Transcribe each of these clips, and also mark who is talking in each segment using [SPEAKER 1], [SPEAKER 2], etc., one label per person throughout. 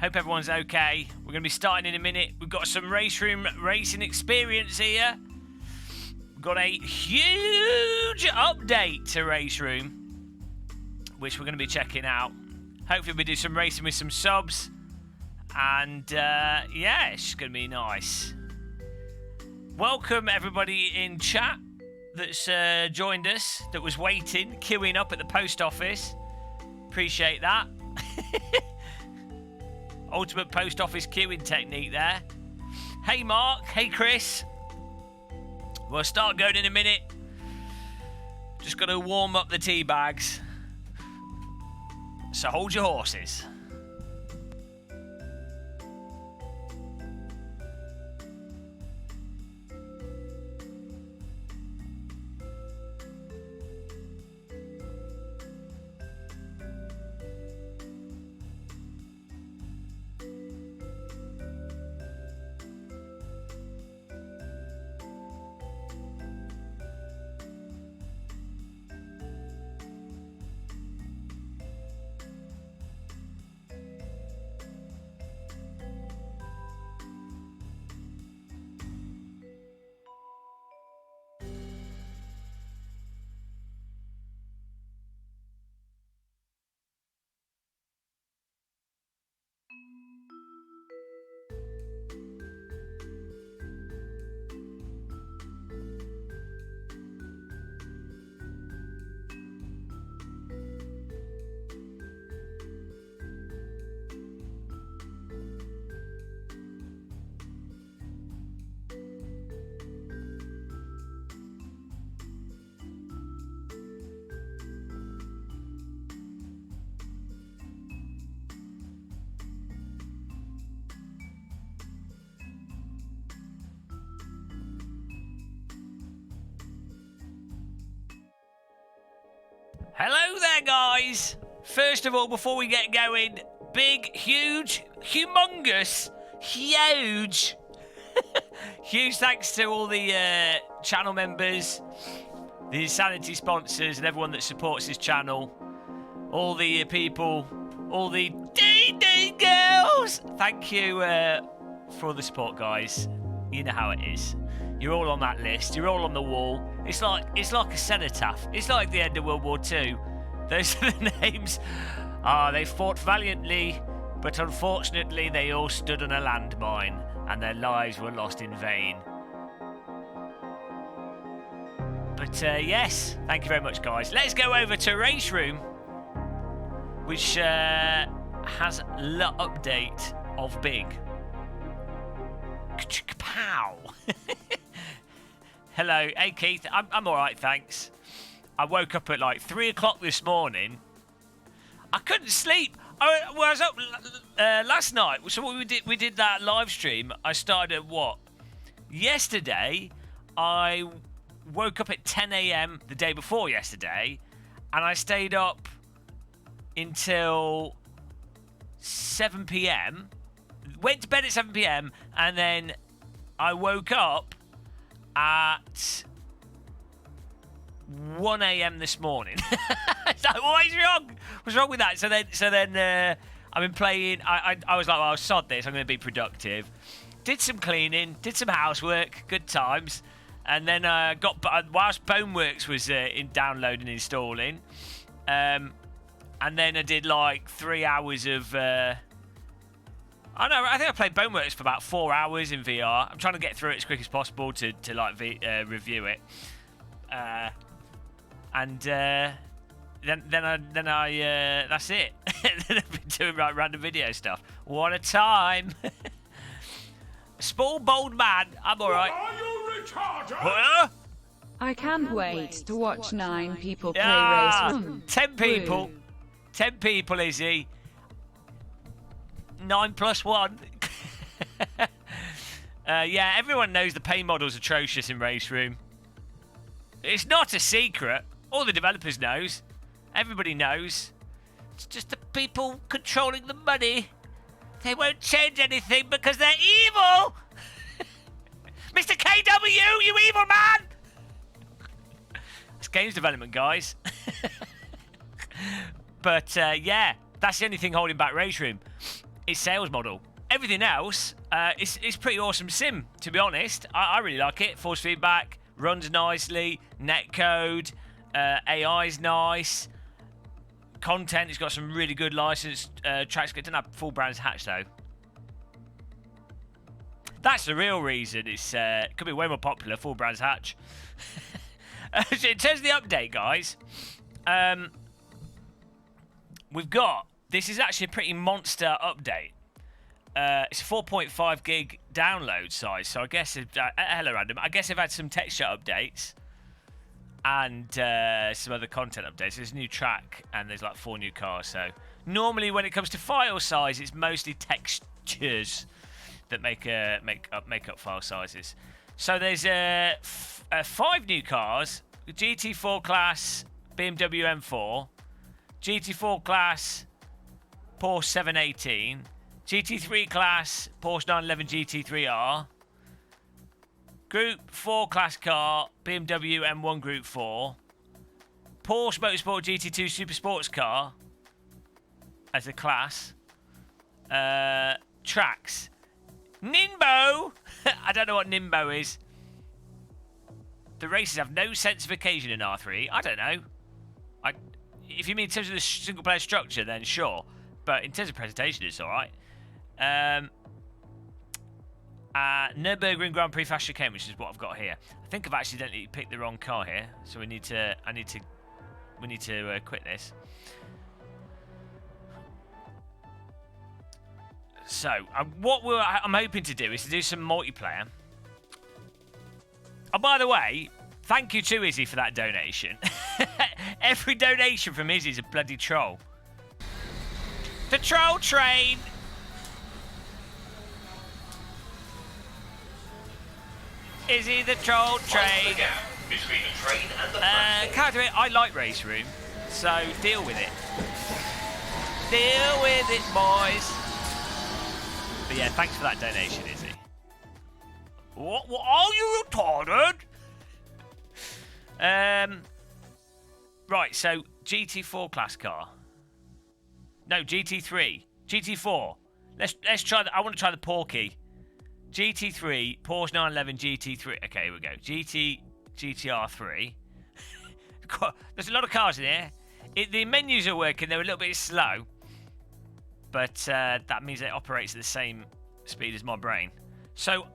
[SPEAKER 1] Hope everyone's okay. We're going to be starting in a minute. We've got some race room racing experience here. We've got a huge update to Race Room, which we're going to be checking out. Hopefully we do some racing with some subs. And yeah, it's just going to be nice. Welcome everybody in chat that's joined us, that was waiting, queuing up at the post office. Appreciate that. Ultimate post office queuing technique there. Hey Mark, hey Chris. We'll start going in a minute. Just got to warm up the tea bags. So hold your horses. Hello there, guys. First of all, before we get going, big, huge, humongous, huge, huge thanks to all the channel members, the Insanity sponsors, and everyone that supports this channel. All the people, all the DD girls. Thank you for all the support, guys. You know how it is. You're all on that list. You're all on the wall. It's like a cenotaph. It's like the end of World War II. Those are the names. They fought valiantly, but unfortunately they all stood on a landmine and their lives were lost in vain. But yes, thank you very much, guys. Let's go over to Race Room, which has an update of big. Pow! Hello, hey Keith. I'm all right, thanks. I woke up at like 3 o'clock this morning. I couldn't sleep. I was up last night. So what we did that live stream. I started at what? Yesterday, I woke up at 10 a.m. the day before yesterday, and I stayed up until 7 p.m. Went to bed at 7 p.m. and then I woke up at 1 a.m. this morning. It's like, what is wrong? What's wrong with that? So then I've been playing. I was like, well, sod this. I'm going to be productive. Did some cleaning, did some housework, good times, and then whilst Boneworks was in downloading and installing, and then I did like 3 hours of. I think I played Boneworks for about 4 hours in VR. I'm trying to get through it as quick as possible to like review it. And then I that's it. Then I've been doing like random video stuff. What a time! Small bold man. I'm all right.
[SPEAKER 2] Are you retarded?
[SPEAKER 1] Huh?
[SPEAKER 3] I can't wait to watch 9 people play
[SPEAKER 1] Yeah,
[SPEAKER 3] Race Room.
[SPEAKER 1] 10 people. 10 people, Izzie. 9 plus 1. Yeah, everyone knows the pay model's atrocious in Race Room. It's not a secret. All the developers knows. Everybody knows. It's just the people controlling the money. They won't change anything because they're evil. Mr. KW, you evil man! It's games development, guys. But yeah, that's the only thing holding back Race Room. its sales model. Everything else, it's pretty awesome sim, to be honest. I really like it. Force feedback, runs nicely, netcode, AI's nice. Content, it's got some really good licensed tracks. It doesn't have full Brands Hatch though. That's the real reason it's could be way more popular, full Brands Hatch. So in terms of the update, guys, we've got, this is actually a pretty monster update. It's a 4.5 gig download size, so I guess hello random. I guess they've had some texture updates and some other content updates. There's a new track and there's like 4 new cars. So normally when it comes to file size, it's mostly textures that make up file sizes. So there's 5 new cars: GT4 class BMW M4, GT4 class Porsche 718, GT3 class Porsche 911 GT3R, Group 4 class car BMW M1 Group 4, Porsche Motorsport GT2 Super Sports car as a class, tracks, Nimbo. I don't know what Nimbo is. The races have no sense of occasion in R3. I don't know. If you mean in terms of the single player structure, then sure. But in terms of presentation, it's alright. Nürburgring Grand Prix Fast Chicane, which is what I've got here. I think I've accidentally picked the wrong car here, so we need to quit this. So what I'm hoping to do is to do some multiplayer. Oh, by the way, thank you to Izzie for that donation. Every donation from Izzie is a bloody troll. The troll train. Izzie the troll train.
[SPEAKER 2] Between the train and the
[SPEAKER 1] I like RaceRoom, so deal with it. Deal with it, boys. But yeah, thanks for that donation, Izzie. What are you retarded? Right, so GT4 class car. No, GT3. GT4. Let's try I want to try the Porky. GT3, Porsche 911 GT3. Okay, here we go. GTR3. There's a lot of cars in here. The menus are working. They're a little bit slow. But that means it operates at the same speed as my brain. So,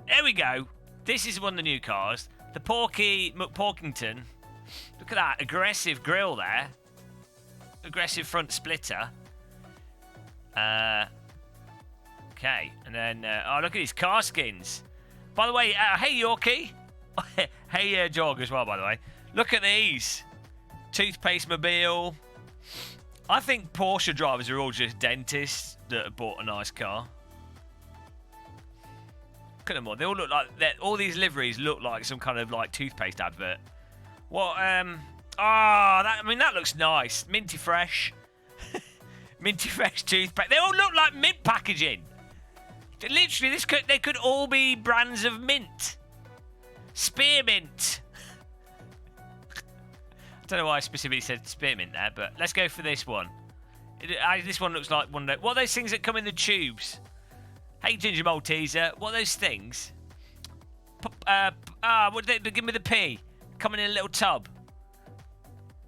[SPEAKER 1] there we go. This is one of the new cars. The Porky McPorkington. Look at that. Aggressive grille there. Aggressive front splitter. Okay. And then, oh, look at these car skins. By the way, hey, Yorkie. Hey, Jog as well, by the way. Look at these. Toothpaste mobile. I think Porsche drivers are all just dentists that have bought a nice car. Look at them all. They all look like all these liveries look like some kind of like toothpaste advert. What? That looks nice. Minty fresh. Minty fresh toothpaste. They all look like mint packaging. Literally, they could all be brands of mint. Spearmint. I don't know why I specifically said spearmint there, but let's go for this one. This one looks like one of those. What are those things that come in the tubes? Hey, Ginger Malteser, what are those things? What do they begin with a P? Coming in a little tub.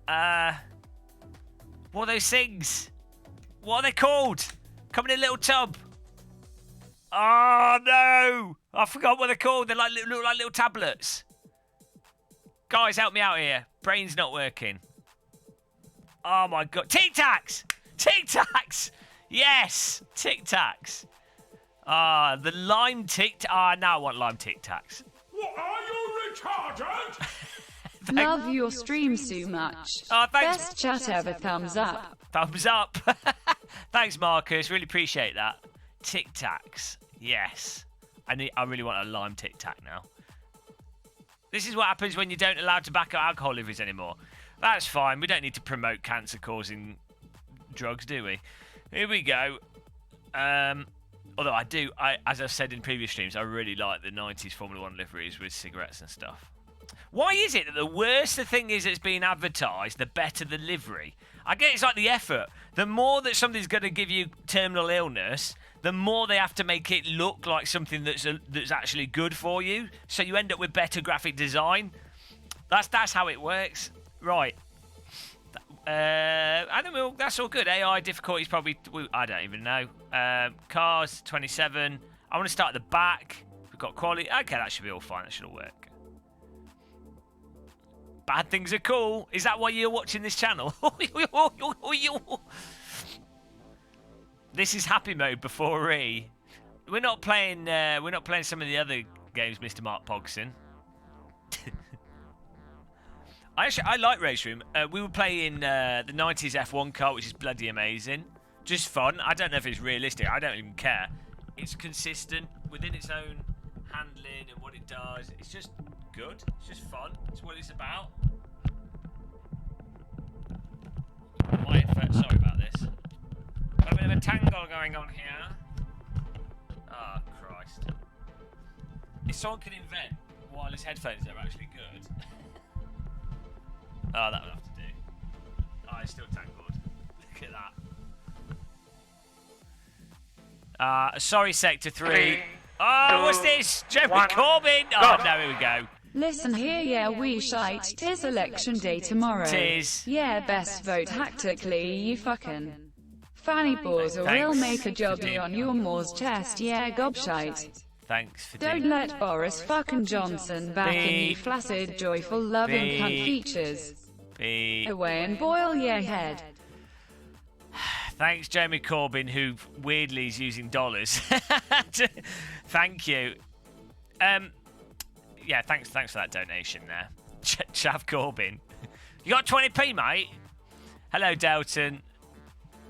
[SPEAKER 1] What are those things? What are they called? Coming in a little tub. Oh, no. I forgot what they're called. They look like little tablets. Guys, help me out here. Brain's not working. Oh, my God. Tic Tacs! Tic Tacs! Yes! Tic Tacs. The lime Tic Tacs. Now I want lime Tic Tacs.
[SPEAKER 2] What, are you retarded?
[SPEAKER 3] Love your stream so much.
[SPEAKER 1] Oh, thanks.
[SPEAKER 3] Best chat ever, thumbs up.
[SPEAKER 1] Thumbs up. Thanks, Marcus. Really appreciate that. Tic Tacs. Yes. I really want a lime Tic Tac now. This is what happens when you don't allow tobacco alcohol liveries anymore. That's fine. We don't need to promote cancer-causing drugs, do we? Here we go. Although as I've said in previous streams, I really like the 90s Formula 1 liveries with cigarettes and stuff. Why is it that the worse the thing is that's being advertised, the better the livery? I get it's like the effort. The more that something's going to give you terminal illness, the more they have to make it look like something that's actually good for you. So you end up with better graphic design. That's how it works. Right. I don't know. That's all good. AI difficulty is probably... I don't even know. Cars, 27. I want to start at the back. We've got quality. Okay, that should be all fine. That should all work. Bad things are cool. Is that why you're watching this channel? This is happy mode before Re. We're not playing some of the other games, Mr. Mark Pogson. I like RaceRoom. We were playing the 90s F1 car, which is bloody amazing. Just fun. I don't know if it's realistic. I don't even care. It's consistent within its own handling and what it does. It's just good. It's just fun. It's what it's about. Sorry about this. Got a bit of a tangle going on here. Oh, Christ. If someone can invent wireless headphones that are actually good. Oh, that would have to do. Oh, it's still tangled. Look at that. Sorry, Sector 3. Oh, what's this? Jeremy Corbyn. Oh, no, here we go.
[SPEAKER 3] Listen here, yeah, we shite. Tis election day tomorrow.
[SPEAKER 1] Tis.
[SPEAKER 3] Yeah, best vote tactically, you fucking. Fanny balls or we'll make a jobby on your moore's chest, yeah, gobshite.
[SPEAKER 1] Thanks for
[SPEAKER 3] Don't let Boris fucking Johnson back in you flaccid, joyful, loving cunt features. Away and boil your head.
[SPEAKER 1] Thanks, Jeremy Corbyn, who weirdly is using dollars. Thank you. Yeah, thanks for that donation there. Chav Corbyn. You got 20p, mate? Hello, Delton.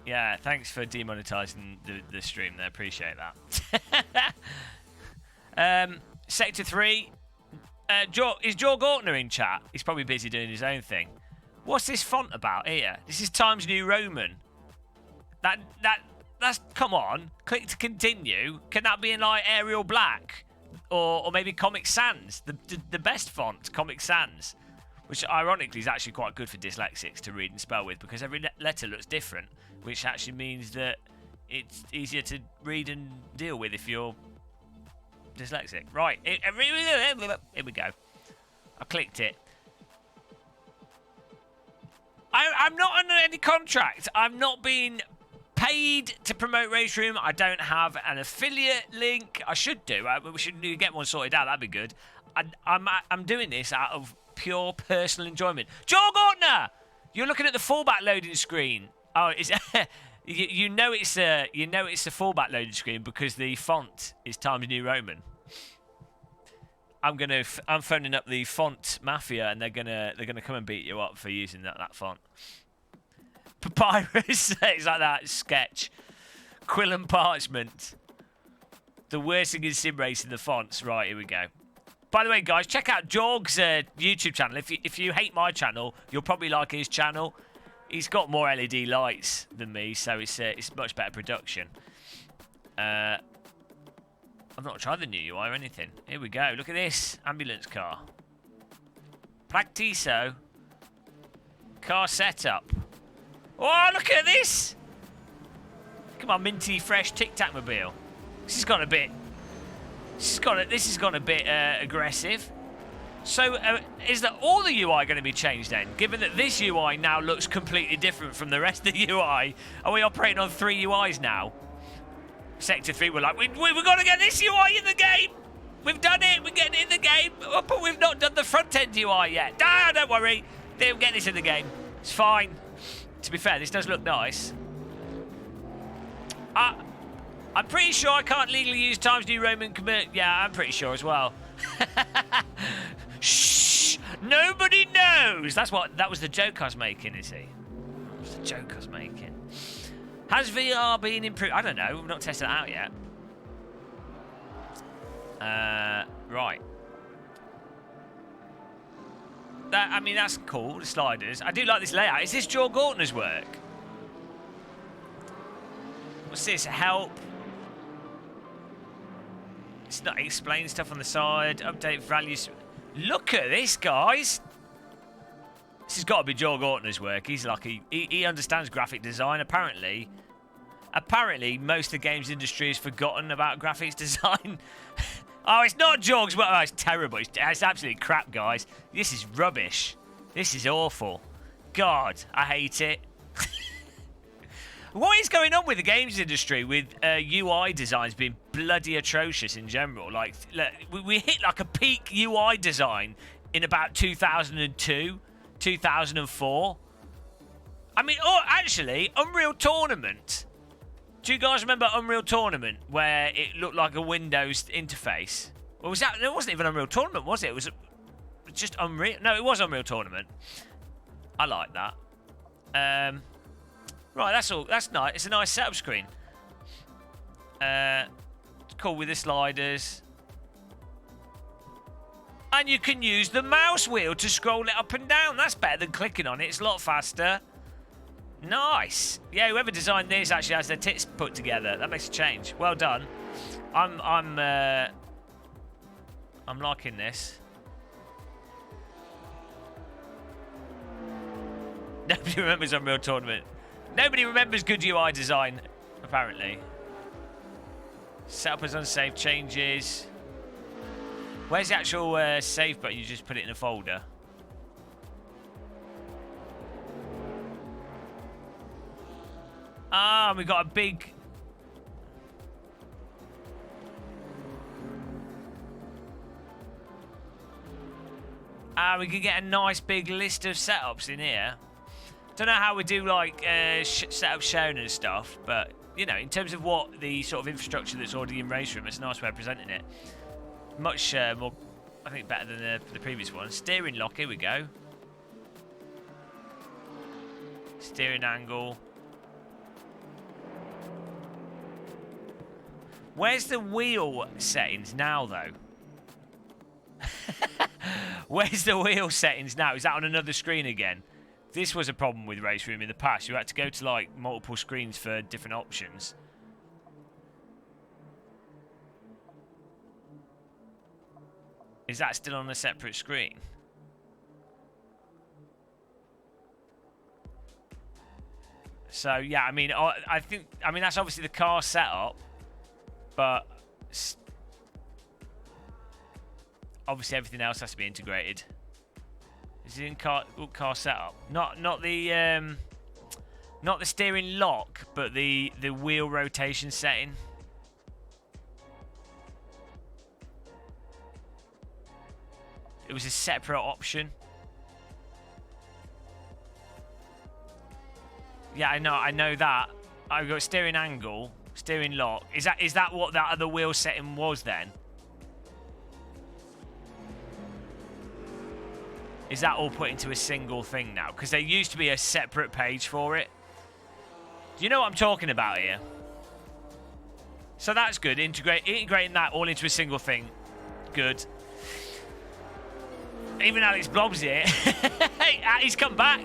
[SPEAKER 1] Yeah, thanks for demonetising the stream there. Appreciate that. Sector 3. Is Jorg Ortner in chat? He's probably busy doing his own thing. What's this font about here? This is Times New Roman. That's come on. Click to continue. Can that be in like Arial Black? Or maybe Comic Sans, the best font, Comic Sans, which ironically is actually quite good for dyslexics to read and spell with because every letter looks different, which actually means that it's easier to read and deal with if you're dyslexic. Right, here we go. I clicked it. I'm not under any contract. I'm not being paid to promote RaceRoom. I don't have an affiliate link. I should do. We should get one sorted out. That'd be good. I'm doing this out of pure personal enjoyment. Jorg Ortner, you're looking at the fallback loading screen. Oh, it's you know it's a fallback loading screen because the font is Times New Roman. I'm phoning up the font mafia and they're gonna come and beat you up for using that font. Papyrus, it's like that sketch. Quill and Parchment. The worst thing in sim racing, the fonts. Right, here we go. By the way, guys, check out Jorg's YouTube channel. If you hate my channel, you'll probably like his channel. He's got more LED lights than me, so it's much better production. I've not tried the new UI or anything. Here we go. Look at this ambulance car. Practiso. Car setup. Oh, look at this! Come on, minty, fresh Tic Tac mobile. This has gone a bit aggressive. So, is that all the UI going to be changed then? Given that this UI now looks completely different from the rest of the UI, are we operating on 3 UIs now? Sector 3, we're like, we've got to get this UI in the game. We've done it. We're getting it in the game, but we've not done the front end UI yet. Ah, don't worry. They'll get this in the game. It's fine. To be fair, this does look nice. I'm pretty sure I can't legally use Times New Roman convert. Yeah, I'm pretty sure as well. Shh! Nobody knows. That was the joke I was making, is he? That was the joke I was making. Has VR been improved? I don't know. We've not tested it out yet. Right. I mean, that's cool, the sliders. I do like this layout. Is this Jorg Ortner's work? What's this? Help. It's not explain stuff on the side. Update values. Look at this, guys. This has got to be Joel Ortner's work. He's lucky. He understands graphic design, apparently. Apparently, most of the games industry has forgotten about graphics design. Oh, it's not Jorg's work. Oh, it's terrible. It's absolutely crap, guys. This is rubbish. This is awful. God, I hate it. What is going on with the games industry with UI designs being bloody atrocious in general? Like, we hit like a peak UI design in about 2002, 2004. I mean, oh, actually, Unreal Tournament. Do you guys remember Unreal Tournament, where it looked like a Windows interface? Or was that? It wasn't even Unreal Tournament, was it? It was just Unreal. No, it was Unreal Tournament. I like that. Right, that's all. That's nice. It's a nice setup screen. Cool with the sliders. And you can use the mouse wheel to scroll it up and down. That's better than clicking on it. It's a lot faster. Nice. Yeah, whoever designed this actually has their tits put together. That makes a change. Well done. I'm liking this. Nobody remembers Unreal Tournament. Nobody remembers good UI design, apparently. Setup as unsaved changes. Where's the actual save button? You just put it in a folder. Ah, we got a big... we can get a nice big list of setups in here. Don't know how we do like setup shown and stuff, but you know, in terms of what the sort of infrastructure that's already in RaceRoom, it's a nice way of presenting it. Much more, I think, better than the previous one. Steering lock, here we go. Steering angle. Where's the wheel settings now, though? Where's the wheel settings now? Is that on another screen again? This was a problem with RaceRoom in the past. You had to go to, like, multiple screens for different options. Is that still on a separate screen? So, yeah, I mean, I think... I mean, that's obviously the car setup. But... obviously, everything else has to be integrated. Is it in car setup? Not the steering lock, but the wheel rotation setting. It was a separate option. Yeah, I know that. I've got steering angle, steering lock. Is that what that other wheel setting was then? Is that all put into a single thing now? Because there used to be a separate page for it. Do you know what I'm talking about here? So that's good. Integrating that all into a single thing. Good. Even Alex Blob's here. Hey, he's come back.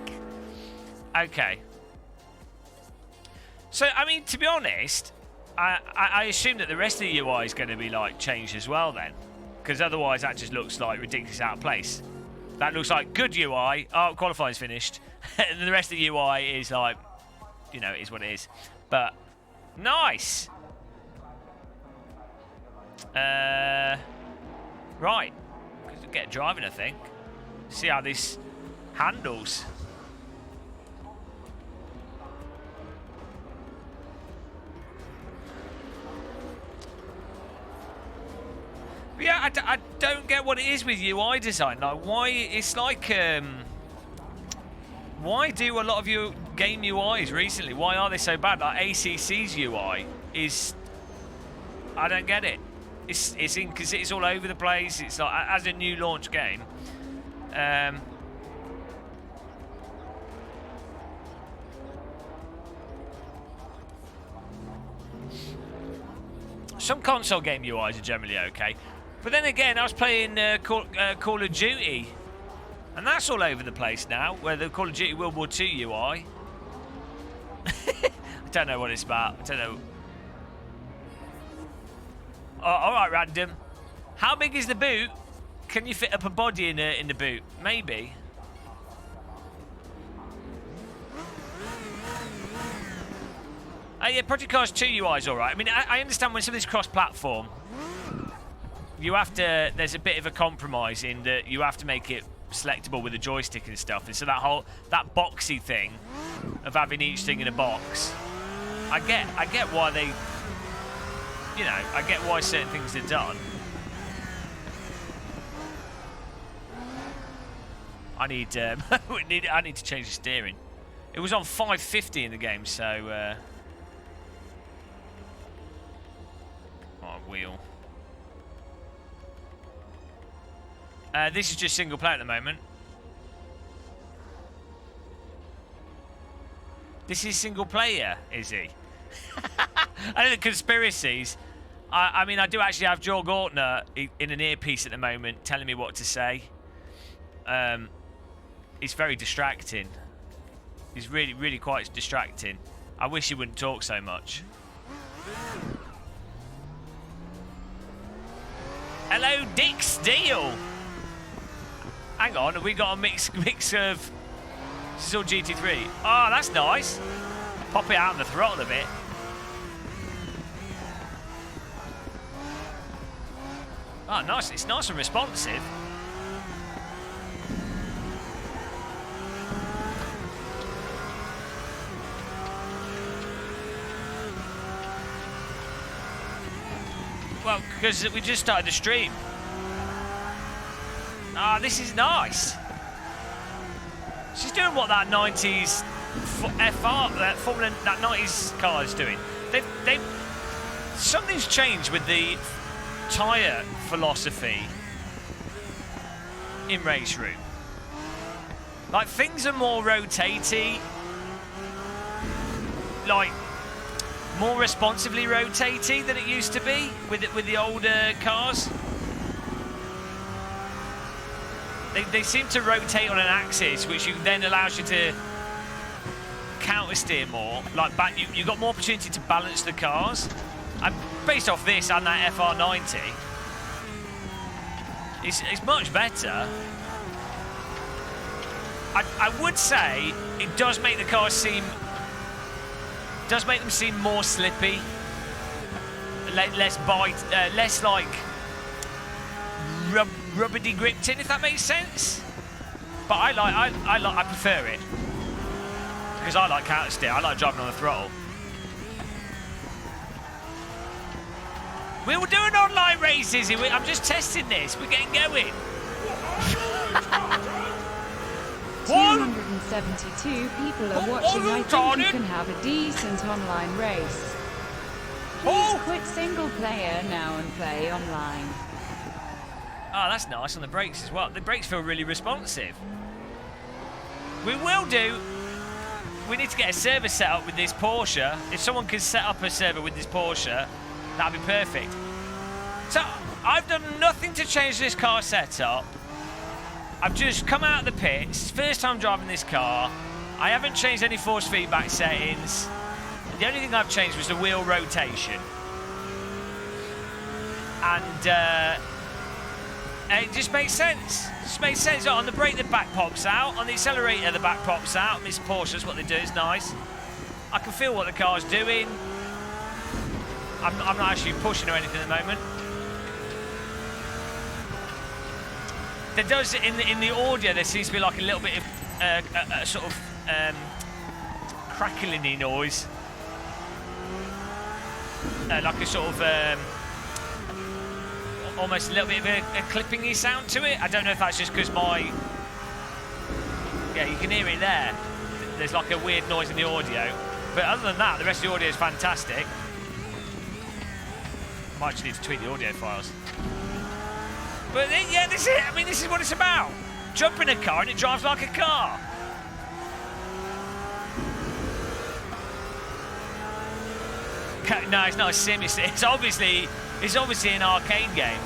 [SPEAKER 1] Okay. So, I mean, to be honest, I assume that the rest of the UI is going to be, like, changed as well then. Because otherwise that just looks, like, ridiculous out of place. That looks like good UI. Oh, qualifying's finished. And the rest of the UI is like, you know, it is what it is. But, nice. Right. Get driving, I think. See how this handles. Yeah, I don't get what it is with UI design. Like, why it's like, why do a lot of your game UIs recently? Why are they so bad? Like ACC's UI is, I don't get it. It's in because it's all over the place. It's like as a new launch game. Some console game UIs are generally okay. But then again, I was playing Call of Duty, and that's all over the place now, where the Call of Duty World War II UI. I don't know what it's about. I don't know. Oh, all right, random. How big is the boot? Can you fit up a body in the boot? Maybe. Yeah, Project Cars 2 UI is alright. I mean, I understand when something's cross-platform, you have to. There's a bit of a compromise in that you have to make it selectable with the joystick and stuff. And so that boxy thing of having each thing in a box, I get why they, you know, I get why certain things are done. I need to change the steering. It was on 550 in the game, so wheel. This is just single player at the moment. This is single player, Izzie. I know the conspiracies. I mean, I do actually have Joel Gortner in an earpiece at the moment telling me what to say. It's very distracting. He's really, really quite distracting. I wish he wouldn't talk so much. Hello, Dick Steele. Hang on, have we got a mix of... This is all GT3. Oh, that's nice. Pop it out on the throttle a bit. Oh, nice. It's nice and responsive. Well, because we just started the stream. Ah, this is nice. She's doing what that 90s Formula, that 90s car is doing. Something's changed with the tyre philosophy in RaceRoom. Like, things are more rotatey, like more responsively rotatey than it used to be with the older cars. They seem to rotate on an axis, which then allows you to counter steer more. Like you got more opportunity to balance the cars. And based off this and that FR90, it's much better. I would say it does make the cars seem more slippy, less bite, less like rubbity gripped in, if that makes sense. But I prefer it because I like counter steer. I like driving on the throttle. We were doing online races. I'm just testing this. We're getting going.
[SPEAKER 3] 272 people are watching. I think you can have a decent online race. Please quit single player now and play online.
[SPEAKER 1] Oh, that's nice on the brakes as well. The brakes feel really responsive. We will do. We need to get a server set up with this Porsche. If someone can set up a server with this Porsche, that'd be perfect. So, I've done nothing to change this car setup. I've just come out of the pits. First time driving this car. I haven't changed any force feedback settings. The only thing I've changed was the wheel rotation. And it just makes sense. It just makes sense. On the brake, the back pops out. On the accelerator, the back pops out. Miss Porsche's what they do. It's nice. I can feel what the car's doing. I'm not actually pushing or anything at the moment. There does, in the audio, there seems to be like a little bit of a sort of crackling-y noise. Like a sort of almost a little bit of a clipping-y sound to it. I don't know if that's just because my... Yeah, you can hear it there. There's like a weird noise in the audio. But other than that, the rest of the audio is fantastic. Might just need to tweak the audio files. But yeah, this is it. I mean, this is what it's about. Jump in a car and it drives like a car. No, it's not a sim. It's obviously an arcade game.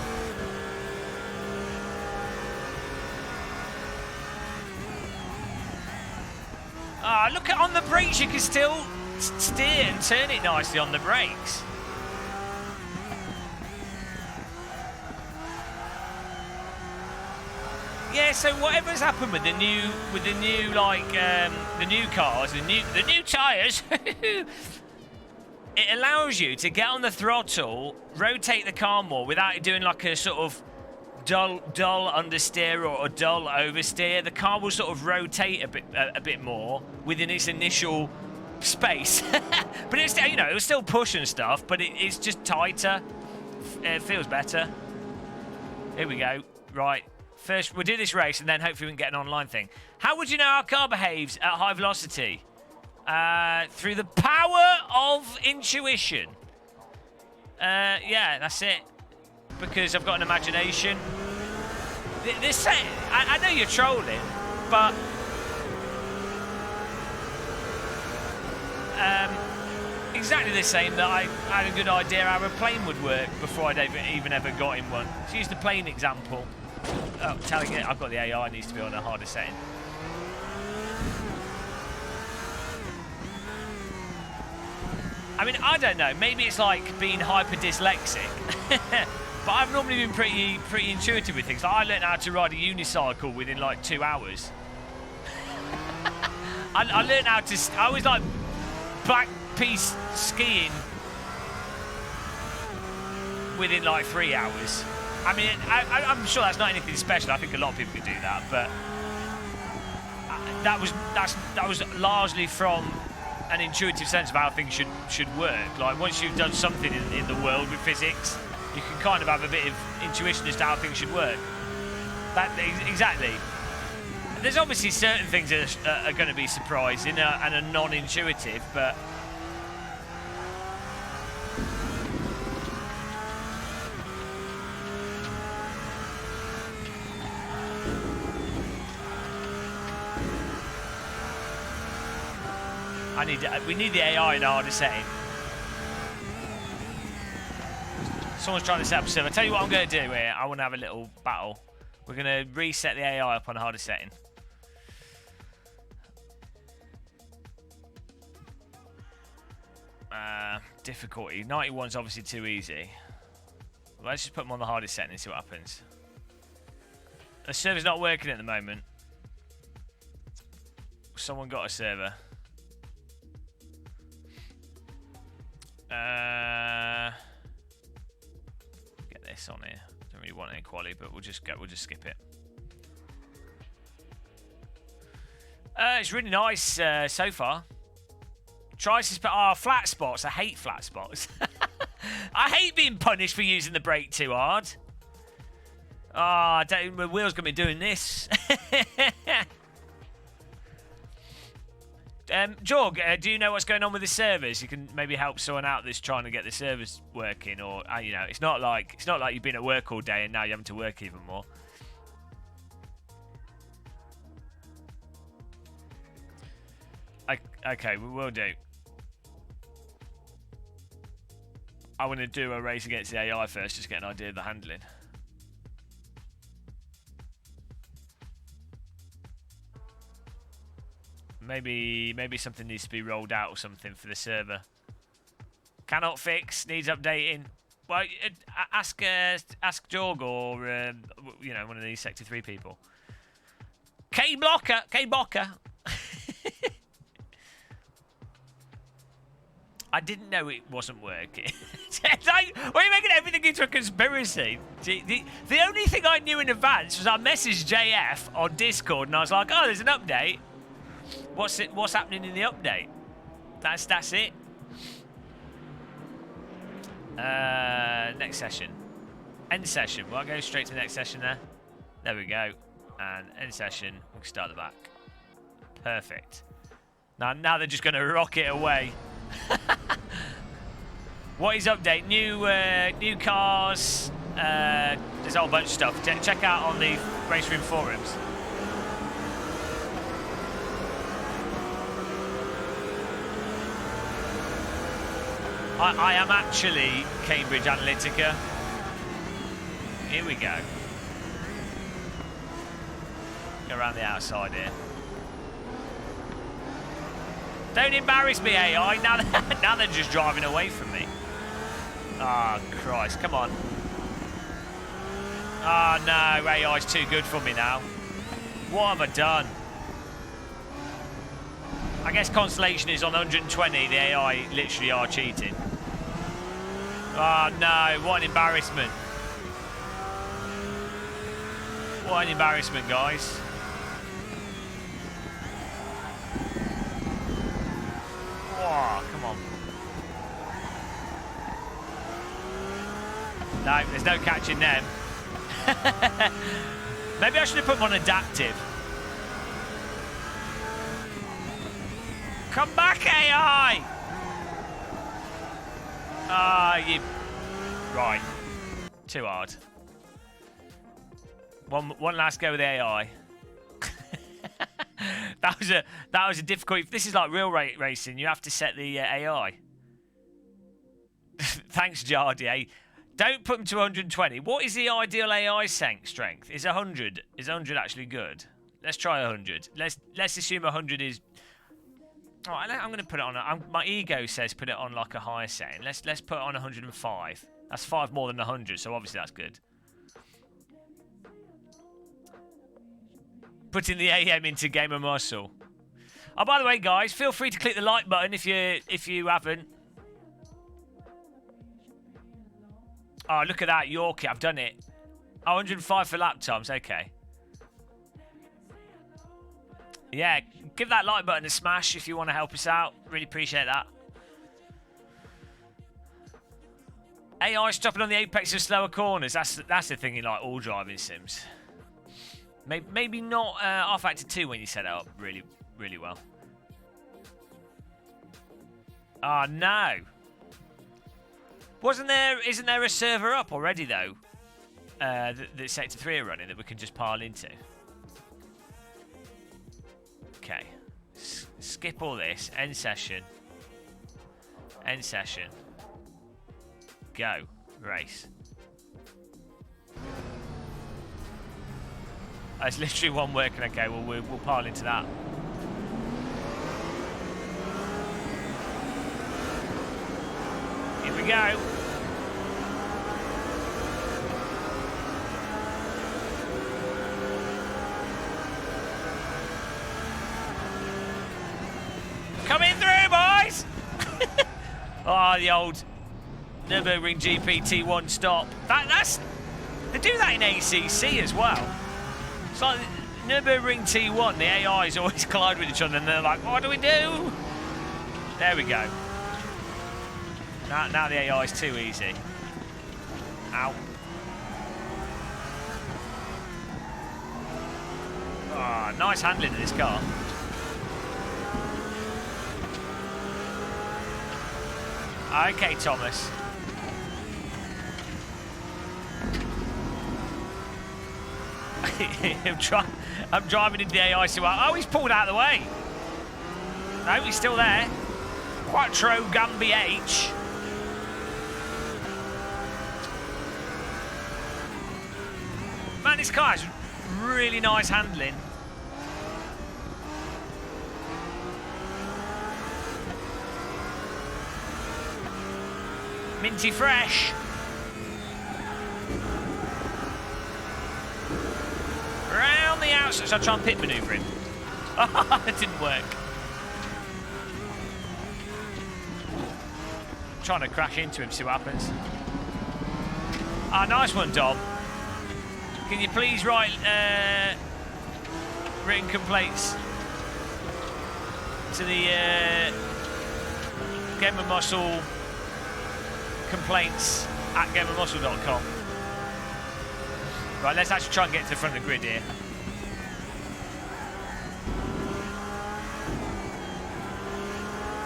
[SPEAKER 1] Ah, look at on the brakes. You can still steer and turn it nicely on the brakes. Yeah, so whatever's happened with the new like the new cars, the new tyres, it allows you to get on the throttle, rotate the car more without it doing like a sort of dull understeer or a dull oversteer. The car will sort of rotate a bit more within its initial space, but it's, you know, it'll still push and stuff, but it's just tighter. It feels better. Here we go. Right. First, we'll do this race, and then hopefully we can get an online thing. How would you know our car behaves at high velocity? Through the power of intuition. Yeah, that's it. Because I've got an imagination. I know you're trolling, but exactly the same that I had a good idea how a plane would work before I'd even ever got in one. Let's use the plane example. Oh, telling it I've got the AI needs to be on a harder setting. I mean, I don't know. Maybe it's like being hyper dyslexic, but I've normally been pretty intuitive with things. Like I learned how to ride a unicycle within like 2 hours. I learned how to. I was like back piece skiing within like 3 hours. I mean, I'm sure that's not anything special. I think a lot of people could do that, but that was largely from an intuitive sense of how things should work. Like once you've done something in the world with physics, you can kind of have a bit of intuition as to how things should work. Exactly. There's obviously certain things that are going to be surprising and are non-intuitive, but we need the AI in a harder setting. Someone's trying to set up a server. I'll tell you what I'm going to do here. I want to have a little battle. We're going to reset the AI up on a harder setting. Difficulty. 91's obviously too easy. Let's just put them on the hardest setting and see what happens. The server's not working at the moment. Someone got a server. Get this on here. Don't really want any quality, but we'll just skip it. It's really nice so far. Try to flat spots. I hate flat spots. I hate being punished for using the brake too hard. My wheel's gonna be doing this. DAWG, do you know what's going on with the servers? You can maybe help someone out that's trying to get the servers working, or you know, it's not like you've been at work all day and now you're having to work even more. Okay, we will do. I want to do a race against the AI first, just get an idea of the handling. Maybe something needs to be rolled out or something for the server. Cannot fix, needs updating. Well, ask DAWG or you know, one of these Sector 3 people. K-Blocker. I didn't know it wasn't working. Like, why are you making everything into a conspiracy? The only thing I knew in advance was I messaged JF on Discord and I was like, oh, there's an update. What's happening in the update? That's it. Next session. End session. Well, I'll go straight to the next session there. There we go. And end session. We can start the back. Perfect. Now they're just going to rock it away. What is update? New cars. There's a whole bunch of stuff. Check out on the RaceRoom forums. I am actually Cambridge Analytica. Here we go. Go around the outside here. Don't embarrass me, AI. Now they're just driving away from me. Oh, Christ. Come on. Oh, no. AI's too good for me now. What have I done? I guess Constellation is on 120. The AI literally are cheating. Oh no, what an embarrassment. What an embarrassment, guys. Oh, come on. No, there's no catching them. Maybe I should have put them on adaptive. Come back, AI! Ah, you... Right. Too hard. One last go with the AI. that was a difficult... This is like real racing. You have to set the AI. Thanks, Jardier. Don't put them to 120. What is the ideal AI strength? Is 100? Is 100 actually good? Let's try 100. Let's assume 100 is... All right, I'm going to put it on... my ego says put it on like a higher setting. Let's put it on 105. That's 5 more than 100, so obviously that's good. Putting the AM into Game of Muscle. Oh, by the way, guys, feel free to click the like button if you haven't. Oh, look at that, Yorkie. I've done it. Oh, 105 for lap times. Okay. Yeah, give that like button a smash if you want to help us out. Really appreciate that. AI stopping on the apex of slower corners. That's the thing in like all driving sims. Maybe not R-Factor 2 when you set it up really, really well. Oh, no. Isn't there a server up already, though, that Sector 3 are running that we can just pile into? Okay. Skip all this. End session. End session. Go. Race. It's literally one working. Okay, well, we'll pile into that. Here we go. Coming through, boys! Oh, the old Nürburgring GPT1 stop. They do that in ACC as well. It's like Nürburgring T1, the AIs always collide with each other and they're like, what do we do? There we go. Now the AI is too easy. Ow. Oh, nice handling of this car. Okay, Thomas. I'm driving into the AI. Oh, he's pulled out of the way. No, he's still there. Quattro Gambi H. Man, this car has really nice handling. Minty fresh. Round the outside. Shall I try and pit manoeuvre him? It didn't work. I'm trying to crash into him, see what happens. Ah, nice one, Dom. Can you please write written complaints to the Game of Muscle complaints at gameofmuscle.com. Right, let's actually try and get to the front of the grid here.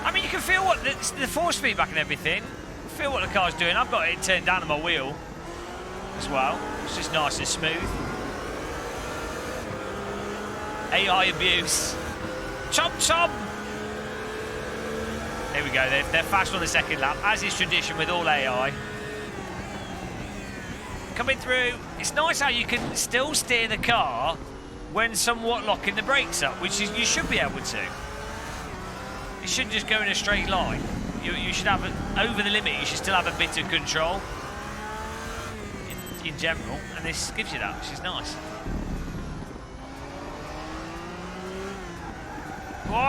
[SPEAKER 1] I mean, you can feel what the force feedback and everything. Feel what the car's doing. I've got it turned down on my wheel as well. It's just nice and smooth. AI abuse. Chomp chomp. There we go. They're fast on the second lap, as is tradition with all AI. Coming through. It's nice how you can still steer the car when somewhat locking the brakes up, which is, you should be able to. You shouldn't just go in a straight line. You should have over the limit. You should still have a bit of control in general, and this gives you that, which is nice. Whoa!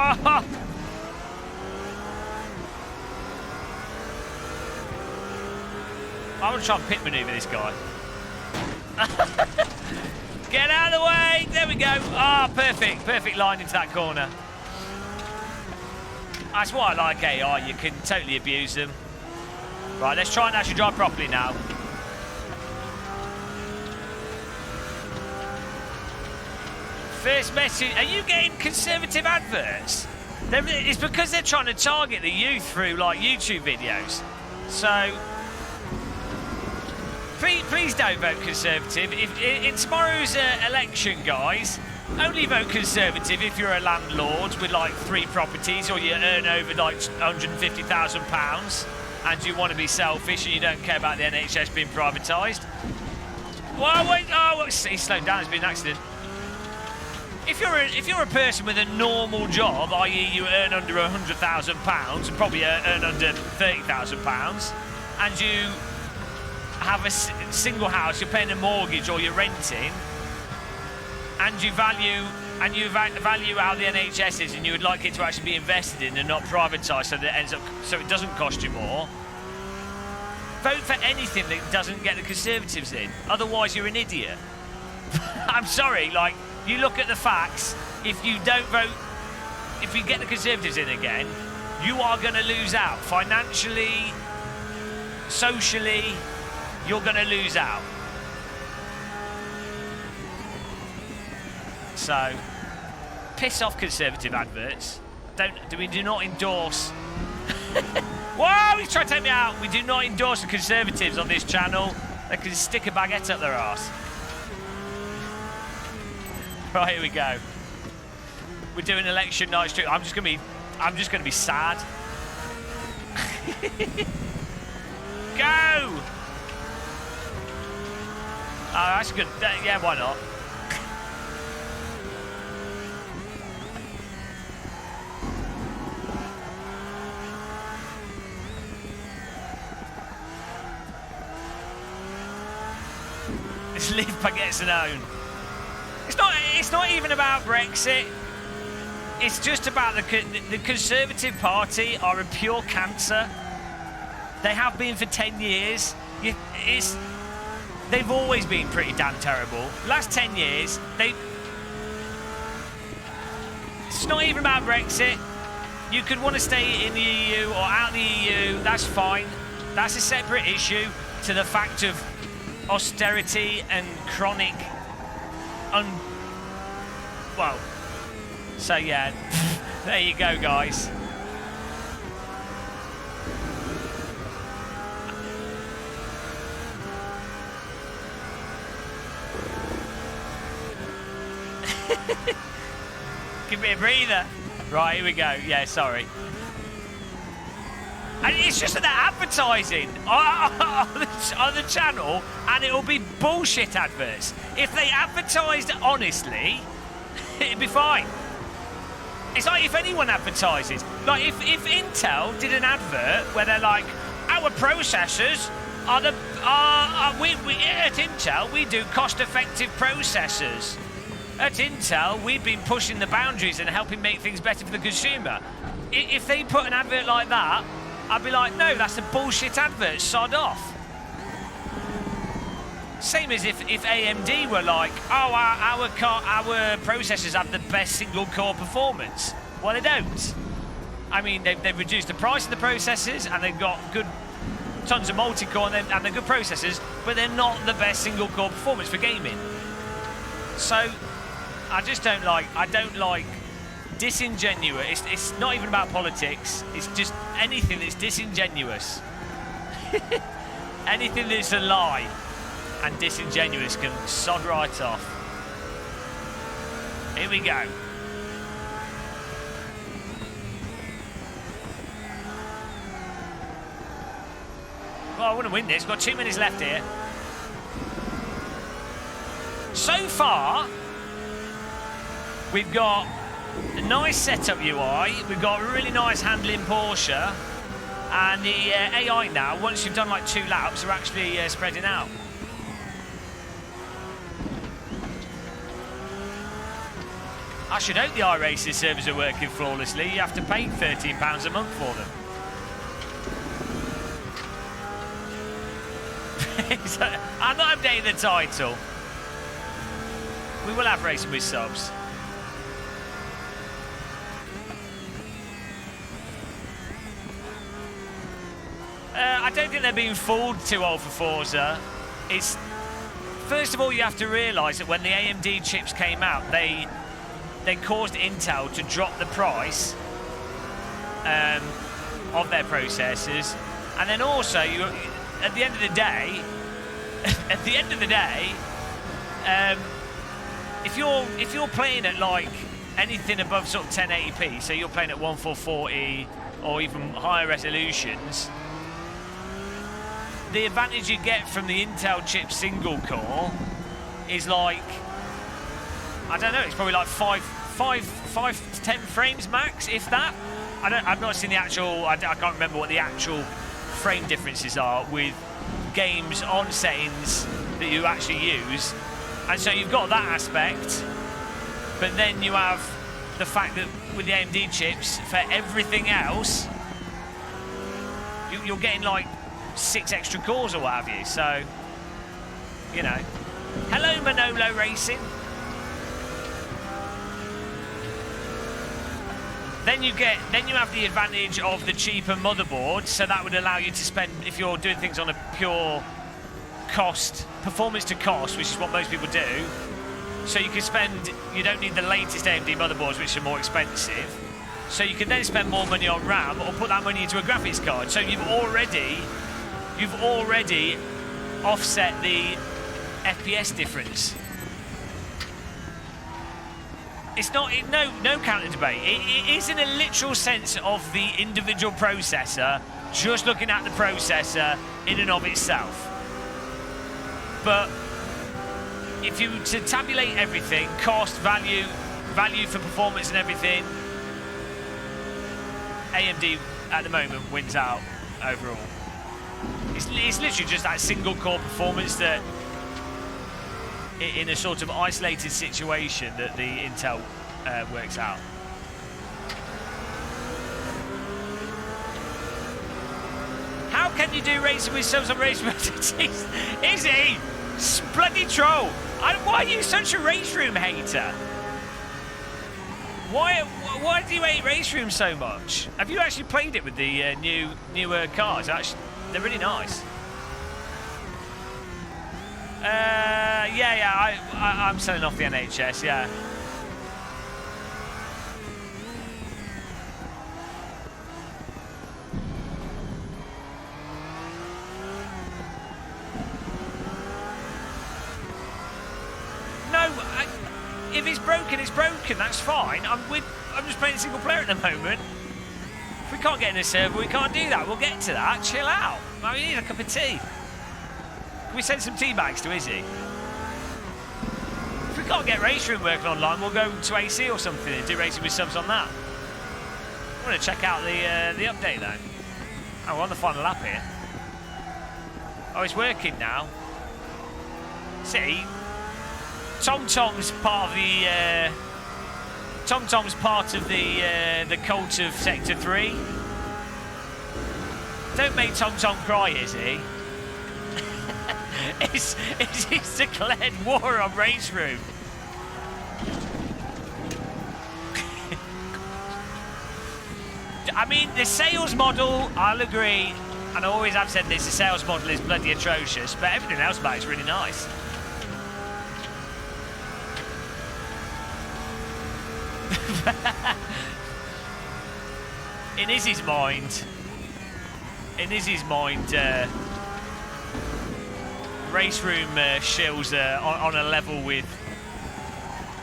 [SPEAKER 1] I'm going to try and pit manoeuvre this guy. Get out of the way! There we go. Ah, perfect. Perfect line into that corner. That's what I like AI. You can totally abuse them. Right, let's try and actually drive properly now. First message, are you getting conservative adverts? It's because they're trying to target the youth through like YouTube videos. So, please don't vote Conservative. In tomorrow's election, guys, only vote Conservative if you're a landlord with like 3 properties or you earn over like £150,000 and you want to be selfish and you don't care about the NHS being privatised. Well, wait, oh, he slowed down, there's been an accident. If you're a person with a normal job, i.e. you earn under £100,000 and probably earn under £30,000, and you have a single house, you're paying a mortgage or you're renting, and you value how the NHS is, and you would like it to actually be invested in and not privatised, so that it ends up so it doesn't cost you more. Vote for anything that doesn't get the Conservatives in. Otherwise, you're an idiot. I'm sorry, like. You look at the facts, if you don't vote, if you get the Conservatives in again, you are going to lose out. Financially, socially, you're going to lose out. So, piss off Conservative adverts. We do not endorse... Whoa, he's trying to take me out. We do not endorse the Conservatives on this channel. They can stick a baguette up their arse. Right, here we go. We're doing election night street. I'm just gonna be sad. Go! Oh, that's good. Yeah, why not? Let's leave baguettes alone. It's not even about Brexit. It's just about the Conservative Party are a pure cancer. They have been for 10 years. They've always been pretty damn terrible. Last 10 years, it's not even about Brexit. You could want to stay in the EU or out of the EU. That's fine. That's a separate issue to the fact of austerity and chronic well, so yeah, there you go, guys. Give me a breather. Right, here we go. Yeah, sorry. And it's just that advertising on the channel, and it'll be bullshit adverts. If they advertised honestly, it'd be fine. It's like if anyone advertises. Like if Intel did an advert where they're like, our processors are we at Intel we do cost-effective processors. At Intel we've been pushing the boundaries and helping make things better for the consumer. If they put an advert like that, I'd be like, no, that's a bullshit advert, sod off. Same as if AMD were like, oh, our processors have the best single core performance. Well, they don't. I mean, they've reduced the price of the processors, and they've got tons of multi-core, and they're good processors, but they're not the best single core performance for gaming. So, I don't like disingenuous. It's not even about politics. It's just anything that's disingenuous. Anything that's a lie and disingenuous can sod right off. Here we go. Well, I want to win this. Got 2 minutes left here. So far, we've got a nice setup UI. We've got a really nice handling Porsche. And the AI now, once you've done like 2 laps, are actually spreading out. I should hope the iRacing servers are working flawlessly. You have to pay £13 a month for them. I'm not updating the title. We will have Racing with subs. I don't think they're being fooled too old for Forza. It's first of all, you have to realise that when the AMD chips came out, they caused Intel to drop the price of their processors, and then also at the end of the day, if you're playing at like anything above sort of 1080p, so you're playing at 1440 or even higher resolutions, the advantage you get from the Intel chip single core is like, I don't know, it's probably like 5 to 10 frames max, if that. I've not seen the actual, I can't remember what the actual frame differences are with games on settings that you actually use. And so you've got that aspect, but then you have the fact that with the AMD chips, for everything else, you're getting like 6 extra cores or what have you. So, you know. Hello, Manolo Racing. Then you have the advantage of the cheaper motherboard, so that would allow you to spend, if you're doing things on a pure cost, performance to cost, which is what most people do. So you can spend, you don't need the latest AMD motherboards, which are more expensive. So you can then spend more money on RAM or put that money into a graphics card. So you've already offset the FPS difference. It's not, no counter debate. It is in a literal sense of the individual processor, just looking at the processor in and of itself. But if you to tabulate everything, cost, value for performance and everything, AMD at the moment wins out overall. It's literally just that single core performance that, in a sort of isolated situation, that the Intel works out. How can you do racing with subs on RaceRoom? Izzie, bloody troll! Why are you such a RaceRoom hater? Why do you hate RaceRoom so much? Have you actually played it with the newer cars? Actually, they're really nice. Yeah, I'm selling off the NHS, yeah. No, if it's broken, it's broken, that's fine. I'm just playing single player at the moment. If we can't get in a server, we can't do that. We'll get to that. Chill out. I need a cup of tea. Can we send some tea bags to Izzie? If we can't get RaceRoom working online, we'll go to AC or something and do racing with subs on that. I want to check out the update though. Oh, we're on the final lap here. Oh, it's working now. See, TomTom's part of the cult of Sector 3. Don't make TomTom cry, Izzie. He's declared war on RaceRoom. I mean, the sales model, I'll agree, and I always have said this, the sales model is bloody atrocious, but everything else about it's really nice. In Izzie's mind, RaceRoom shills on a level with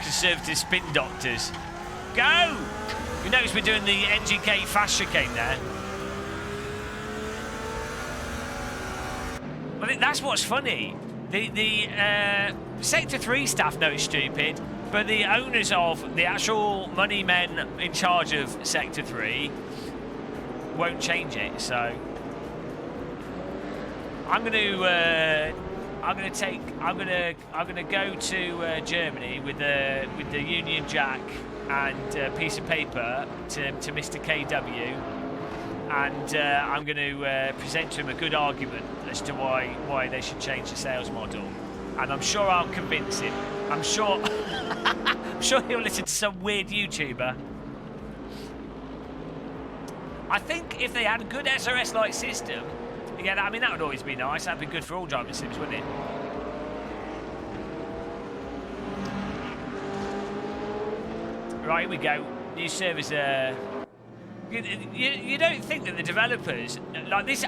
[SPEAKER 1] conservative spin doctors. Go! You notice we're doing the NGK fast chicane there. I think that's what's funny. The Sector 3 staff know it's stupid, but the owners of the actual money men in charge of Sector 3 won't change it. So I'm gonna go to Germany with the Union Jack and a piece of paper to Mr. KW, and I'm going to present to him a good argument as to why they should change the sales model. And I'm sure I'll convince him. I'm sure he'll listen to some weird YouTuber. I think if they had a good SRS-like system, yeah, I mean, that would always be nice. That'd be good for all driving sims, wouldn't it? Right, here we go. New servers. You don't think that the developers like this?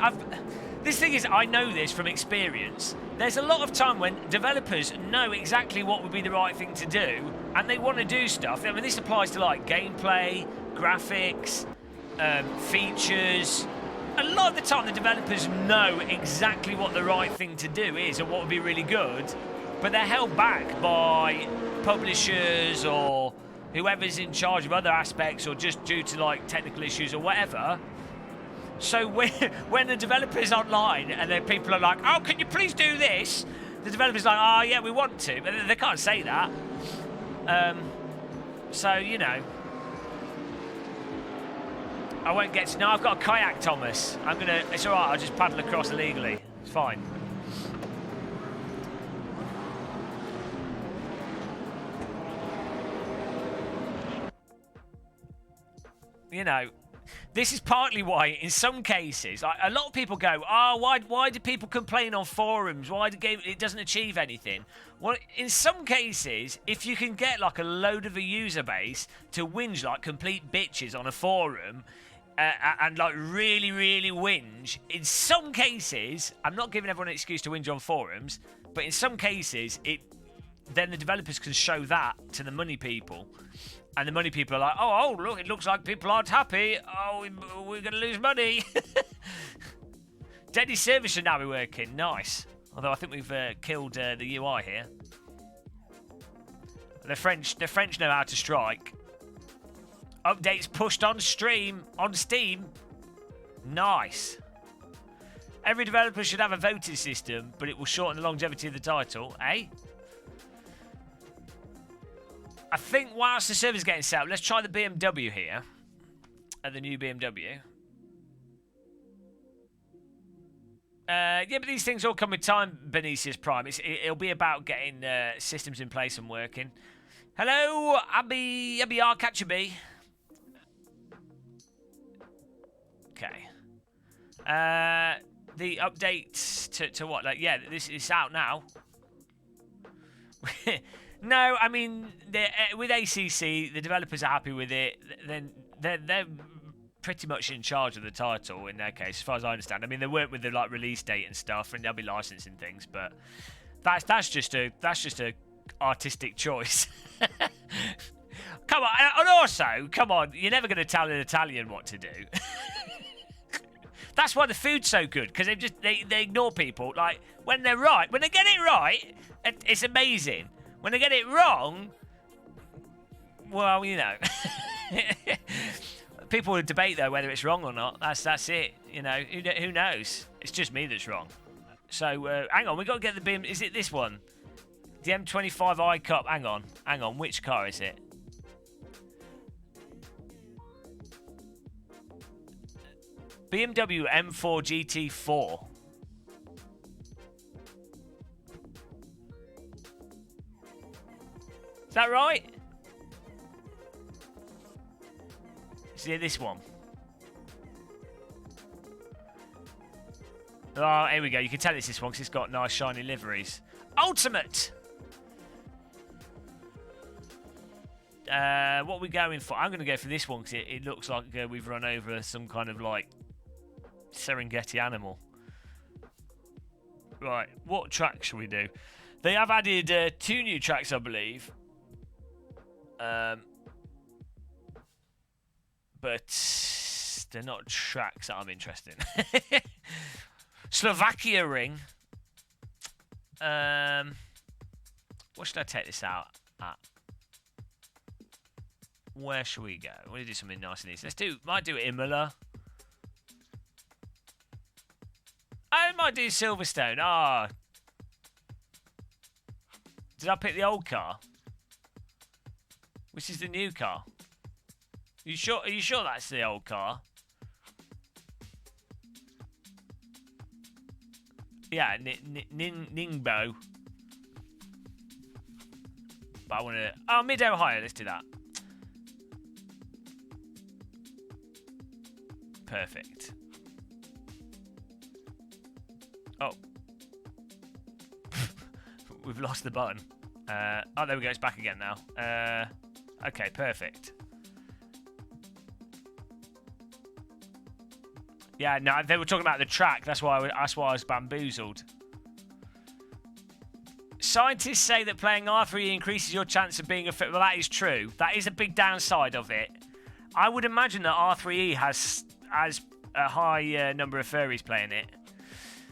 [SPEAKER 1] This thing is, I know this from experience. There's a lot of time when developers know exactly what would be the right thing to do, and they want to do stuff. I mean, this applies to like gameplay, graphics, features. A lot of the time, the developers know exactly what the right thing to do is and what would be really good, but they're held back by publishers or whoever's in charge of other aspects, or just due to like technical issues or whatever. So when the developer's online and then people are like, oh, can you please do this? The developer's like, oh, yeah, we want to. But they can't say that. So, you know. I won't get to... No, I've got a kayak, Thomas. I'm going to... It's all right, I'll just paddle across illegally. It's fine. You know... This is partly why, in some cases, a lot of people go, oh, why do people complain on forums? Why the game, it doesn't achieve anything? Well, in some cases, if you can get like a load of a user base to whinge like complete bitches on a forum, and like really, really whinge, in some cases, I'm not giving everyone an excuse to whinge on forums, but in some cases, then the developers can show that to the money people. And the money people are like, oh, look, it looks like people aren't happy. Oh, we're going to lose money. Deadly service should now be working. Nice. Although I think we've killed the UI here. The French know how to strike. Updates pushed on Steam. Nice. Every developer should have a voting system, but it will shorten the longevity of the title. Eh? I think whilst the server's getting set up, let's try the BMW here. The new BMW. Yeah, but these things all come with time, Benicius Prime. It'll be about getting systems in place and working. Hello, Abby R. Catcher B. Okay. The update to what? Like, yeah, this is out now. No, I mean, with ACC, the developers are happy with it. Then they're pretty much in charge of the title in their case, as far as I understand. I mean, they work with the like release date and stuff, and they'll be licensing things, but that's just a artistic choice. Come on, and also, come on, you're never going to tell an Italian what to do. That's why the food's so good, because they ignore people. Like when they're right, when they get it right, it's amazing. When they get it wrong, well, you know, people will debate though whether it's wrong or not. That's it. You know, who knows? It's just me that's wrong. So hang on, we got to get the BM. Is it this one? The M25i Cup. Hang on. Which car is it? BMW M4 GT4. Is that right? Is it this one? Oh, here we go. You can tell it's this one because it's got nice shiny liveries. Ultimate! What are we going for? I'm going to go for this one because it looks like we've run over some kind of like Serengeti animal. Right, what track shall we do? They have added 2 new tracks, I believe. But they're not tracks that I'm interested in. Slovakia ring. What should I take this out at? Where should we go? We'll do something nice and easy. Might do Imola. I might do Silverstone. Ah. Did I pick the old car? Which is the new car? You sure? Are you sure that's the old car? Yeah, Ningbo. But I want to... Oh, Mid-Ohio. Let's do that. Perfect. Oh. We've lost the button. Oh, there we go. It's back again now. Okay, perfect. Yeah, no, they were talking about the track. That's why I was bamboozled. Scientists say that playing R3 increases your chance of being a fit. Well, that is true. That is a big downside of it. I would imagine that R3E has a high number of furries playing it.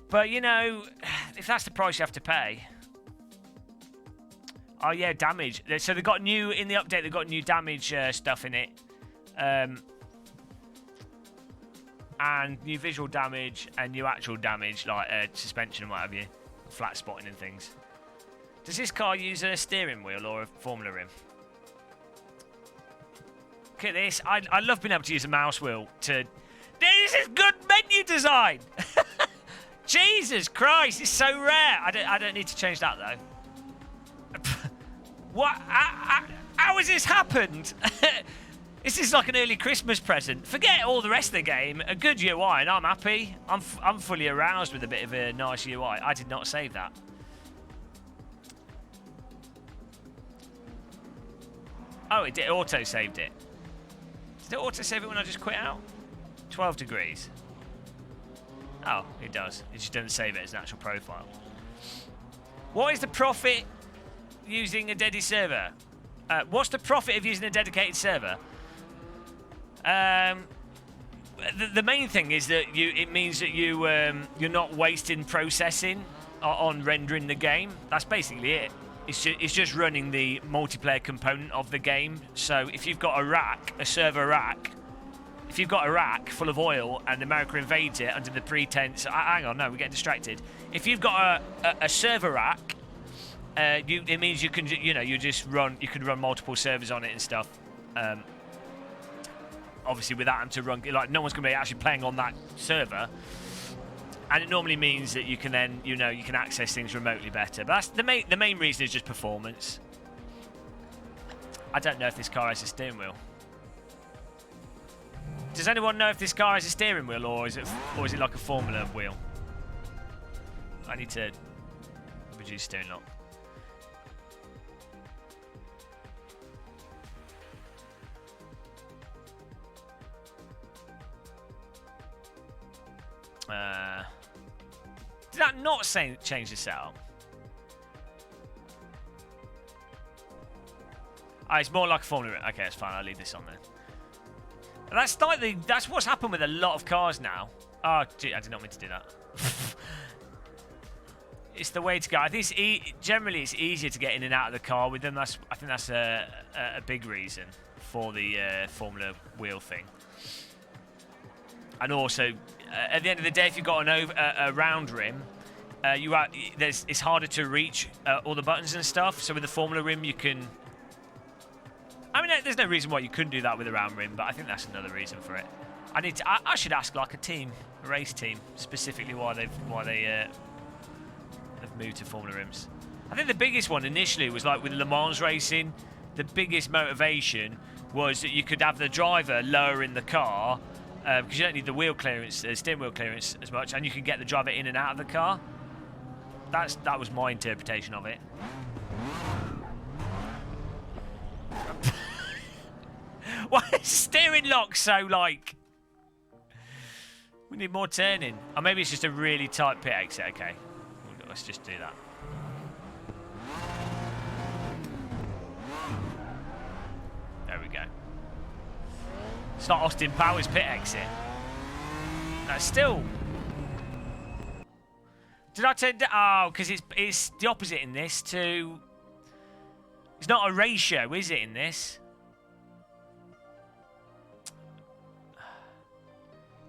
[SPEAKER 1] But, you know, if that's the price you have to pay. Oh, yeah, damage. So they've got new, in the update, they've got new damage stuff in it. And new visual damage and new actual damage, like suspension and what have you. Flat spotting and things. Does this car use a steering wheel or a Formula rim? Look at this. I love being able to use a mouse wheel to... This is good menu design! Jesus Christ, it's so rare. I don't need to change that, though. What? How has this happened? This is like an early Christmas present. Forget all the rest of the game. A good UI, and I'm happy. I'm fully aroused with a bit of a nice UI. I did not save that. Oh, it did. Auto-saved it. Did it auto-save it when I just quit out? 12 degrees. Oh, it does. It just doesn't save it as an actual profile. What is the profit using a dedicated server? What's the profit of using a dedicated server? The main thing is that it means that you're not wasting processing on rendering the game. That's basically it. It's just running the multiplayer component of the game. So if you've got a rack, a server rack, if you've got a rack full of oil and America invades it under the pretense... Hang on, no, we're getting distracted. If you've got a server rack, it means you can, you can run multiple servers on it and stuff. Obviously, without them to run, like no one's going to be actually playing on that server, and it normally means that you can then, you can access things remotely better. But that's the main reason is just performance. I don't know if this car has a steering wheel. Does anyone know if this car has a steering wheel, or is it like a Formula wheel? I need to reduce steering lock. Did that not change the setup? Oh, it's more like a Formula. Okay, that's fine. I'll leave this on there. That's what's happened with a lot of cars now. Oh, gee, I did not mean to do that. It's the way to go. I think generally it's easier to get in and out of the car with them. I think that's a big reason for the Formula wheel thing. And also, at the end of the day, if you've got a round rim, it's harder to reach all the buttons and stuff. So with the Formula rim, you can... I mean, there's no reason why you couldn't do that with a round rim, but I think that's another reason for it. I should ask like a race team, specifically why they have moved to Formula rims. I think the biggest one initially was like with Le Mans racing. The biggest motivation was that you could have the driver lower in the car because you don't need the wheel clearance, steering wheel clearance as much, and you can get the driver in and out of the car. That was my interpretation of it. Why is steering lock so like... We need more turning. Or maybe it's just a really tight pit exit. Okay, let's just do that. There we go. It's not Austin Powers pit exit. That's still... Did I turn... Oh, because it's the opposite in this to... It's not a ratio, is it, in this?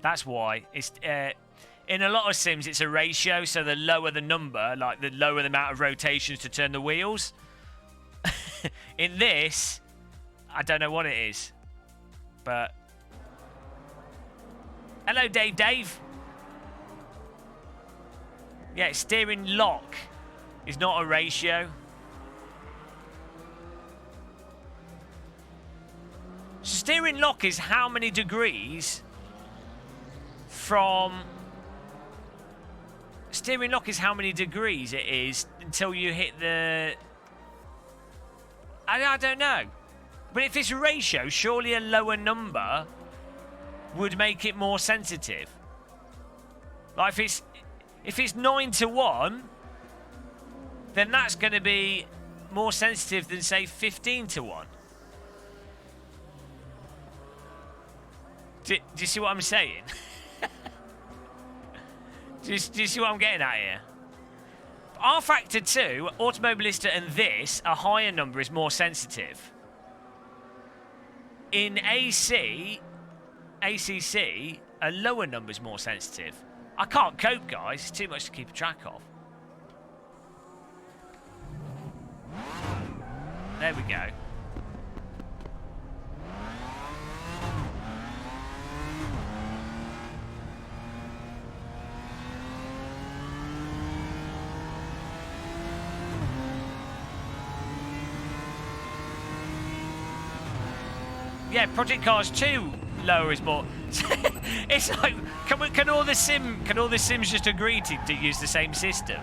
[SPEAKER 1] That's why. It's in a lot of sims, it's a ratio, so the lower the number, like the lower the amount of rotations to turn the wheels. In this, I don't know what it is. But... Hello, Dave. Yeah, steering lock is not a ratio. So steering lock is how many degrees from... Steering lock is how many degrees it is until you hit the... I don't know. But if it's a ratio, surely a lower number would make it more sensitive. Like if it's 9 to 1, then that's going to be more sensitive than, say, 15 to 1. Do you see what I'm saying? do you see what I'm getting at here? R factor 2, Automobilista and this, a higher number is more sensitive. In ACC, a lower number is more sensitive. I can't cope, guys. It's too much to keep track of. There we go. Yeah, Project Cars 2 lower is more. It's like, can all the sims just agree to use the same system?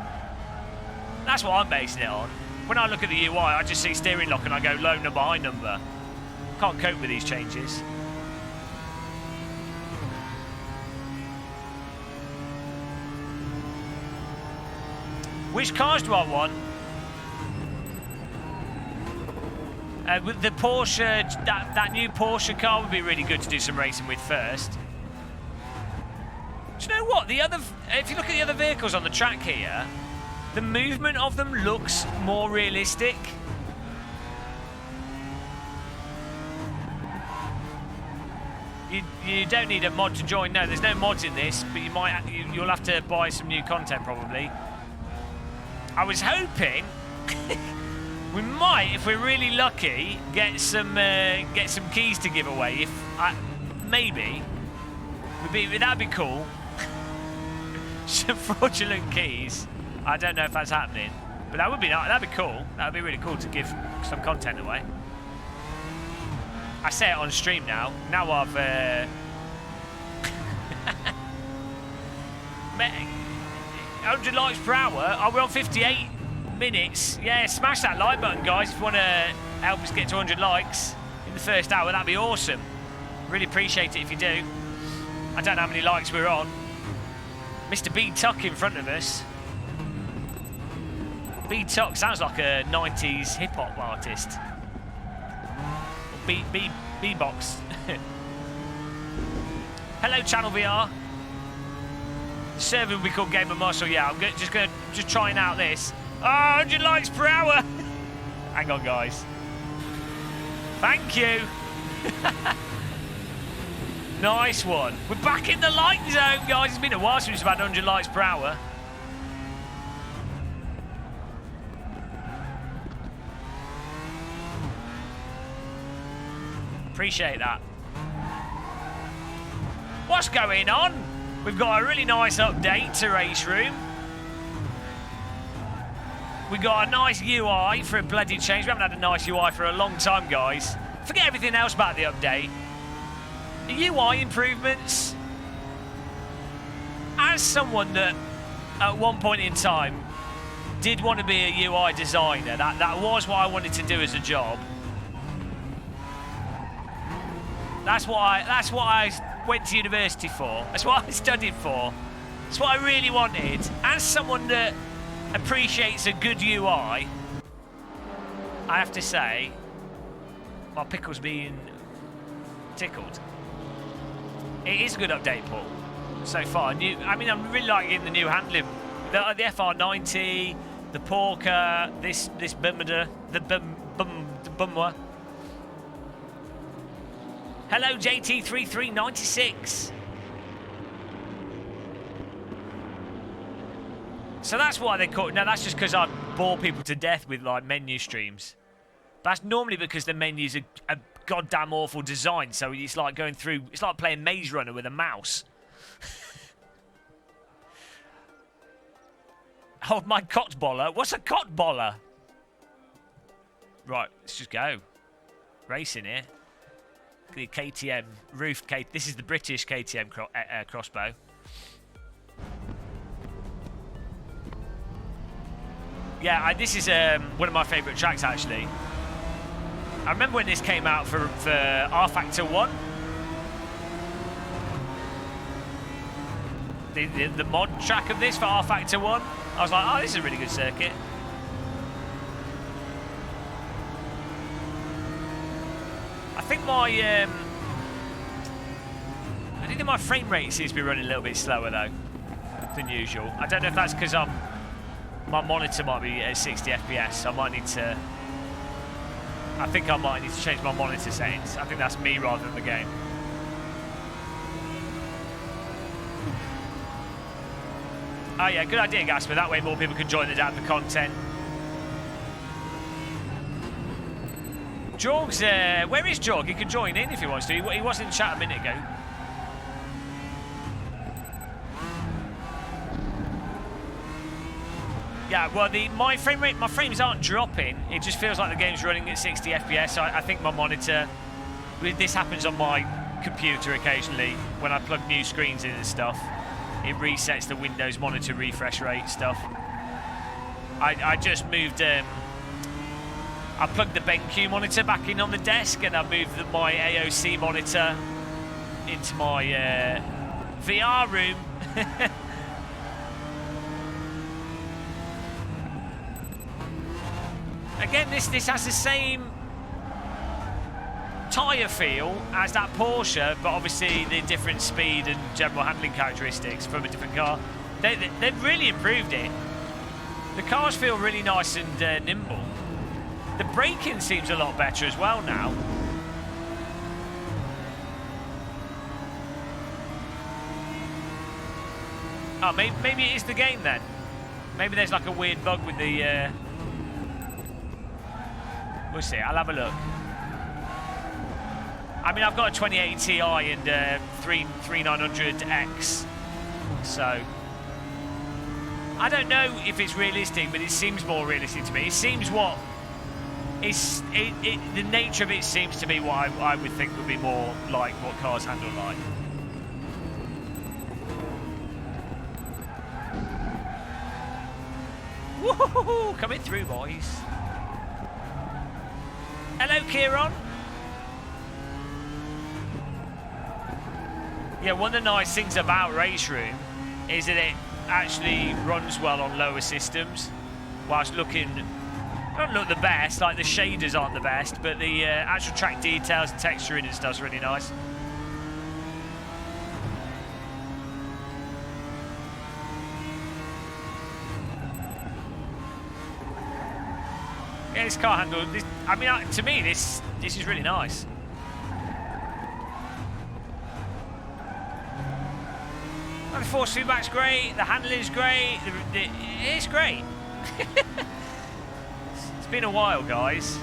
[SPEAKER 1] That's what I'm basing it on. When I look at the UI, I just see steering lock and I go low number, high number. Can't cope with these changes. Which cars do I want? With the Porsche, that new Porsche car would be really good to do some racing with first. Do you know what? If you look at the other vehicles on the track here, the movement of them looks more realistic. You don't need a mod to join. No, there's no mods in this, but you'll have to buy some new content probably. I was hoping. We might, if we're really lucky, get some keys to give away. Maybe, that'd be cool. Some fraudulent keys. I don't know if that's happening, but that'd be cool. That'd be really cool to give some content away. I say it on stream now. Now I've 100 likes per hour. Are we on 58? Minutes. Yeah, smash that like button, guys, if you want to help us get to 100 likes in the first hour. That'd be awesome. Really appreciate it if you do. I don't know how many likes we're on. Mr. B Tuck in front of us. B Tuck sounds like a 90s hip-hop artist. B-Box. Hello, Channel VR. The server will be called Game of Muscle. Yeah, I'm just trying out this. Oh, 100 likes per hour. Hang on, guys. Thank you. Nice one. We're back in the like zone, guys. It's been a while since we've had 100 likes per hour. Appreciate that. What's going on? We've got a really nice update to RaceRoom. We got a nice UI for a bloody change. We haven't had a nice UI for a long time, guys. Forget everything else about the update. The UI improvements. As someone that, at one point in time, did want to be a UI designer, that was what I wanted to do as a job. That's what I went to university for. That's what I studied for. That's what I really wanted. As someone that appreciates a good UI, I have to say, my pickle's being tickled. It is a good update, Paul, so far. I'm really liking the new handling. The FR90, the Porker, this Bummer, the Bummer. Hello, JT3396. So that's why they call it. No, that's just because I bore people to death with like menu streams. That's normally because the menus are goddamn awful design. So it's like going through. It's like playing Maze Runner with a mouse. Oh, my cot boller. What's a cot boller? Right, let's just go. Racing here. The KTM roof. This is the British KTM crossbow. Yeah, this is one of my favourite tracks, actually. I remember when this came out for R Factor 1. The mod track of this for R Factor 1. I was like, oh, this is a really good circuit. I think my frame rate seems to be running a little bit slower though than usual. I don't know if that's because my monitor might be at 60 FPS. So I think I might need to change my monitor settings. I think that's me rather than the game. Oh yeah, good idea, Gašper. That way more people can join the DAWG content. DAWG's, where is DAWG? He can join in if he wants to. He was in the chat a minute ago. Yeah, well, my frames aren't dropping. It just feels like the game's running at 60 FPS. So I think my monitor. This happens on my computer occasionally when I plug new screens in and stuff. It resets the Windows monitor refresh rate stuff. I just moved. I plugged the BenQ monitor back in on the desk, and I moved my AOC monitor into my VR room. Again, this has the same tyre feel as that Porsche, but obviously the different speed and general handling characteristics from a different car. They've really improved it. The cars feel really nice and nimble. The braking seems a lot better as well now. Oh, maybe it is the game then. Maybe there's like a weird bug with the... We'll see, I'll have a look. I mean, I've got a 2080 Ti and 3900X, so I don't know if it's realistic, but it seems more realistic to me. It seems the nature of it seems to be what I would think would be more like what cars handle like. Woohoo! Coming through, boys. Hello, Kieron. Yeah, one of the nice things about RaceRoom is that it actually runs well on lower systems, whilst don't look the best, like the shaders aren't the best, but the actual track details and texturing and stuff's really nice. Yeah, this car handle, I mean, to me, this is really nice. The force feedback's great, the handling's great, it's great. It's been a while, guys.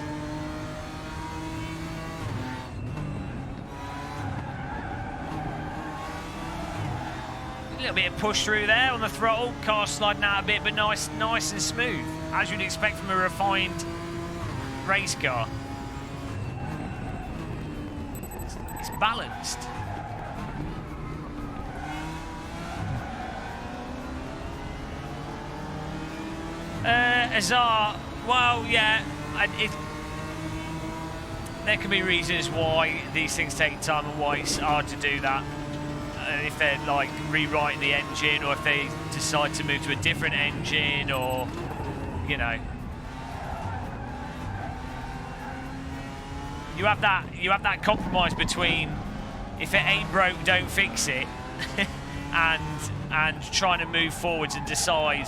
[SPEAKER 1] A little bit of push through there on the throttle, car sliding out a bit, but nice and smooth, as you'd expect from a refined race car. It's balanced. Azar, well, yeah, there can be reasons why these things take time and why it's hard to do that. If they're like rewriting the engine, or if they decide to move to a different engine, or you know, you have that compromise between if it ain't broke, don't fix it, and trying to move forwards and decide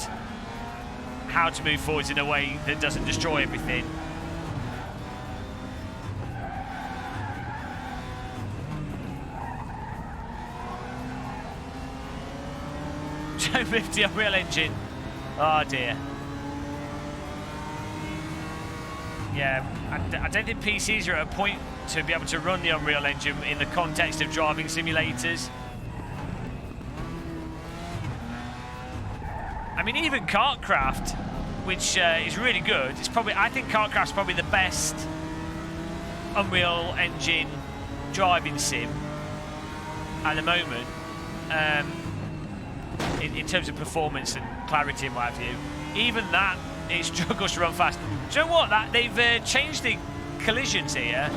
[SPEAKER 1] how to move forwards in a way that doesn't destroy everything. Don't move the Unreal Engine. Oh dear. Yeah, I don't think PCs are at a point to be able to run the Unreal Engine in the context of driving simulators. I mean, even Kartcraft, which is really good. It's probably, I think Kartcraft's probably the best Unreal Engine driving sim at the moment, in terms of performance and clarity and what have you. Even that, it struggles to run fast. Do you know what? That they've changed the collisions here.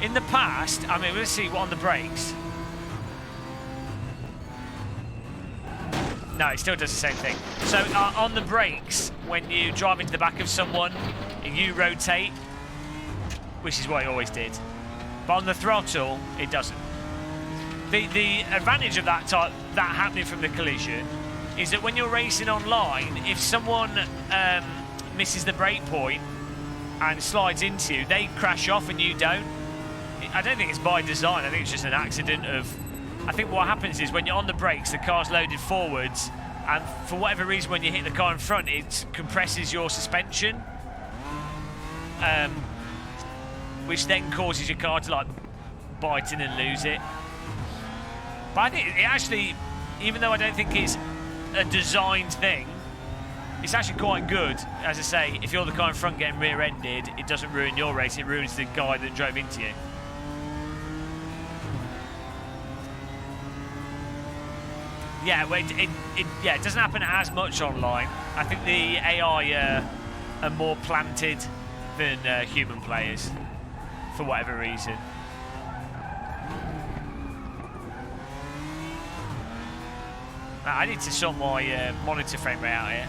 [SPEAKER 1] In the past, I mean, let's see what on the brakes. No, it still does the same thing. So on the brakes, when you drive into the back of someone, you rotate, which is what it always did. But on the throttle, it doesn't. The advantage of that happening from the collision is that when you're racing online, if someone misses the brake point and slides into you, they crash off and you don't. I don't think it's by design. I think it's just an accident of... I think what happens is when you're on the brakes, the car's loaded forwards, and for whatever reason, when you hit the car in front, it compresses your suspension, which then causes your car to like bite in and lose it. But I think it actually, even though I don't think it's a designed thing, it's actually quite good. As I say, if you're the car in front getting rear-ended, it doesn't ruin your race, it ruins the guy that drove into you. Yeah, well, it doesn't happen as much online. I think the AI are more planted than human players, for whatever reason. I need to sort my monitor frame rate out here.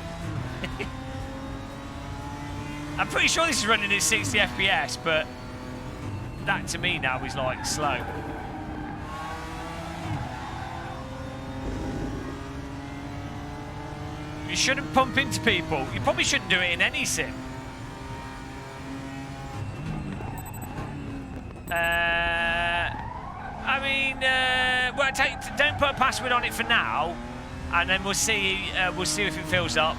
[SPEAKER 1] I'm pretty sure this is running at 60 FPS, but that to me now is like slow. You shouldn't pump into people. You probably shouldn't do it in any sim. I mean, well, don't put a password on it for now, and then we'll see if it fills up.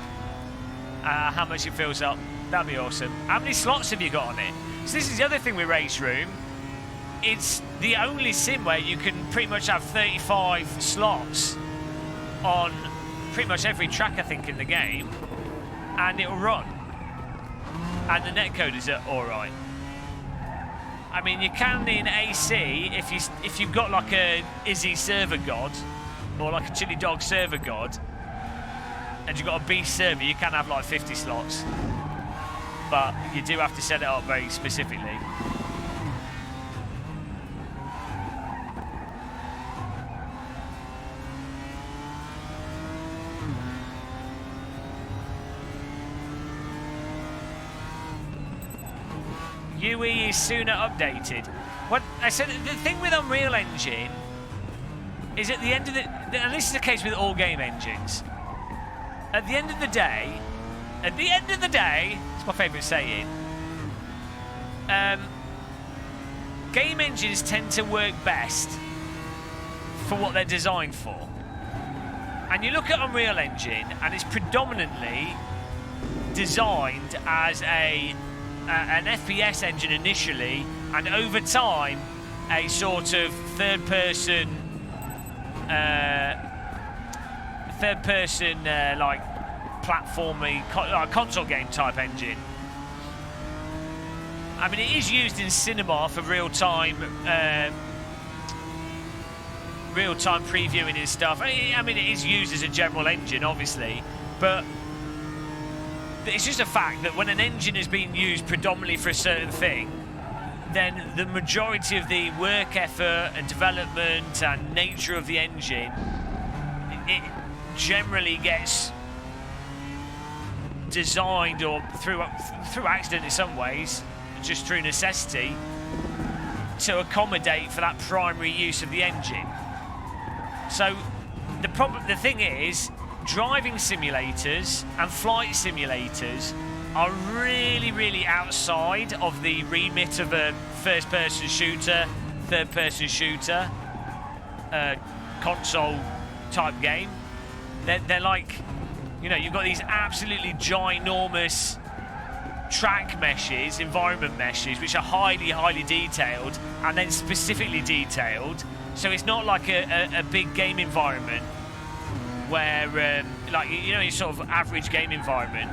[SPEAKER 1] How much it fills up. That'd be awesome. How many slots have you got on it? So this is the other thing with RaceRoom. It's the only sim where you can pretty much have 35 slots on pretty much every track, I think, in the game, and it'll run. And the netcode are all right. I mean, you can in AC if you've got like a Izzie server god or like a Chiledog server god, and you've got a beast server, you can have like 50 slots, but you do have to set it up very specifically. UE is sooner updated. What I said, the thing with Unreal Engine is at the end of the, and this is the case with all game engines, at the end of the day, it's my favourite saying, game engines tend to work best for what they're designed for. And you look at Unreal Engine, and it's predominantly designed as an FPS engine initially, and over time a sort of third-person like platformy console game type engine. I mean, it is used in cinema for real-time previewing and stuff. I mean, it is used as a general engine, obviously, but it's just a fact that when an engine is being used predominantly for a certain thing, then the majority of the work effort and development and nature of the engine, it generally gets designed, or through accident in some ways, just through necessity, to accommodate for that primary use of the engine. So the thing is, driving simulators and flight simulators are really, really outside of the remit of a first-person shooter, third-person shooter, console-type game. They're like, you know, you've got these absolutely ginormous track meshes, environment meshes, which are highly, highly detailed, and then specifically detailed. So it's not like a big game environment where, like, you know, your sort of average game environment,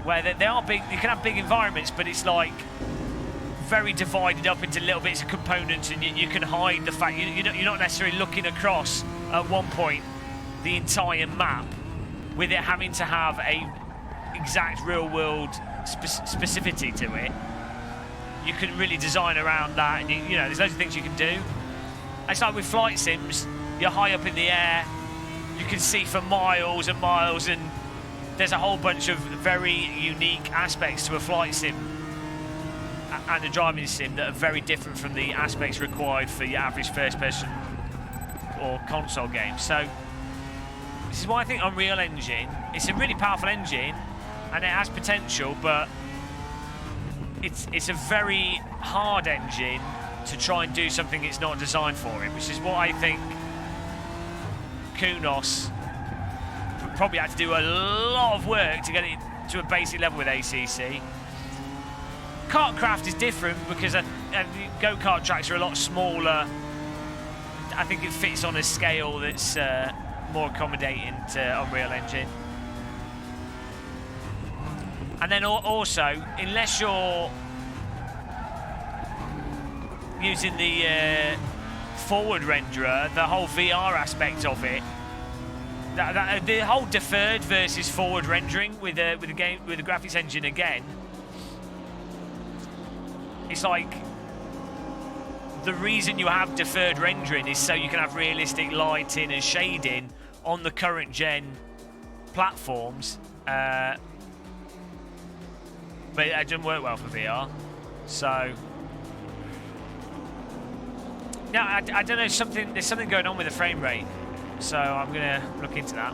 [SPEAKER 1] where they are big. You can have big environments, but it's like very divided up into little bits of components, and you can hide the fact you're not necessarily looking across at one point the entire map, with it having to have a exact real-world specificity to it. You can really design around that, and you know, there's loads of things you can do. It's like with flight sims, you're high up in the air, you can see for miles and miles, and there's a whole bunch of very unique aspects to a flight sim and a driving sim that are very different from the aspects required for your average first-person or console game. So this is why I think Unreal Engine, it's a really powerful engine and it has potential, but it's a very hard engine to try and do something it's not designed for it, which is what I think Kunos probably had to do a lot of work to get it to a basic level with ACC. Kartcraft is different because go-kart tracks are a lot smaller. I think it fits on a scale that's more accommodating to Unreal Engine. And then also, unless you're using the forward renderer, the whole VR aspect of it, the whole deferred versus forward rendering with the graphics engine again, it's like the reason you have deferred rendering is so you can have realistic lighting and shading on the current gen platforms, but it doesn't work well for VR. So no, I don't know, there's something going on with the frame rate, so I'm gonna look into that.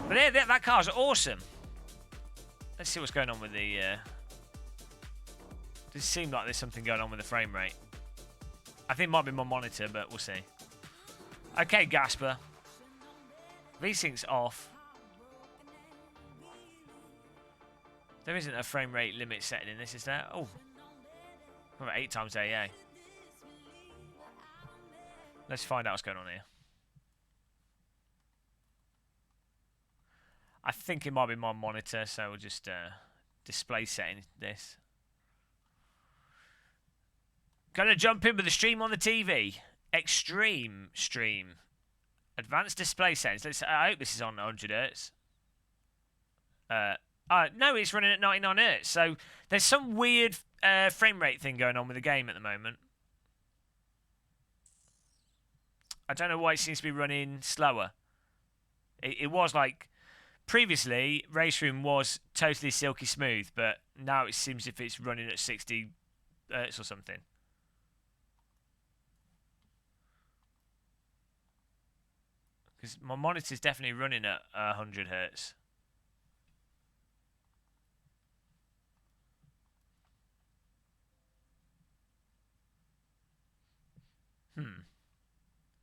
[SPEAKER 1] But yeah, that car's awesome. Let's see what's going on with the does it seem like there's something going on with the frame rate? I think it might be my monitor, but we'll see. Okay, Gašper. VSync's off. There isn't a frame rate limit setting in this, is there? Oh. About 8 times AA. Let's find out what's going on here. I think it might be my monitor, so we'll just display setting this. Gonna jump in with the stream on the TV. Extreme stream. Advanced display settings. I hope this is on 100 Hz. No, it's running at 99 Hz. So there's some weird frame rate thing going on with the game at the moment. I don't know why it seems to be running slower. It was like previously, RaceRoom was totally silky smooth, but now it seems as if it's running at 60 Hz or something. Because my monitor's definitely running at 100 Hz.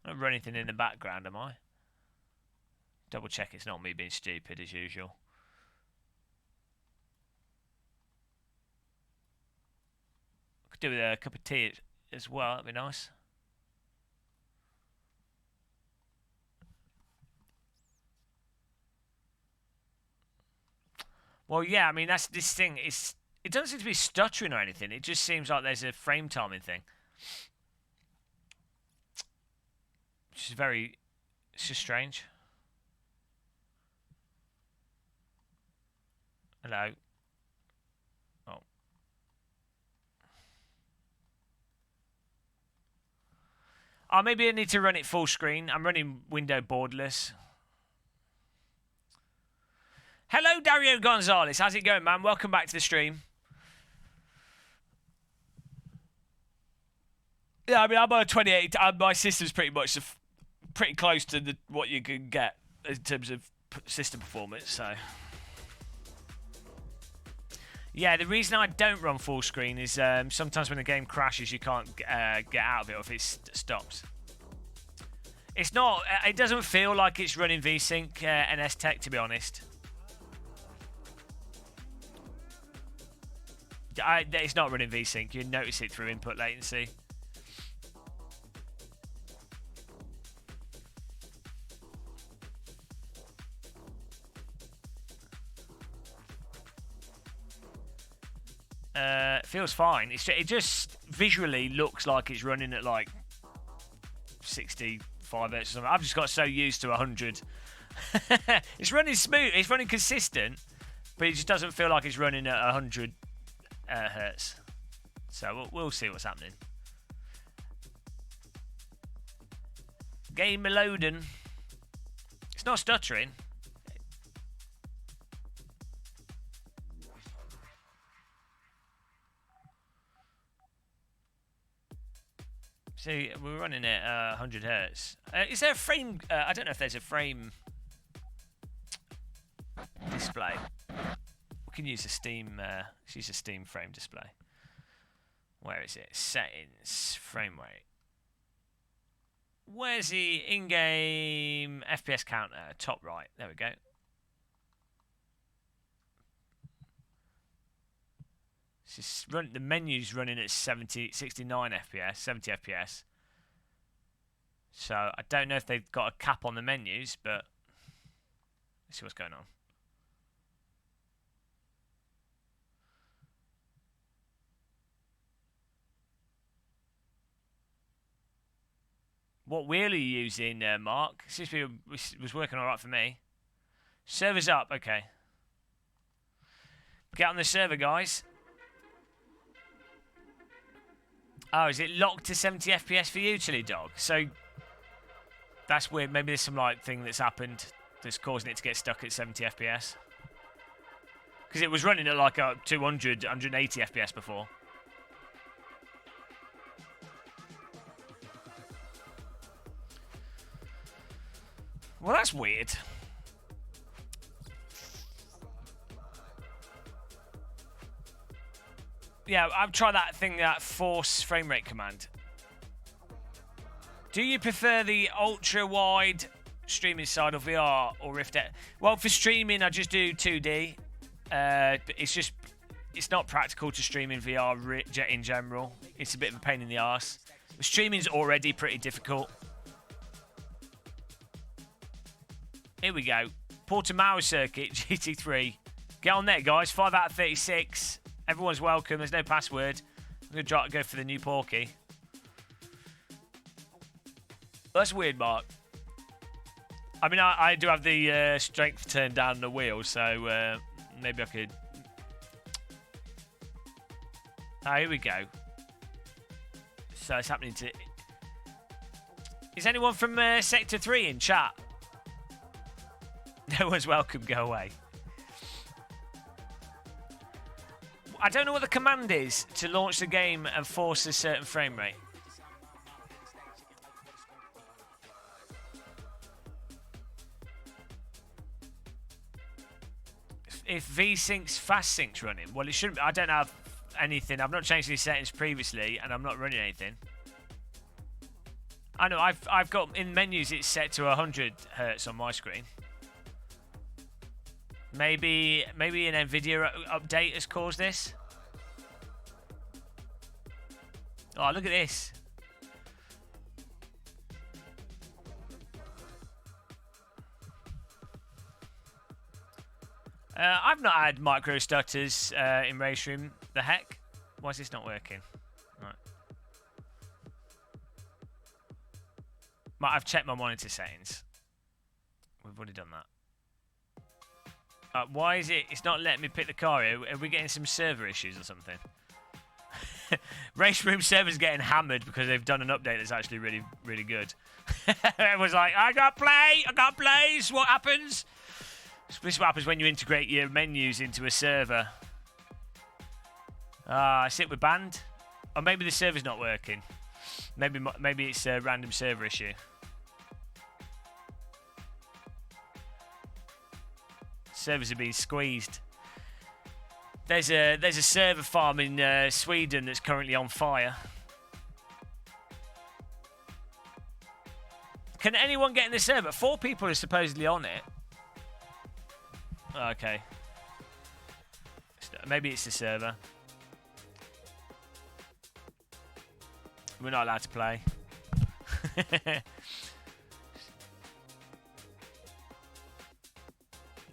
[SPEAKER 1] I don't run anything in the background, am I? Double check it's not me being stupid as usual. Could do with a cup of tea as well, that'd be nice. Well, yeah, I mean, that's this thing. It doesn't seem to be stuttering or anything. It just seems like there's a frame timing thing. Which is it's just strange. Hello. Oh. Oh, maybe I need to run it full screen. I'm running window borderless. Hello, Dario Gonzalez. How's it going, man? Welcome back to the stream. Yeah, I mean, I'm on a 28. My system's pretty much pretty close to what you can get in terms of system performance. So, yeah, the reason I don't run full screen is sometimes when the game crashes, you can't get out of it, or if it stops. It's not. It doesn't feel like it's running VSync NS Tech, to be honest. It's not running VSync. You notice it through input latency. It feels fine. It just visually looks like it's running at like 65 hertz or something. I've just got so used to 100. It's running smooth. It's running consistent, but it just doesn't feel like it's running at 100 hertz. So we'll see what's happening. Game loading. It's not stuttering. See, we're running at 100 hertz. Is there a frame? I don't know if there's a frame display. We can use a Steam. Let's use a Steam frame display. Where is it? Settings, frame rate. Where's the in-game FPS counter? Top right. There we go. The menu's running at 69 FPS, 70 FPS. So I don't know if they've got a cap on the menus, but let's see what's going on. What wheel are you using, Mark? Seems to be was working all right for me. Server's up, okay. Get on the server, guys. Oh, is it locked to 70 FPS for you, Chiledog? So that's weird. Maybe there's some like thing that's happened that's causing it to get stuck at 70 FPS. Because it was running at like 200, 180 FPS before. Well, that's weird. Yeah, I've tried that thing, that force frame rate command. Do you prefer the ultra wide streaming side of VR or Rift? Well, for streaming, I just do 2D. It's not practical to stream in VR in general. It's a bit of a pain in the arse. Streaming's already pretty difficult. Here we go. Portimao circuit, GT3. Get on there, guys. 5 out of 36. Everyone's welcome. There's no password. I'm going to go for the new Porky. That's weird, Mark. I mean, I do have the strength turned down the wheel, so maybe I could... Ah, here we go. So it's happening to... Is anyone from Sector 3 in chat? No one's welcome. Go away. I don't know what the command is to launch the game and force a certain frame rate. If VSync's fast sync's running, well, it shouldn't. I don't have anything. I've not changed these settings previously, and I'm not running anything. I know. I've got in menus. It's set to 100 hertz on my screen. Maybe an NVIDIA update has caused this. Oh, look at this. I've not had micro stutters in RaceRoom. The heck? Why is this not working? Right. I've checked my monitor settings. We've already done that. Why is it? It's not letting me pick the car here. Are we getting some server issues or something? RaceRoom server's getting hammered because they've done an update that's actually really, really good. Everyone's like, I can't play. This is what happens. This is what happens when you integrate your menus into a server. I sit with banned. Or maybe the server's not working. Maybe it's a random server issue. Servers are being squeezed. There's a server farm in Sweden that's currently on fire. Can anyone get in the server? 4 people are supposedly on it. Okay. Maybe it's the server. We're not allowed to play.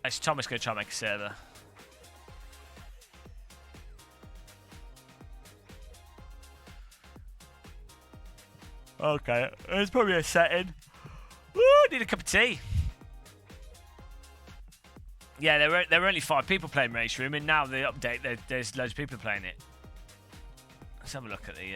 [SPEAKER 1] Is Thomas going to try and make a server? Okay, there's probably a setting. Woo, need a cup of tea. Yeah, there were only 5 people playing RaceRoom, and now the update, there's loads of people playing it. Let's have a look at the...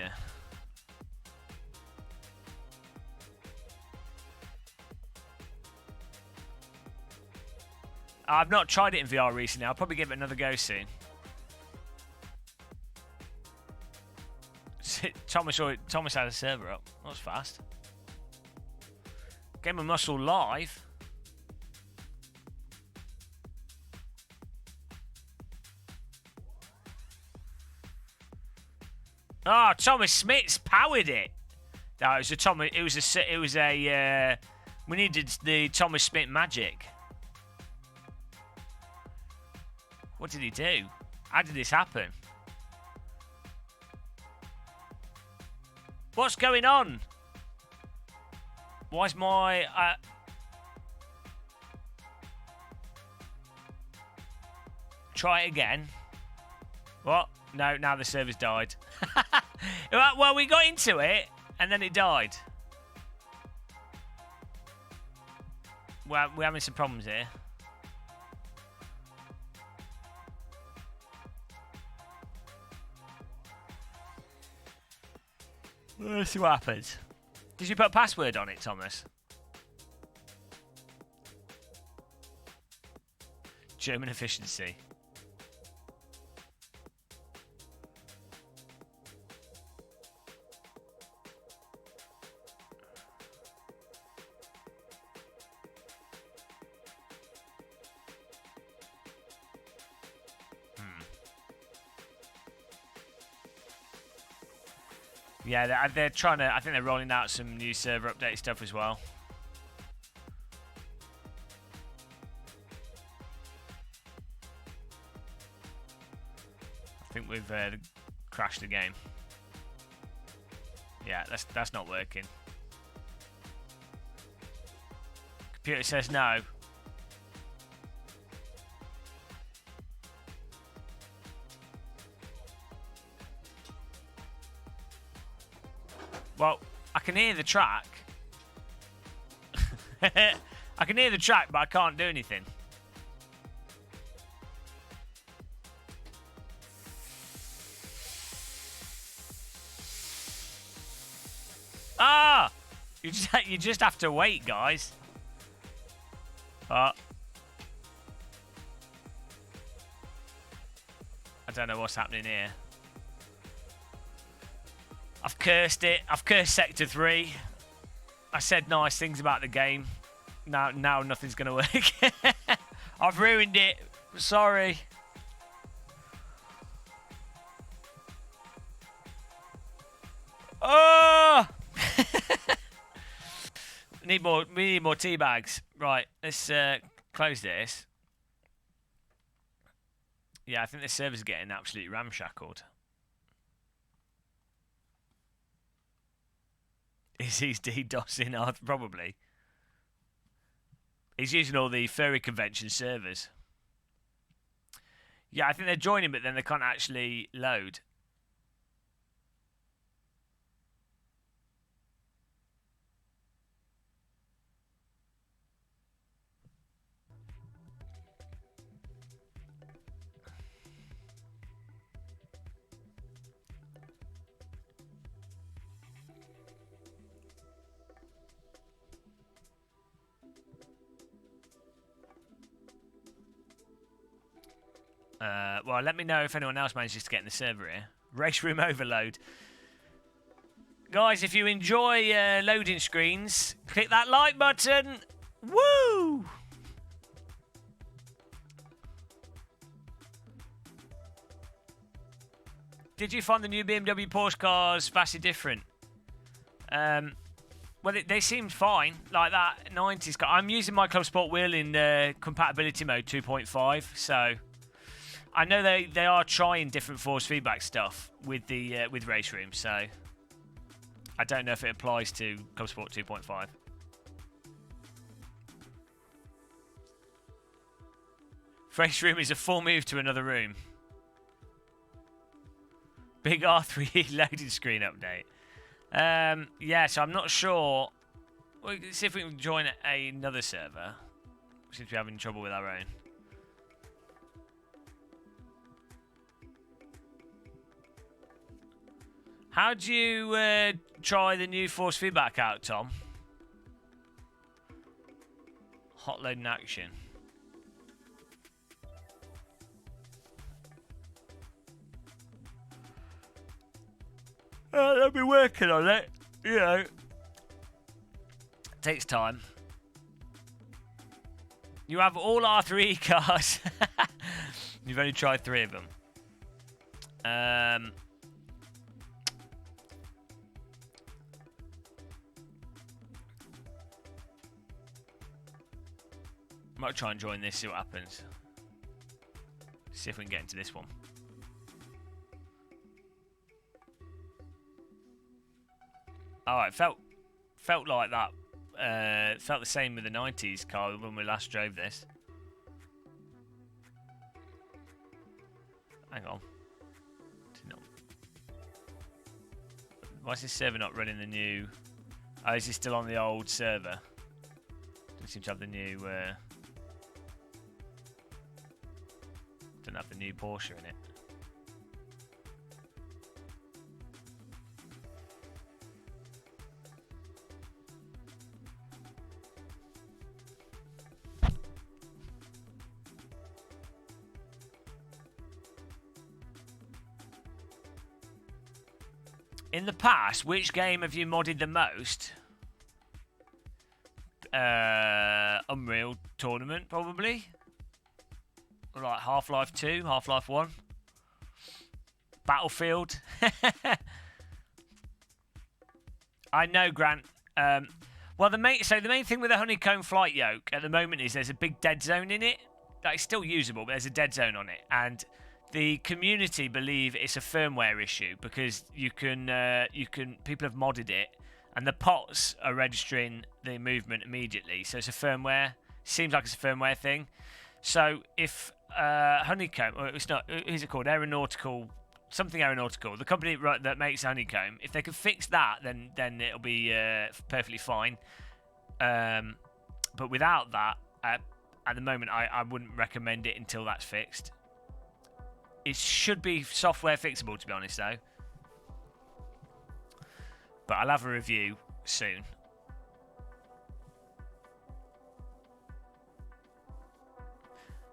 [SPEAKER 1] I've not tried it in VR recently. I'll probably give it another go soon. Thomas had a server up. That was fast. Game of Muscle live. Oh, Thomas Smith's powered it. No, it was a Thomas. It was a. We needed the Thomas Smith magic. What did he do? How did this happen? What's going on? Why is my... Try it again. What? No, now the server's died. Well, we got into it, and then it died. Well, we're having some problems here. Let's see what happens. Did you put a password on it, Thomas? German efficiency. Yeah, they're trying to... I think they're rolling out some new server update stuff as well. I think we've crashed the game. Yeah, that's not working. Computer says no. Well, I can hear the track. I can hear the track, but I can't do anything. Ah! You just have to wait, guys. I don't know what's happening here. I've cursed it. I've cursed Sector 3. I said nice things about the game. Now nothing's going to work. I've ruined it. Sorry. Oh! We need more tea bags. Right, let's close this. Yeah, I think this server's getting absolutely ramshackled. Is he DDoSing? Probably. He's using all the furry convention servers. Yeah, I think they're joining, but then they can't actually load. Well, let me know if anyone else manages to get in the server here. RaceRoom overload. Guys, if you enjoy loading screens, click that like button. Woo! Did you find the new BMW Porsche cars vastly different? Well, they seemed fine. Like that 90s car. I'm using my Club Sport wheel in compatibility mode 2.5, so... I know they are trying different force feedback stuff with the with RaceRoom, so I don't know if it applies to Club Sport 2.5. RaceRoom is a full move to another room. Big R3 loading screen update. Yeah, so I'm not sure. We'll see if we can join another server. We seem to be having trouble with our own. How do you try the new force feedback out, Tom? Hot loading action. They'll be working on it, you know. It takes time. You have all R3 cars. You've only tried 3 of them. Might try and join this, see what happens. See if we can get into this one. Alright, felt like that. Felt the same with the 90s car when we last drove this. Hang on. Why is this server not running the new... Oh, is it still on the old server? Doesn't seem to have the new... Doesn't have the new Porsche in it. In the past, which game have you modded the most? Unreal Tournament, probably. Or like Half-Life 2, Half-Life 1. Battlefield. I know, Grant. Well, the main thing with the honeycomb flight yoke at the moment is there's a big dead zone in it. Like, it's still usable, but there's a dead zone on it, and the community believe it's a firmware issue because people have modded it, and the pots are registering the movement immediately. So it's a firmware. Seems like it's a firmware thing. So if honeycomb, or it's not, is it called aeronautical? Something aeronautical. The company that makes honeycomb. If they can fix that, then it'll be perfectly fine. But without that, at the moment, I wouldn't recommend it until that's fixed. It should be software fixable, to be honest, though. But I'll have a review soon.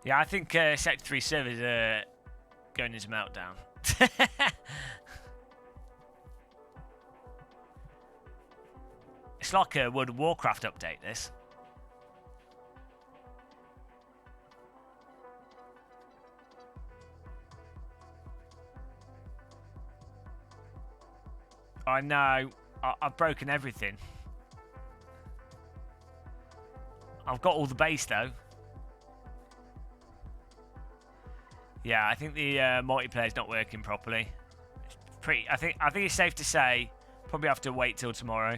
[SPEAKER 1] Yeah, I think Sector 3 servers are going into meltdown. It's like a World of Warcraft update, this. I know. I've broken everything. I've got all the base, though. Yeah, I think the multiplayer's not working properly. It's I think it's safe to say probably have to wait till tomorrow.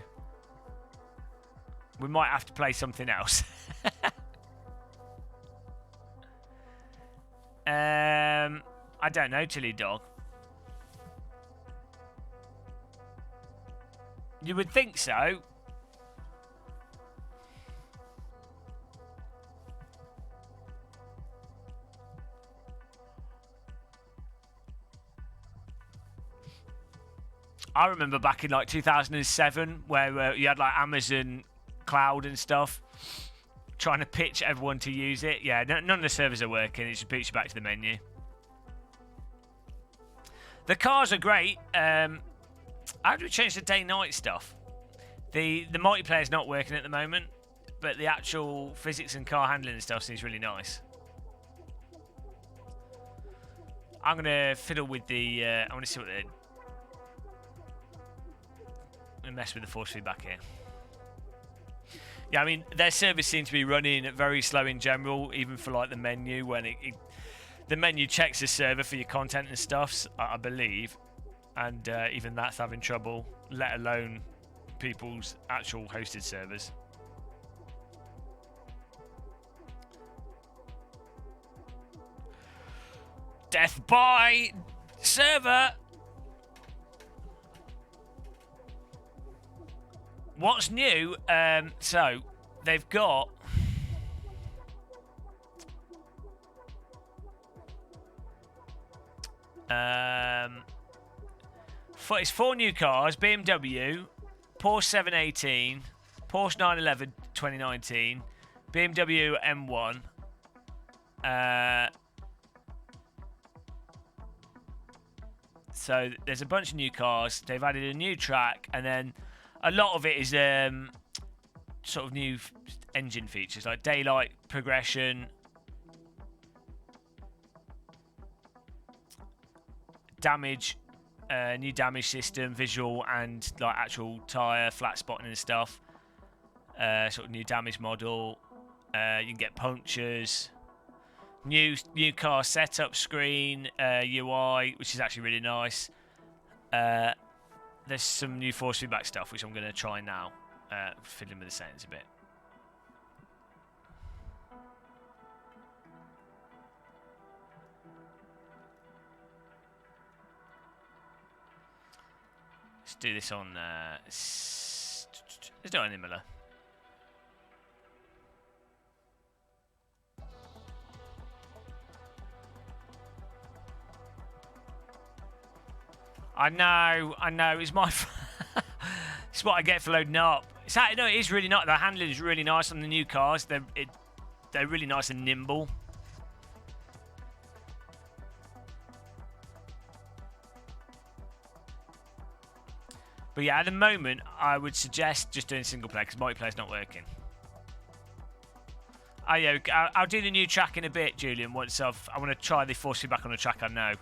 [SPEAKER 1] We might have to play something else. I don't know, Chiledog. You would think so. I remember back in like 2007 where you had like Amazon Cloud and stuff trying to pitch everyone to use it. Yeah, none of the servers are working. It just pitch you back to the menu. The cars are great. How do we change the day-night stuff? The multiplayer's not working at the moment, but the actual physics and car handling and stuff seems really nice. I'm gonna fiddle with the. I want to see what they're. I'm gonna mess with the force feedback here. Yeah, I mean their service seems to be running very slow in general, even for like the menu when the menu checks the server for your content and stuff. I believe. And even that's having trouble, let alone people's actual hosted servers. Death by server. What's new? So they've got it's 4 new cars: BMW, Porsche 718, Porsche 911 2019, BMW M1. So there's a bunch of new cars. They've added a new track, and then a lot of it is sort of new engine features like daylight progression, damage, new damage system, visual and like actual tyre flat spotting and stuff. Sort of new damage model. You can get punctures. New car setup screen, UI, which is actually really nice. There's some new force feedback stuff, which I'm going to try now, fiddling with the settings a bit. Let's do this on. Let's do it on Imola. I know. It's my. It's what I get for loading up. No, it is really nice. The handling is really nice on the new cars. They're really nice and nimble. But yeah, at the moment, I would suggest just doing single player because multiplayer's not working. Oh yeah, I'll do the new track in a bit, Julian. Once I want to try the force feedback on a track I know.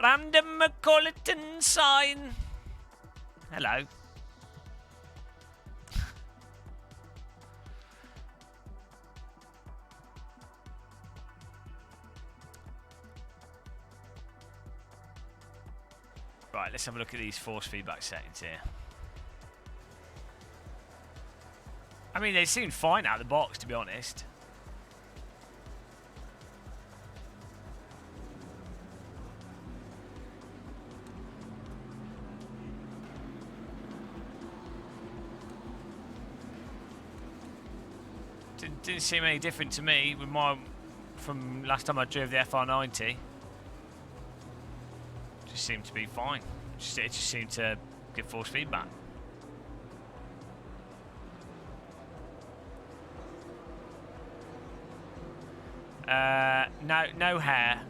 [SPEAKER 1] Random Colleton sign. Hello. Right, let's have a look at these force feedback settings here. I mean, they seem fine out of the box, to be honest. Didn't seem any different to me with from last time I drove the FR90. Just seemed to be fine. It just seemed to give force feedback. No hair.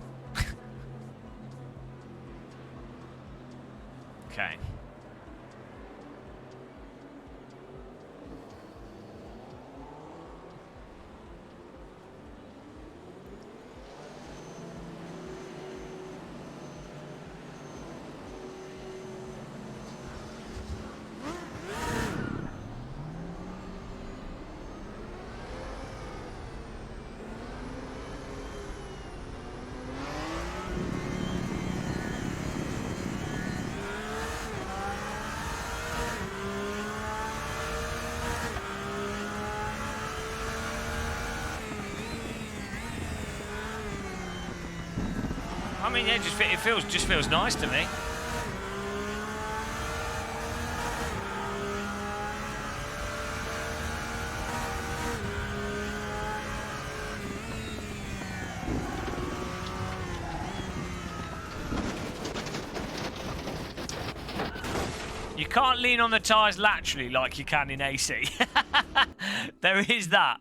[SPEAKER 1] Okay. I mean, yeah, it just feels nice to me. You can't lean on the tyres laterally like you can in AC. There is that.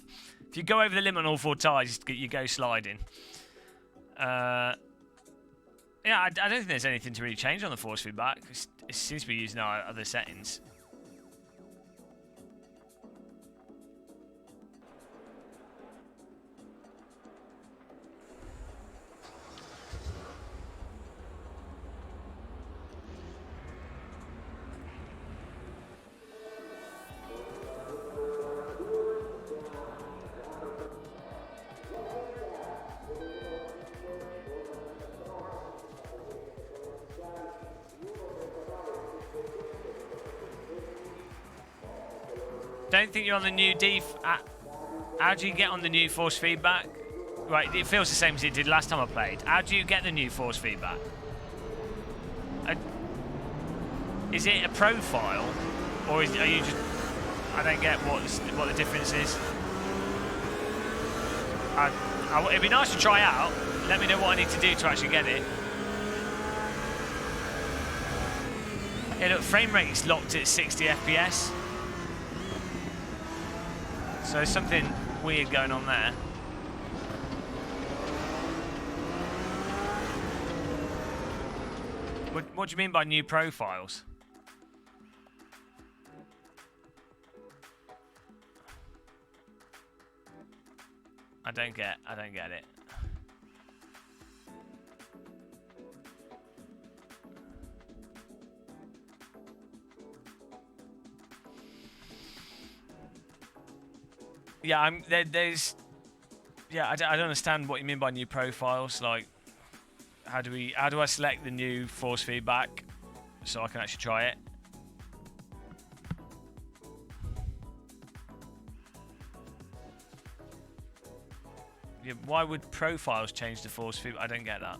[SPEAKER 1] If you go over the limit on all 4 tyres, you go sliding. Yeah, I don't think there's anything to really change on the force feedback. It seems to be using our other settings. don't think you're on the new how do you get on the new force feedback? Right, it feels the same as it did last time I played. How do you get the new force feedback? Is it a profile, or are you just? I don't get what the difference is. It'd be nice to try out. Let me know what I need to do to actually get it. Yeah, look, frame rate is locked at 60 FPS. So there's something weird going on there. What do you mean by new profiles? I don't get it. Yeah, there's. Yeah, I don't understand what you mean by new profiles. Like, how do I select the new force feedback so I can actually try it? Yeah, why would profiles change the force feedback? I don't get that.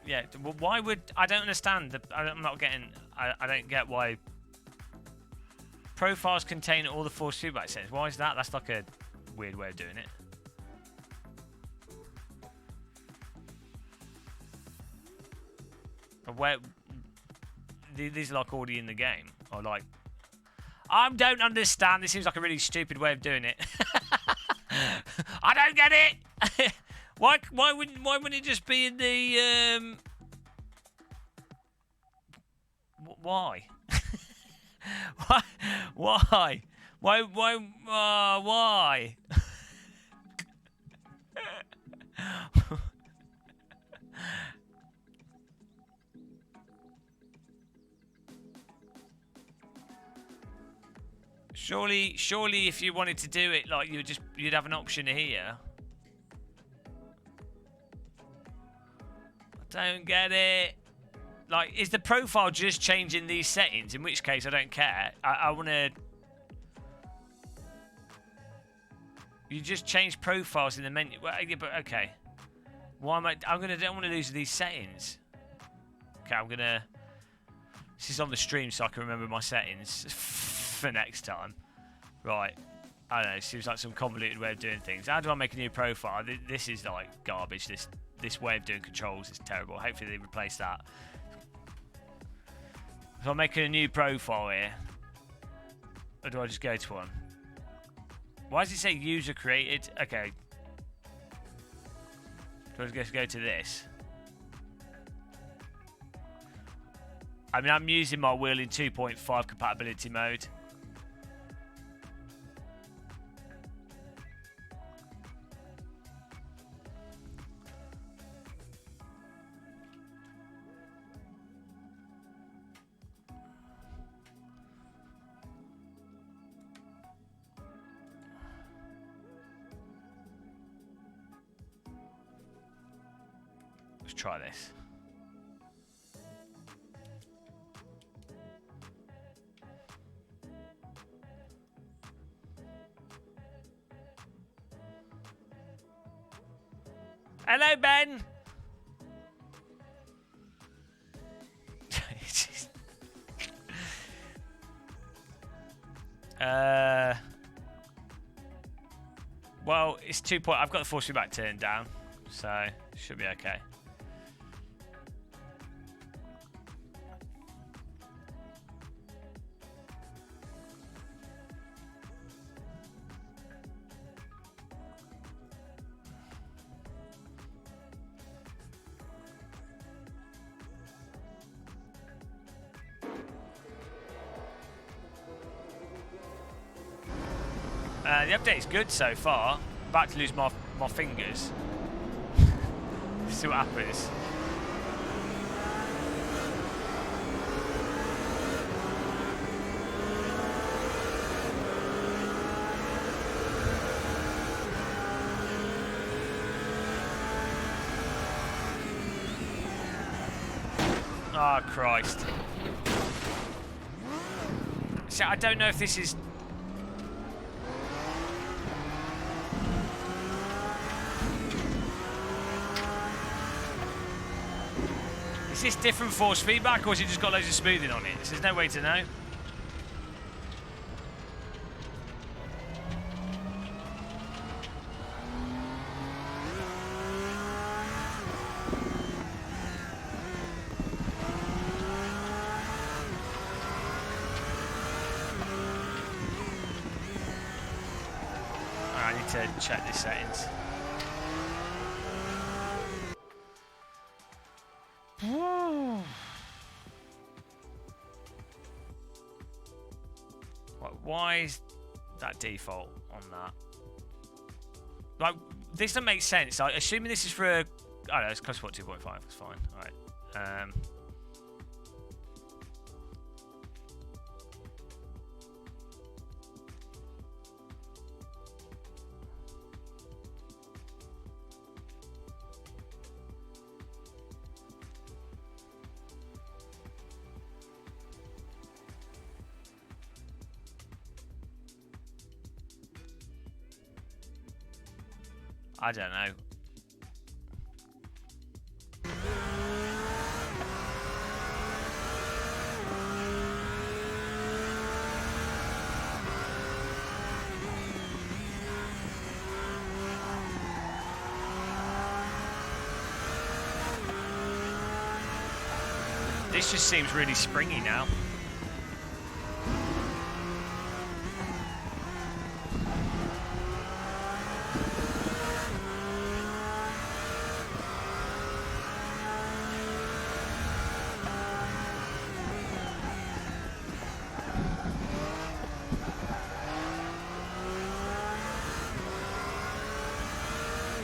[SPEAKER 1] Yeah, well, why would... I don't understand. I'm not getting... I don't get why... Profiles contain all the force feedback settings. Why is that? That's like a weird way of doing it. But where... These are like already in the game. Or like... I don't understand. This seems like a really stupid way of doing it. I don't get it! Why wouldn't it just be in the why? Why? Why? Surely if you wanted to do it, like you'd have an option here. Don't get it. Like, is the profile just changing these settings? In which case, I don't care. I want to... You just change profiles in the menu. Well, yeah, but okay. Why am I don't want to lose these settings. Okay, I'm going to... This is on the stream so I can remember my settings for next time. Right. I don't know. It seems like some convoluted way of doing things. How do I make a new profile? This is like garbage. This way of doing controls is terrible. Hopefully they replace that. So I'm making a new profile here. Or do I just go to one? Why does it say user created? Okay. Do I just go to this? I mean, I'm using my wheel in 2.5 compatibility mode. Try this. Hello, Ben. Well, it's 2 point. I've got the force feedback turned down, so should be okay. The update's good so far. About to lose my fingers. See what happens. Oh, Christ. See, I don't know if this is... Is this different force feedback, or has it just got loads of smoothing on it? There's no way to know. I need to check the settings. Why is that default on that? Like, this doesn't make sense. Like, assuming this is for a... I don't know, it's close to 2.5. It's fine. All right. I don't know. This just seems really springy now.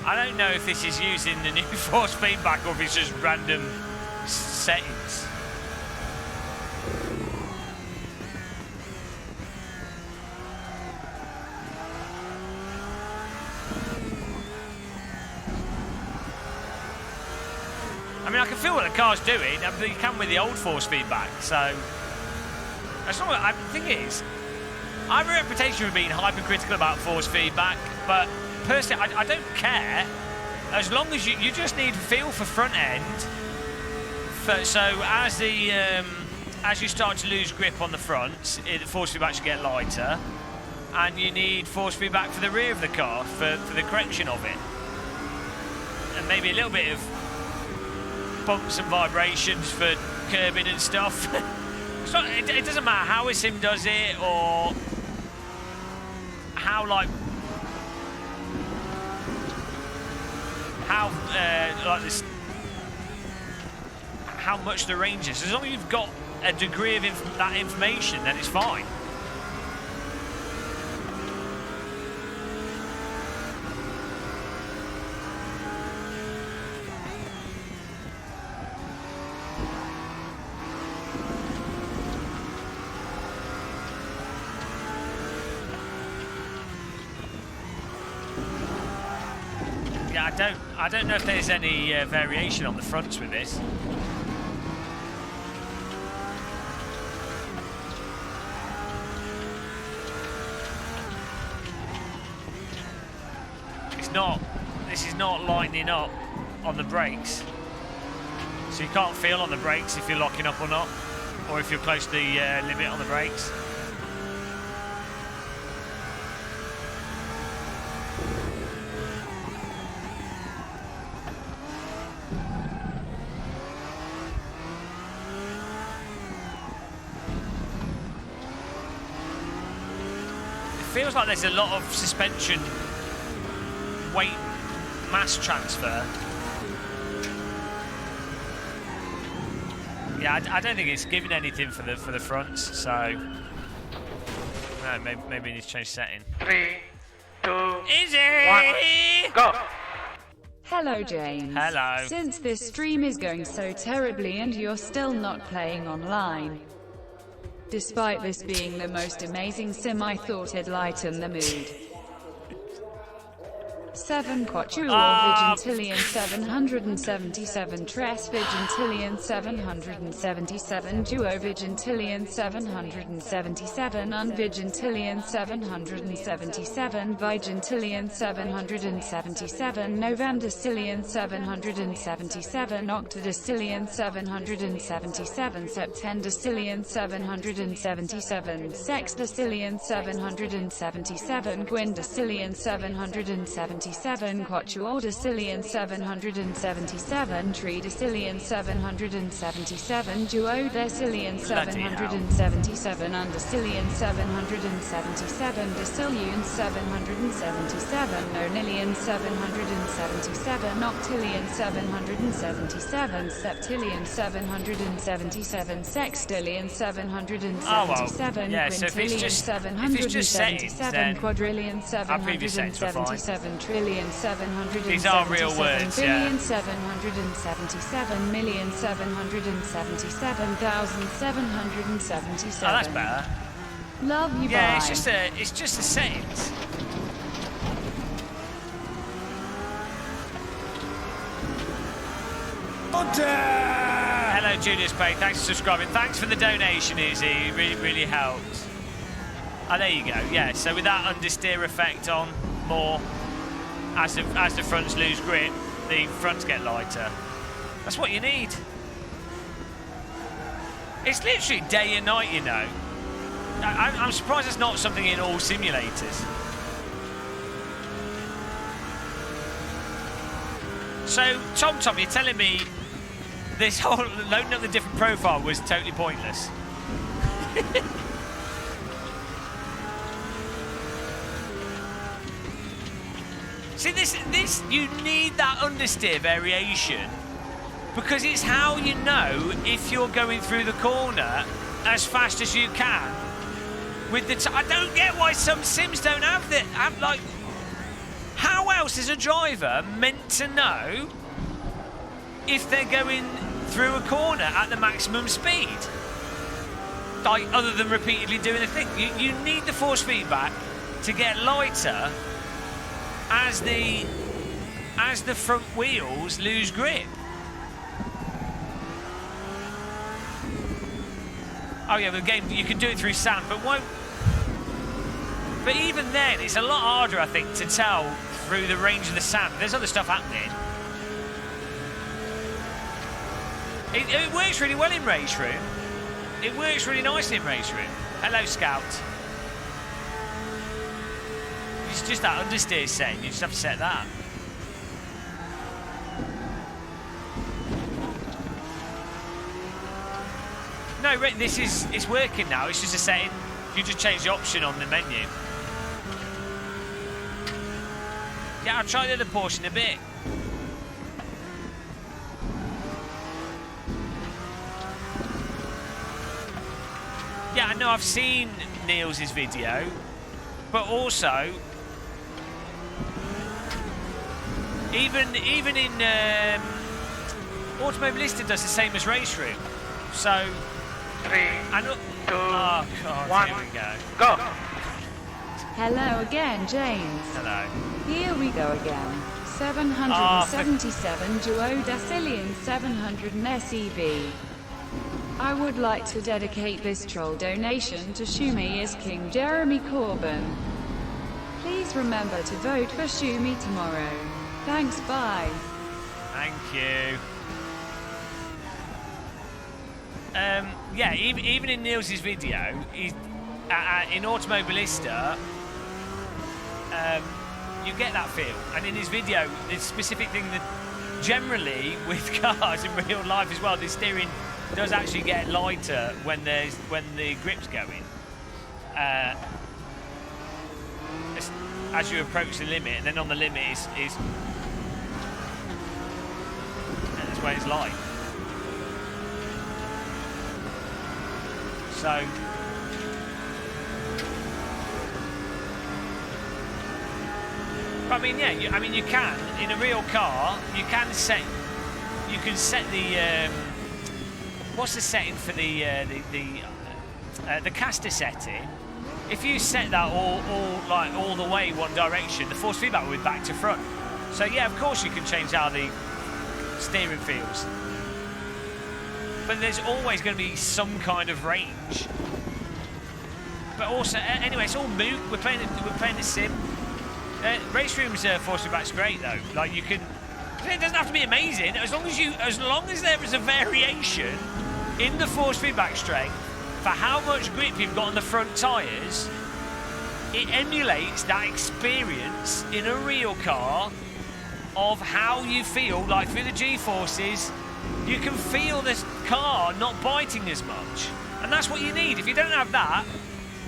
[SPEAKER 1] I don't know if this is using the new force feedback or if it's just random settings. I mean, I can feel what the car's doing, but you can with the old force feedback, so... That's not what the thing is, I have a reputation for being hypercritical about force feedback, but personally, I don't care, as long as you just need feel for front end. So as you start to lose grip on the front, the force feedback should get lighter, and you need force feedback for the rear of the car for the correction of it, and maybe a little bit of bumps and vibrations for curbing and stuff. It doesn't matter how a sim does it or how like this, how much the range is. As long as you've got a degree of that information, then it's fine. I don't know if there's any variation on the fronts with this. This is not lightening up on the brakes. So you can't feel on the brakes if you're locking up or not, or if you're close to the limit on the brakes. Feels like there's a lot of suspension weight mass transfer. Yeah, I don't think it's giving anything for the fronts, so no, maybe we need to change setting.
[SPEAKER 2] 3, 2,
[SPEAKER 1] Izzie!
[SPEAKER 2] 1, go!
[SPEAKER 3] Hello, James.
[SPEAKER 1] Hello.
[SPEAKER 3] Since this stream is going so terribly and you're still not playing online, despite this being the most amazing sim, I thought it'd lighten the mood. 7 Quattro Vigintillion 777 Tres Vigintillion 777 Duo Vigintillion 777 Unvigintillion 777 Vigintillion 777 Novemdecillion 777 Octodecillion 777 Septendecillion 777 Sextecillion 777 Quindecillion 777 Quatuordecillion 777 Tridecillion 777 Duodecillion 777 Undecillion 777 Decillion 777 Nonillion 777 Octillion 777 Septillion 777 Sextillion 777
[SPEAKER 1] yeah, so if it's just
[SPEAKER 3] 777 Quadrillion 777 Trillion 777
[SPEAKER 1] these are real words,
[SPEAKER 3] Billion
[SPEAKER 1] yeah.
[SPEAKER 3] 777 Million 777 Thousand 777.
[SPEAKER 1] Oh, that's better.
[SPEAKER 3] Love you,
[SPEAKER 1] Yeah,
[SPEAKER 3] bye.
[SPEAKER 1] it's just the settings. Hello, Julius Bay. Thanks for subscribing. Thanks for the donation, Izzie. It really helps. Oh, there you go. Yeah, so with that understeer effect on more, as the fronts lose grip, the fronts get lighter. That's what you need. It's literally day and night, you know. I'm surprised it's not something in all simulators. So, Tom, you're telling me this whole loading up the different profile was totally pointless? See, this you need that understeer variation because it's how you know if you're going through the corner as fast as you can. With the I don't get why some sims don't have that. Like, how else is a driver meant to know if they're going through a corner at the maximum speed? Like, other than repeatedly doing the thing. You need the force feedback to get lighter as the front wheels lose grip. Oh yeah, the game, you can do it through sand, but won't. But even then, it's a lot harder, I think, to tell through the range of the sand. There's other stuff happening. It works really well in RaceRoom. It works really nicely in RaceRoom. Hello, Scout. It's just that understeer setting. You just have to set that. No, it's working now. It's just a setting. You just change the option on the menu. Yeah, I'll try the other portion a bit. Yeah, I know I've seen Niels' video, but also even in Automobilista does the same as RaceRoom. So
[SPEAKER 4] 3, 2,
[SPEAKER 1] oh God,
[SPEAKER 4] 1,
[SPEAKER 1] here we go.
[SPEAKER 4] Go!
[SPEAKER 3] Hello again, James.
[SPEAKER 1] Hello.
[SPEAKER 3] Here we go again. 777 Duodecillion 700 SEV. I would like to dedicate this troll donation to Shumi is King Jeremy Corbyn. Please remember to vote for Shumi tomorrow. Thanks, bye.
[SPEAKER 1] Thank you. Yeah, even in Niels' video, in Automobilista, you get that feel. And in his video, the specific thing that generally with cars in real life as well, the steering does actually get lighter when the grip's going. As you approach the limit, and then on the limit is that's where it's light. So but I mean, yeah, you can in a real car, you can set the what's the setting for the caster setting if you set that all the way one direction, the force feedback will be back to front. So yeah, of course you can change how the steering feels. But there's always going to be some kind of range. But also, anyway, it's all moot. We're playing the sim. RaceRoom's force feedback's great though. Like you can, it doesn't have to be amazing as long as there is a variation in the force feedback strength for how much grip you've got on the front tyres. It emulates that experience in a real car of how you feel like through the G-forces. You can feel this car not biting as much, and that's what you need. If you don't have that,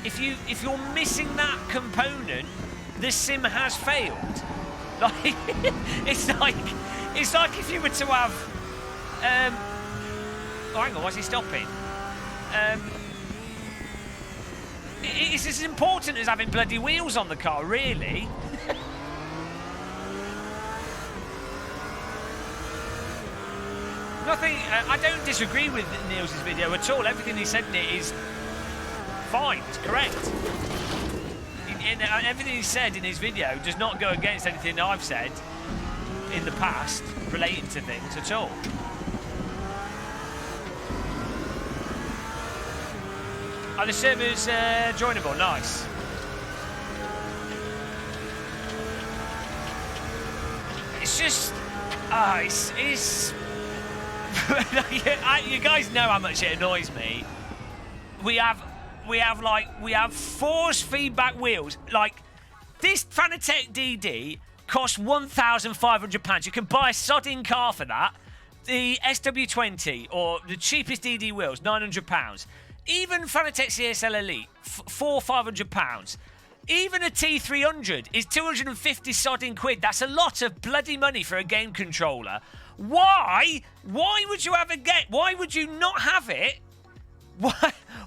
[SPEAKER 1] if you're missing that component, this sim has failed. Like it's like if you were to have oh, hang on, why is he stopping? It's as important as having bloody wheels on the car, really. Nothing. I don't disagree with Niels' video at all. Everything he said in it is fine. It's correct. Everything he said in his video does not go against anything I've said in the past relating to things at all. Are the servers joinable? Nice. It's just, it's you guys know how much it annoys me. We have force feedback wheels. Like this Fanatec DD costs £1,500. You can buy a sodding car for that. The SW20 or the cheapest DD wheels, £900. Even Fanatec CSL Elite, £500. Even a T300 is 250 sodding quid. That's a lot of bloody money for a game controller. Why? Why would you have a game? Why would you not have it?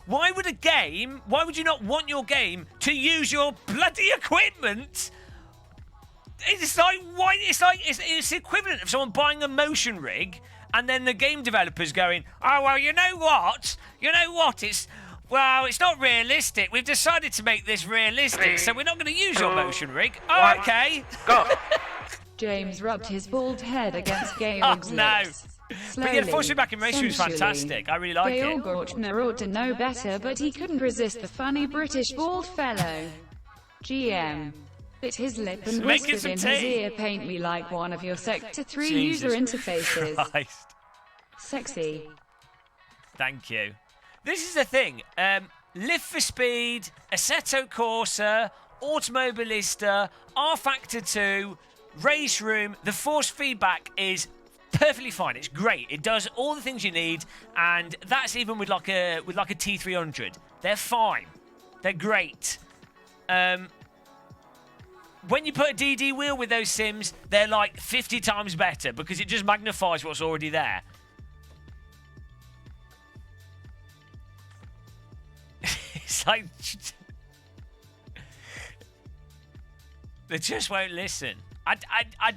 [SPEAKER 1] Why would you not want your game to use your bloody equipment? It's the equivalent of someone buying a motion rig and then the game developer's going, oh, well, you know what? It's not realistic. We've decided to make this realistic, so we're not going to use your motion rig. Oh, okay.
[SPEAKER 4] Go.
[SPEAKER 3] James rubbed his bald head against Georg's lips.
[SPEAKER 1] But yeah, the force feedback in RaceRoom is fantastic. I really like it.
[SPEAKER 3] Holhubner ought to know better, but he couldn't resist the funny British bald fellow. GM bit his lip and whispered in his ear, paint me like one of your Sector 3 user interfaces.
[SPEAKER 1] Christ.
[SPEAKER 3] Sexy.
[SPEAKER 1] Thank you. This is the thing. Live for Speed, Assetto Corsa, Automobilista, R Factor 2, RaceRoom. The force feedback is perfectly fine. It's great. It does all the things you need, and that's even with like a T300. They're fine. They're great. When you put a DD wheel with those sims, they're like 50 times better because it just magnifies what's already there. It's like they just won't listen. I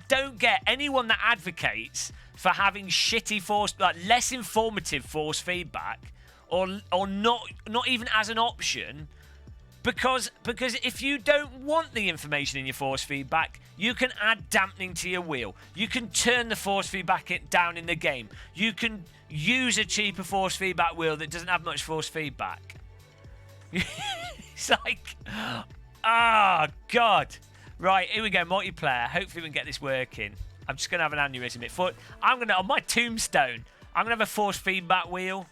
[SPEAKER 1] don't get anyone that advocates for having shitty force, like less informative force feedback, or not even as an option, because if you don't want the information in your force feedback, you can add dampening to your wheel. You can turn the force feedback down in the game. You can use a cheaper force feedback wheel that doesn't have much force feedback. It's like, oh God. Right, here we go, multiplayer. Hopefully we can get this working. I'm just going to have an aneurysm at foot. On my tombstone, I'm going to have a force feedback wheel.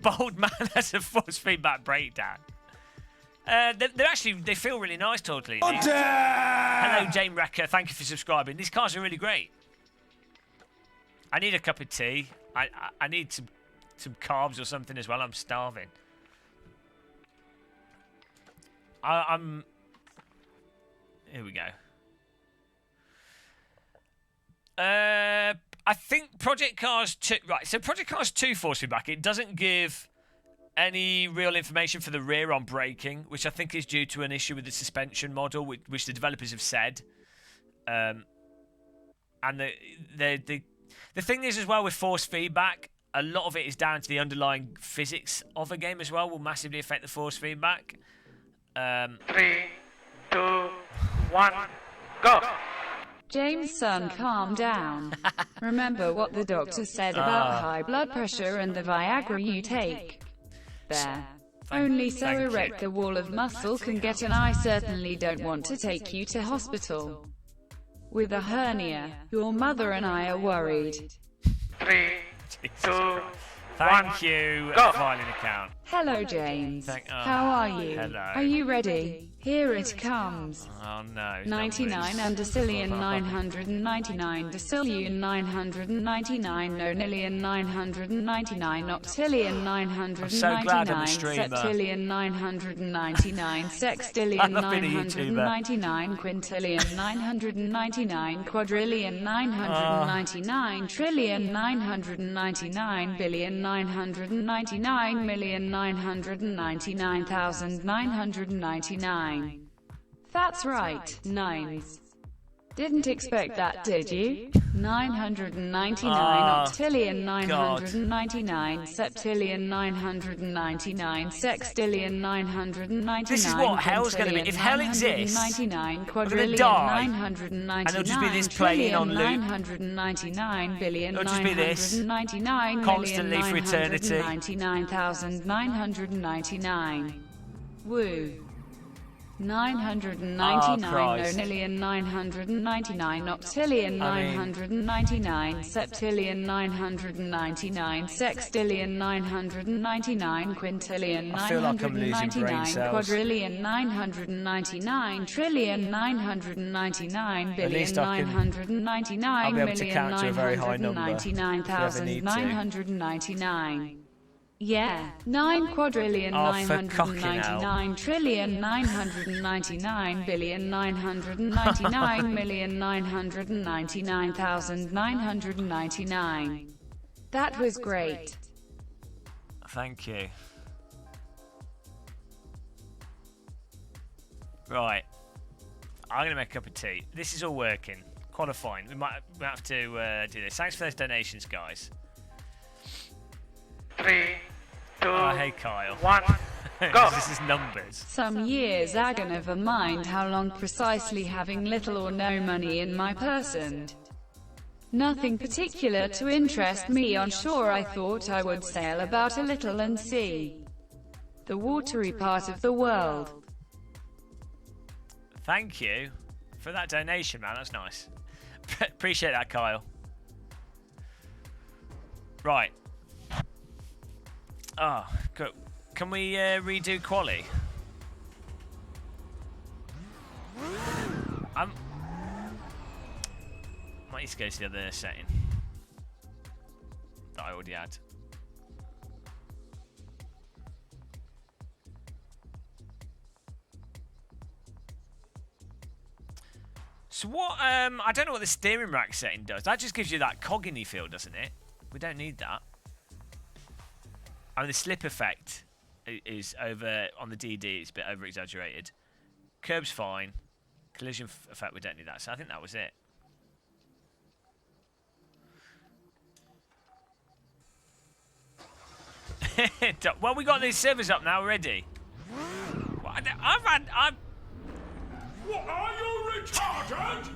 [SPEAKER 1] Bold man has a force feedback breakdown. They feel really nice, totally. Hello, Jane Wrecker. Thank you for subscribing. These cars are really great. I need a cup of tea. I need some carbs or something as well. I'm starving. I'm... Here we go. I think Project Cars 2... Right, so Project Cars 2 force feedback, it doesn't give any real information for the rear on braking, which I think is due to an issue with the suspension model, which the developers have said. And The thing is, as well, with force feedback, a lot of it is down to the underlying physics of a game as well. Will massively affect the force feedback.
[SPEAKER 4] 3, 2, 1, go!
[SPEAKER 3] James' son, calm down. Remember what the doctor said about high blood pressure and the Viagra you take. There. Only so erect the wall of muscle can get, and I certainly don't want to take you to hospital with a hernia. Your mother and I are worried.
[SPEAKER 4] 3, 2,
[SPEAKER 1] Thank you,
[SPEAKER 4] go.
[SPEAKER 1] filing account.
[SPEAKER 3] Hello, James. How are you?
[SPEAKER 1] Hello.
[SPEAKER 3] Are you ready? Here it comes.
[SPEAKER 1] Oh no.
[SPEAKER 3] 99 undecillion 999 decillion 999 nonillion 999 octillion 999 septillion 999 sextillion 999 quintillion 999 quadrillion 999 trillion 999 billion 999 million 999,999. That's right, nines. Didn't expect that, did you? 999 octillion 999 septillion 999 sextillion 999.
[SPEAKER 1] This is what hell's going to be. If hell exists, we're going to die, and it'll just be this playing on loop.
[SPEAKER 3] 999 billion
[SPEAKER 1] It'll just be this,
[SPEAKER 3] 999
[SPEAKER 1] constantly for eternity.
[SPEAKER 3] 99,999. Woo. 999 nonillion 999 octillion 999 septillion 999 sextillion 999 quintillion 999 quadrillion 999 trillion 999 billion 999 million 999,999. Yeah, 9 quadrillion 999 trillion 999 billion 999 million 999,999. That was great.
[SPEAKER 1] Thank you. Right. I'm going to make a cup of tea. This is all working. Qualifying. We might have to do this. Thanks for those donations, guys.
[SPEAKER 4] 3, 2,
[SPEAKER 1] hey Kyle.
[SPEAKER 4] 1, go!
[SPEAKER 1] This is numbers.
[SPEAKER 3] Some years ago, never mind how long precisely, having little or no money in my purse and nothing particular to interest me on shore, I thought I would sail about a little and see the watery part of the world.
[SPEAKER 1] Thank you for that donation, man. That's nice. Appreciate that, Kyle. Right. Oh, good. Can we redo quali? Might need to go to the other setting that I already had. So what? I don't know what the steering rack setting does. That just gives you that coggy feel, doesn't it? We don't need that. I mean, the slip effect is over on the DD. It's a bit over exaggerated. Curb's fine. Collision effect, we don't need that. So I think that was it. Well, we got these servers up now already.
[SPEAKER 2] What, are you retarded?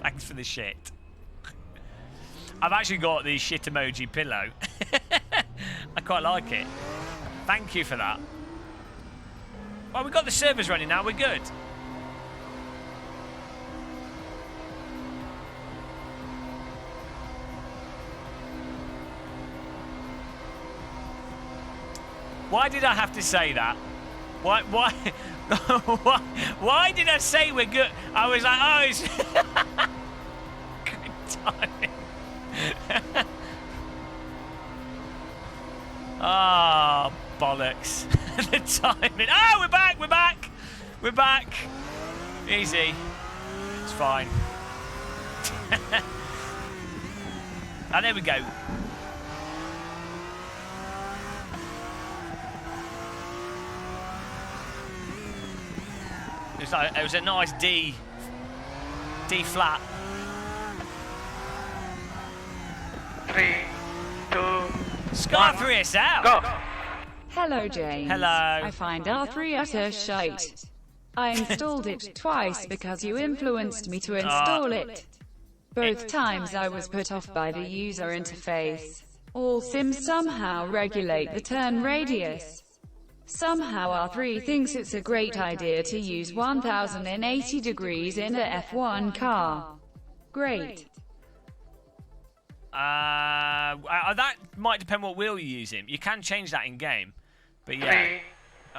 [SPEAKER 1] Thanks for the shit. I've actually got the shit emoji pillow. I quite like it. Thank you for that. Well, we've got the servers running now. We're good. Why did I have to say that? Why why did I say we're good? I was like, oh, it's good timing. Ah, oh, bollocks. The timing. Oh, we're back, we're back. We're back. Easy. It's fine. Oh, there we go. It was a nice D flat.
[SPEAKER 4] 3, 2,
[SPEAKER 1] Scar3 us out.
[SPEAKER 4] go.
[SPEAKER 3] Hello, James.
[SPEAKER 1] Hello.
[SPEAKER 3] I find R3 utter shite. I installed it twice because you influenced me to install it. Both times I was put off by the user interface. All sims somehow regulate the turn radius. Somehow R3 thinks it's a great idea to use 1080 degrees in a F1 car. Great.
[SPEAKER 1] That might depend what wheel you're using. You can change that in game. But yeah.
[SPEAKER 4] 3,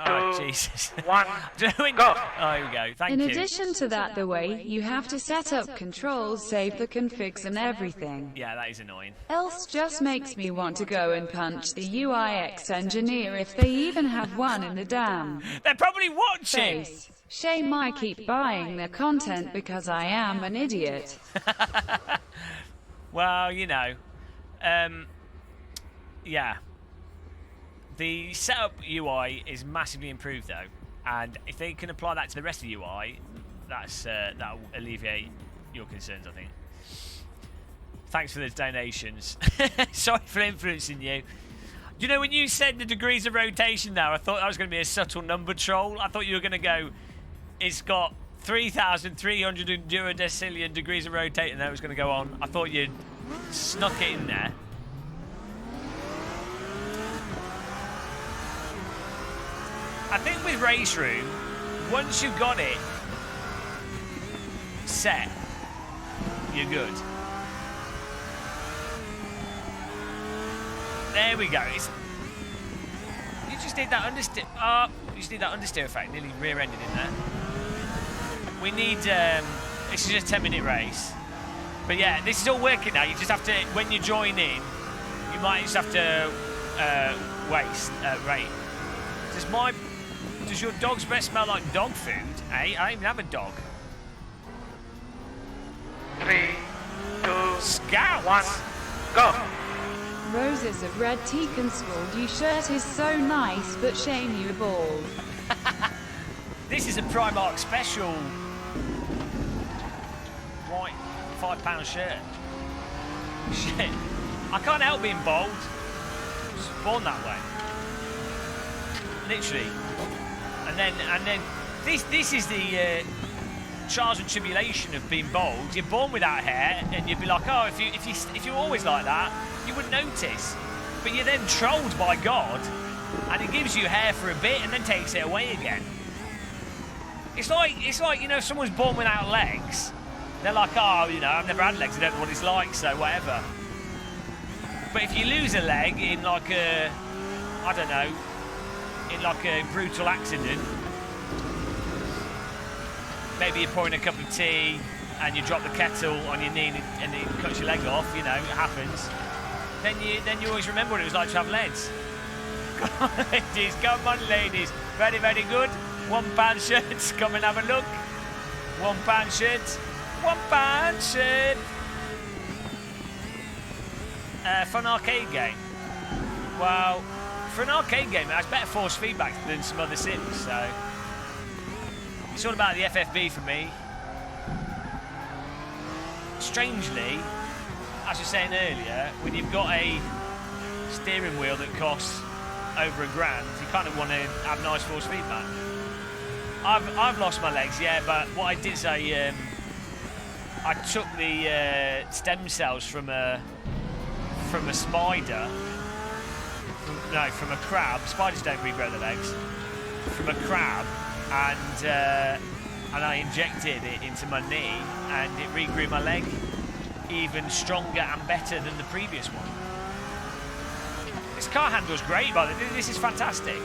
[SPEAKER 1] Oh,
[SPEAKER 4] 2,
[SPEAKER 1] Jesus.
[SPEAKER 4] 1,
[SPEAKER 1] Go.
[SPEAKER 4] go.
[SPEAKER 1] Oh, here we go. Thank
[SPEAKER 3] In
[SPEAKER 1] you.
[SPEAKER 3] addition to that, the way you have to set up controls, save the configs and everything.
[SPEAKER 1] Yeah, that is annoying.
[SPEAKER 3] Else just makes me want to go and punch the UIX engineer if they even have one in the damn
[SPEAKER 1] They're probably watching.
[SPEAKER 3] face. Shame I keep buying their content because I am an idiot.
[SPEAKER 1] Well, you know. Yeah. The setup UI is massively improved though, and if they can apply that to the rest of the UI, that'll alleviate your concerns, I think. Thanks for the donations. Sorry for influencing you. You know, when you said the degrees of rotation there, I thought that was going to be a subtle number troll. I thought you were going to go, it's got 3,300 duodecillion degrees of rotation, and that was going to go on. I thought you'd snuck it in there. I think with RaceRoom, once you've got it set, you're good. There we go. You just need that understeer. You just need that understeer effect. Nearly rear-ended in there. We need. This is just a 10-minute race, but yeah, this is all working now. You just have to, when you join in, you might just have to rate. Does your dog's breath smell like dog food? Eh? I don't even have a dog.
[SPEAKER 4] 3, 2,
[SPEAKER 1] Scout!
[SPEAKER 4] 1, go.
[SPEAKER 3] Roses of Red Teacan School, your shirt is so nice, but shame you bald.
[SPEAKER 1] This is a Primark special white £5 shirt. Shit. I can't help being bald. I was born that way. Literally. And then this is the trials and tribulation of being bald. You're born without hair, and you'd be like, oh, if you're always like that, you wouldn't notice. But you're then trolled by God, and it gives you hair for a bit, and then takes it away again. It's like you know, if someone's born without legs, they're like, oh, you know, I've never had legs, I don't know what it's like, so whatever. But if you lose a leg in like a, I don't know, in like a brutal accident, maybe you're pouring a cup of tea and you drop the kettle on your knee and it cuts your leg off, you know, it happens. Then you always remember what it was like to have legs. Come on, ladies, come on, ladies. Very, very good. £1 shirts, come and have a look. £1 shirts, £1 shirt. For an arcade game. Well, for an arcade game, it has better force feedback than some other sims, so it's all about the FFB for me. Strangely, as I was saying earlier, when you've got a steering wheel that costs over £1,000, you kind of want to have nice force feedback. I've lost my legs, yeah, but what I did say, I took the stem cells from a spider. From a crab. Spiders don't regrow their legs. From a crab, and I injected it into my knee, and it regrew my leg even stronger and better than the previous one. This car handles great, by the way. This is fantastic.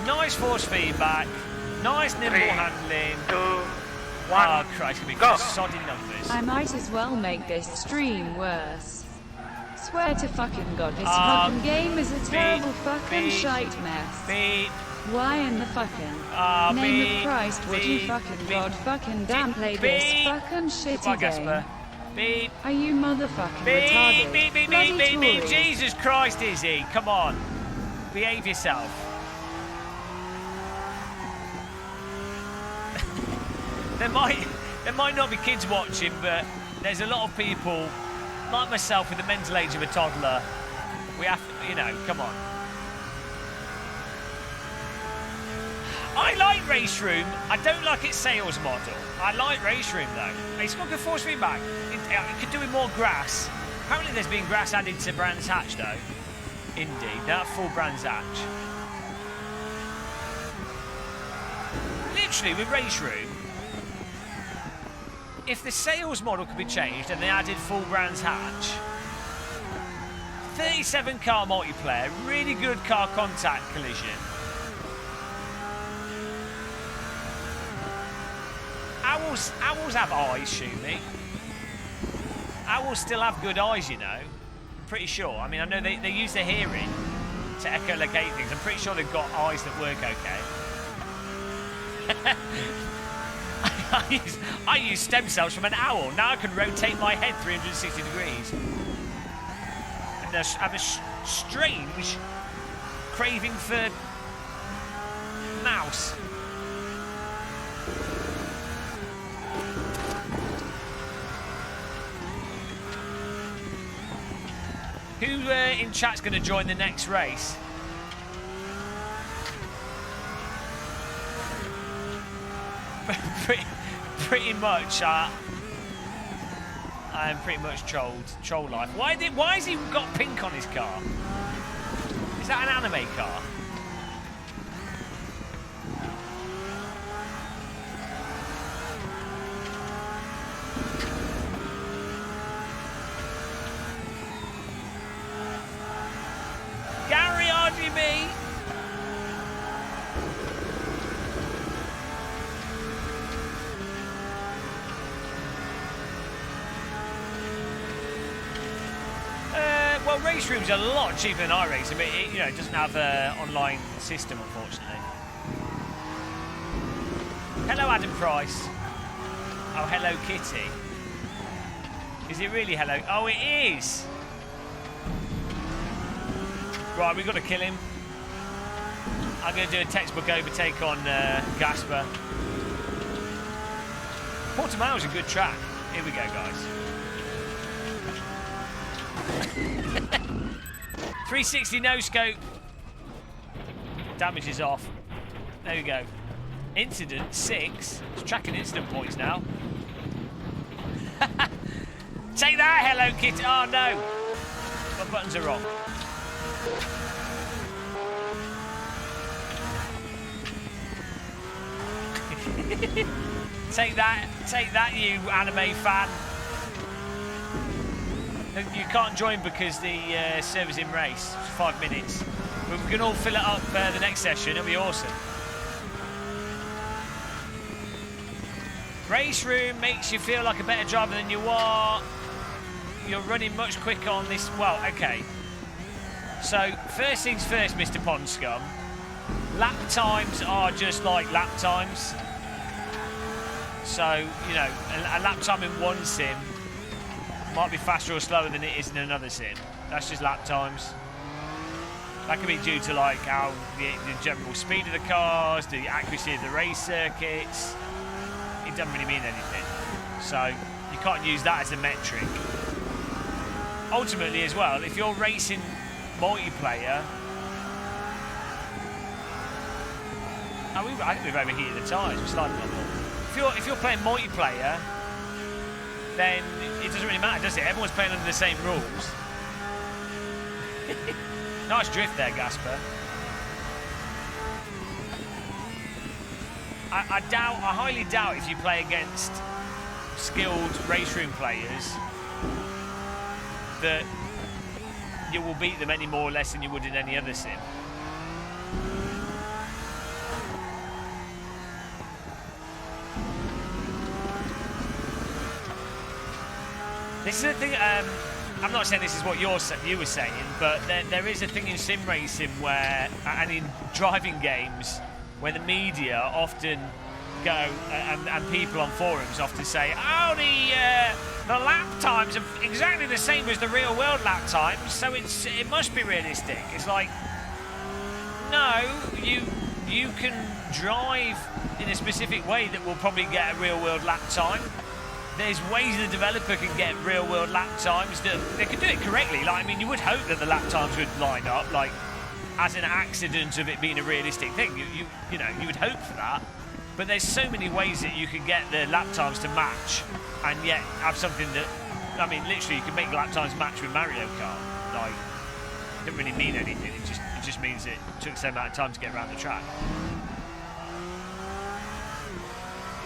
[SPEAKER 1] Nice force feedback, nice nimble handling.
[SPEAKER 4] 2, 1,
[SPEAKER 1] oh Christ, it's gonna be sodding numbers.
[SPEAKER 3] I might as well make this stream worse. Swear to fucking God, this fucking game is a terrible fucking shite mess.
[SPEAKER 1] Beep.
[SPEAKER 3] Why in the fucking name of Christ would you fucking God fucking damn play this fucking shitty game?
[SPEAKER 1] Gašper. Beep.
[SPEAKER 3] Are you motherfucking
[SPEAKER 1] Beep,
[SPEAKER 3] retarded?
[SPEAKER 1] beep, beep,
[SPEAKER 3] Bloody
[SPEAKER 1] beep, beep, beep.
[SPEAKER 3] Tory.
[SPEAKER 1] Jesus Christ, Izzie, come on. Behave yourself. There might not be kids watching, but there's a lot of people like myself with the mental age of a toddler, we have, you know, come on. I like RaceRoom. I don't like its sales model. I like RaceRoom though. It's got good force feedback. It could do with more grass. Apparently there's been grass added to Brands Hatch though. Indeed, not full Brands Hatch. Literally with RaceRoom, if the sales model could be changed and they added full Brands Hatch, 37 car multiplayer, really good car contact collision. Owls have eyes, Shumi. Owls still have good eyes, you know. Pretty sure. I mean, I know they use their hearing to echolocate things. I'm pretty sure they've got eyes that work okay. I use stem cells from an owl. Now I can rotate my head 360 degrees. And I have a strange craving for mouse. Who in chat's going to join the next race? pretty much. I am pretty much troll life. Why has he got pink on his car? Is that an anime car? Me. Well, RaceRoom's a lot cheaper than iRace. I mean, it doesn't have an online system, unfortunately. Hello, Adam Price. Oh, hello, Kitty. Is it really hello? Oh, it is. Right, we've got to kill him. I'm going to do a textbook overtake on Gašper. Portimao's a good track. Here we go, guys. 360 no scope. Damage is off. There we go. Incident 6. It's tracking incident points now. Take that, Hello Kitty. Oh no. My buttons are wrong. Take that, you anime fan. You can't join because the server's in race. It's 5 minutes. But we can all fill it up the next session. It'll be awesome. RaceRoom makes you feel like a better driver than you are. You're running much quicker on this. Well, okay. So, first things first, Mr. Pond Scum. Lap times are just like lap times. So, you know, a lap time in one sim might be faster or slower than it is in another sim. That's just lap times. That could be due to like how the general speed of the cars, the accuracy of the race circuits. It doesn't really mean anything. So, you can't use that as a metric. Ultimately as well, if you're racing multiplayer, I think we've overheated the tyres. We're sliding on them. If you're playing multiplayer, then it doesn't really matter, does it? Everyone's playing under the same rules. Nice drift there, Gašper. I highly doubt if you play against skilled RaceRoom players that you will beat them any more or less than you would in any other sim. This is a thing, I'm not saying this is what you were saying, but there is a thing in sim racing where, and in driving games, where the media often go, and people on forums often say, oh, the lap times are exactly the same as the real world lap times, so it must be realistic. It's like, no, you can drive in a specific way that will probably get a real world lap time. there's ways the developer can get real-world lap times that they can do it correctly. Like, I mean, you would hope that the lap times would line up, like, as an accident of it being a realistic thing. You know, you would hope for that. But there's so many ways that you can get the lap times to match, and yet have something that, I mean, literally, you can make lap times match with Mario Kart. Like, it doesn't really mean anything. It just means it took the same amount of time to get around the track.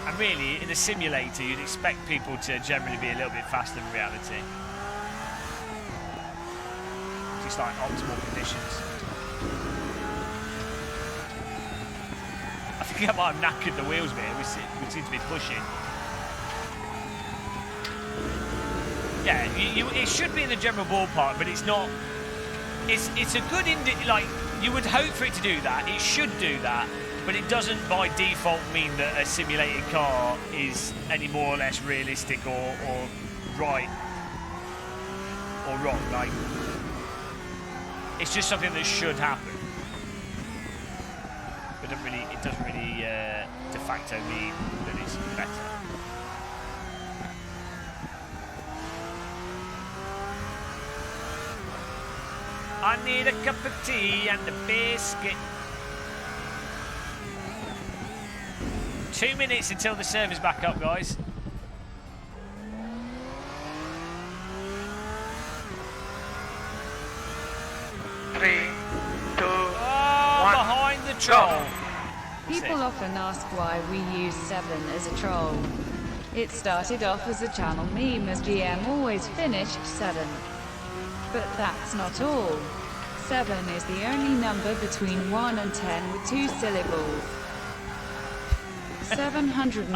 [SPEAKER 1] And really, in a simulator, you'd expect people to generally be a little bit faster than reality. Just like optimal conditions. I think I might have knackered the wheels a bit. We seem to be pushing. Yeah, it should be in the general ballpark, but it's not. It's a good like, you would hope for it to do that. It should do that. But it doesn't by default mean that a simulated car is any more or less realistic or right or wrong. Like, it's just something that should happen. But it doesn't really de facto mean that it's better. I need a cup of tea and a biscuit. 2 minutes until the server's back up, guys.
[SPEAKER 4] Three, two,
[SPEAKER 1] oh,
[SPEAKER 4] one.
[SPEAKER 1] Behind the troll.
[SPEAKER 3] People often ask why we use 7 as a troll. It started off as a channel meme as GM always finished 7. But that's not all. 7 is the only number between 1 and 10 with 2 syllables. 777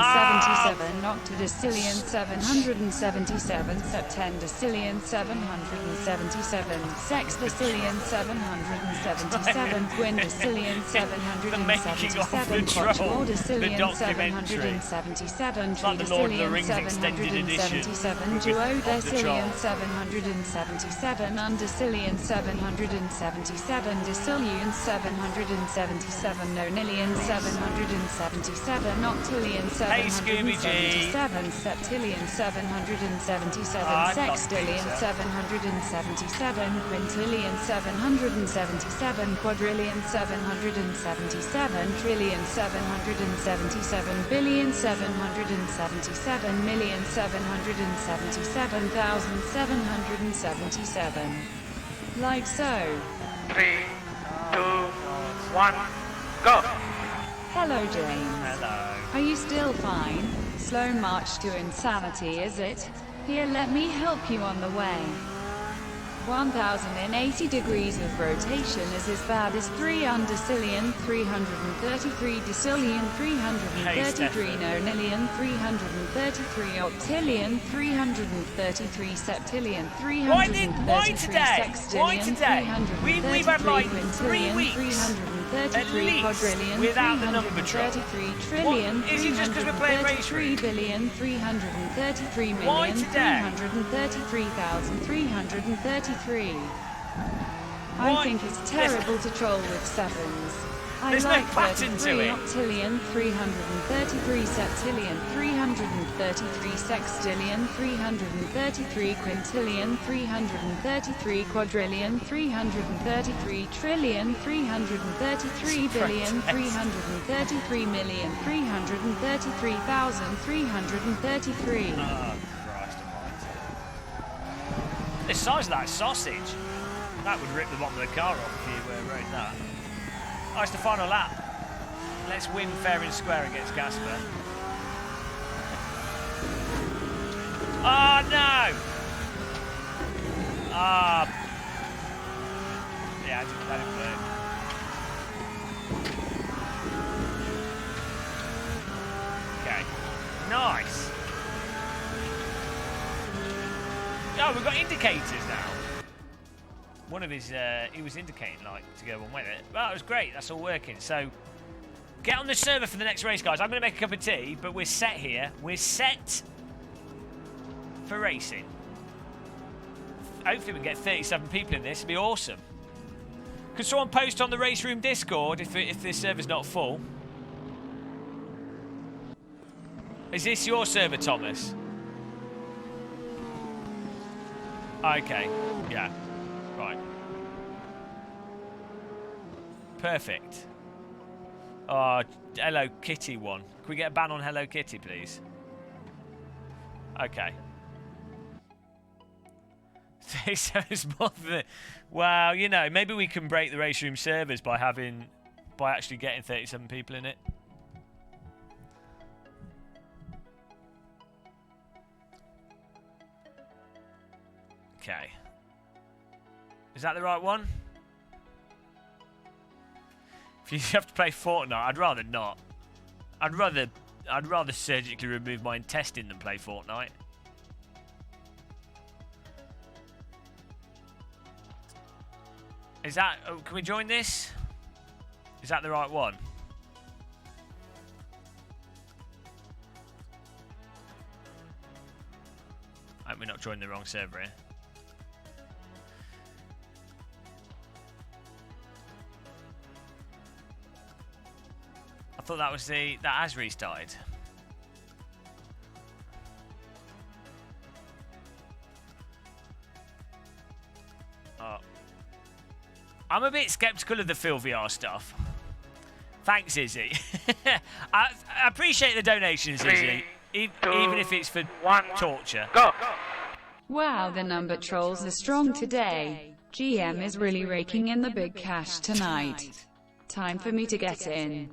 [SPEAKER 3] octodecillion 777 septendecillion 777 sexdecillion 777 quindecillion 777 quattordecillion 777 tridecillion 777 duodecillion 777 undecillion 777 decillion 777 nonillion 777 octillion 777 septillion 777 sextillion 777 quintillion 777 quadrillion 777 trillion 777 billion 777 million 777 thousand 777. Like so.
[SPEAKER 4] 3, 2, 1, go!
[SPEAKER 3] Hello, James.
[SPEAKER 1] Hello.
[SPEAKER 3] Are you still fine? Slow march to insanity, is it? Here, let me help you on the way. 1080 degrees of rotation is as bad as 3 undecillion, 333 decillion, 333 nonillion, 333 octillion, 333 septillion, 333 sextillion, 333
[SPEAKER 1] weeks,
[SPEAKER 3] quintillion,
[SPEAKER 1] at
[SPEAKER 3] 333
[SPEAKER 1] least,
[SPEAKER 3] quadrillion,
[SPEAKER 1] without the number troll.
[SPEAKER 3] 333 trillion,
[SPEAKER 1] What? Is it just 'cause we're playing
[SPEAKER 3] 333
[SPEAKER 1] RaceRoom?
[SPEAKER 3] billion, 333
[SPEAKER 1] Why
[SPEAKER 3] million,
[SPEAKER 1] today?
[SPEAKER 3] 333,333. I
[SPEAKER 1] Why?
[SPEAKER 3] think it's terrible to troll with 7s. I
[SPEAKER 1] There's no
[SPEAKER 3] like
[SPEAKER 1] pattern to
[SPEAKER 3] 33
[SPEAKER 1] it.
[SPEAKER 3] octillion, 333 septillion, 333 sextillion, 333 quintillion, 333 quadrillion, 333 trillion, 333 billion, 333 million, 333,333.
[SPEAKER 1] Oh, Christ almighty. The size of that sausage. That would rip the bottom of the car off if you rode that. Oh, it's the final lap. Let's win fair and square against Gašper. Oh, no! Ah. Yeah, that didn't work. Okay. Nice. Oh, we've got indicators now. One of his, he was indicating, like, to go one way. Well, it was great. That's all working. So, get on the server for the next race, guys. I'm going to make a cup of tea, but we're set here. We're set for racing. Hopefully we can get 37 people in this. It'd be awesome. Could someone post on the RaceRoom Discord if this server's not full? Is this your server, Thomas? Okay. Yeah. Right. Perfect. Oh, Hello Kitty one. Can we get a ban on Hello Kitty, please? Okay. 37's more than... Well, you know, maybe we can break the RaceRoom servers by actually getting 37 people in it. Okay. Is that the right one? If you have to play Fortnite, I'd rather not. I'd rather surgically remove my intestine than play Fortnite. Is that... Oh, can we join this? Is that the right one? I hope we're not joining the wrong server here. I thought that was that has restarted. Oh. I'm a bit skeptical of the Phil VR stuff. Thanks, Izzie. I appreciate the donations, Izzie. Even if it's for torture.
[SPEAKER 4] Go!
[SPEAKER 3] Wow, the number trolls are strong today. GM is really raking in the big cash tonight. Time for me to get in.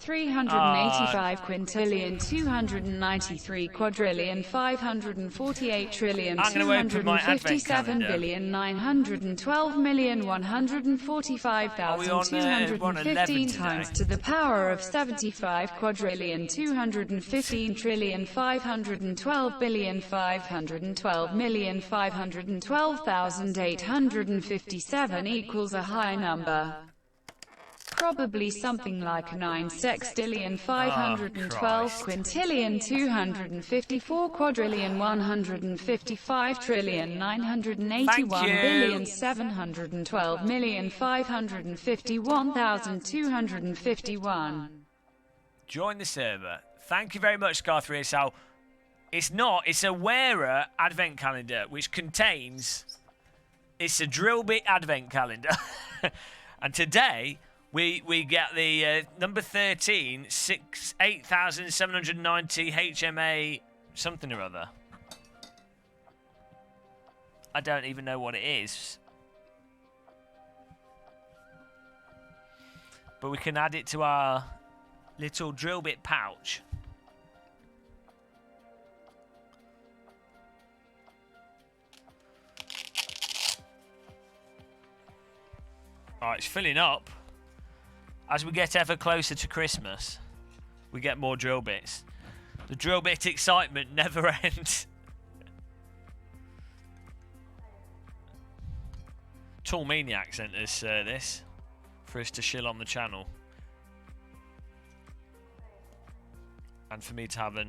[SPEAKER 3] 385 quintillion 293 quadrillion 548 trillion 257 billion 912 million 145,215 times to the power of 75 quadrillion 215 trillion 512 billion 512 million 512,857 equals a high number. Probably something like 9 sextillion 512 quintillion 254 quadrillion 155 trillion 981 billion 712 million 551,251.
[SPEAKER 1] Join the server. Thank you very much, Scar3SL. It's a wearer advent calendar which contains... It's a drill bit advent calendar. And today... We get the number 13, 8,790 HMA something or other. I don't even know what it is. But we can add it to our little drill bit pouch. Alright, it's filling up. As we get ever closer to Christmas, we get more drill bits. The drill bit excitement never ends. Tool Maniac sent us this for us to shill on the channel. And for me to have a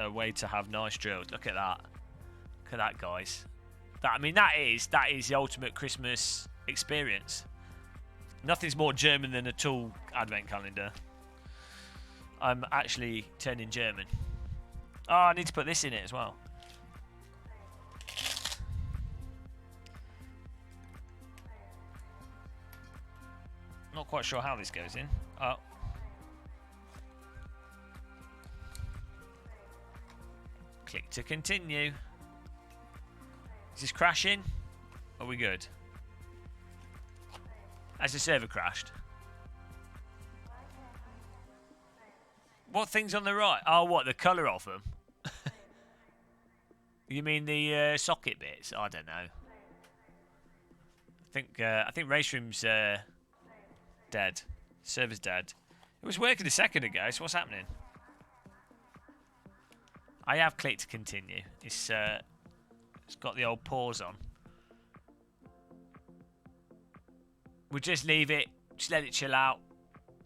[SPEAKER 1] way to have nice drills. Look at that. Look at that, guys. That is the ultimate Christmas experience. Nothing's more German than a tool advent calendar. I'm actually turning German. Oh, I need to put this in it as well. Not quite sure how this goes in. Oh. Click to continue. Is this crashing? Are we good? Has the server crashed? What thing's on the right? Oh, what? The colour of them? You mean the socket bits? I don't know. I think RaceRoom's dead. Server's dead. It was working a second ago, so what's happening? I have clicked to continue. It's got the old pause on. We'll just leave it. Just let it chill out.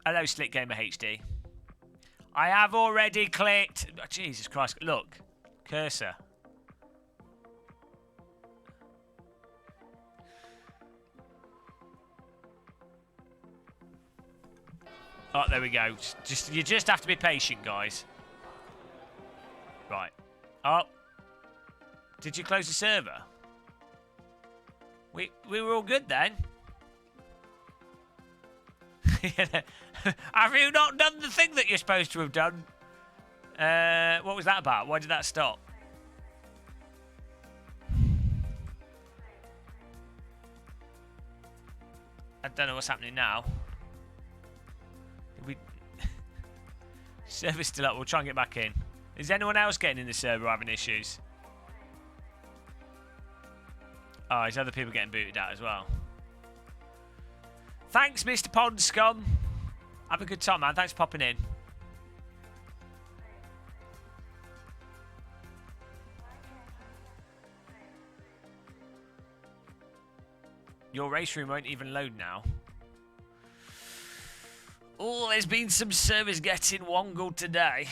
[SPEAKER 1] Hello, Slick Gamer HD. I have already clicked. Oh, Jesus Christ. Look. Cursor. Oh, there we go. You just have to be patient, guys. Right. Oh. Did you close the server? We were all good then. Have you not done the thing that you're supposed to have done? What was that about? Why did that stop? I don't know what's happening now. Server's still up. We'll try and get back in. Is anyone else getting in the server having issues? Oh, there's other people getting booted out as well. Thanks, Mr. Pond Scum. Have a good time, man. Thanks for popping in. Your race room won't even load now. Oh, there's been some servers getting wongled today.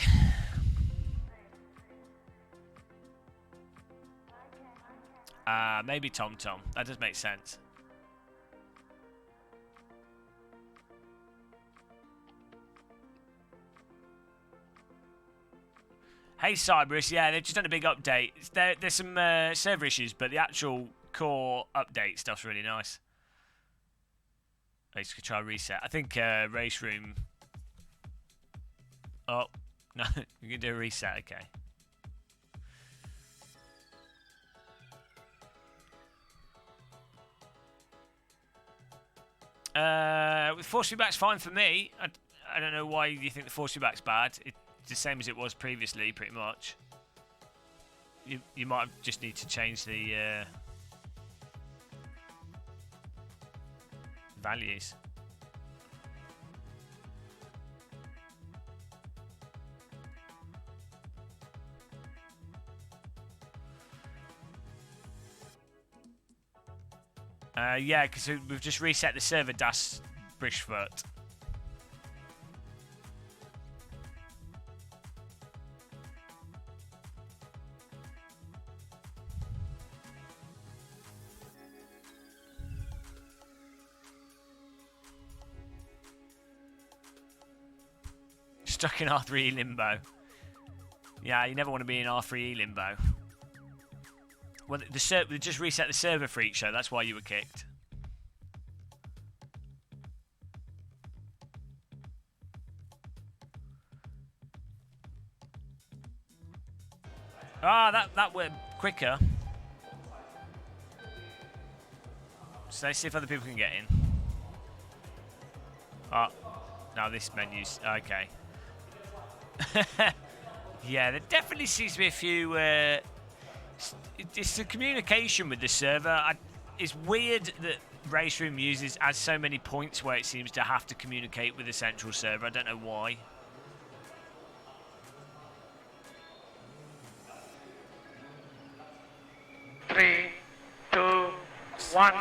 [SPEAKER 1] Maybe TomTom. That does make sense. Hey, Cyberus. Yeah, they've just done a big update. There's some server issues, but the actual core update stuff's really nice. Let's try reset. I think race room. Oh no, you can do a reset. Okay. With force feedback's fine for me. I don't know why you think the force feedback's bad. It's the same as it was previously, pretty much. You might just need to change the values. Yeah, because we've just reset the server, Das Brishfoot. Stuck in R3 limbo. Yeah, you never want to be in R3 limbo. Well, they just reset the server, FreekShow. That's why you were kicked. Ah, that went quicker. So let's see if other people can get in. Oh, now this menu's okay. Yeah, there definitely seems to be a few. It's the communication with the server. It's weird that RaceRoom has so many points where it seems to have to communicate with the central server. I don't know why.
[SPEAKER 4] Three, two, one,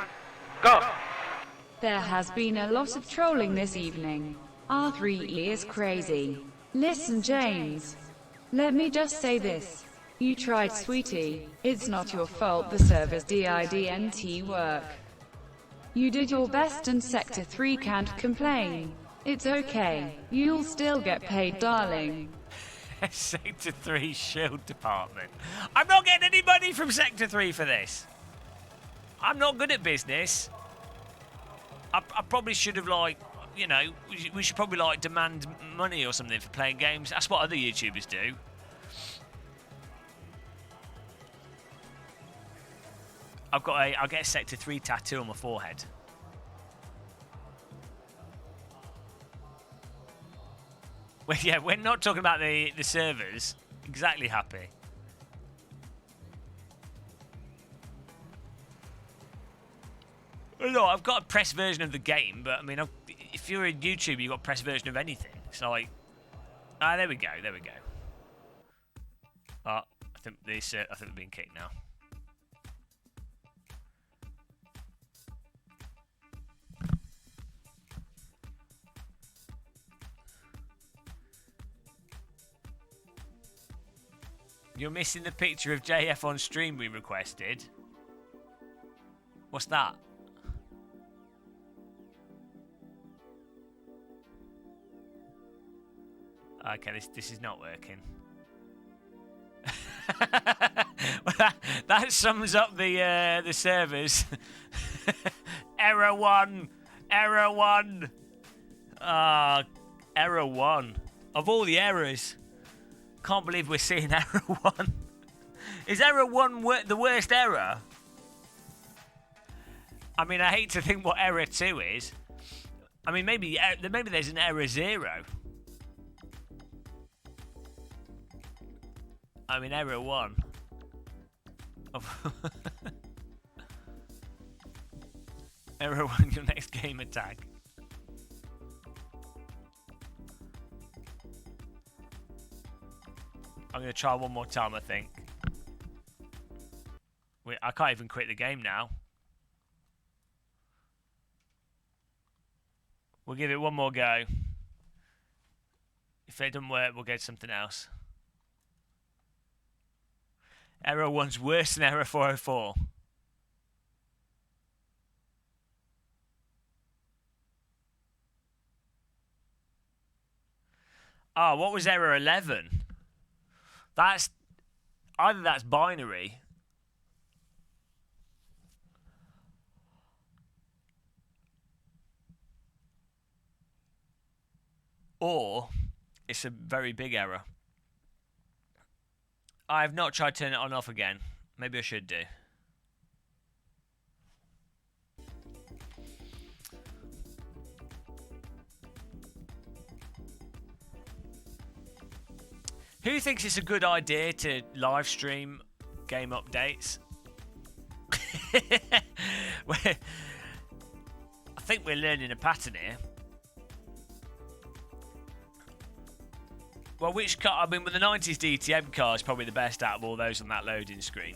[SPEAKER 4] go!
[SPEAKER 3] There has been a lot of trolling this evening. R3E is crazy. Listen, James. Let me just say this. You tried, sweetie. It's not your fault the server's didn't work. You did your best and Sector 3 can't complain. It's okay. You'll still get paid, darling.
[SPEAKER 1] Sector 3 shield department. I'm not getting any money from Sector 3 for this. I'm not good at business. I probably should have, like, you know, we should probably, like, demand money or something for playing games. That's what other YouTubers do. I'll get a Sector 3 tattoo on my forehead. Well, yeah, we're not talking about the servers. Exactly happy. Well, no, I've got a press version of the game, but I mean, if you're a YouTuber, you've got a press version of anything. It's like, there we go, there we go. Oh, I think we're being kicked now. You're missing the picture of JF on stream we requested. What's that? Okay, this is not working. Well, that sums up the servers. Error 1. Error 1. Error 1. Of all the errors, can't believe we're seeing error 1. Is error 1 the worst error? I mean, I hate to think what error 2 is. I mean, maybe there's an error 0. I mean, error 1. Error 1, your next game attack. I'm going to try one more time, I think. Wait, I can't even quit the game now. We'll give it one more go. If it doesn't work, we'll get something else. Error 1's worse than error 404. Oh, what was error 11? That's either that's binary. Or it's a very big error. I have not tried turning it on and off again. Maybe I should do. Who thinks it's a good idea to live stream game updates? I think we're learning a pattern here. Well, which car? I mean, with the 90s DTM car is probably the best out of all those on that loading screen.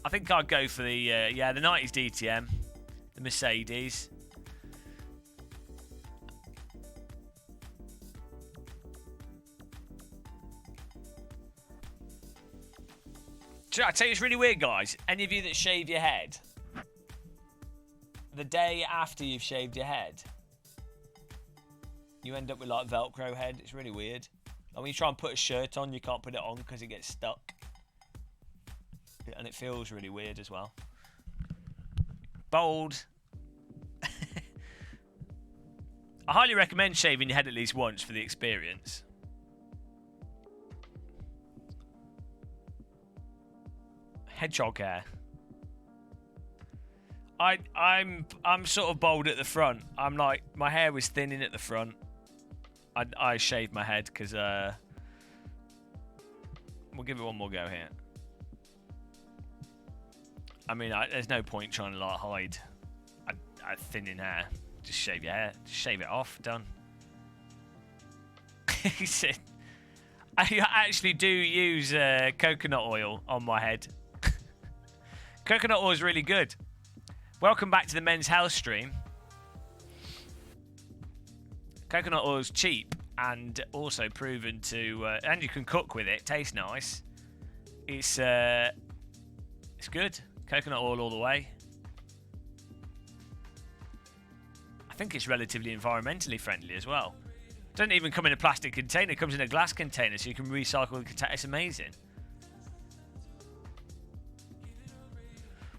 [SPEAKER 1] I think I'd go for the the 90s DTM, the Mercedes. I tell you, it's really weird, guys. Any of you that shave your head, the day after you've shaved your head, you end up with like Velcro head. It's really weird. And when you try and put a shirt on, you can't put it on because it gets stuck. And it feels really weird as well. Bold. I highly recommend shaving your head at least once for the experience. Hedgehog hair. I'm sort of bald at the front. I'm like, my hair was thinning at the front. I shaved my head because we'll give it one more go here. I mean, there's no point trying to like hide a thinning hair. Just shave your hair. Just shave it off. Done. He said, I actually do use coconut oil on my head. Coconut oil is really good. Welcome back to the Men's Health stream. Coconut oil is cheap and also proven to, and you can cook with it. Tastes nice. It's good. Coconut oil all the way. I think it's relatively environmentally friendly as well. Doesn't even come in a plastic container. It comes in a glass container, so you can recycle the container. It's amazing.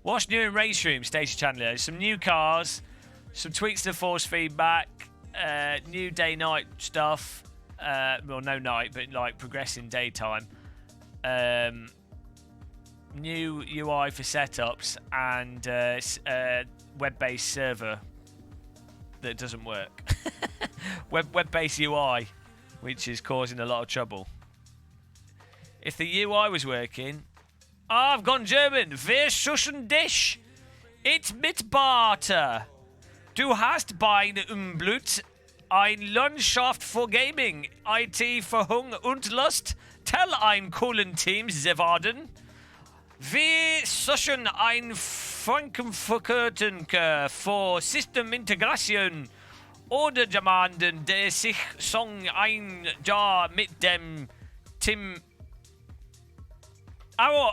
[SPEAKER 1] What's new in RaceRoom? Stacey Chandler. Some new cars, some tweaks to force feedback, new day-night stuff. Well, no night, but like progressing daytime. New UI for setups and web-based server that doesn't work. Web-based UI, which is causing a lot of trouble. If the UI was working... Ah, I've gone German. Wir schuschen dich. It's mit Barter. Du hast bei Blut ein Landschaft für Gaming, IT für Hunger und Lust. Tell ein coolen Team geworden. Wir suchen ein Frankenfurtenke für Systemintegration oder jemanden, der sich Song ein Jahr mit dem Team. Oh,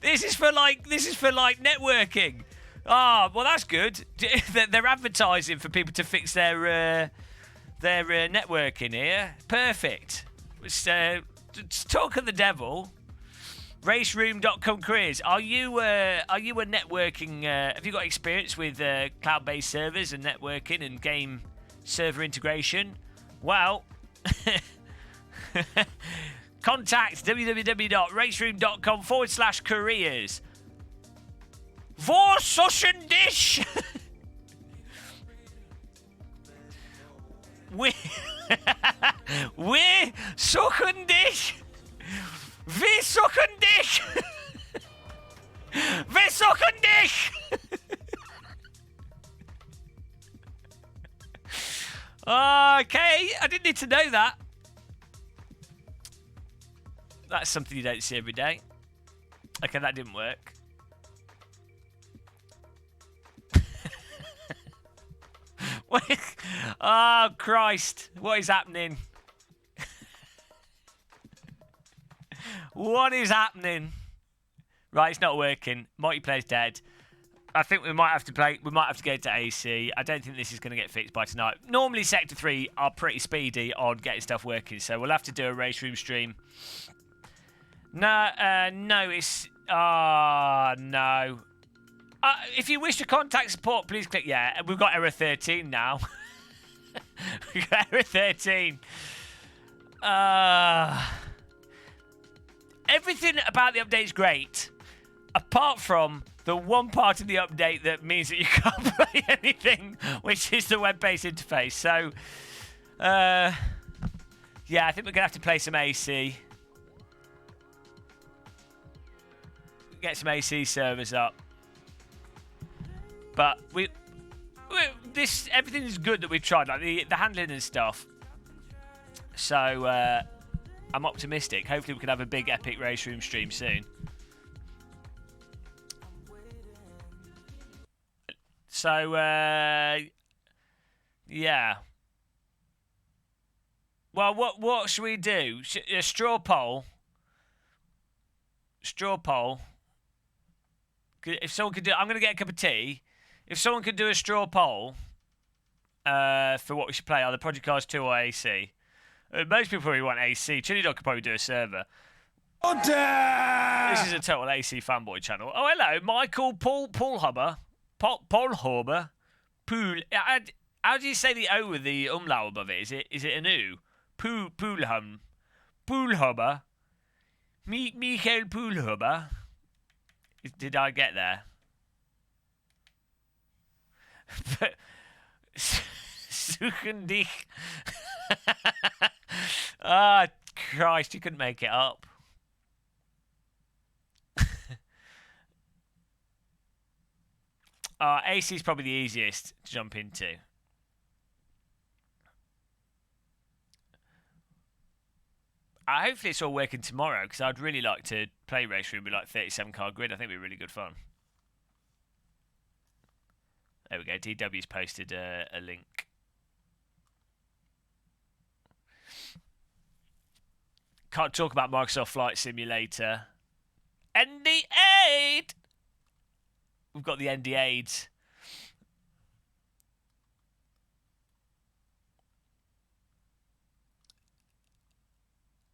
[SPEAKER 1] this is for like networking. Ah, well that's good. They're advertising for people to fix their networking here. Perfect. It's talk of the devil. RaceRoom.com careers. Are you a networking? Have you got experience with cloud-based servers and networking and game server integration? Well, contact www.raceroom.com/careers. For suchen dich. We suchen dich. Wir suchen dich. Wir suchen dich. Okay, I didn't need to know that. That's something you don't see every day. Okay, that didn't work. Oh, Christ. What is happening? What is happening? Right, it's not working. Multiplayer's dead. I think we might have to play. We might have to go to AC. I don't think this is going to get fixed by tonight. Normally, Sector 3 are pretty speedy on getting stuff working, so we'll have to do a race room stream. No, it's... no. If you wish to contact support, please click yeah. We've got error 13 now. We've got error 13. Everything about the update is great, apart from the one part of the update that means that you can't play anything, which is the web-based interface. So, yeah, I think we're going to have to play some AC. Get some AC servers up. But everything is good that we've tried, like the handling and stuff. So I'm optimistic. Hopefully we can have a big epic race room stream soon. So yeah. Well, what should we do? A straw poll. Straw poll. If someone could do, I'm gonna get a cup of tea. If someone could do a straw poll for what we should play, either Project Cars 2 or AC. Most people probably want AC. Chiledog could probably do a server. This is a total AC fanboy channel. Oh, hello, Michael Holhubner. Holhubner. Pool. How do you say the O with the umlaut above it? Is it an U? Poolhubner. Michael Poolhubner. Did I get there? Suchen dich. Ah, Christ, you couldn't make it up. AC is probably the easiest to jump into. Hopefully it's all working tomorrow, because I'd really like to play Race Room with like 37 car grid. I think it'd be really good fun. There we go. DW's posted a link. Can't talk about Microsoft Flight Simulator. ND8! We've got the ND8s.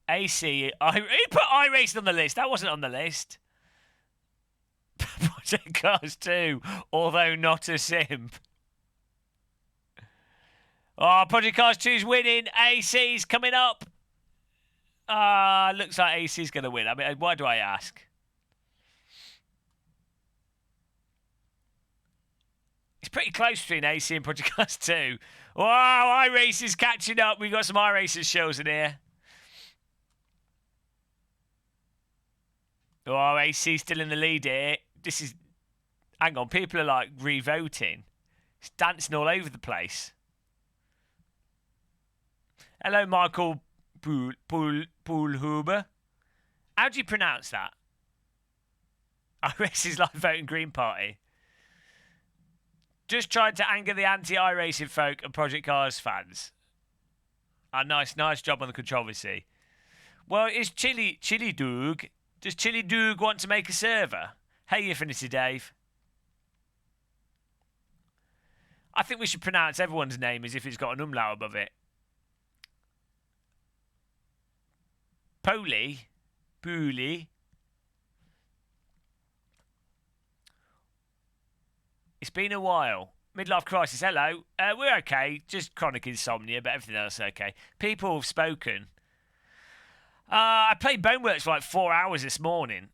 [SPEAKER 1] AC. He put iRacing on the list. That wasn't on the list. Project Cars 2, although not a sim. Oh, Project Cars 2's winning. AC's coming up. Looks like AC's going to win. I mean, why do I ask? It's pretty close between AC and Project Cars 2. Wow, iRacing's catching up. We've got some iRacing shows in here. Oh, AC's still in the lead here. This is... Hang on, people are like re-voting. It's dancing all over the place. Hello, Michael Poolhubner. How do you pronounce that? iRacing's live voting Green Party. Just tried to anger the anti-iRacing folk and Project Cars fans. Nice job on the controversy. Well, is Chiledog... Does Chiledog want to make a server? Hey, Infinity Dave. I think we should pronounce everyone's name as if it's got an umlaut above it. Pooley. It's been a while. Midlife crisis, hello. We're okay. Just chronic insomnia, but everything else is okay. People have spoken. I played Boneworks for like 4 hours this morning.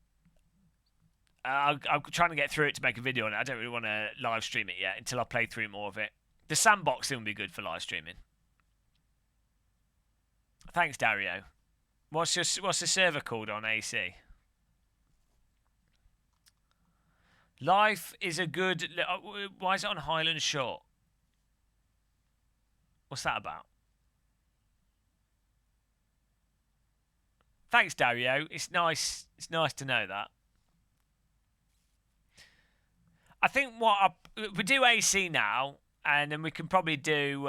[SPEAKER 1] I'm trying to get through it to make a video on it. I don't really want to live stream it yet until I play through more of it. The sandbox thing would be good for live streaming. Thanks, Dario. What's the server called on AC? Life is a good... Why is it on Highland Short? What's that about? Thanks, Dario. It's nice. It's nice to know that. I think we do AC now, and then we can probably do...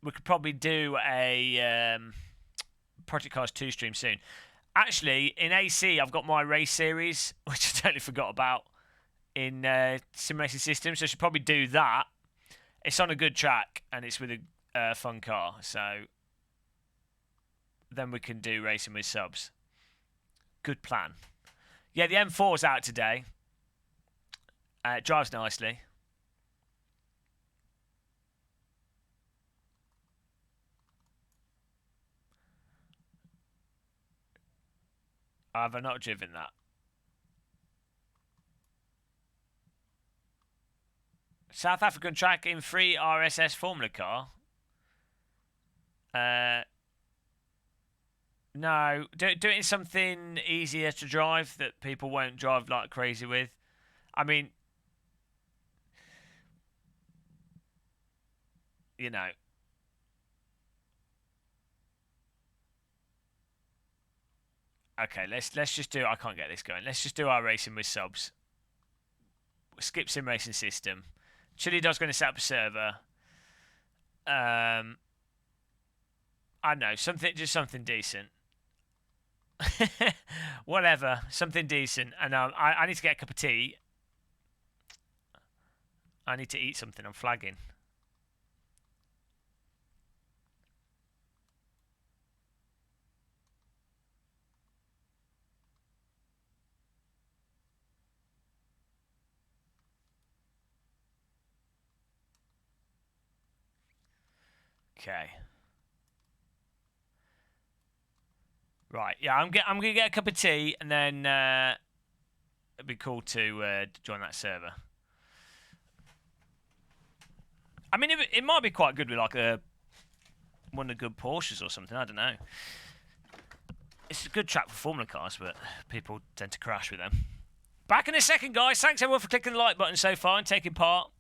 [SPEAKER 1] we could probably do a Project Cars 2 stream soon. Actually, in AC, I've got my race series, which I totally forgot about, in Sim Racing Systems, so I should probably do that. It's on a good track, and it's with a fun car, so then we can do racing with subs. Good plan. Yeah, the M4's out today. It drives nicely. Have I not driven that? South African track in free RSS Formula car? No. Do it in something easier to drive that people won't drive like crazy with. I mean, you know. Okay, let's just do... I can't get this going. Let's just do our racing with subs. Skip sim racing system. Chiledog's going to set up a server. I don't know, just something decent. Whatever, something decent. And I need to get a cup of tea. I need to eat something. I'm flagging. Okay. Right. Yeah, I'm gonna get a cup of tea, and then it'd be cool to join that server. I mean, it might be quite good with like one of the good Porsches or something. I don't know. It's a good track for Formula cars, but people tend to crash with them. Back in a second, guys. Thanks everyone for clicking the like button so far and taking part.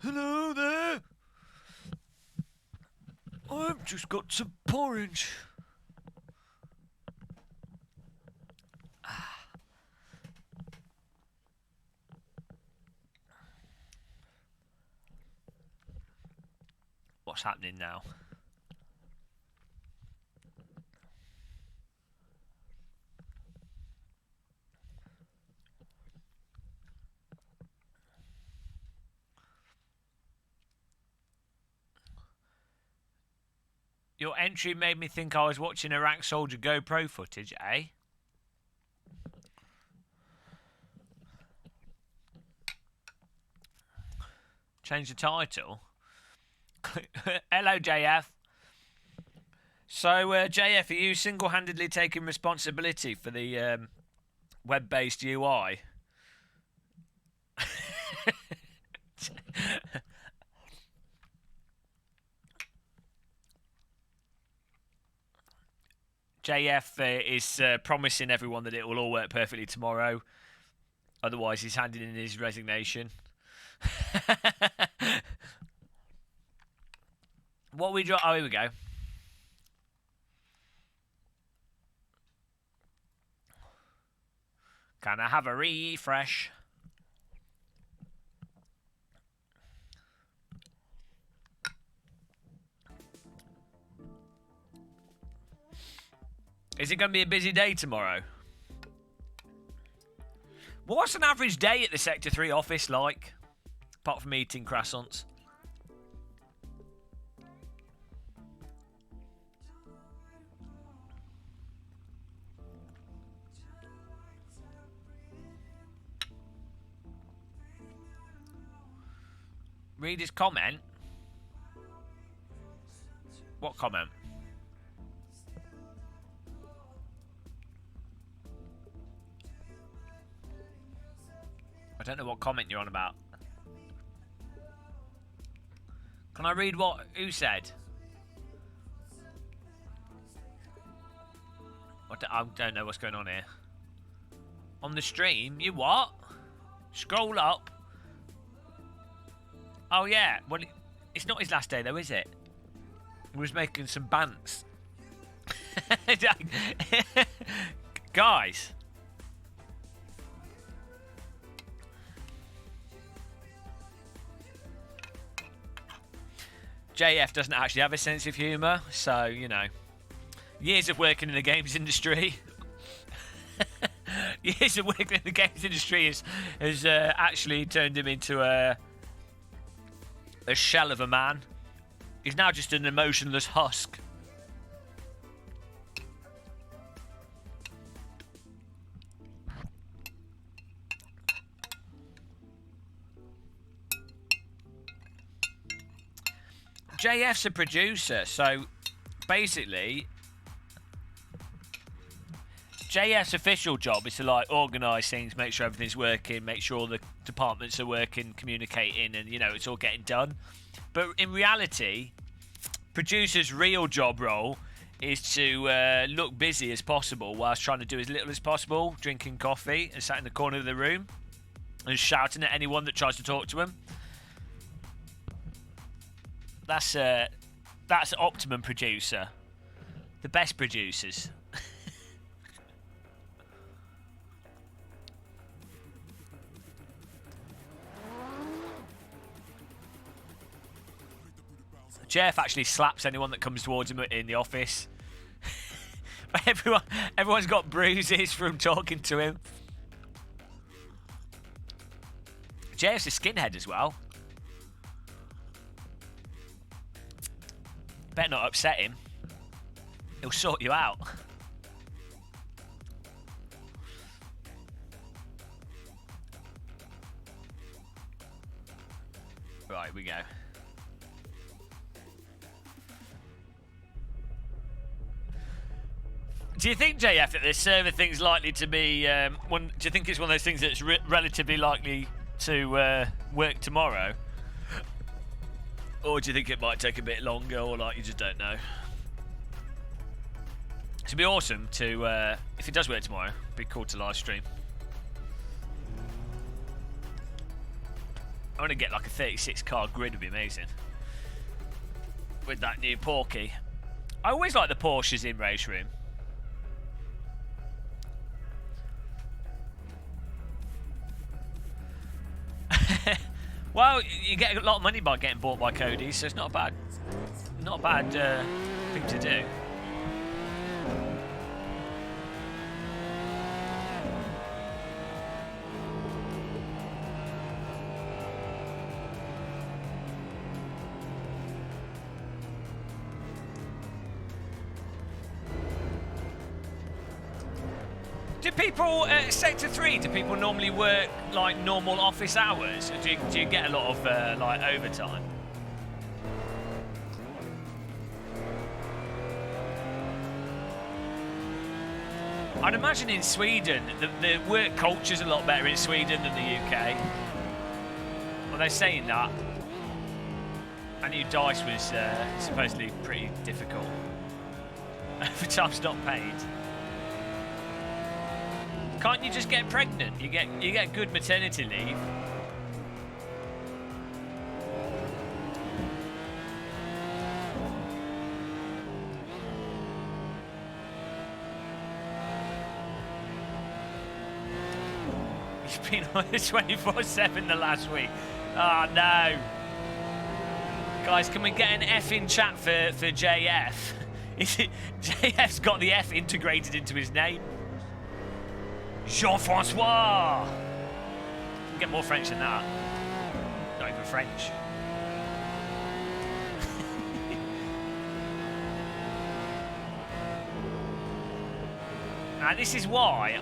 [SPEAKER 1] Hello there. I've just got some porridge. What's happening now? Your entry made me think I was watching Iraq Soldier GoPro footage, eh? Change the title. Hello, JF. So, JF, are you single-handedly taking responsibility for the web-based UI? JF is promising everyone that it will all work perfectly tomorrow. Otherwise, he's handing in his resignation. What we draw? Oh, here we go. Can I have a refresh? Is it going to be a busy day tomorrow? What's an average day at the Sector 3 office like? Apart from eating croissants. Read his comment. What comment? I don't know what comment you're on about. Can I read what who said? I don't know what's going on here. On the stream, you what? Scroll up. Oh yeah, well it's not his last day though, is it? He was making some bants. Guys. JF doesn't actually have a sense of humour, so, you know. Years of working in the games industry. Years of working in the games industry has actually turned him into a shell of a man. He's now just an emotionless husk. JF's a producer, so basically JF's official job is to like organise things, make sure everything's working, make sure the departments are working, communicating, and you know it's all getting done. But in reality, producer's real job role is to look busy as possible whilst trying to do as little as possible, drinking coffee and sat in the corner of the room and shouting at anyone that tries to talk to him. That's optimum producer. The best producers. Jeff actually slaps anyone that comes towards him in the office. Everyone's got bruises from talking to him. Jeff's a skinhead as well. Better not upset him. He'll sort you out. Right, we go. Do you think, JF, that this server thing's likely to be... do you think it's one of those things that's relatively likely to work tomorrow? Or do you think it might take a bit longer, or like you just don't know? It'd be awesome to, if it does work tomorrow, it'd be cool to live stream. I want to get like a 36 car grid, would be amazing. With that new Porky. I always like the Porsches in RaceRoom. Well, you get a lot of money by getting bought by Cody, so it's not a bad thing to do. Do people at Sector 3, do people normally work like normal office hours? Or do you get a lot of like overtime? I'd imagine in Sweden, the work culture's a lot better in Sweden than the UK. Well, they're saying that. I knew DICE was supposedly pretty difficult. Overtime's not paid. Can't you just get pregnant? You get good maternity leave. You've been on it 24/7 the last week. Oh no. Guys, can we get an F in chat for JF? JF's got the F integrated into his name. Jean-Francois! Get more French than that. Not even French. And this is why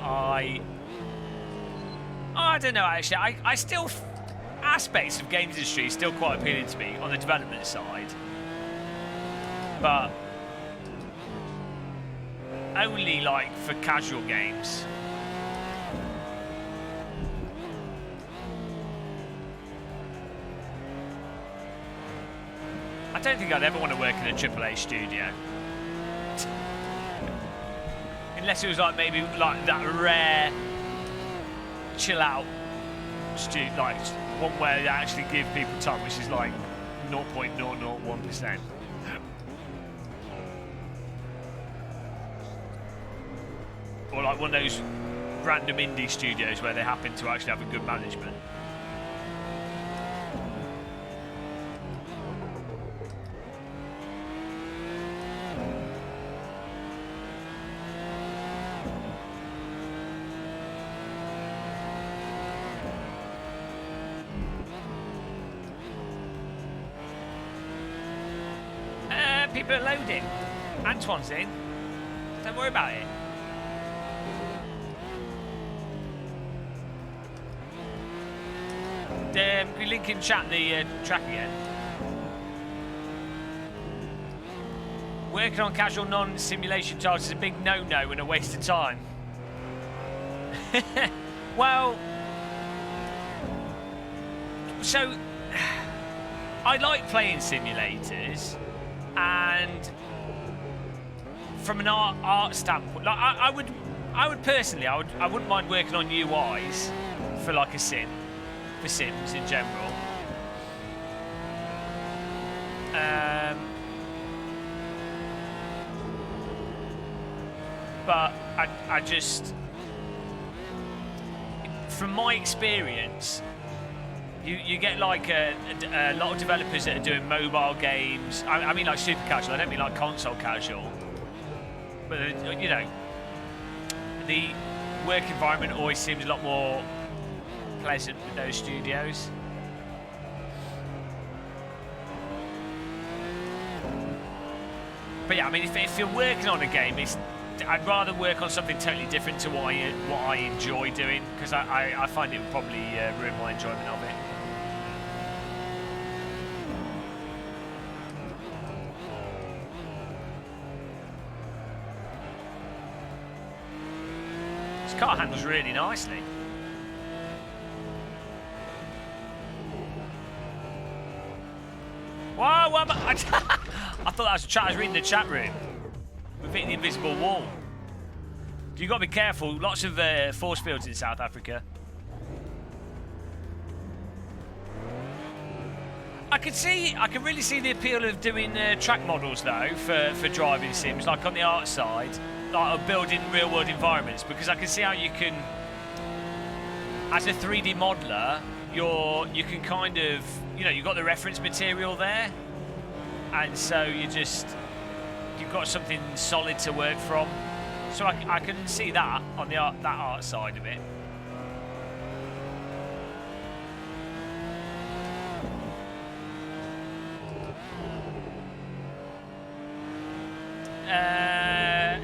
[SPEAKER 1] I don't know actually, I still, aspects of games industry is still quite appealing to me on the development side. But only like for casual games. I don't think I'd ever want to work in a AAA studio. Unless it was like maybe like that rare chill out studio, like one where they actually give people time, which is like 0.001%. Or like one of those random indie studios where they happen to actually have a good management. People are loading. Antoine's in. Don't worry about it. We link in chat the track again. Working on casual non-simulation tasks is a big no-no and a waste of time. Well, so I like playing simulators. And from an art standpoint, like I would personally, I wouldn't mind working on UIs for like a sim, for sims in general. But I just, from my experience, you get like a lot of developers that are doing mobile games. I mean like super casual, I don't mean like console casual. But you know, the work environment always seems a lot more pleasant with those studios. But yeah, I mean if you're working on a game, I'd rather work on something totally different to what I enjoy doing, because I find it would probably ruin my enjoyment of it. This car handles really nicely. Whoa, what I thought that was a chat. I was reading the chat room. We've hit the invisible wall. You've got to be careful. Lots of force fields in South Africa. I can really see the appeal of doing track models though for driving sims, like on the art side, like of building real world environments, because I can see how you can, as a 3D modeler, you can kind of, you know, you've got the reference material there, and so you've got something solid to work from. So I can see that on the that art side of it.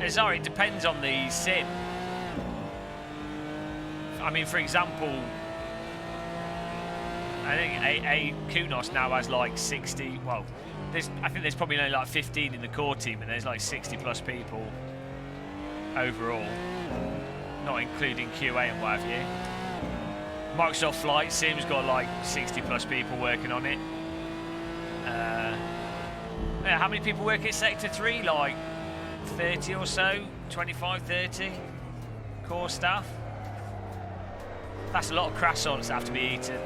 [SPEAKER 1] Sorry, it depends on the sim. I mean, for example, I think a Kunos now has like 60. Well, I think there's probably only like 15 in the core team, and there's like 60 plus people overall, not including QA and what have you. Microsoft Flight Sim's got like 60 plus people working on it. Yeah, how many people work at Sector 3? Like 30 or so, 25, 30 core staff. That's a lot of croissants that have to be eaten.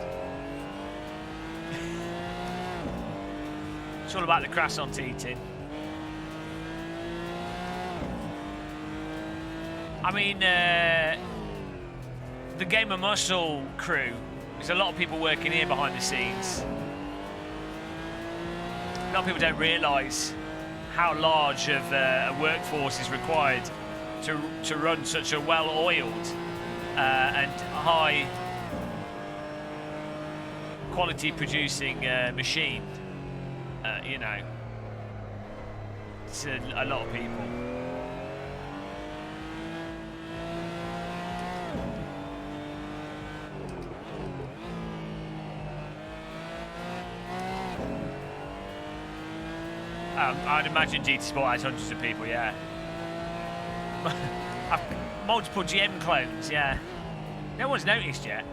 [SPEAKER 1] It's all about the croissant eating. I mean, the Game of Muscle crew, there's a lot of people working here behind the scenes. A lot of people don't realise how large of a workforce is required to run such a well-oiled and high quality producing machine. You know, it's a lot of people. I'd imagine GT Sport has hundreds of people, yeah. Multiple GM clones, yeah. No one's noticed yet.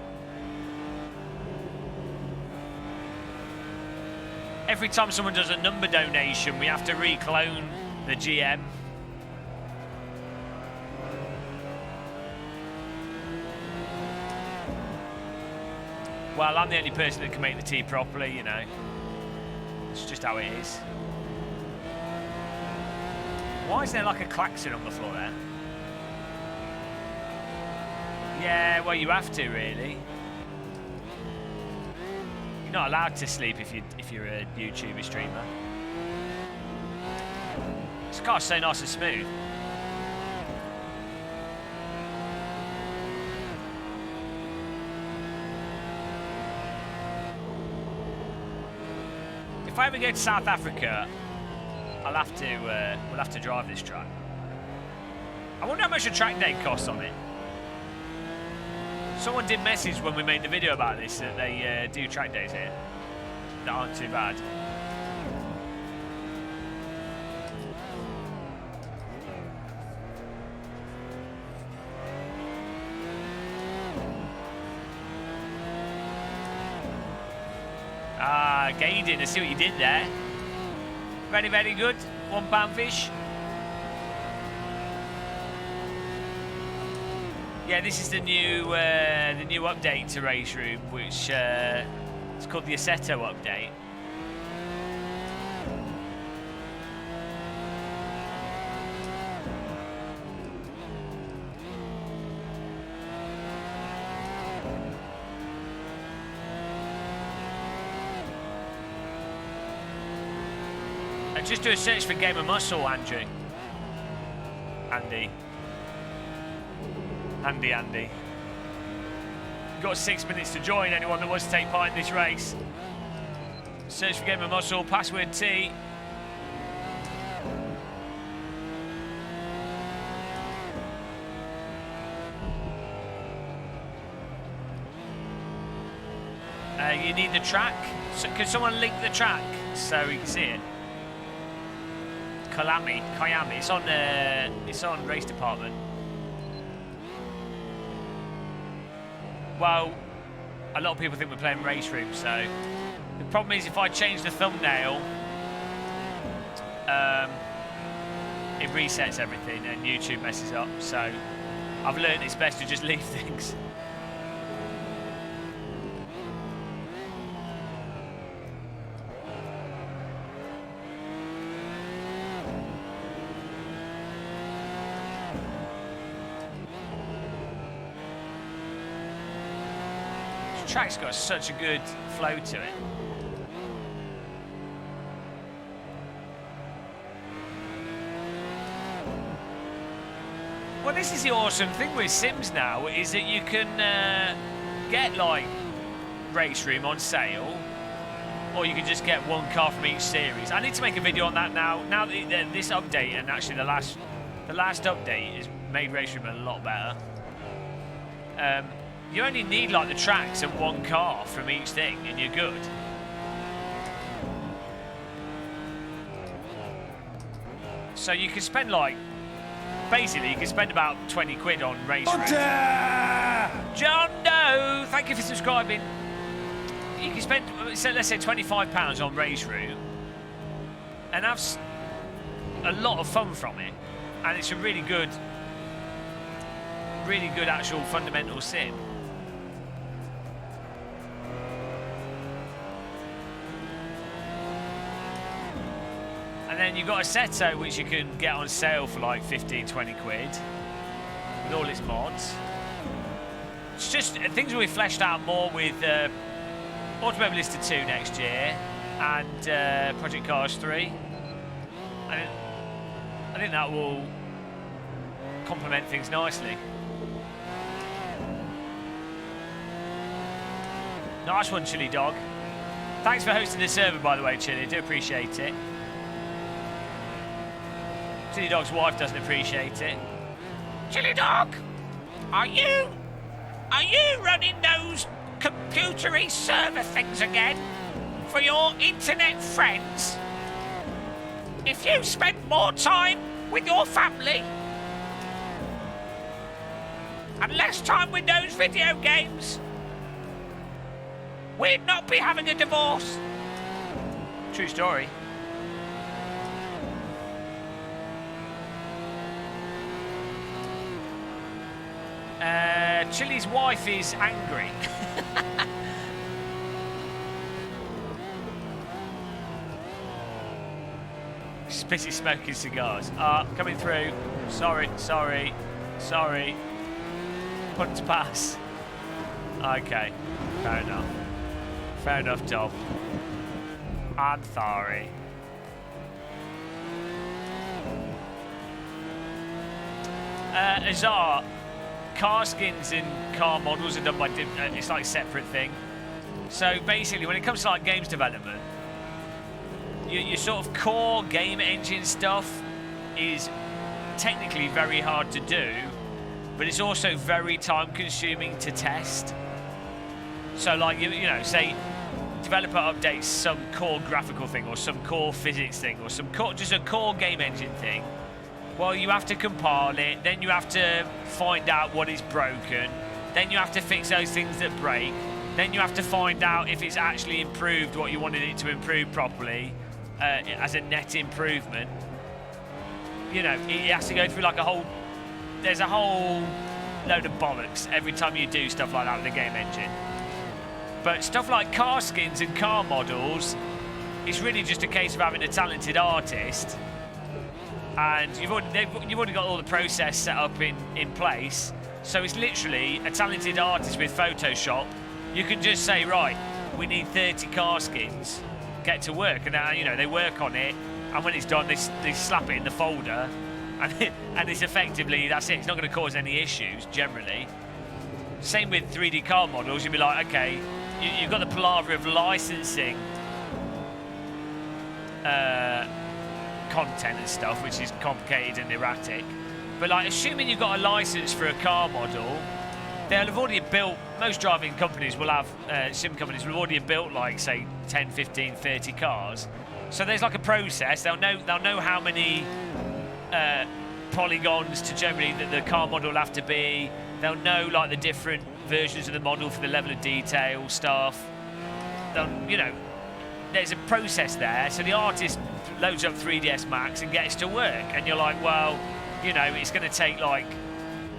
[SPEAKER 1] Every time someone does a number donation, we have to reclone the GM. Well, I'm the only person that can make the tea properly, you know. It's just how it is. Why is there like a klaxon on the floor there? Yeah, well, you have to, really. You're not allowed to sleep if you're a YouTuber streamer. This car's so nice and smooth. If I ever go to South Africa, we'll have to drive this track. I wonder how much a track day costs on it. Someone did message when we made the video about this that they do track days here that aren't too bad. Ah, Gaydon, I see what you did there. Very, very good. £1 fish. Yeah, this is the new update to RaceRoom, which it's called the Assetto update. And just do a search for Game of Muscle, Andrew. Andy. You've got 6 minutes to join anyone that wants to take part in this race. Search for Game of Muscle, password T. You need the track. So, can someone link the track so we can see it? Kayami. It's on Race Department. Well, a lot of people think we're playing RaceRoom, so the problem is if I change the thumbnail, it resets everything and YouTube messes up. So I've learned it's best to just leave things. track's got such a good flow to it. Well, this is the awesome thing with Sims now, is that you can get like RaceRoom on sale, or you can just get one car from each series. I need to make a video on that now. Now that this update, and actually the last update, has made RaceRoom a lot better. You only need like the tracks and one car from each thing, and you're good. So you can spend like, basically you can spend about 20 quid on RaceRoom. John Doe, thank you for subscribing. You can spend, so let's say £25 on RaceRoom and have a lot of fun from it, and it's a really good actual fundamental sim. And then you've got Assetto, which you can get on sale for like 15, 20 quid with all its mods. It's just, things will be fleshed out more with Automobilista 2 next year and Project Cars 3. I think that will complement things nicely. Nice one, Chiledog. Thanks for hosting the server, by the way, Chile. Do appreciate it. Chiledog's wife doesn't appreciate it.
[SPEAKER 2] Chiledog, are you running those computery server things again for your internet friends? If you spend more time with your family and less time with those video games, we'd not be having a divorce.
[SPEAKER 1] True story. Chili's wife is angry. She's busy smoking cigars. Coming through. Sorry. Punt to pass. Okay, fair enough. Fair enough, Tom. I'm sorry. Azar, car skins and car models are done by it's like a separate thing. So basically, when it comes to like games development, your sort of core game engine stuff is technically very hard to do, but it's also very time consuming to test. So like, you know, say developer updates some core graphical thing or some core physics thing or some core, just a core game engine thing. Well, you have to compile it, then you have to find out what is broken, then you have to fix those things that break, then you have to find out if it's actually improved what you wanted it to improve properly as a net improvement. You know, it has to go through like there's a whole load of bollocks every time you do stuff like that with the game engine. But stuff like car skins and car models, it's really just a case of having a talented artist, and you've already got all the process set up in place. So it's literally a talented artist with Photoshop. You can just say, right, we need 30 car skins, get to work, and you know, they work on it, and when it's done, they slap it in the folder, and it's effectively, that's it. It's not going to cause any issues generally. Same with 3D car models. You'd be like, okay, you've got the palaver of licensing content and stuff, which is complicated and erratic. But like, assuming you've got a license for a car model, they'll have already built, most driving companies will have, sim companies will already have built like, say, 10, 15, 30 cars. So there's like a process. They'll know how many polygons to generally that the car model will have to be. They'll know like the different versions of the model for the level of detail stuff. You know, there's a process there. So the artist loads up 3ds Max and gets to work, and you're like, well, you know, it's going to take like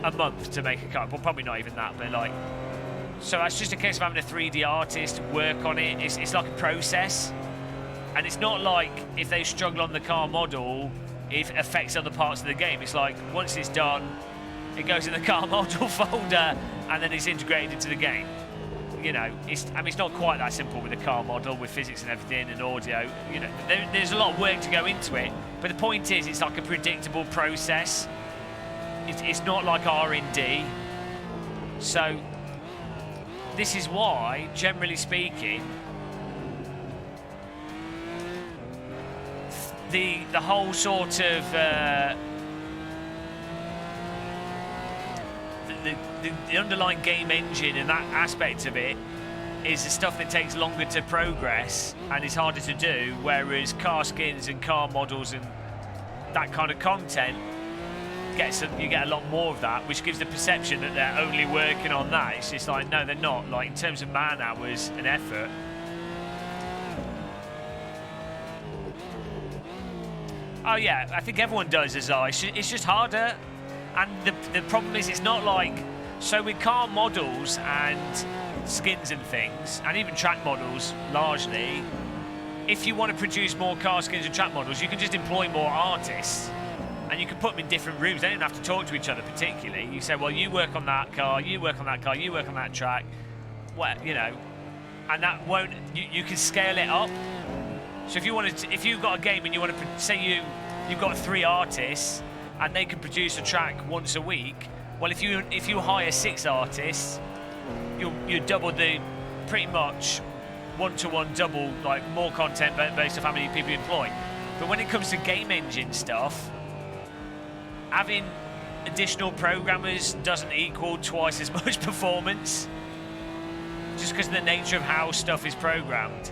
[SPEAKER 1] a month to make a car. Well, probably not even that, but like, so that's just a case of having a 3D artist work on it. It's like a process, and it's not like if they struggle on the car model, it affects other parts of the game. It's like once it's done, it goes in the car model folder, and then it's integrated into the game. you know, it's not quite that simple with the car model, with physics and everything and audio. You know, there's a lot of work to go into it. But the point is, it's like a predictable process. It's not like R&D. So this is why, generally speaking, the whole sort of the underlying game engine and that aspect of it is the stuff that takes longer to progress and is harder to do, whereas car skins and car models and that kind of content you get a lot more of that, which gives the perception that they're only working on that. It's just like, no, they're not. Like, in terms of man hours and effort, oh yeah, I think everyone does as I. It's just harder, and the problem is, it's not like, so with car models and skins and things, and even track models largely, if you want to produce more car skins and track models, you can just employ more artists, and you can put them in different rooms. They don't have to talk to each other particularly. You say, well, you work on that car, you work on that car, you work on that track, well, you know, and that won't. You can scale it up. So if you've got a game and you want to say you've got 3 artists and they can produce a track once a week. Well, if you hire 6 artists, you double the, pretty much one-to-one double, like more content based on how many people you employ. But when it comes to game engine stuff, having additional programmers doesn't equal twice as much performance, just because of the nature of how stuff is programmed.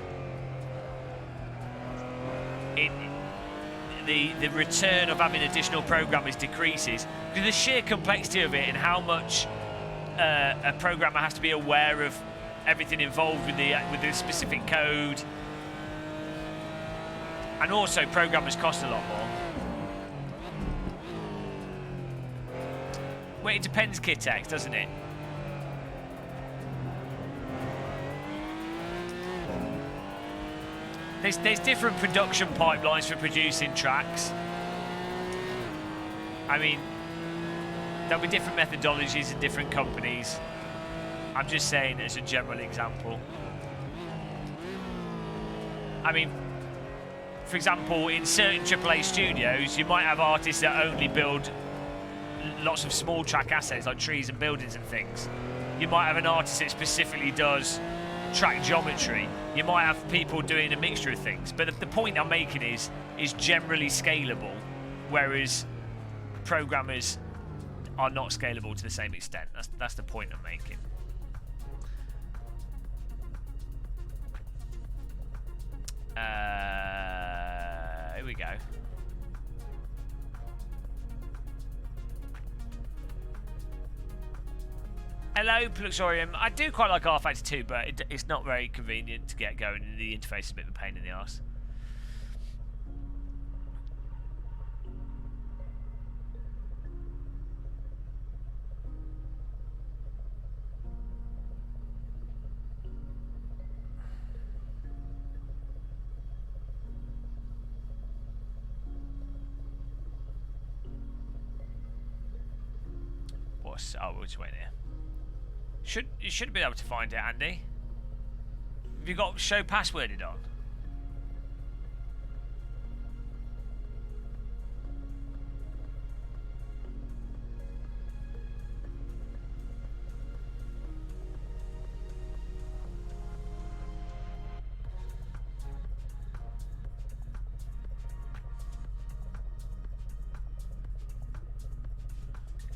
[SPEAKER 1] The return of having additional programmers decreases because of the sheer complexity of it and how much a programmer has to be aware of everything involved with the specific code, and also programmers cost a lot more. Well, it depends, Kitex, doesn't it? There's different production pipelines for producing tracks. I mean, there'll be different methodologies in different companies. I'm just saying as a general example. I mean, for example, in certain AAA studios, you might have artists that only build lots of small track assets like trees and buildings and things. You might have an artist that specifically does track geometry. You might have people doing a mixture of things, but the point I'm making is generally scalable, whereas programmers are not scalable to the same extent. That's the point I'm making. Here we go. Hello, Pluxorium. I do quite like R-Factor 2, but it's not very convenient to get going, and the interface is a bit of a pain in the arse. Oh, we'll just wait here. You should be able to find it, Andy. Have you got show passworded on?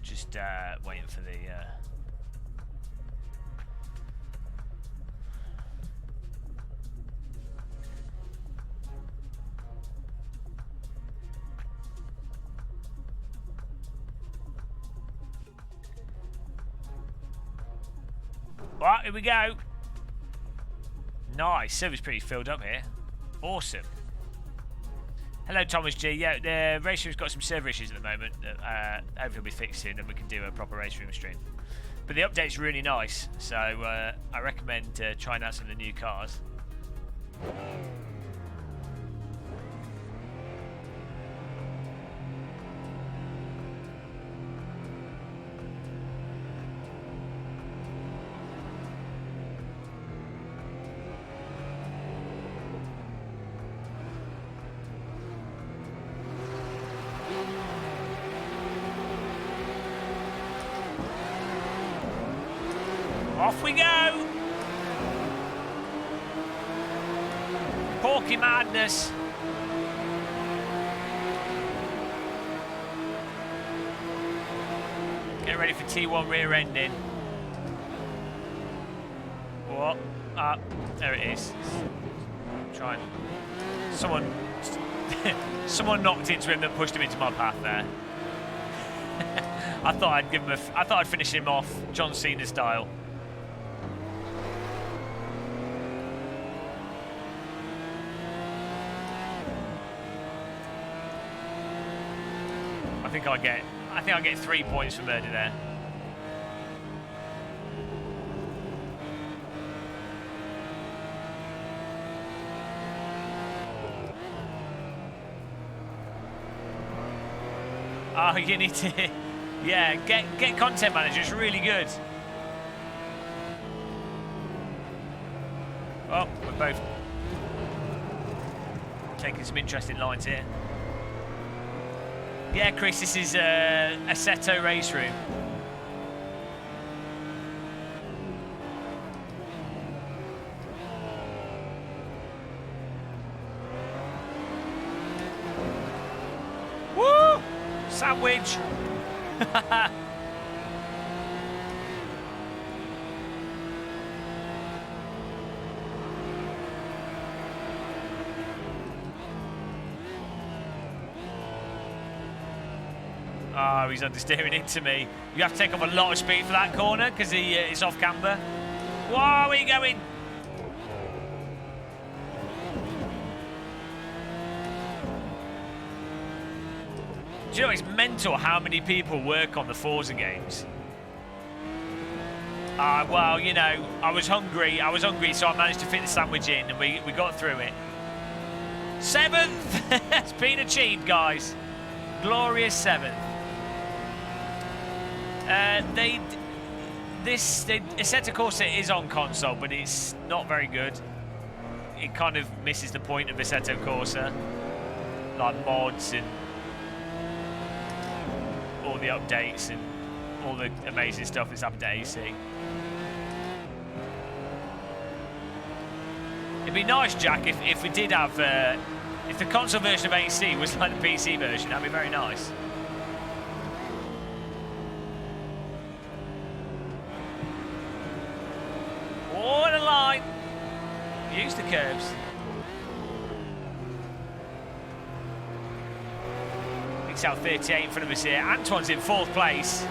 [SPEAKER 1] Just waiting for the Right, here we go. Nice, server's pretty filled up here. Awesome. Hello, Thomas G. Yeah, the race room's got some server issues at the moment that hopefully will be fixed soon and we can do a proper race room stream. But the update's really nice, so I recommend trying out some of the new cars. Off we go. Porky madness. Get ready for T1 rear ending. What? Ah, there it is. Try and... Someone knocked into him that pushed him into my path there. I thought I'd give him I thought I'd finish him off John Cena style. I think I get 3 points for murder there. Oh, you need to, yeah, get content manager. It's really good. Oh, we're both taking some interesting lines here. Yeah, Chris, this is Assetto Race Room. Woo! Sandwich. Oh, he's understeering into me. You have to take off a lot of speed for that corner because it's off camber. Whoa, where are you going? Do you know, it's mental how many people work on the Forza games. Well, you know, I was hungry, so I managed to fit the sandwich in and we got through it. 7th! It's been achieved, guys. Glorious 7th. Assetto Corsa is on console, but it's not very good. It kind of misses the point of Assetto Corsa, like mods and all the updates and all the amazing stuff that's happened to AC. It'd be nice, Jack, if we did have, if the console version of AC was like the PC version. That'd be very nice. What a line! Use the curves. It's out 38 in front of us here. Antoine's in 4th place.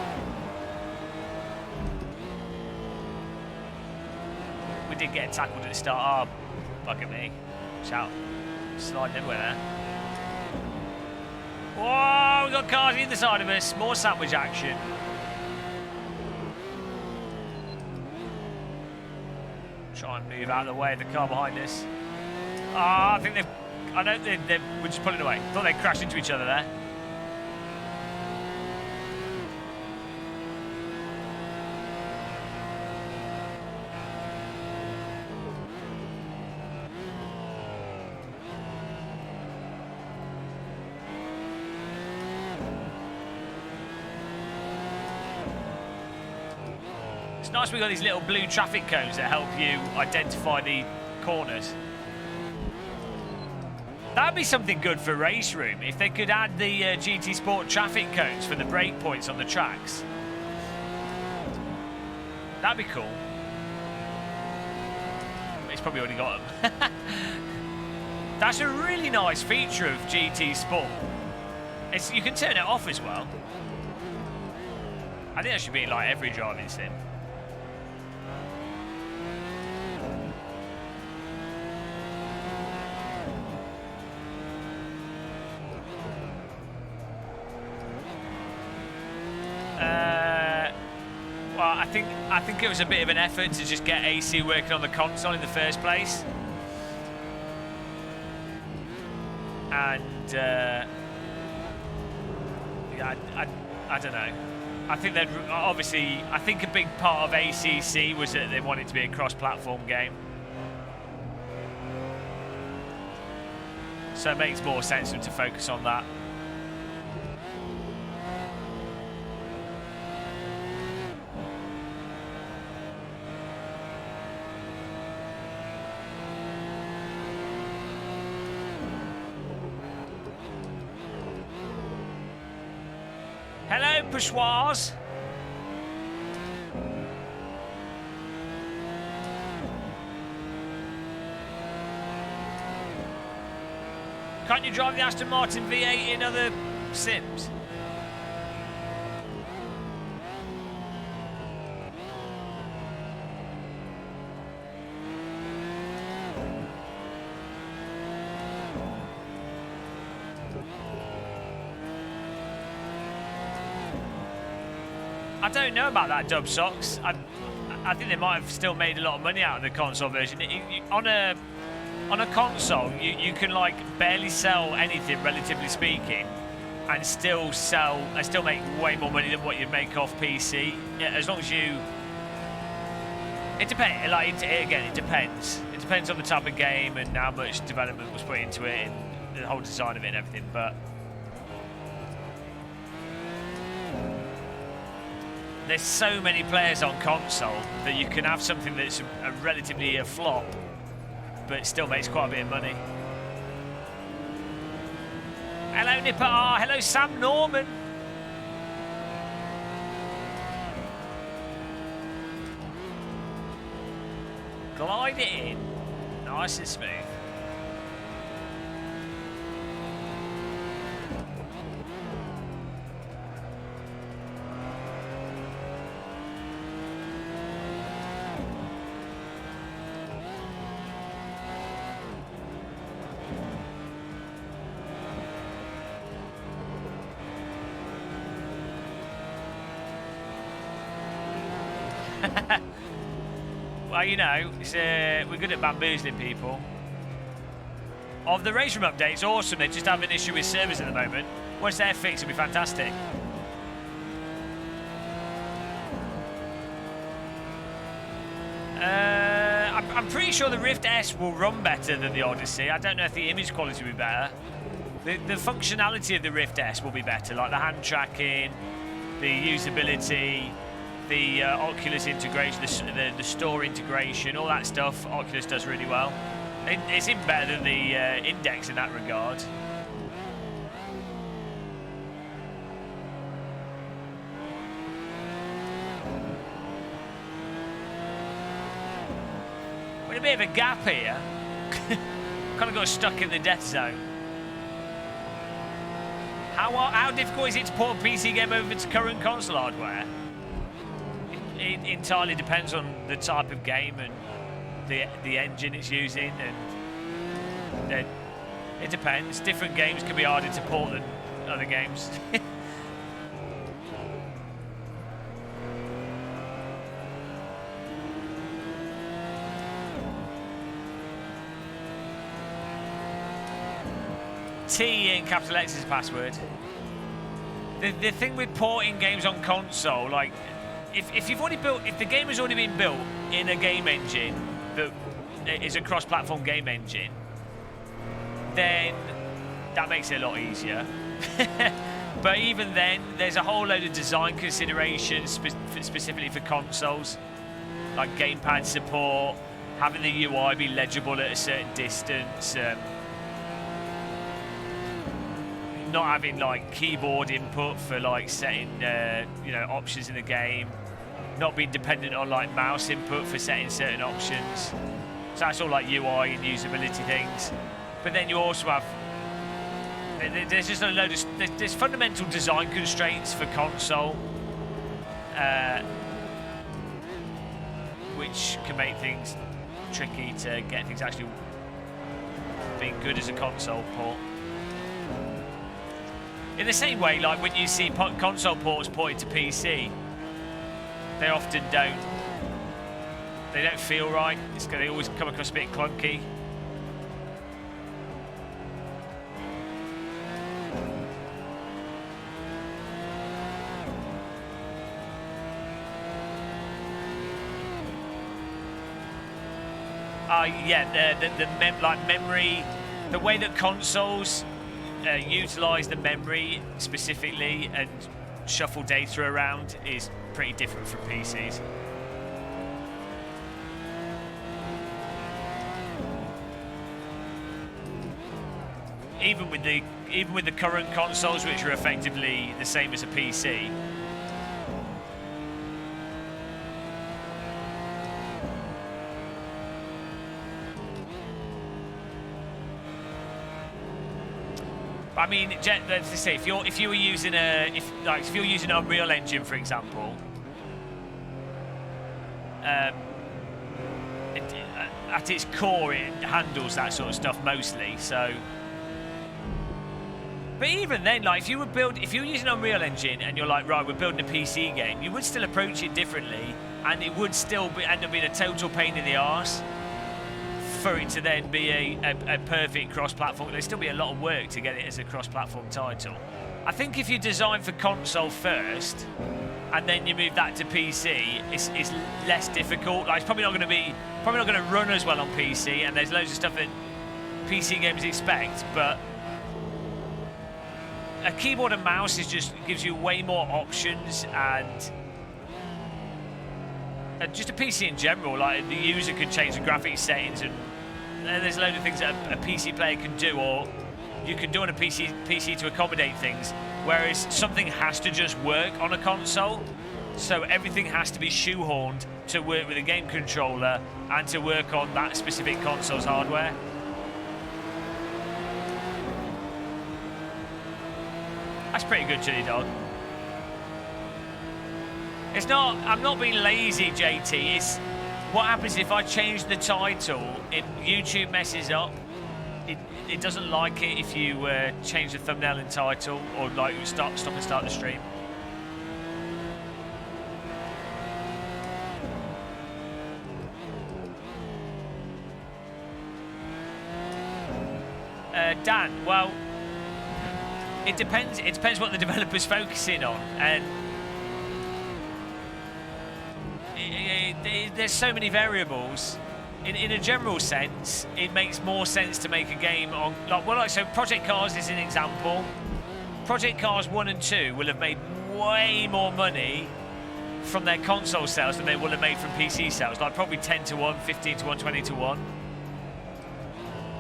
[SPEAKER 1] We did get tackled at the start. Oh, look at me. Shout. Sliding everywhere there. Whoa, we've got cars either side of us. More sandwich action. Try and move out of the way of the car behind us. I think they've... I know we're just pulling away. Thought they crashed into each other there. It's nice we've got these little blue traffic cones that help you identify the corners. That'd be something good for RaceRoom, if they could add the GT Sport traffic cones for the brake points on the tracks. That'd be cool. He's probably already got them. That's a really nice feature of GT Sport. You can turn it off as well. I think that should be in like every driving sim. Well, I think it was a bit of an effort to just get AC working on the console in the first place, and yeah, I don't know. I think that obviously, I think a big part of ACC was that they wanted to be a cross-platform game, so it makes more sense for them to focus on that. Hello, Poussoirs. Can't you drive the Aston Martin V8 in other sims? I don't know about that, Dub Socks. I think they might have still made a lot of money out of the console version. On a console, you can like barely sell anything, relatively speaking, and still make way more money than what you'd make off PC. Yeah, as long as you. It depends. Again, it depends. It depends on the type of game and how much development was put into it and the whole design of it and everything. But there's so many players on console that you can have something that's relatively a flop, but it still makes quite a bit of money. Hello, Nipper R. Hello, Sam Norman. Glide it in. Nice and smooth. Well, you know, we're good at bamboozling people. Of the RaceRoom update, it's awesome. They just have an issue with servers at the moment. Once they're fixed, it'll be fantastic. I'm pretty sure the Rift S will run better than the Odyssey. I don't know if the image quality will be better. The functionality of the Rift S will be better, like the hand tracking, the usability, the Oculus integration, the store integration, all that stuff. Oculus does really well. It's even better than the Index in that regard. With a bit of a gap here, kind of got stuck in the death zone. How difficult is it to port a PC game over to current console hardware? It entirely depends on the type of game and the engine it's using, and it depends. Different games can be harder to port than other games. T in capital X is password. The thing with porting games on console, like if the game has already been built in a game engine that is a cross-platform game engine, then that makes it a lot easier. But even then, there's a whole load of design considerations specifically for consoles, like gamepad support, having the UI be legible at a certain distance, not having like keyboard input for like setting options in the game, not being dependent on like mouse input for setting certain options. So that's all like UI and usability things. But then you also have there's just a load of there's fundamental design constraints for console, which can make things tricky to get things actually being good as a console port. In the same way, like when you see console ports ported to PC, they often don't feel right. They always come across a bit clunky. Memory, the way that consoles utilise the memory specifically and shuffle data around is pretty different from PCs. even with the current consoles, which are effectively the same as a PC. I mean, let's just say if you were using if you're using an Unreal Engine, for example, at its core, it handles that sort of stuff mostly. So, but even then, like if you were using Unreal Engine and you're like, right, we're building a PC game, you would still approach it differently, and it would still end up being a total pain in the arse for it to then be a perfect cross-platform. There'd still be a lot of work to get it as a cross-platform title. I think if you design for console first and then you move that to PC, it's less difficult. Like, it's probably not going to run as well on PC, and there's loads of stuff that PC games expect, but a keyboard and mouse gives you way more options, and just a PC in general, like the user can change the graphics settings, and there's a load of things that a PC player can do, or you can do on a PC to accommodate things, whereas something has to just work on a console, so everything has to be shoehorned to work with a game controller and to work on that specific console's hardware. That's pretty good, Chiledog. I'm not being lazy, JT. It's what happens if I change the title, YouTube messes up. It doesn't like it if you change the thumbnail and title, or like stop and start the stream. Dan, well, it depends. It depends what the developer's focusing on, and there's so many variables. In a general sense, it makes more sense to make a game on so Project Cars is an example. Project Cars 1 and 2 will have made way more money from their console sales than they will have made from PC sales, like probably 10 to 1, 15 to 1, 20 to 1.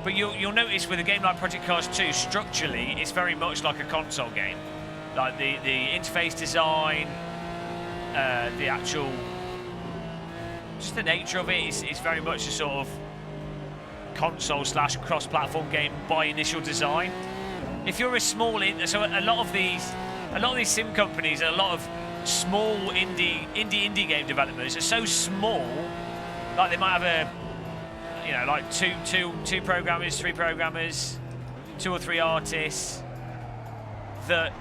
[SPEAKER 1] But you'll notice with a game like Project Cars 2, structurally, it's very much like a console game. Like the interface design, the actual, just the nature of it is very much a sort of console / cross-platform game by initial design. If you're a small, so a lot of these sim companies and a lot of small indie game developers are so small, like they might have like two programmers, 3 programmers, 2 or 3 artists, that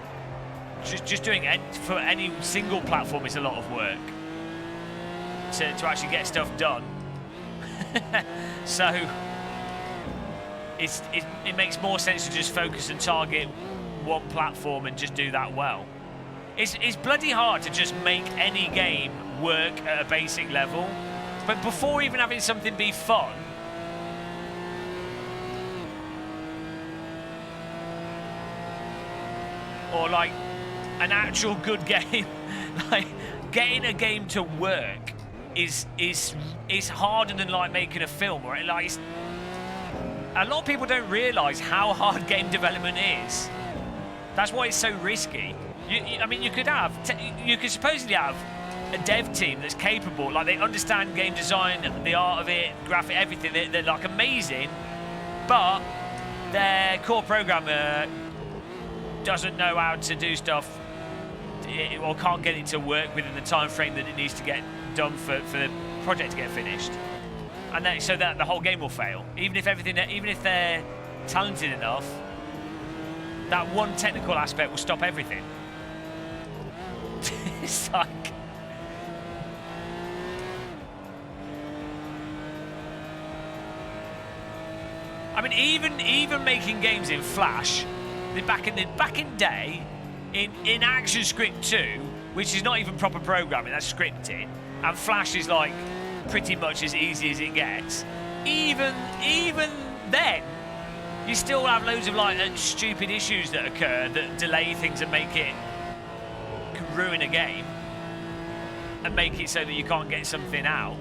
[SPEAKER 1] just doing for any single platform is a lot of work to actually get stuff done. So it makes more sense to just focus and target one platform and just do that well. It's bloody hard to just make any game work at a basic level, but before even having something be fun, or like an actual good game, like getting a game to work is harder than like making a film, or like a lot of people don't realise how hard game development is. That's why it's so risky. I mean, you could supposedly have a dev team that's capable, like they understand game design, the art of it, graphic, everything. They're like amazing, but their core programmer doesn't know how to do stuff, or can't get it to work within the time frame that it needs to get done for the project to get finished, and so that the whole game will fail. Even if they're talented enough, that one technical aspect will stop everything. It's like, I mean, even making games in Flash, back in day, in ActionScript 2, which is not even proper programming, that's scripting, and Flash is like pretty much as easy as it gets. Even then, you still have loads of like stupid issues that occur that delay things and can ruin a game and make it so that you can't get something out.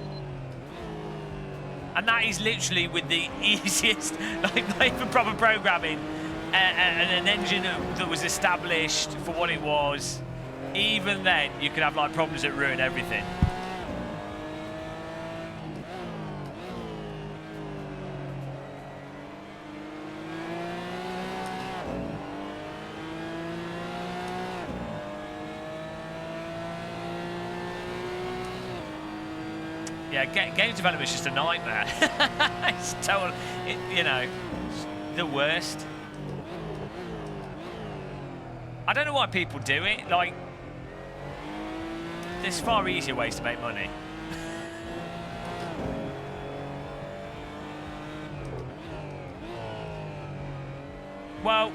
[SPEAKER 1] And that is literally with the easiest, like not even proper programming, an engine that was established for what it was, even then you could have like problems that ruin everything. Yeah, games development is just a nightmare. It's total, you know, the worst. I don't know why people do it. Like, there's far easier ways to make money. Well,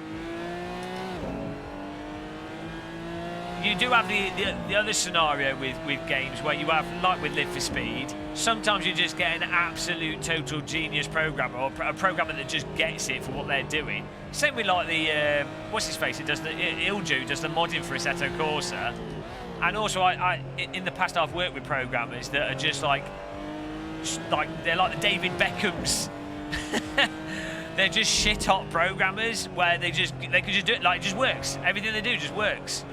[SPEAKER 1] you do have the other scenario with games where you have, like with Live for Speed, sometimes you just get an absolute total genius programmer, or a programmer that just gets it for what they're doing. Same with like the, what's his face, Ilju does the modding for Assetto Corsa. And also, in the past I've worked with programmers that are just like they're like the David Beckhams. They're just shit hot programmers where they can just do it, like it just works. Everything they do just works.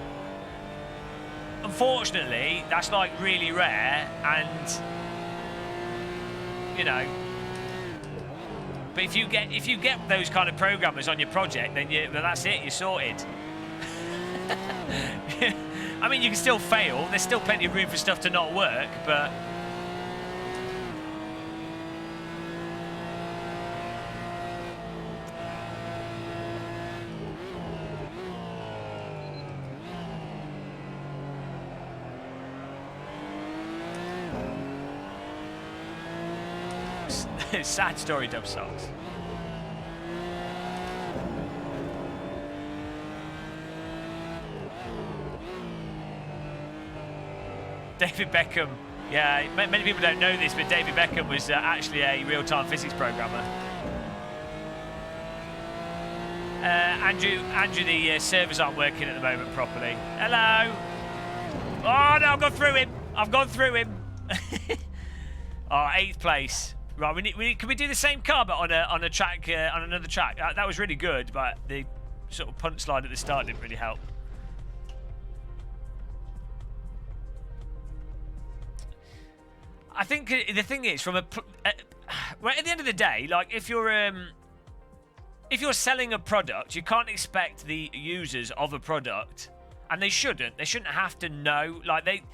[SPEAKER 1] Unfortunately, that's like really rare, and you know. But if you get those kind of programmers on your project, then that's it. You're sorted. I mean, you can still fail. There's still plenty of room for stuff to not work, but. Sad story, dub songs. David Beckham, yeah, many people don't know this, but David Beckham was actually a real-time physics programmer. Andrew, the servers aren't working at the moment properly. Hello. Oh no, I've gone through him. I've gone through him. Oh, 8th place. Right, can we do the same car but on a track on another track? That was really good, but the sort of punt slide at the start didn't really help. I think the thing is, well, at the end of the day, like if you're selling a product, you can't expect the users of a product, and they shouldn't have to know. Like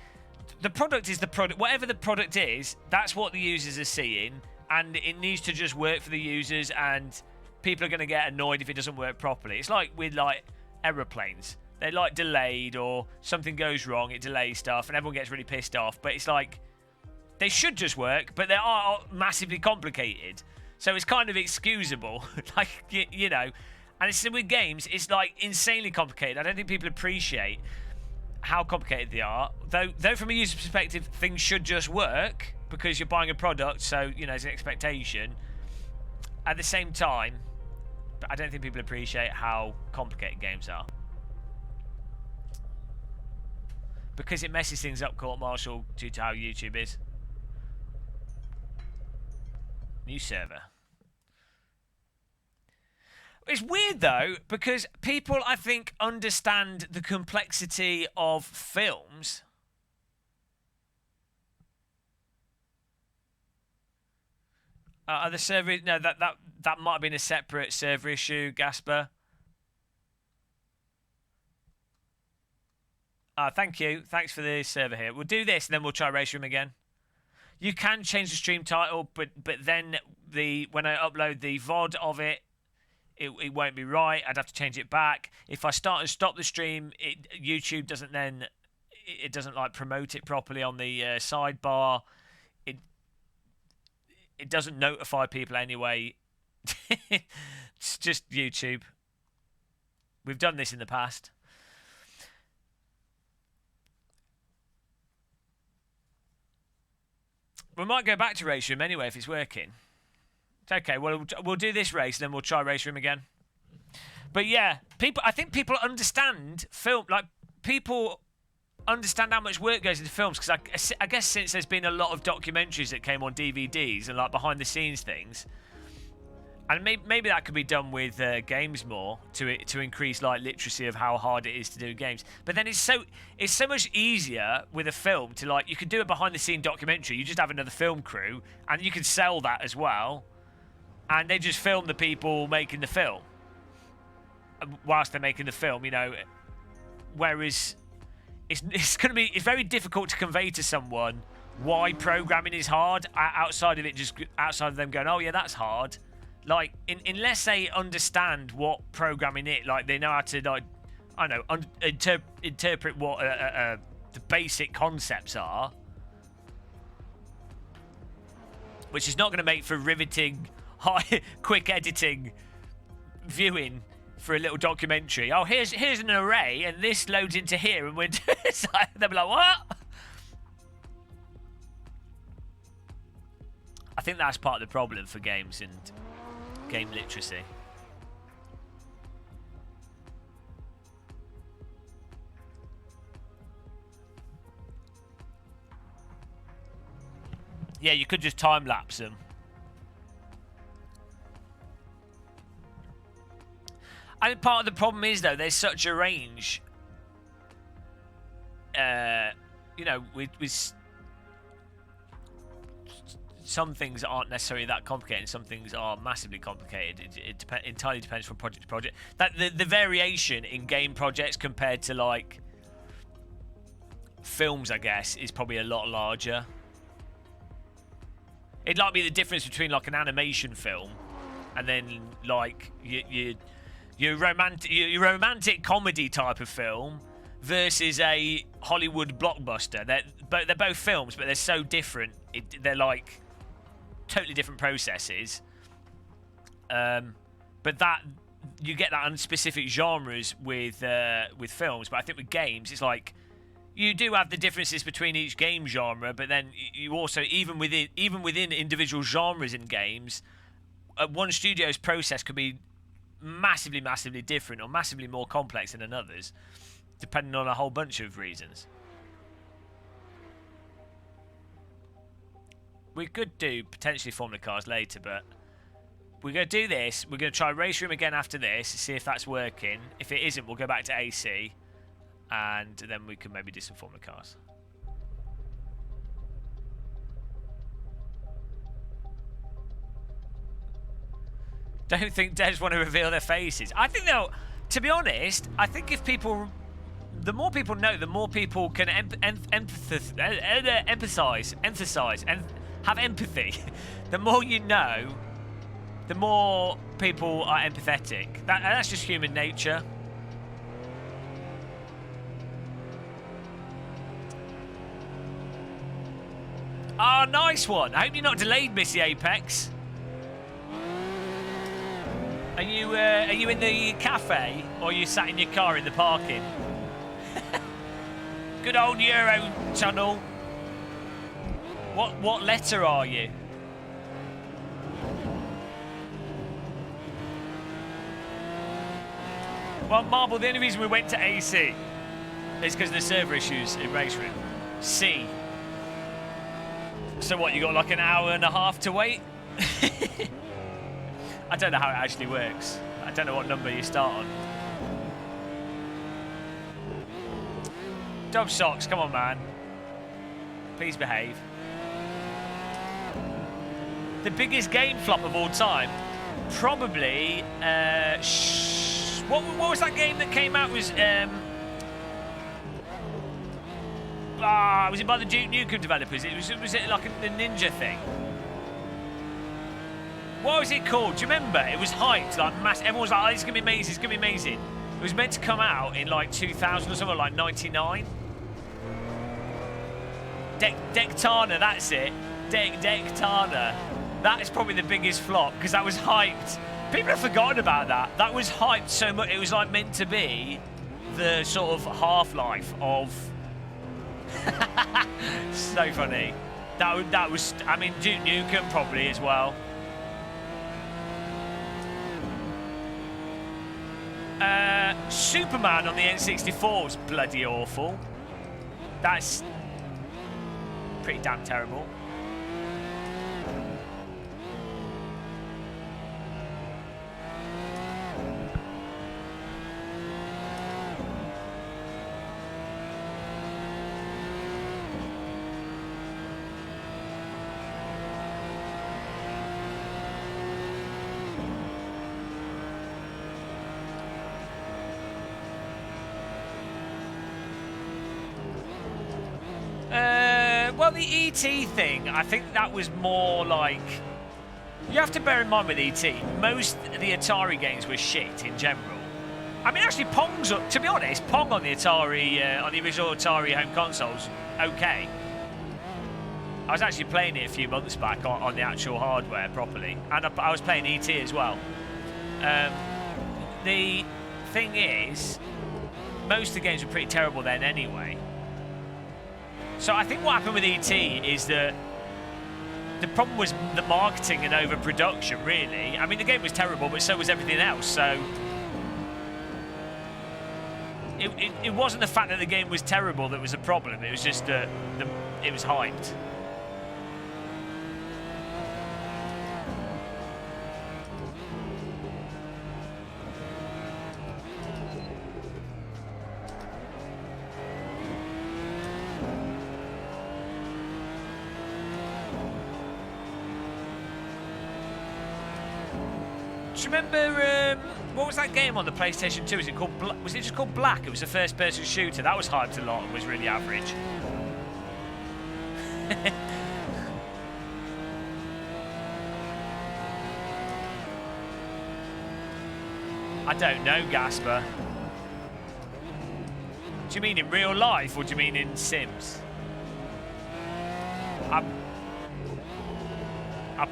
[SPEAKER 1] the product is the product. Whatever the product is, that's what the users are seeing. And it needs to just work for the users, and people are going to get annoyed if it doesn't work properly. It's like with like aeroplanes. They're like delayed, or something goes wrong, it delays stuff, and everyone gets really pissed off. But it's like, they should just work, but they are massively complicated. So it's kind of excusable. Like, you know, and it's with games, it's like insanely complicated. I don't think people appreciate how complicated they are. Though from a user perspective, things should just work, because you're buying a product, so, you know, there's an expectation. At the same time, I don't think people appreciate how complicated games are. Because it messes things up, Court Martial, due to how YouTube is. New server. It's weird, though, because people, I think, understand the complexity of films. The server, no, that might have been a separate server issue, Gašper. Thank you. Thanks for the server here. We'll do this, and then we'll try RaceRoom again. You can change the stream title, but then when I upload the VOD of it, it won't be right. I'd have to change it back. If I start and stop the stream, YouTube doesn't like promote it properly on the sidebar. It doesn't notify people anyway. It's just YouTube. We've done this in the past. We might go back to RaceRoom anyway if it's working. It's okay. Well, we'll do this race, then we'll try RaceRoom again. But yeah, I think people understand film. Like, people understand how much work goes into films, because I guess since there's been a lot of documentaries that came on DVDs and like behind the scenes things, And maybe that could be done with games more to increase like literacy of how hard it is to do games. But then it's so much easier with a film to like you could do a behind the scene documentary. You just have another film crew and you can sell that as well, and they just film the people making the film whilst they're making the film. You know, whereas it's very difficult to convey to someone why programming is hard outside of them going, oh yeah, that's hard. Like, unless they understand what programming is, like they know how to, like, I don't know, interpret what the basic concepts are, which is not going to make for riveting, quick editing viewing for a little documentary. Oh, here's an array, and this loads into here, and they'll be like, what? I think that's part of the problem for games and game literacy. Yeah, you could just time lapse them. I think part of the problem is though there's such a range. You know, with some things aren't necessarily that complicated, and some things are massively complicated. It entirely depends from project to project. That the variation in game projects compared to like films, I guess, is probably a lot larger. It'd like be the difference between like an animation film and then like your romantic comedy type of film versus a Hollywood blockbuster. They're both films, but they're so different. They're like totally different processes, but that you get that on specific genres with films. But I think with games, it's like you do have the differences between each game genre, but then you also even within individual genres in games, one studio's process could be massively different or massively more complex than another's, depending on a whole bunch of reasons. We could do potentially Formula Cars later, but we're going to do this. We're going to try RaceRoom again after this, see if that's working. If it isn't, we'll go back to AC, and then we can maybe do some Formula Cars. Don't think devs want to reveal their faces. I think they'll, to be honest, I think if people, the more people know, the more people can emphasize, and have empathy. The more you know, the more people are empathetic. That's just human nature. Oh, nice one. I hope you're not delayed, Missy Apex. Are you in the cafe, or are you sat in your car in the parking? Good old Euro tunnel. What letter are you? Well, Marble, the only reason we went to AC is because of the server issues in RaceRoom. C. So what, you got like an hour and a half to wait? I don't know how it actually works. I don't know what number you start on. Dub Socks, come on, man. Please behave. The biggest game flop of all time? Probably, what was that game that came out? Was it by the Duke Nukem developers? Was it like the Ninja thing? What was it called? Do you remember? It was hyped, like mass. Everyone was like, "Oh, it's gonna be amazing! It's gonna be amazing!" It was meant to come out in like 2000 or something, like 99. Dectana, that's it. Dectana. That is probably the biggest flop because that was hyped. People have forgotten about that. That was hyped so much. It was like meant to be the sort of Half-Life of. So funny. That was. I mean, Duke Nukem probably as well. Superman on the N64 was bloody awful. That's pretty damn terrible. Well, the ET thing, I think that was more like... You have to bear in mind with ET, most of the Atari games were shit in general. I mean, actually, Pong's... To be honest, Pong on the Atari, on the original Atari home consoles, okay. I was actually playing it a few months back on the actual hardware properly. And I was playing ET as well. The thing is, most of the games were pretty terrible then anyway. So I think what happened with ET is that the problem was the marketing and overproduction, really. I mean, the game was terrible, but so was everything else. So it wasn't the fact that the game was terrible that was a problem. It was just that it was hyped. Do you remember, what was that game on the PlayStation 2? Was it just called Black? It was a first-person shooter. That was hyped a lot and was really average. I don't know, Gašper. Do you mean in real life or do you mean in Sims? I'll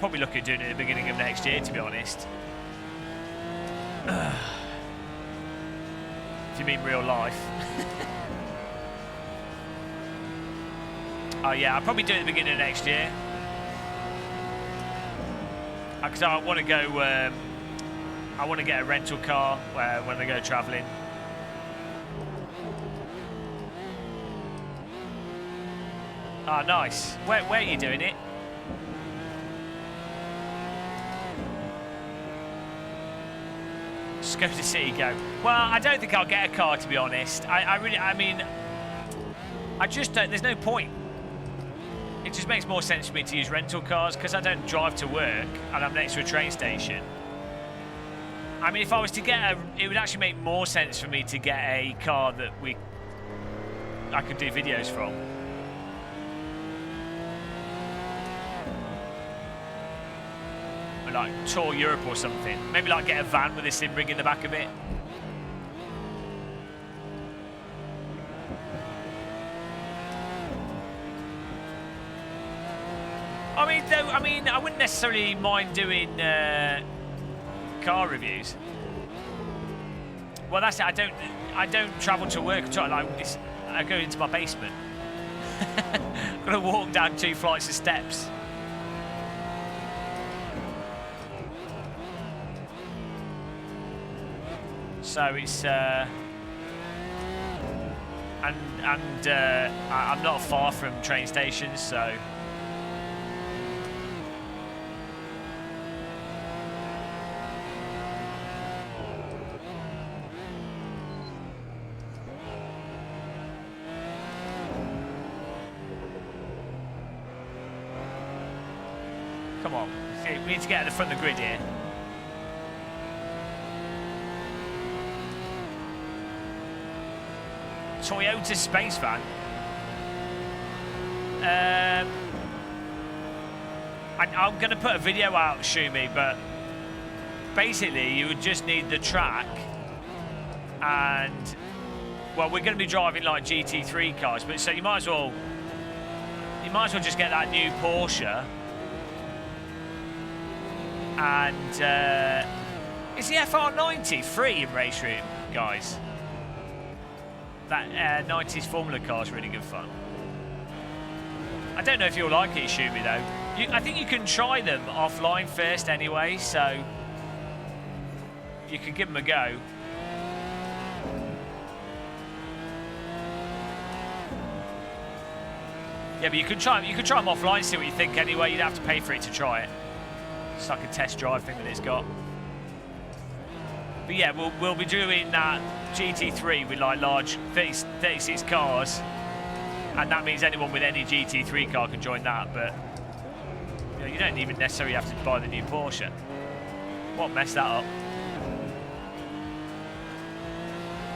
[SPEAKER 1] probably look at doing it at the beginning of next year, to be honest. If you mean real life. Oh yeah, I'll probably do it at the beginning of next year. Because I want to go, I want to get a rental car when I go travelling. Ah, nice. Where are you doing it? Just go to City Go. Well, I don't think I'll get a car, to be honest. I mean, I just don't, there's no point. It just makes more sense for me to use rental cars because I don't drive to work and I'm next to a train station. I mean, if I was to get it would actually make more sense for me to get a car that I could do videos from. Like tour Europe or something. Maybe like get a van with a sim rig in the back of it. I mean, I wouldn't necessarily mind doing car reviews. Well, that's it. I don't travel to work at all. I go into my basement. I've got to walk down 2 flights of steps. So it's I'm not far from train stations, so come on, we need to get at the front of the grid here. Toyota space van. I'm going to put a video out, Shumi, but basically you would just need the track and, well, we're going to be driving like GT3 cars, but so you might as well just get that new Porsche and is the FR90 free in RaceRoom, guys? That 90s Formula car is really good fun. I don't know if you'll like it, Shumi, though. I think you can try them offline first anyway, so you can give them a go. Yeah, but you can try them offline, see what you think anyway. You'd have to pay for it to try it. It's like a test drive thing that it's got. But yeah, we'll be doing that GT3 with like large 36 cars, and that means anyone with any GT3 car can join that. But you don't even necessarily have to buy the new Porsche. What messed that up?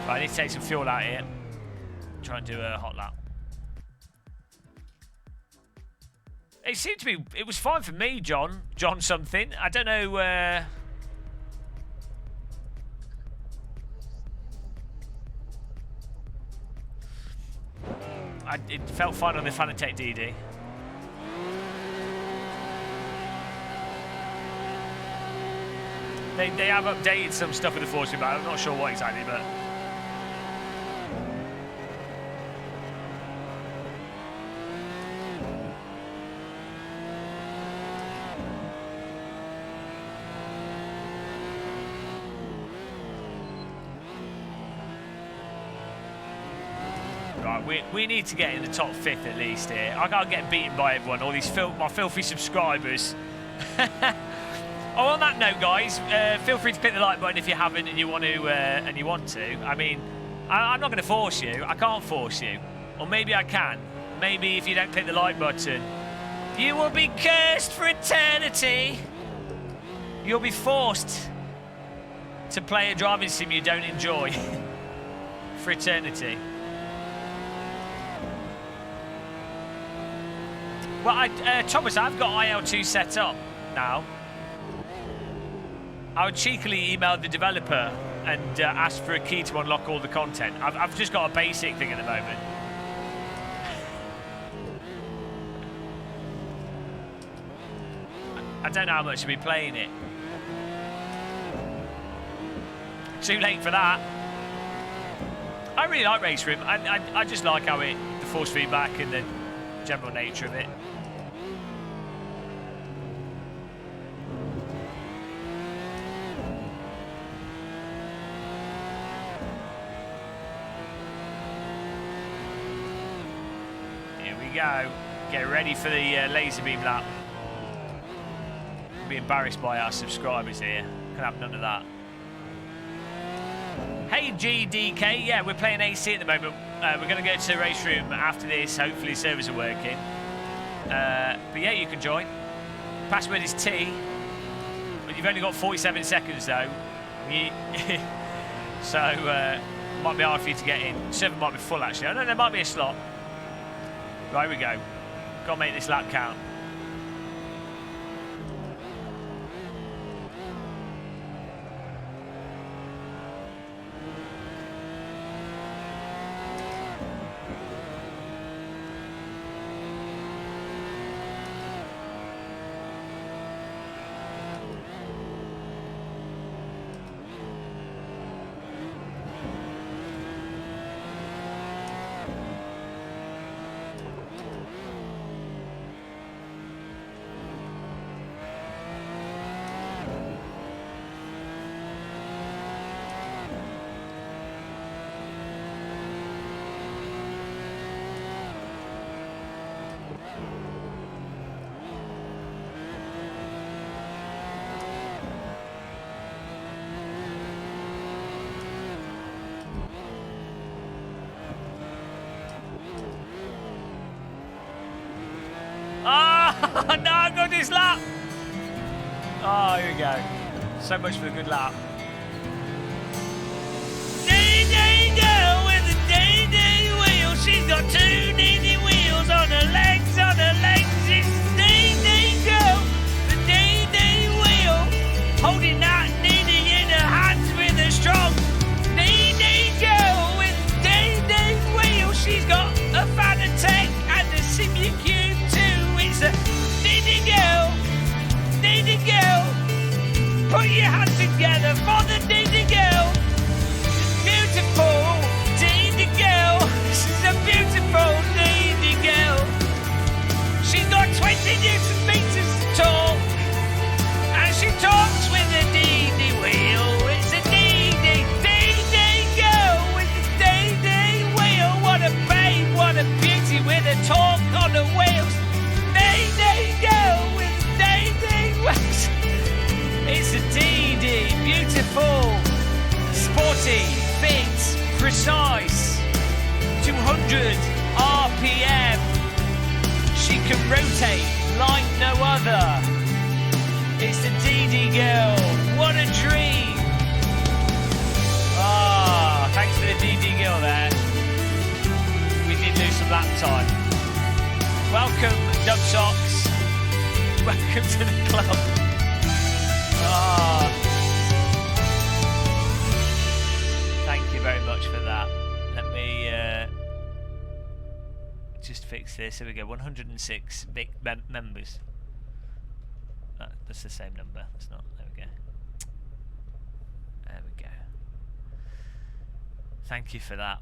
[SPEAKER 1] Right, I need to take some fuel out here. Try and do a hot lap. It seemed to be... It was fine for me, John. John something. I don't know... It felt fine on the Fanatec DD. They have updated some stuff with the Force, but I'm not sure what exactly, but... Right, we need to get in the top 5th at least here. I can't get beaten by everyone, all these my filthy subscribers. Oh, on that note, guys, feel free to click the like button if you haven't and you want to. I mean, I'm not going to force you. I can't force you. Or maybe I can. Maybe if you don't click the like button, you will be cursed for eternity. You'll be forced to play a driving sim you don't enjoy for eternity. Well, Thomas, I've got IL2 set up now. I would cheekily email the developer and ask for a key to unlock all the content. I've just got a basic thing at the moment. I don't know how much I'll be playing it. Too late for that. I really like RaceRoom. I just like how the force feedback and the general nature of it. Go. Get ready for the laser beam lap. We'll be embarrassed by our subscribers here. Can have none of that. Hey GDK, yeah, we're playing AC at the moment. We're going to go to the RaceRoom after this. Hopefully servers are working. But yeah, you can join. Password is T. But you've only got 47 seconds though. So might be hard for you to get in. Server might be full actually. I know there might be a slot. Right, here we go. Gotta make this lap count. Oh, no, I got this lap. Oh, here we go. So much for the good lap.
[SPEAKER 2] Day girl with a day wheel. She's got 2 day wheels on her legs, It's day girl, the day wheel. Holding that day in her hands with a strong day girl with day wheel. She's got a Fanatec and a SIMEN. It's a needy girl. Put your hands together for the needy girl. Beautiful needy girl. She's a beautiful needy girl. She's got 20 Newton meters tall, and she talks with a needy wheel. It's a needy girl with a day wheel. What a babe, what a beauty with a talk on the wheels. Day girl with day wheels. It's a DD, beautiful, sporty, fit, precise, 200 RPM. She can rotate like no other. It's the DD girl. What a dream. Ah, thanks for the DD girl there. We did lose some lap time. Welcome, Dub Socks.
[SPEAKER 1] welcome to the club. Oh. Thank you very much for that. Let me just fix this. Here we go. 106 big members. That's the same number. That's not. There we go. There we go. Thank you for that.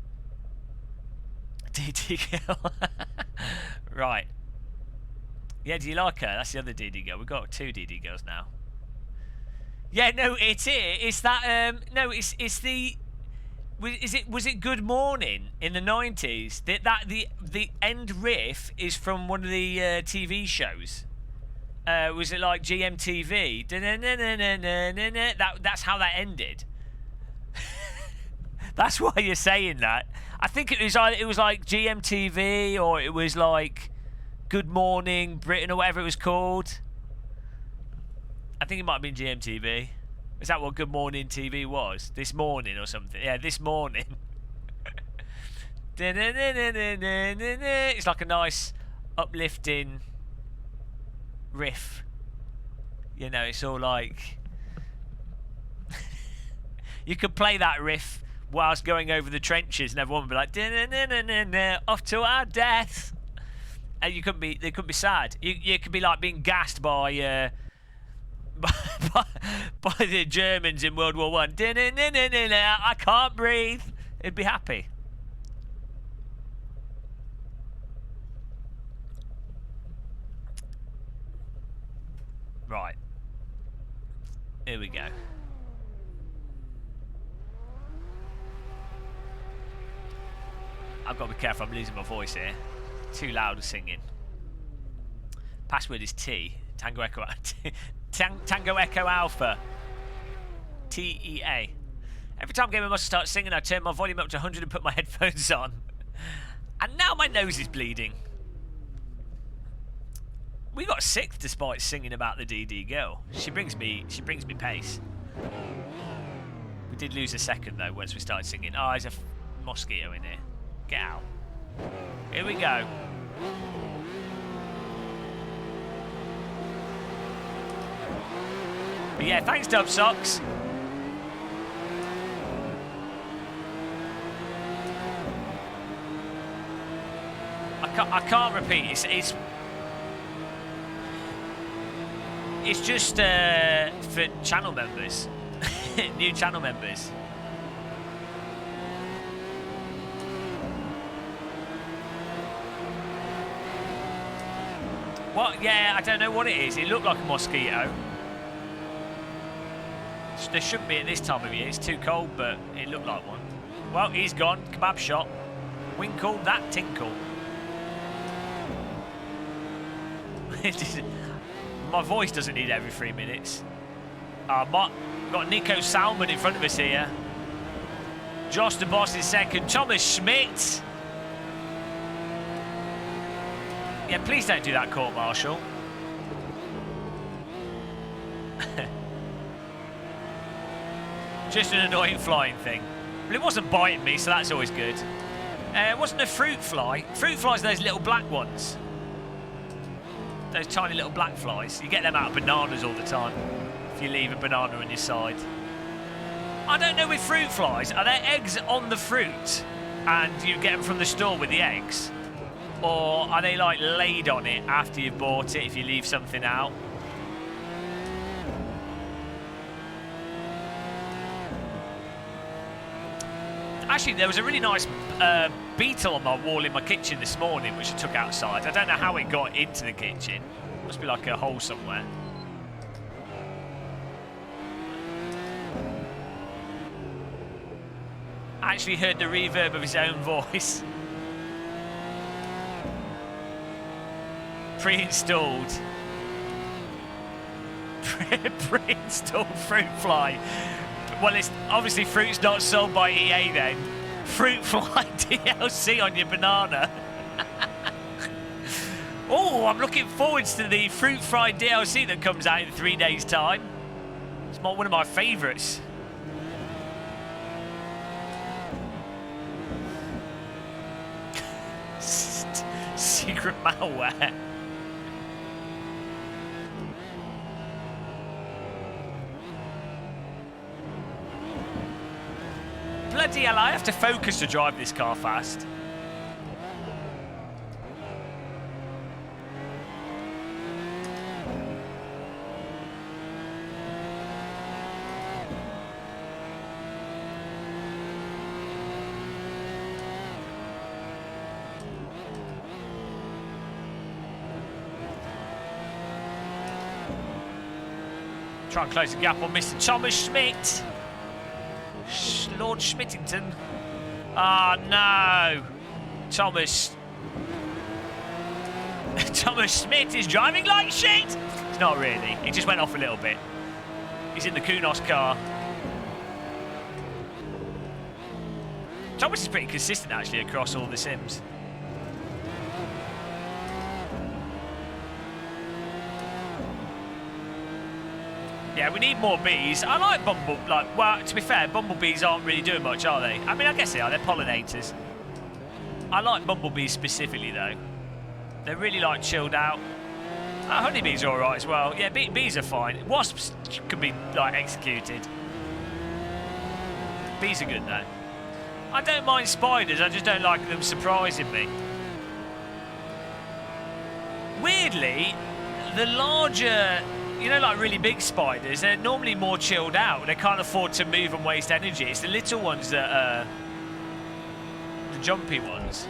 [SPEAKER 1] DD girl. Right. Yeah, do you like her? That's the other DD girl. We've got 2 DD girls now. Yeah, no, it's it. It's that. No, it's the. Was it Good Morning in the 90s? The end riff is from one of the TV shows. Was it like GMTV? That's how that ended. That's why you're saying that. I think it was like GMTV, or it was like Good Morning Britain, or whatever it was called. I think it might have been GMTV. Is that what Good Morning TV was? This morning or something? Yeah, this morning. It's like a nice uplifting riff. You know, it's all like you could play that riff whilst going over the trenches, and everyone would be like, off to our death. And you couldn't be. They couldn't be sad. You could be like being gassed by the Germans in World War One. I can't breathe. It'd be happy. Right. Here we go. I've got to be careful, I'm losing my voice here. Too loud singing. Password is T. Tango Echo Tango Echo Alpha. TEA. Every time Gamer must start singing, I turn my volume up to 100 and put my headphones on. And now my nose is bleeding. We got 6th despite singing about the DD girl. She brings me pace. We did lose a 2nd though once we started singing. Oh, there's a mosquito in here. Get out. Here we go. But yeah, thanks Dub Socks. I can't repeat. It's just for channel members, new channel members. What? Yeah, I don't know what it is. It looked like a mosquito. There shouldn't be at this time of year. It's too cold, but it looked like one. Well, he's gone. Kebab shop. Winkle that tinkle. My voice doesn't need every 3 minutes. Got Nico Salmon in front of us here. Josh the Boss is 2nd. Thomas Schmidt. Yeah, please don't do that, Court Martial. Just an annoying flying thing. But it wasn't biting me, so that's always good. It wasn't a fruit fly. Fruit flies are those little black ones. Those tiny little black flies. You get them out of bananas all the time. If you leave a banana on your side. I don't know with fruit flies. Are there eggs on the fruit? And you get them from the store with the eggs? Or are they like laid on it after you've bought it if you leave something out? Actually, there was a really nice beetle on my wall in my kitchen this morning, which I took outside. I don't know how it got into the kitchen. Must be like a hole somewhere. I actually heard the reverb of his own voice. Pre-installed. Pre-installed fruit fly. Well, it's obviously fruit's not sold by EA then. Fruit fly DLC on your banana. Oh, I'm looking forward to the fruit fly DLC that comes out in 3 days' time. It's one of my favourites. Secret malware. Bloody hell, I have to focus to drive this car fast. Try and close the gap on Mr. Thomas Schmidt. Lord Schmittington. Ah, no. Thomas Schmidt is driving like shit. It's not really. He just went off a little bit. He's in the Kunos car. Thomas is pretty consistent, actually, across all the sims. Yeah, we need more bees. I like well, to be fair, bumblebees aren't really doing much, are they? I mean, I guess they are. They're pollinators. I like bumblebees specifically, though. They're really, like, chilled out. Honeybees are all right as well. Yeah, bees are fine. Wasps can be, like, executed. Bees are good, though. I don't mind spiders. I just don't like them surprising me. Weirdly, the larger... You know, like really big spiders, they're normally more chilled out. They can't afford to move and waste energy. It's the little ones that are the jumpy ones.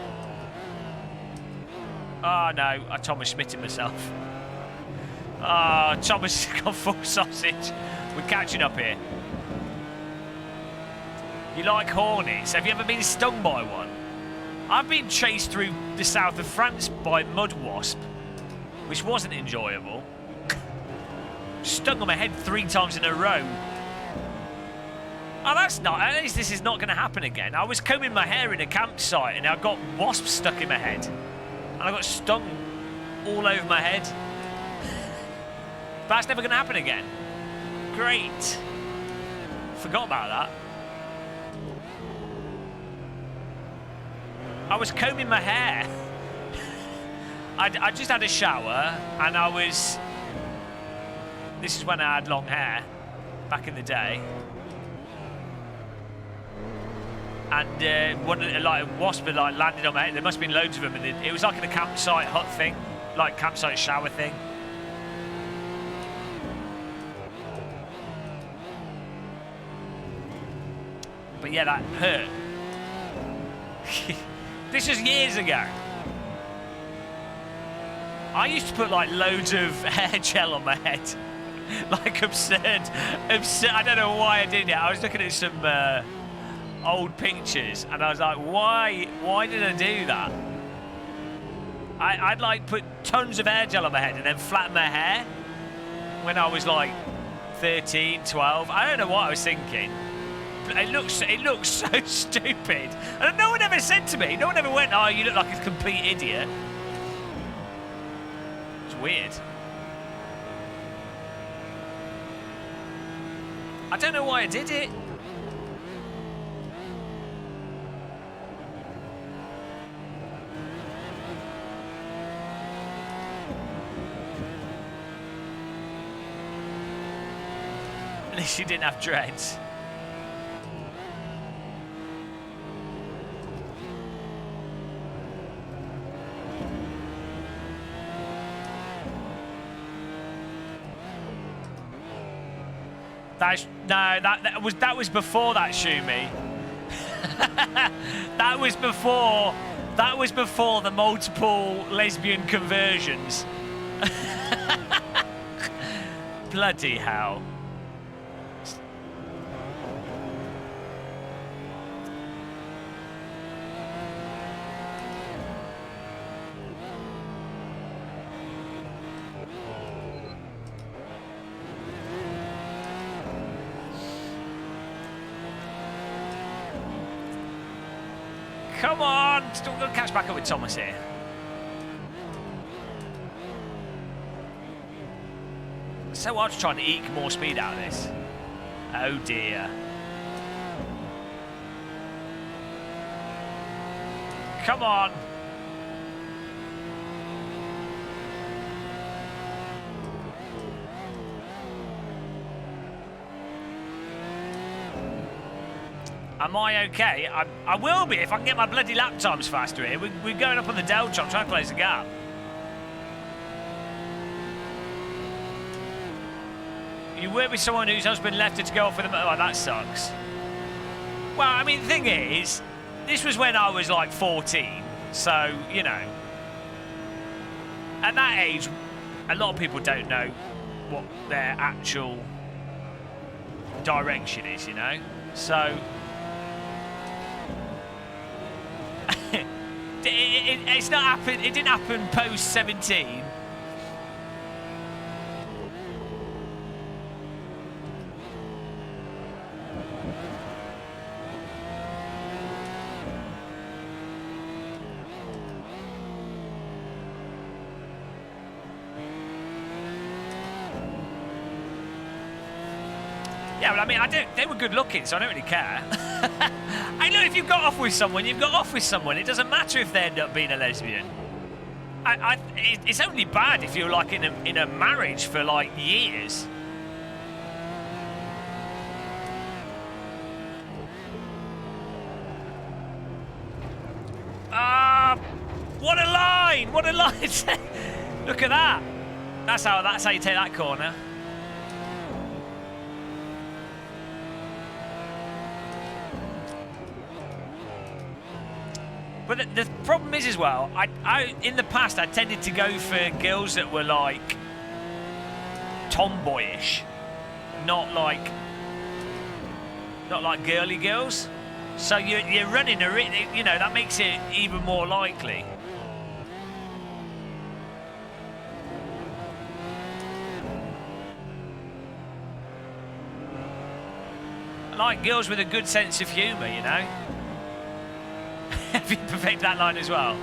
[SPEAKER 1] Oh, no. I Thomas Schmitted myself. Oh, Thomas got full sausage. We're catching up here. You like hornets? Have you ever been stung by one? I've been chased through the south of France by mud wasp, which wasn't enjoyable. Stung on my head 3 times in a row. Oh, that's not... At least this is not going to happen again. I was combing my hair in a campsite and I got wasps stuck in my head. And I got stung all over my head. But that's never going to happen again. Great. Forgot about that. I was combing my hair. I just had a shower and I was... This is when I had long hair, back in the day. And one like a wasp had like landed on my head. There must have been loads of them, and it was like in a campsite hut thing, like campsite shower thing. But yeah, that hurt. This was years ago. I used to put like loads of hair gel on my head. Like absurd. I don't know why I did it. I was looking at some old pictures and I was like, why did I do that? I'd like put tons of hair gel on my head and then flatten my hair when I was like 13, 12. I don't know what I was thinking. It looks so stupid. And no one ever said to me, no one ever went, oh, you look like a complete idiot. It's weird. I don't know why I did it. At least she didn't have dreads. That was before that, Shumi. That was before the multiple lesbian conversions. Bloody hell. Come on! Still going to catch back up with Thomas here. So hard to try and eke more speed out of this. Oh dear. Come on! Am I okay? I will be if I can get my bloody lap times faster here. We're going up on the Deltron, trying to close the gap. You work with someone whose husband left her to go off with a... Oh, that sucks. Well, I mean, the thing is, this was when I was like 14, so, you know. At that age, a lot of people don't know what their actual direction is, you know? So... it's not happened. It didn't happen post 17. Yeah, well, I mean, they were good looking, so I don't really care. I know if you've got off with someone, you've got off with someone. It doesn't matter if they end up being a lesbian. It's only bad if you're like in a marriage for like years. What a line! What a line! Look at that. That's how you take that corner. But the problem is as well, I in the past I tended to go for girls that were like tomboyish, not like girly girls. So you're running a, you know, that makes it even more likely. I like girls with a good sense of humour, you know. Have you perfected that line as well?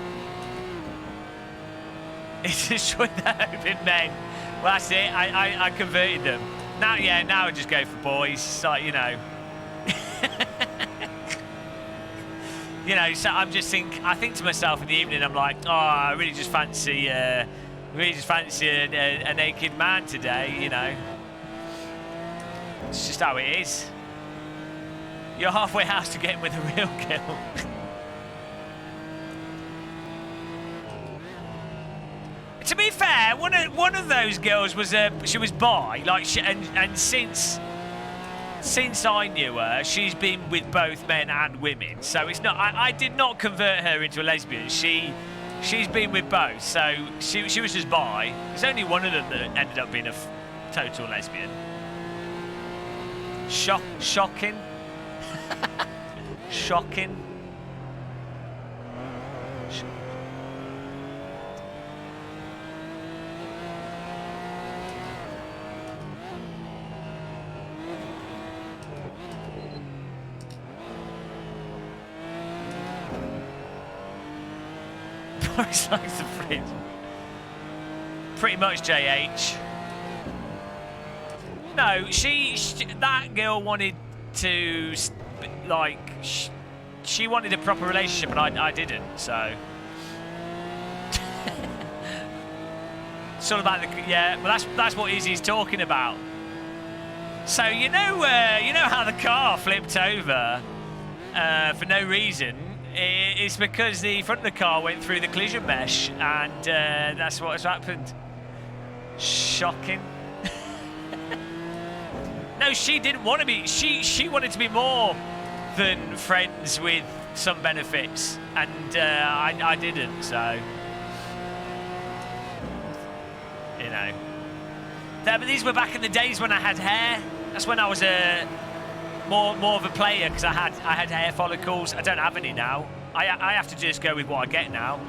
[SPEAKER 1] It's destroyed the open men. Well, that's it. I converted them. Now, yeah, now I just go for boys. It's like, you know. You know, so I think to myself in the evening, I'm like, oh, I really just fancy a naked man today, you know. It's just how it is. You're halfway house to getting with a real girl. To be fair, one of those girls was she was bi, like and since I knew her, she's been with both men and women. So it's not. I did not convert her into a lesbian. She's been with both. So she was just bi. There's only one of them that ended up being a total lesbian. Shocking. Shocking. Boris likes the fridge. Pretty much, JH. No, that girl wanted to, like, she wanted a proper relationship, and I didn't. So it's all about the, yeah. Well, that's what Izzie's talking about. So you know how the car flipped over for no reason. It's because the front of the car went through the collision mesh, and that's what has happened. Shocking. No, she didn't want to be. She wanted to be more than friends with some benefits, and I didn't. So you know. But these were back in the days when I had hair. That's when I was more of a player, because I had hair follicles. I don't have any now. I have to just go with what I get now.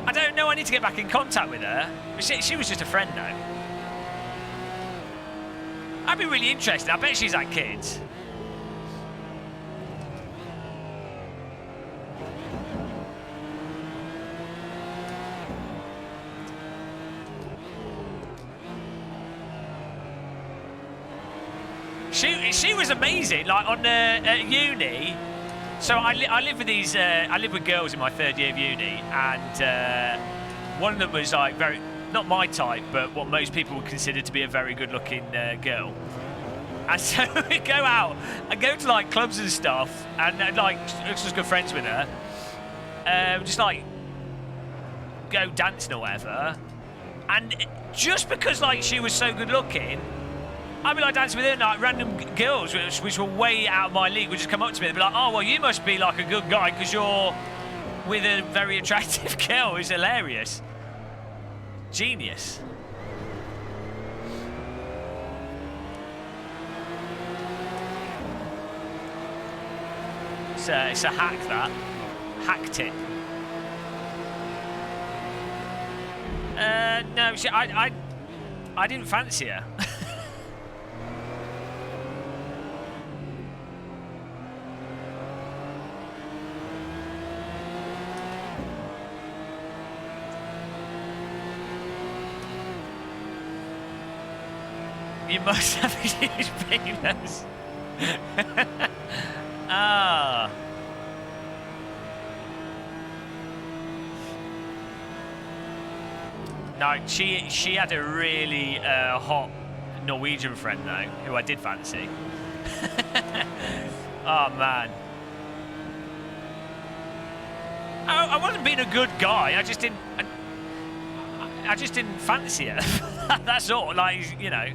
[SPEAKER 1] I don't know. I need to get back in contact with her. She was just a friend though. I'd be really interested. I bet she's had kids. She was amazing. Like on at uni. So I live with these. I live with girls in my third year of uni, and one of them was like very not my type, but what most people would consider to be a very good-looking girl. And so we go out and go to like clubs and stuff, and like just good friends with her. Just like go dancing or whatever. And just because like she was so good looking, I'd be like dancing with her, and like random girls which were way out of my league would just come up to me and be like, "Oh well, you must be like a good guy because you're with a very attractive girl who's hilarious." Genius. It's a hack, that. Hack tip. No, I didn't fancy her. You must have a huge penis. Ah. No, she had a really hot Norwegian friend though, who I did fancy. Oh man. I wasn't being a good guy. I just didn't fancy her. That's all. Like, you know,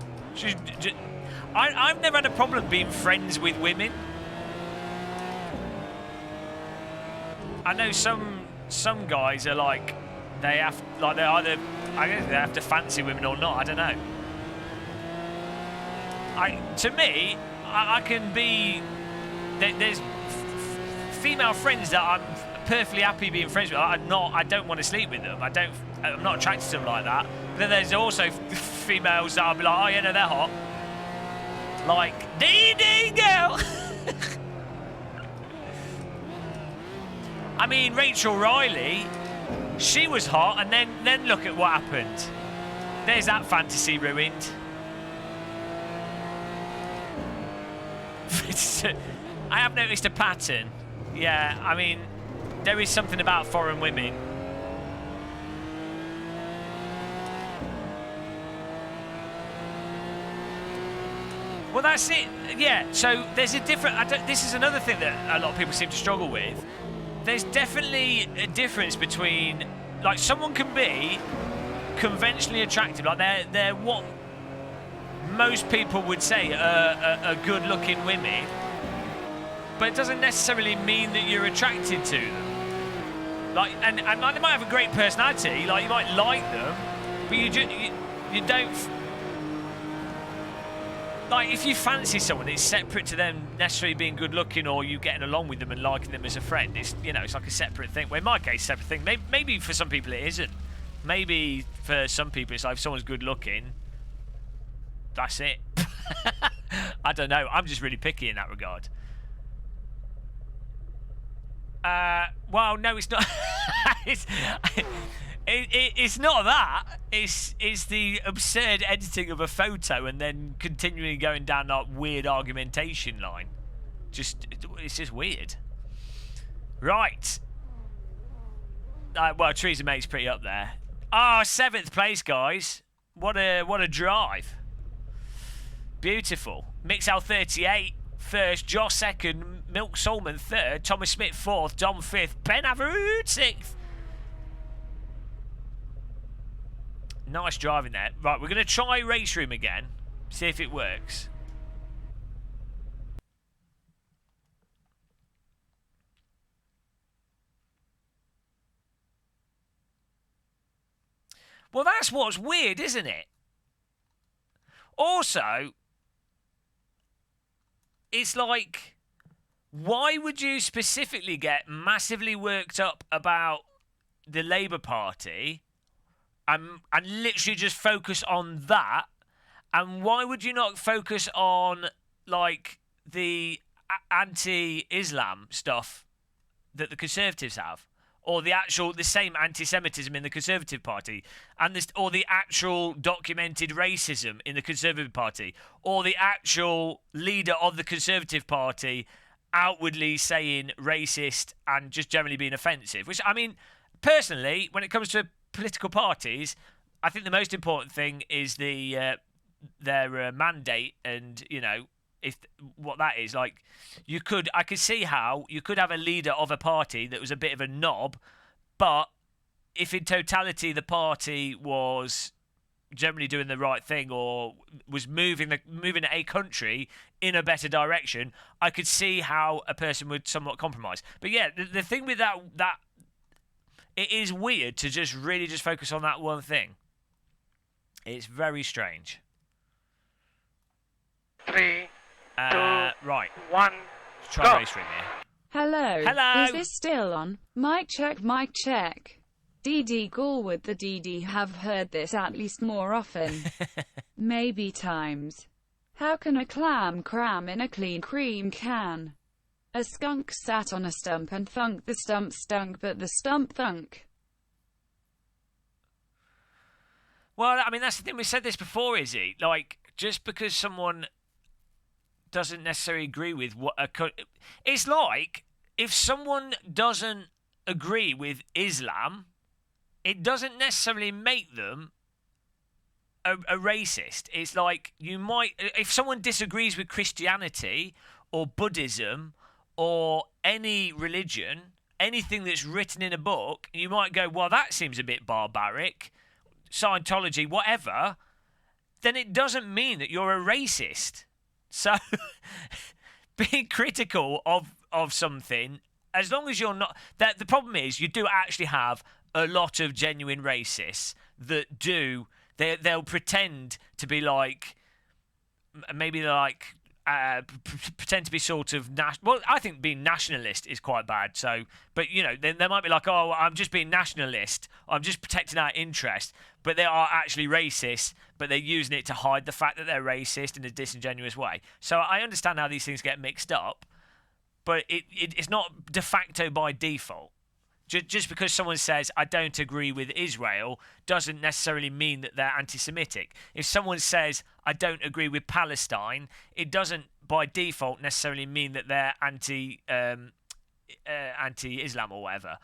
[SPEAKER 1] I've never had a problem being friends with women. I know some guys are like they either I guess they have to fancy women or not. I don't know. To me, I can be. There's female friends that I'm perfectly happy being friends with. I don't want to sleep with them. I'm not attracted to them like that. But then there's also females that I'll be like, oh yeah, no, they're hot. Like, dee girl. I mean, Rachel Riley, she was hot, and then look at what happened. There's that fantasy ruined. I have noticed a pattern. Yeah, I mean, there is something about foreign women. Well, that's it. Yeah, so there's a different... this is another thing that a lot of people seem to struggle with. There's definitely a difference between... Like, someone can be conventionally attractive. Like, they're what most people would say are good-looking women. But it doesn't necessarily mean that you're attracted to them. Like, and they might have a great personality. Like, you might like them, but you don't... Like, if you fancy someone, it's separate to them necessarily being good looking or you getting along with them and liking them as a friend. It's, you know, it's like a separate thing. Well, in my case, separate thing. Maybe for some people it isn't. Maybe for some people it's like if someone's good looking, that's it. I don't know. I'm just really picky in that regard. Well, no, it's not. It's not that. It's the absurd editing of a photo and then continually going down that weird argumentation line. It's just weird. Right. Well, Theresa May's pretty up there. Ah, 7th place, guys. What a drive. Beautiful. Mixel 38 first, Josh 2nd, Milk Solman 3rd, Thomas Smith 4th, Dom 5th, Ben Averud 6th. Nice driving there. Right, we're going to try RaceRoom again. See if it works. Well, that's what's weird, isn't it? Also, it's like, why would you specifically get massively worked up about the Labour Party and literally just focus on that? And why would you not focus on, like, the anti-Islam stuff that the Conservatives have? Or the same anti-Semitism in the Conservative Party, or the actual documented racism in the Conservative Party, or the actual leader of the Conservative Party outwardly saying racist and just generally being offensive. Which, I mean, personally, when it comes to political parties, I think the most important thing is their mandate and, you know, if what that is. Like, I could see how you could have a leader of a party that was a bit of a knob, but if in totality the party was generally doing the right thing or was moving a country in a better direction, I could see how a person would somewhat compromise. But yeah, the thing with that it is weird to just focus on that one thing. It's very strange.
[SPEAKER 4] 3, 2,
[SPEAKER 1] right.
[SPEAKER 4] 1,
[SPEAKER 1] Let's try
[SPEAKER 4] go.
[SPEAKER 1] RaceRoom here.
[SPEAKER 3] Hello.
[SPEAKER 1] Hello.
[SPEAKER 3] Is this still on? Mic check, mic check. DD Galwood, the DD have heard this at least more often. Maybe times. How can a clam cram in a clean cream can? A skunk sat on a stump and thunk. The stump stunk, but the stump thunk.
[SPEAKER 1] Well, I mean, that's the thing. We said this before, Izzie. Like, just because someone doesn't necessarily agree with what it's like if someone doesn't agree with Islam, it doesn't necessarily make them a racist. It's like you might, if someone disagrees with Christianity or Buddhism or any religion, anything that's written in a book, you might go, well, that seems a bit barbaric, Scientology, whatever, then it doesn't mean that you're a racist. So being critical of something, as long as you're not, that the problem is you do actually have a lot of genuine racists that do, they'll pretend to be like, maybe they're like, pretend to be sort of well, I think being nationalist is quite bad. So, but you know, they might be like, oh, I'm just being nationalist, I'm just protecting our interest, but they are actually racist, but they're using it to hide the fact that they're racist in a disingenuous way. So I understand how these things get mixed up, but it's not de facto by default. Just because someone says, I don't agree with Israel, doesn't necessarily mean that they're anti-Semitic. If someone says, I don't agree with Palestine, it doesn't, by default, necessarily mean that they're anti-Islam or whatever.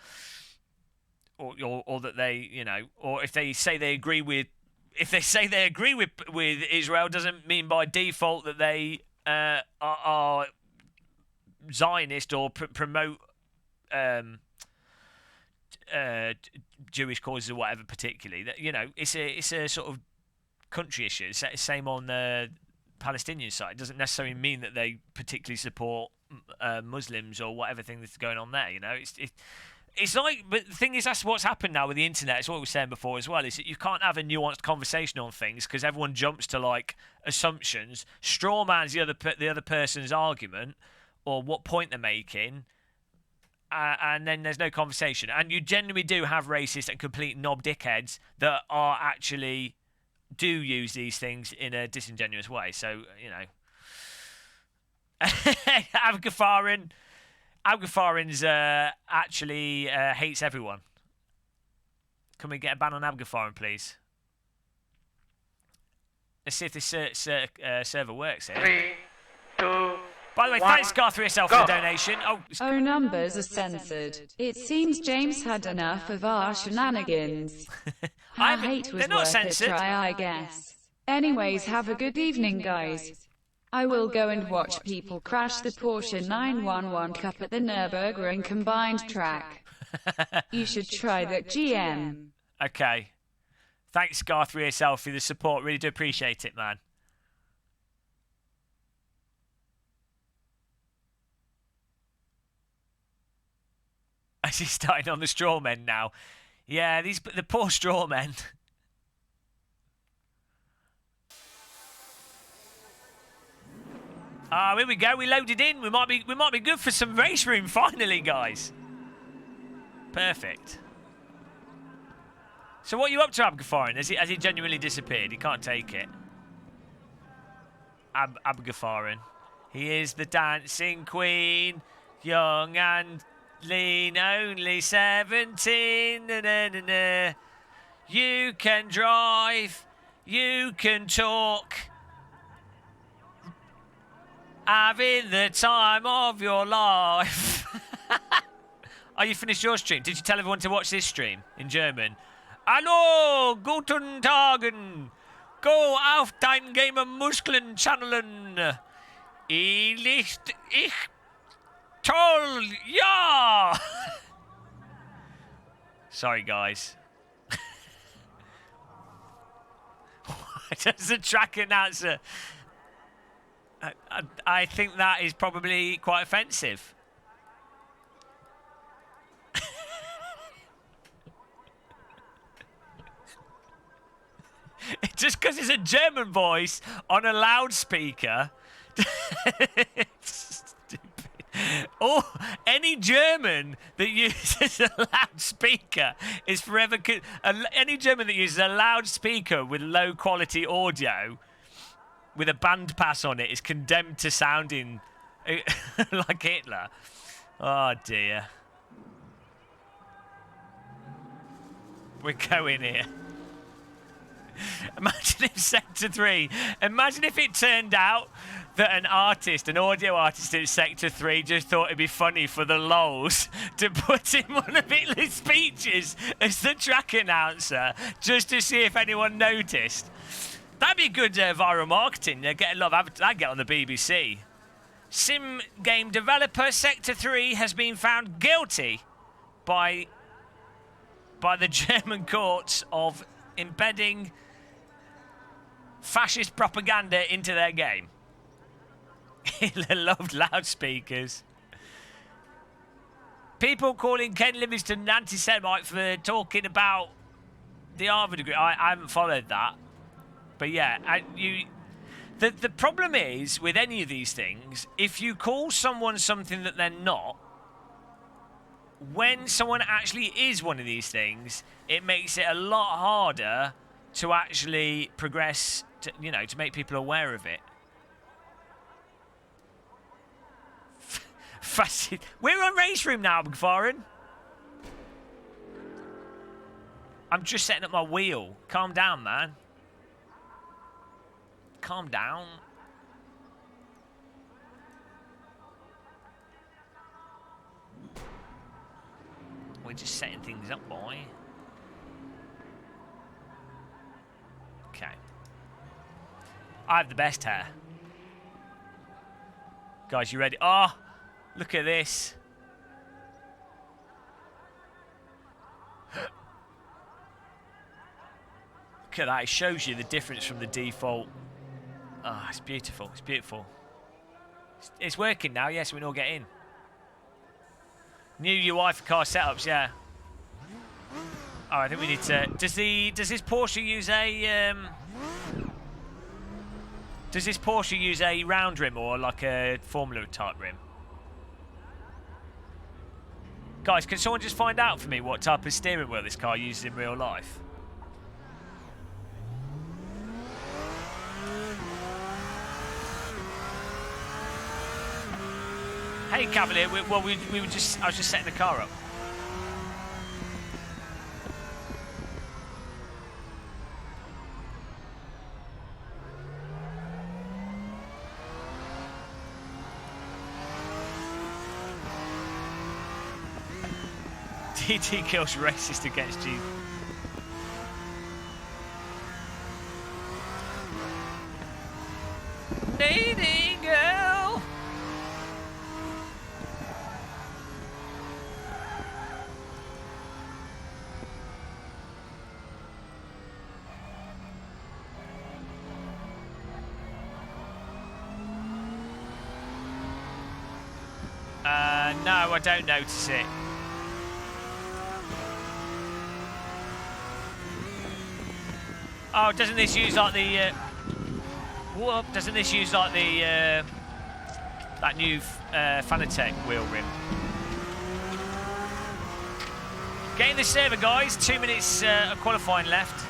[SPEAKER 1] Or that they, you know, or if they say they agree with, with Israel, doesn't mean by default that they are Zionist or promote Jewish causes or whatever particularly. That, you know, it's a sort of country issue. It's the same on the Palestinian side. It doesn't necessarily mean that they particularly support Muslims or whatever thing that's going on there. You know, it's like, but the thing is, that's what's happened now with the internet. It's what we were saying before as well, is that you can't have a nuanced conversation on things because everyone jumps to like assumptions, straw man's the other person's argument or what point they're making. And then there's no conversation. And you genuinely do have racist and complete knob dickheads that are actually do use these things in a disingenuous way. So, you know. Abgafarin's actually hates everyone. Can we get a ban on Abgafarin, please? Let's see if this server works here.
[SPEAKER 4] 3, 2,
[SPEAKER 1] By the way, thanks, Scar, for yourself for the donation.
[SPEAKER 3] Oh, numbers are censored. It seems James had enough of our shenanigans. I hate was
[SPEAKER 1] they're not
[SPEAKER 3] worth
[SPEAKER 1] censored.
[SPEAKER 3] a try, I guess. Anyways, have a good evening, guys. I will go and watch people crash the Porsche 911 Cup at the Nürburgring combined track. You should try that, GM.
[SPEAKER 1] Okay. Thanks, Garth, for yourself for the support. Really do appreciate it, man. As he's starting on the straw men now. Yeah, the poor straw men. Here we go. We loaded in. We might be good for some race room finally, guys. Perfect. So what are you up to, Abgafarin? Has he genuinely disappeared? He can't take it. Abgafarin. He is the dancing queen, young and lean, only 17. Na, na, na, na. You can drive, you can talk, having the time of your life. Oh, you finished your stream? Did you tell everyone to watch this stream in German? Hallo, guten Tagen. Go auf dein Gamer Muskeln channeln. Ich toll, ja! Sorry, guys. Does the track announcer... I think that is probably quite offensive. Just because it's a German voice on a loudspeaker. Stupid. Or any German that uses a loudspeaker is forever... Any German that uses a loudspeaker with low quality audio with a band pass on it is condemned to sounding like Hitler. Oh dear. We're going here. Imagine if Sector 3, imagine if it turned out that an audio artist in Sector 3 just thought it'd be funny for the lols to put in one of Hitler's speeches as the track announcer just to see if anyone noticed. That'd be good viral marketing. Get a lot of that'd get on the BBC. Sim game developer Sector 3 has been found guilty by the German courts of embedding fascist propaganda into their game. Hitler loved loudspeakers. People calling Ken Livingstone an anti-Semite for talking about the Harvard degree. I haven't followed that. But yeah, the problem is with any of these things, if you call someone something that they're not, when someone actually is one of these things, it makes it a lot harder to actually progress, to make people aware of it. We're on RaceRoom now, McFarren. I'm just setting up my wheel. Calm down, man. Calm down. We're just setting things up, boy. Okay. I have the best hair. Guys, you ready? Oh, look at this. Look at that. It shows you the difference from the default. Oh, it's beautiful. It's beautiful. It's working now. Yes, we can all get in. New UI for car setups, yeah. Oh, I think we need to... Does this Porsche use a... Does this Porsche use a round rim or like a Formula type rim? Guys, can someone just find out for me what type of steering wheel this car uses in real life? Hey, Cavalier. We were just... I was just setting the car up. DT kills racist against you. Needy girl. No, I don't notice it. Oh, doesn't this use like the... whoop, doesn't this use like the... that new Fanatec wheel rim? Get in the server, guys. 2 minutes of qualifying left.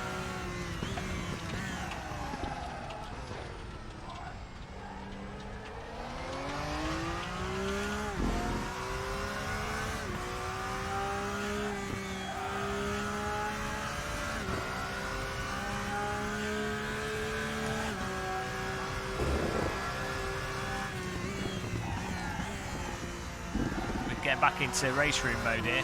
[SPEAKER 1] Back into RaceRoom mode here.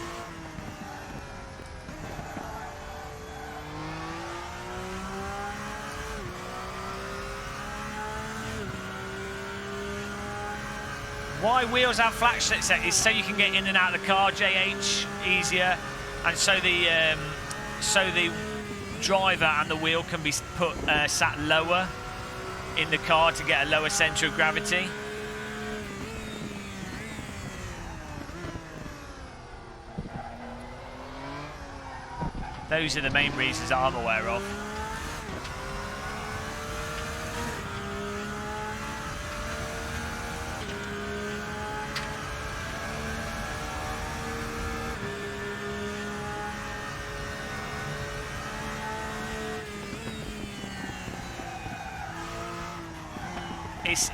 [SPEAKER 1] Why wheels have flat set is so you can get in and out of the car, JH, easier, and so the driver and the wheel can be put sat lower in the car to get a lower centre of gravity. Those are the main reasons I'm aware of.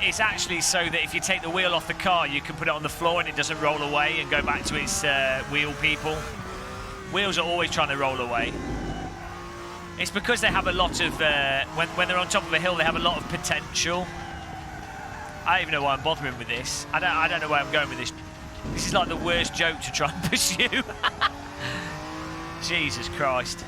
[SPEAKER 1] It's actually so that if you take the wheel off the car, you can put it on the floor and it doesn't roll away and go back to its wheel people. Wheels are always trying to roll away. It's because they have a lot of, when they're on top of a hill, they have a lot of potential. I don't even know why I'm bothering with this. I don't know where I'm going with this. This is like the worst joke to try and pursue. Jesus Christ.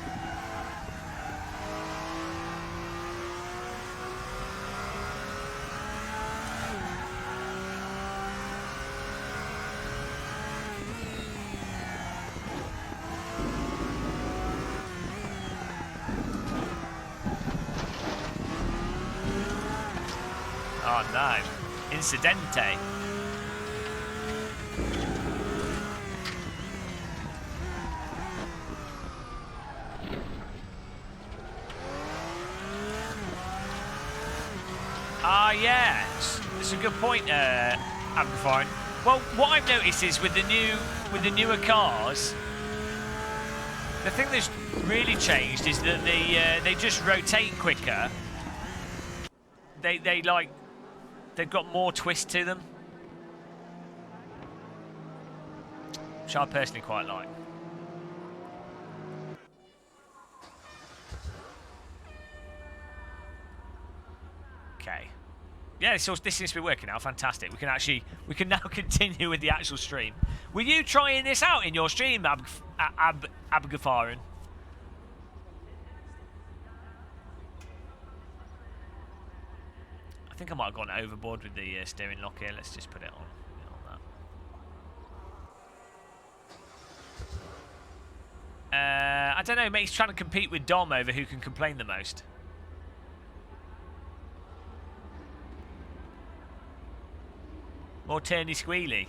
[SPEAKER 1] Oh no, incidente. Ah, yeah, it's a good point, Amplifying. Well, what I've noticed is with the newer cars, the thing that's really changed is that they just rotate quicker. They've got more twist to them, which I personally quite like. Okay. Yeah, so this seems to be working out. Fantastic. We can now continue with the actual stream. Were you trying this out in your stream, Abgafarin? I think I might have gone overboard with the steering lock here. Let's just put it on that. I don't know, mate. He's trying to compete with Dom over who can complain the most. More turny squealy.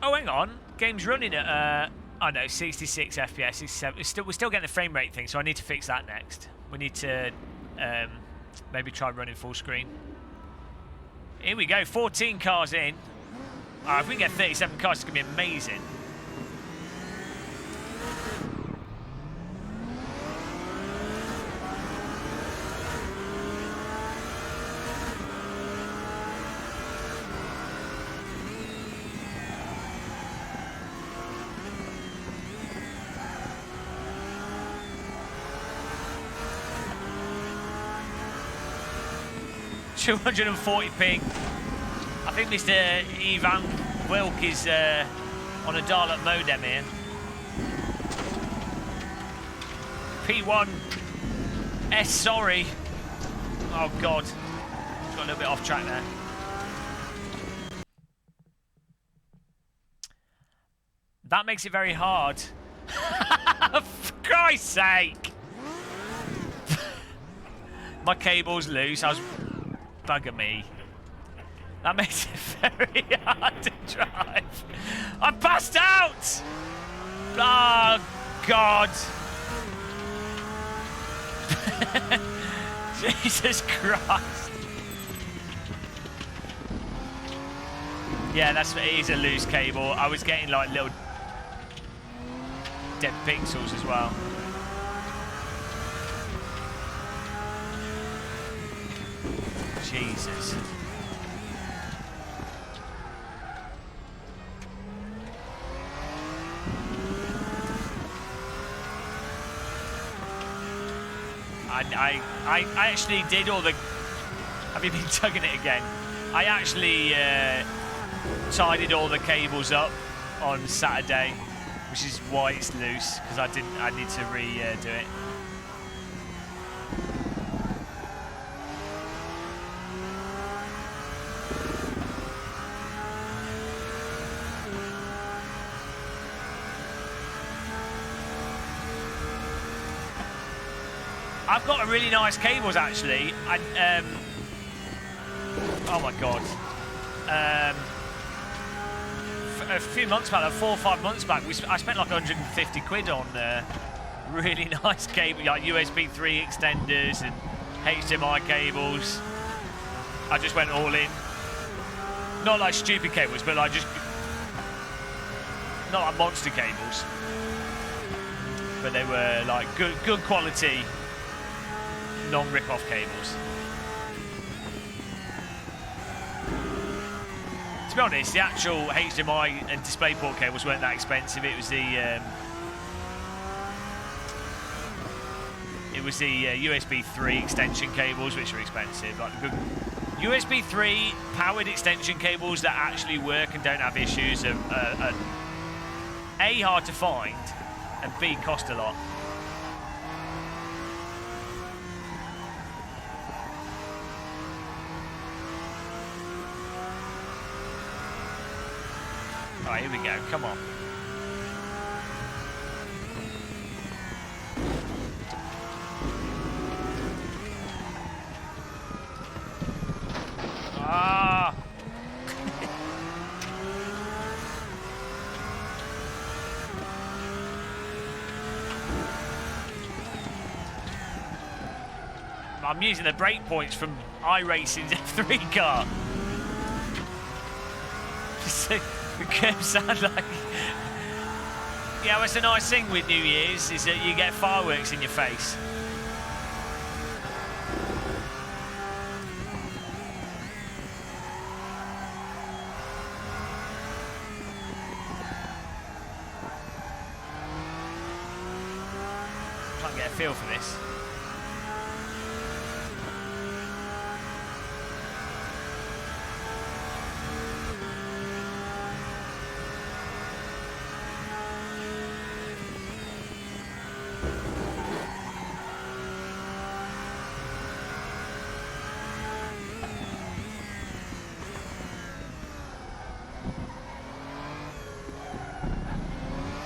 [SPEAKER 1] Oh, hang on. Game's running at... I know, 66 FPS. 67. We're still getting the frame rate thing, so I need to fix that next. We need to maybe try running full screen. Here we go, 14 cars in. If we can get 37 cars, it's going to be amazing. .240 ping. I think Mr. Ivan Wilk is on a dial-up modem here. P1 S, sorry. Oh God, got a little bit off track there. That makes it very hard. For Christ's sake! My cable's loose. I was. Bugger me. That makes it very hard to drive. I'm passed out! Oh, God. Jesus Christ. Yeah, it is a loose cable. I was getting like little dead pixels as well. Jesus. I actually did all the... Have you been tugging it again? I actually tidied all the cables up on Saturday, which is why it's loose, because I need to redo it. I've got a really nice cables actually. Oh my god. A few months back, like 4 or 5 months back, I spent like 150 quid on really nice cable, like USB 3 extenders and HDMI cables. I just went all in. Not like stupid cables, but like just not like monster cables. But they were like good quality, non-rip-off cables. To be honest, the actual HDMI and DisplayPort cables weren't that expensive. It was the USB 3 extension cables which are expensive. Like the good USB 3 powered extension cables that actually work and don't have issues are A, hard to find, and B, cost a lot. Right, here we go, come on. Ah! I'm using the brake points from iRacing's F3 car. The curbs sound like... Yeah, what's the nice thing with New Year's is that you get fireworks in your face. Can't get a feel for this.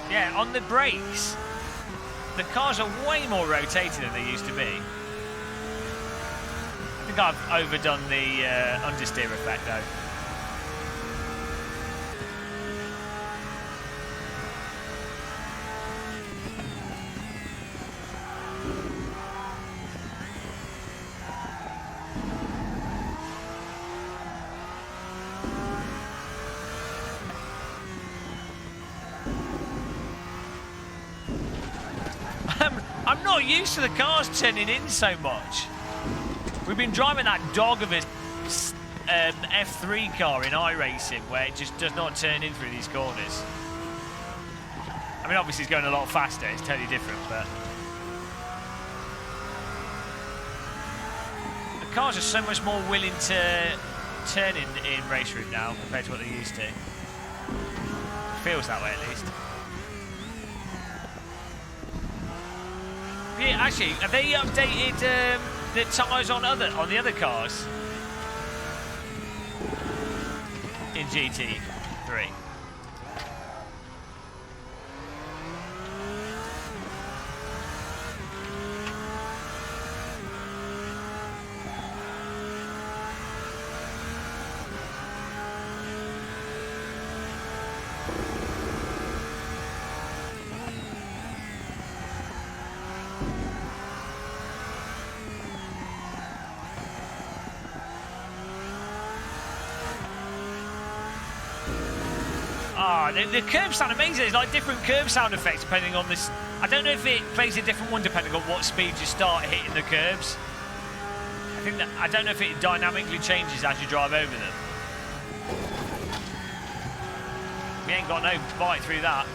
[SPEAKER 1] Yeah, on the brakes, the cars are way more rotated than they used to be. I think I've overdone the understeer effect though. I'm not used to the cars turning in so much. We've been driving that dog of a F3 car in iRacing where it just does not turn in through these corners. I mean, obviously it's going a lot faster, it's totally different, but... The cars are so much more willing to turn in RaceRoom now compared to what they used to. Feels that way at least. Yeah, actually, have they updated the tyres on the other cars in GT3? The curbs sound amazing. There's like different curb sound effects depending on this. I don't know if it plays a different one depending on what speed you start hitting the curbs. I don't know if it dynamically changes as you drive over them. We ain't got no bite through that.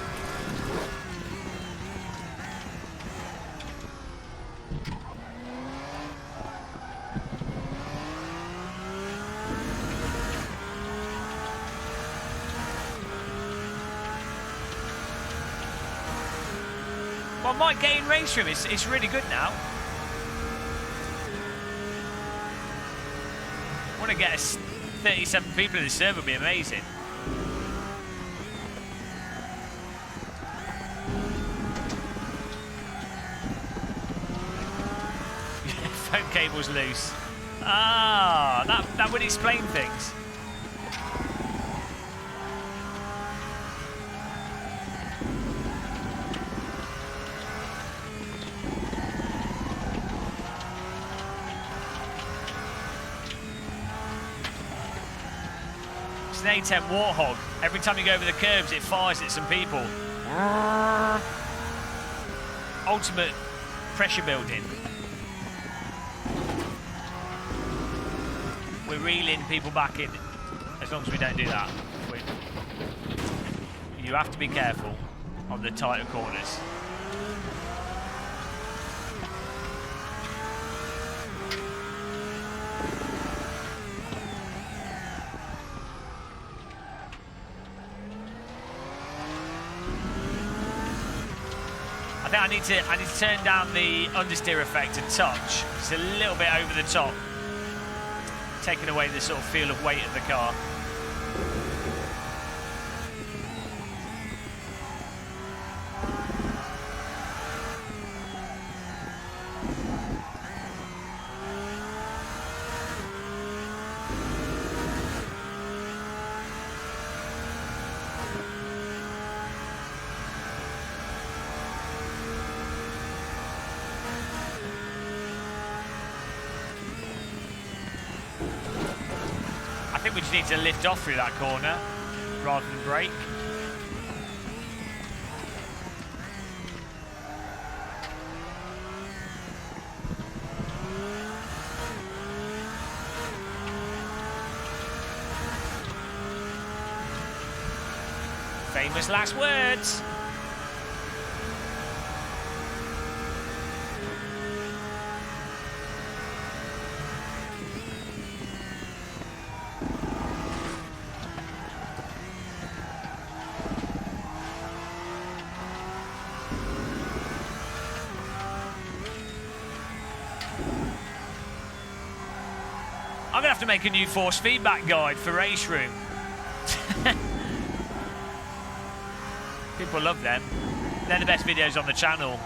[SPEAKER 1] Well, I might get in RaceRoom. It's really good now. I want to get 37 people in the server, would be amazing. cable's loose. Ah, that would explain things. It's an A10 Warthog. Every time you go over the curbs, it fires at some people. Ultimate pressure building. We're reeling people back in as long as we don't do that. You have to be careful on the tighter corners. I think I need to turn down the understeer effect a touch. It's a little bit over the top, taking away the sort of feel of weight of the car. I think we just need to lift off through that corner rather than brake. Famous last words. I'm going to have to make a new force feedback guide for RaceRoom. People love them. They're the best videos on the channel.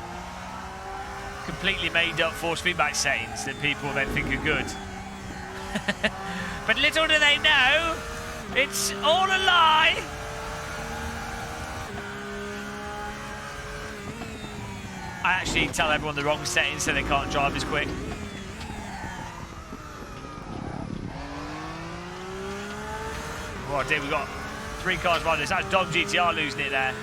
[SPEAKER 1] Completely made up force feedback settings that people then think are good. But little do they know, it's all a lie. I actually tell everyone the wrong settings so they can't drive as quick. Oh dear, we've got 3 cars behind us. That's DAWG GTR losing it there.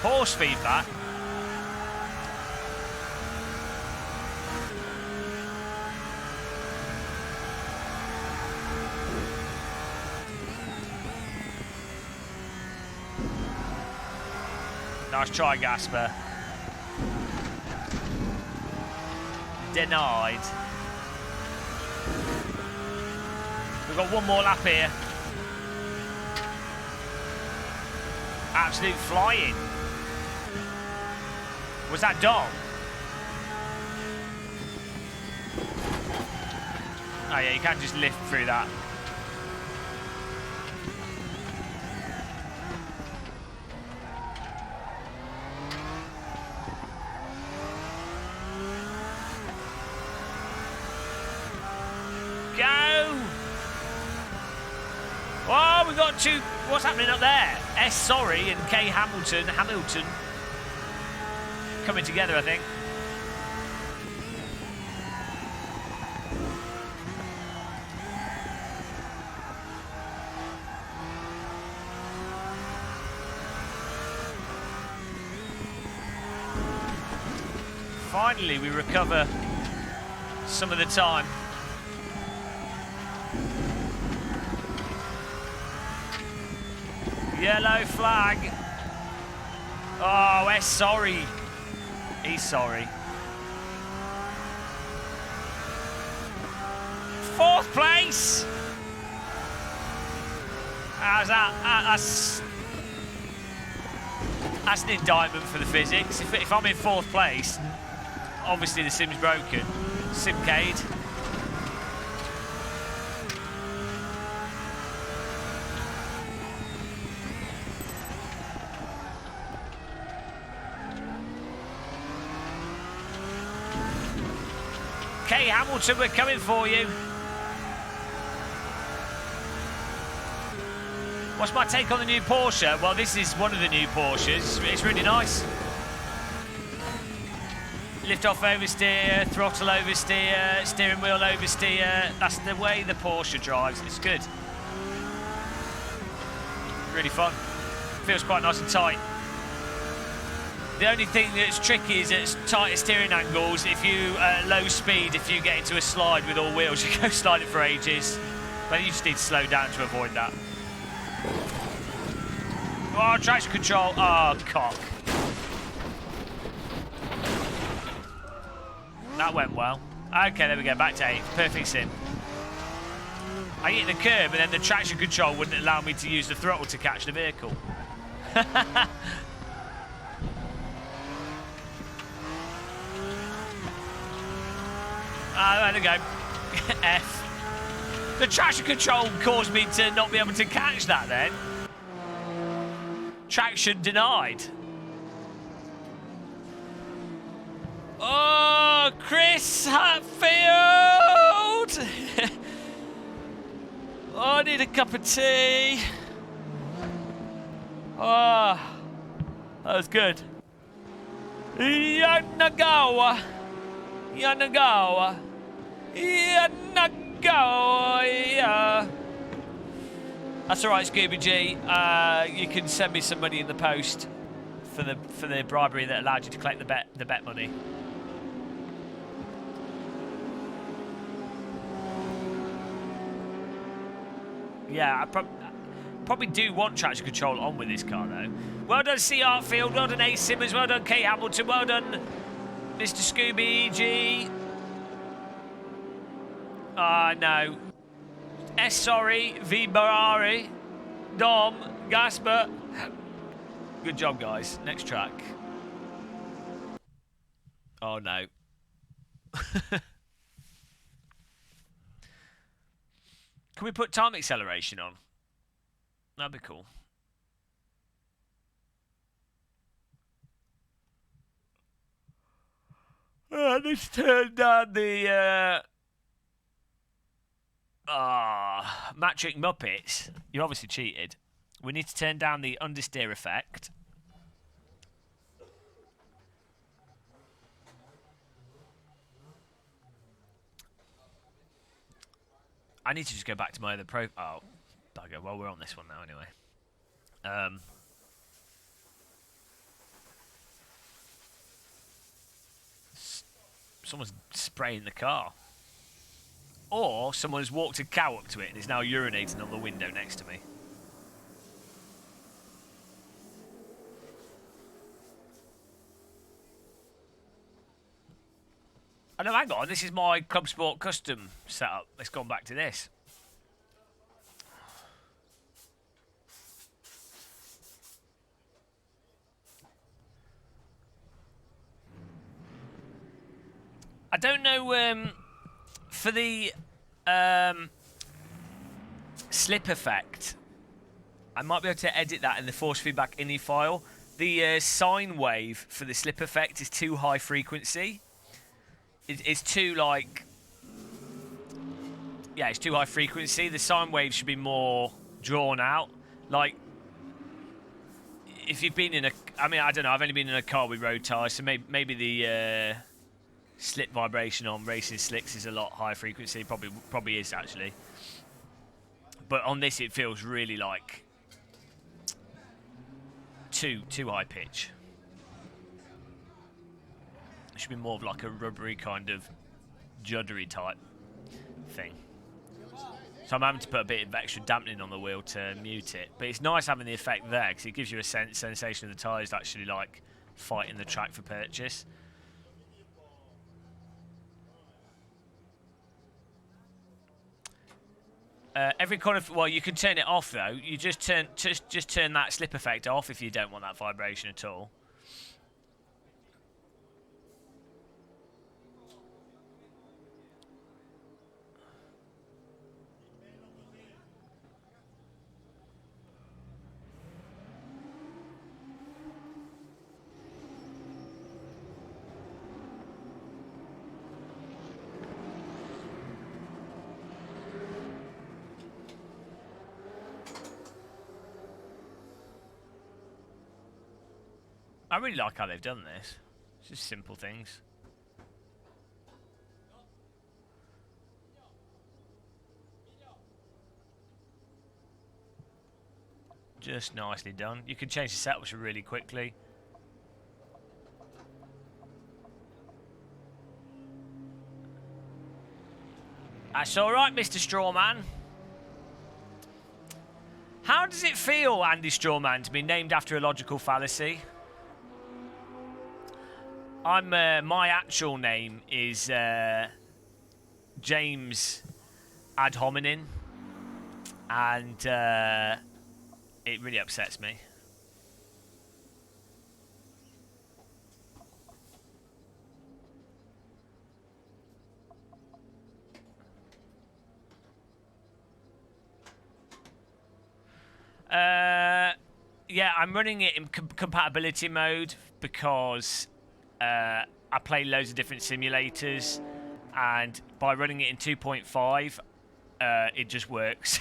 [SPEAKER 1] Horse feedback. Nice try, Gašper. Denied. We've got one more lap here. Absolute flying. Was that DAWG? Oh yeah, you can't just lift through that. Oh, we got 2. What's happening up there? S. Sorry and K. Hamilton coming together, I think. Finally, we recover some of the time. Yellow flag. Oh, S. Sorry. He's sorry. 4th place. How's that? That's an indictment for the physics. If I'm in 4th place, obviously the sim's broken. Simcade. Okay, Hamilton, we're coming for you. What's my take on the new Porsche? Well, this is one of the new Porsches. It's really nice. Lift off oversteer, throttle oversteer, steering wheel oversteer. That's the way the Porsche drives. It's good. Really fun. Feels quite nice and tight. The only thing that's tricky is it's tighter steering angles. If you low speed, if you get into a slide with all wheels, you go sliding for ages. But you just need to slow down to avoid that. Oh, traction control. Oh, cock. That went well. Okay, there we go. Back to 8. Perfect sim. I hit the curb and then the traction control wouldn't allow me to use the throttle to catch the vehicle. There we go. F. The traction control caused me to not be able to catch that then. Traction denied. Oh, Chris Hatfield! Oh, I need a cup of tea. Oh, that was good. Yanagawa. Yanagawa. Yanagawa. Yeah. That's all right, Scooby G. You can send me some money in the post for the bribery that allowed you to collect the bet money. Yeah, I probably do want traction control on with this car though. Well done, C. Artfield. Well done, A. Simmons. Well done, Kate Hamilton. Well done, Mr. Scooby G. No. S. Sorry. V. Barari. Dom. Gašper. Good job, guys. Next track. Oh, no. Can we put time acceleration on? That'd be cool. I need to turn down the Matric Muppets. You obviously cheated. We need to turn down the understeer effect. I need to just go back to my other pro. Oh, bugger. Well, we're on this one now anyway. Someone's spraying the car. Or someone's walked a cow up to it and is now urinating on the window next to me. Oh no, hang on, this is my Club Sport custom setup. Let's go back to this. I don't know, for the slip effect, I might be able to edit that in the force feedback ini file. The sine wave for the slip effect is too high frequency. It's too, like... Yeah, it's too high frequency. The sine wave should be more drawn out. Like, if you've been in a... I mean, I don't know. I've only been in a car with road tyres, so maybe the slip vibration on racing slicks is a lot higher frequency. Probably is, actually. But on this, it feels really, like... Too high pitch. It should be more of like a rubbery kind of juddery type thing. So I'm having to put a bit of extra dampening on the wheel to mute it. But it's nice having the effect there because it gives you a sensation of the tyres actually like fighting the track for purchase. Every corner, well, you can turn it off though. You just turn that slip effect off if you don't want that vibration at all. I really like how they've done this. It's just simple things. Just nicely done. You can change the setups really quickly. That's alright, Mr. Strawman. How does it feel, Andy Strawman, to be named after a logical fallacy? My actual name is James Ad Hominin, and it really upsets me. Yeah, I'm running it in compatibility mode because I play loads of different simulators, and by running it in 2.5, it just works.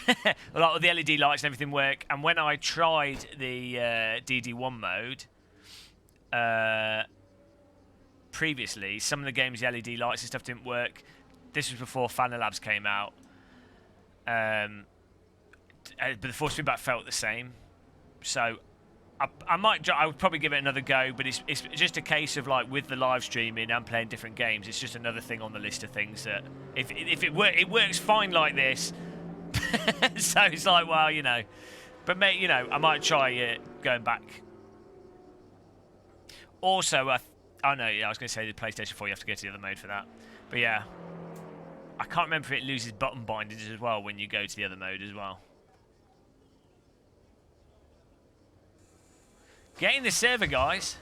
[SPEAKER 1] A lot of the LED lights and everything work, and when I tried the DD1 mode previously, some of the games, the LED lights and stuff didn't work. This was before Fanalabs came out. But the force feedback felt the same, so I would probably give it another go. But it's just a case of, like, with the live streaming and playing different games, it's just another thing on the list of things that if it works fine like this. So it's like, well, you know, but mate, you know, I might try going back. Also, oh no, yeah, I was going to say the PlayStation 4, you have to go to the other mode for that. But yeah, I can't remember if it loses button bindings as well when you go to the other mode as well. Get in the server, guys.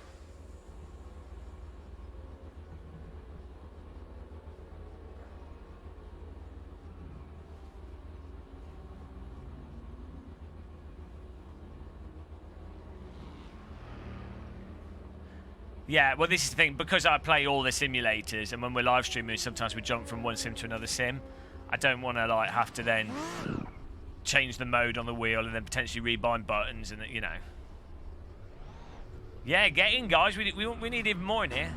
[SPEAKER 1] Yeah, well, this is the thing. Because I play all the simulators, and when we're live streaming, sometimes we jump from one sim to another sim. I don't want to, like, have to then change the mode on the wheel and then potentially rebind buttons, and, you know. Yeah, get in, guys. We need even more in here.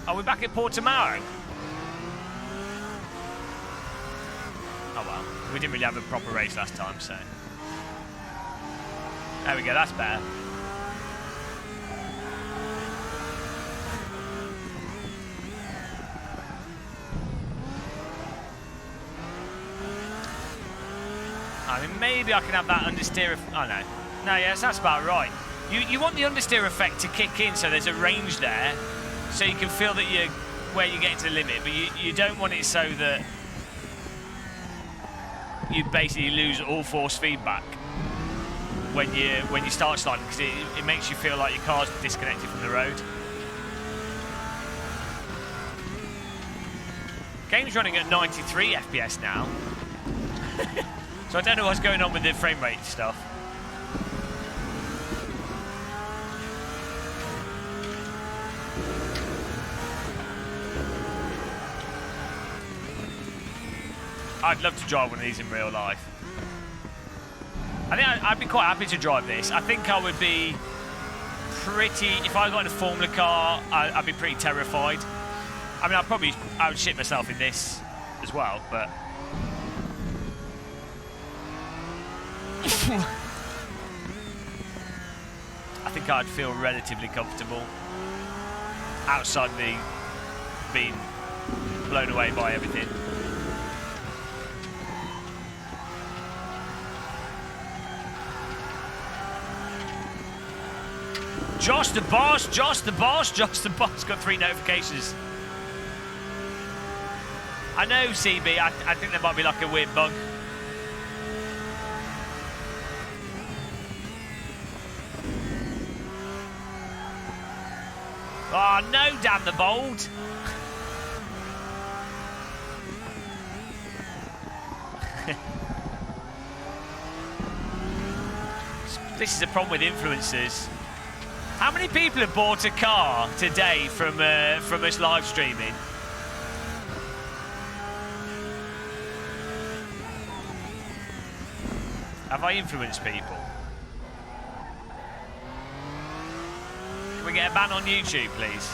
[SPEAKER 1] Are we back at Port tomorrow? Oh, well. We didn't really have a proper race last time, so... There we go, that's better. I mean, maybe I can have that understeer... Oh, no. No, yes, that's about right. You want the understeer effect to kick in, so there's a range there, so you can feel that you're where you're getting to the limit, but you don't want it so that you basically lose all force feedback when you start sliding, because it makes you feel like your car's disconnected from the road. Game's running at 93 FPS now, so I don't know what's going on with the frame rate stuff. I'd love to drive one of these in real life. I think I'd be quite happy to drive this. I think I would be pretty... If I got in a Formula car, I'd be pretty terrified. I mean, I would shit myself in this as well, but... I think I'd feel relatively comfortable outside the being blown away by everything. Josh the boss, Josh the boss, Josh the boss got 3 notifications. I know, CB, I think there might be like a weird bug. Oh no, damn the bold. This is a problem with influencers. How many people have bought a car today from us live streaming? Have I influenced people? I get a ban on YouTube, please?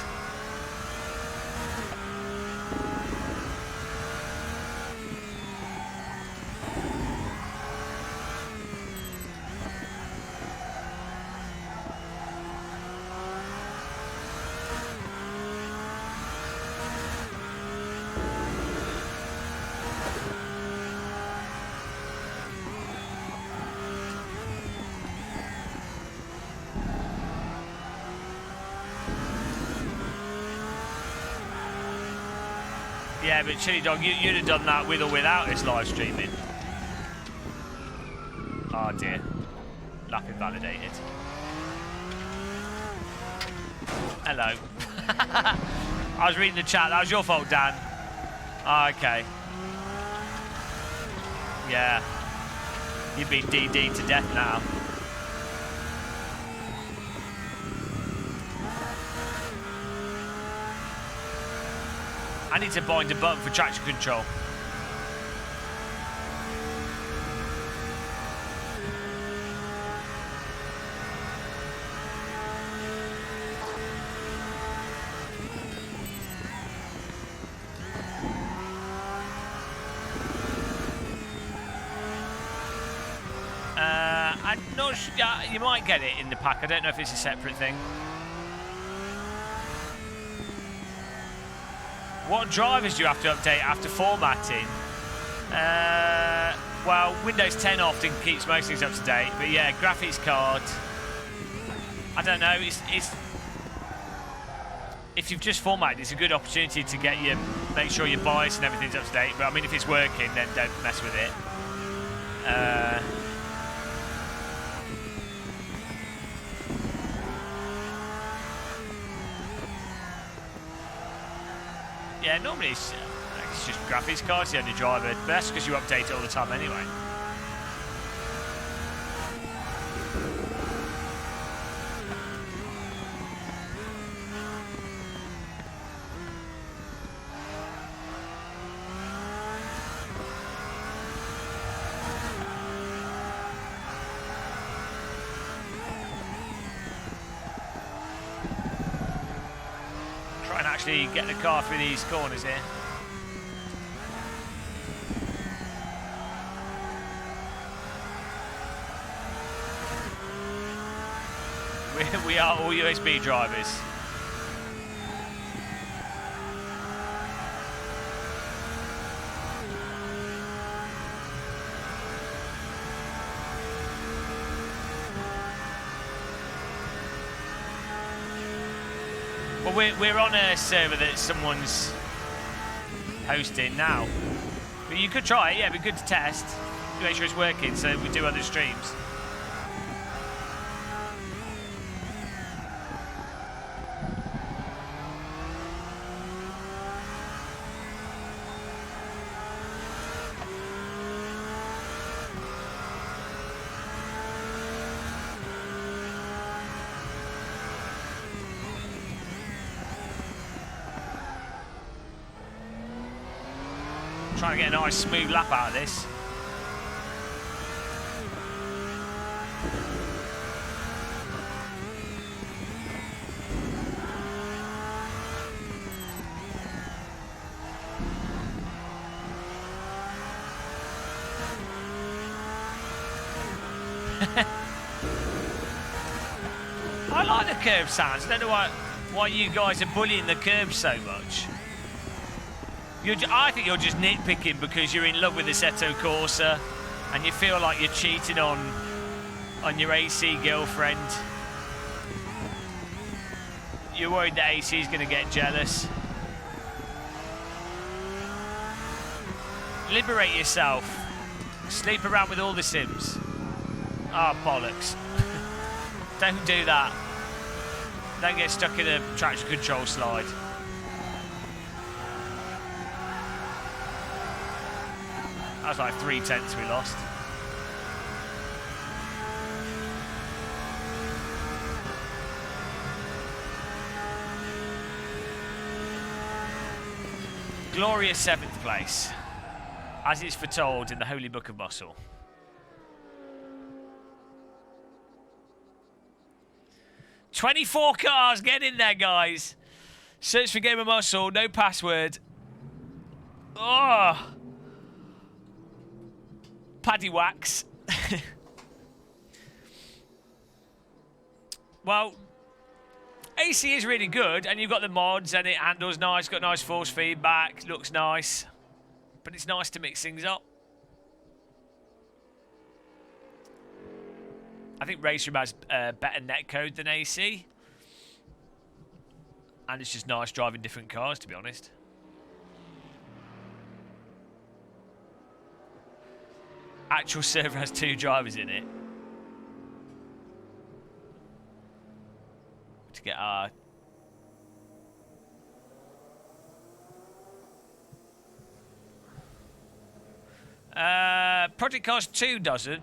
[SPEAKER 1] Yeah, but Chiledog, you'd have done that with or without this live streaming. Oh dear. Lap invalidated. Hello. I was reading the chat. That was your fault, Dan. Oh, okay. Yeah. You've been DD'd to death now. I need to bind a button for traction control. I'm not sure. You might get it in the pack. I don't know if it's a separate thing. What drivers do you have to update after formatting? Well, Windows 10 often keeps most things up to date, but yeah, graphics card. I don't know. It's if you've just formatted, it's a good opportunity to get make sure your BIOS and everything's up to date. But I mean, if it's working, then don't mess with it. Yeah, normally it's just graphics cards, the only driver, but that's because you update it all the time anyway. Actually get the car through these corners here. We are all USB drivers. Well, we're on a server that someone's hosting now. But you could try it, yeah, it'd be good to test. Make sure it's working so we do other streams. Trying to get a nice smooth lap out of this. I like the curb sounds. I don't know why you guys are bullying the curbs so much. I think you're just nitpicking because you're in love with Assetto Corsa and you feel like you're cheating on your AC girlfriend. You're worried that AC is going to get jealous. Liberate yourself. Sleep around with all the Sims. Ah, oh, bollocks. Don't do that. Don't get stuck in a traction control slide. That was like 3/10 we lost. Glorious 7th place, as it's foretold in the Holy Book of Muscle. 24 cars. Get in there, guys. Search for Game of Muscle. No password. Oh. Paddy wax. Well, AC is really good, and you've got the mods, and it handles nice, got nice force feedback, looks nice. But it's nice to mix things up. I think RaceRoom has better netcode than AC. And it's just nice driving different cars, to be honest. Actual server has 2 drivers in it. To get our... Project Cars 2 doesn't.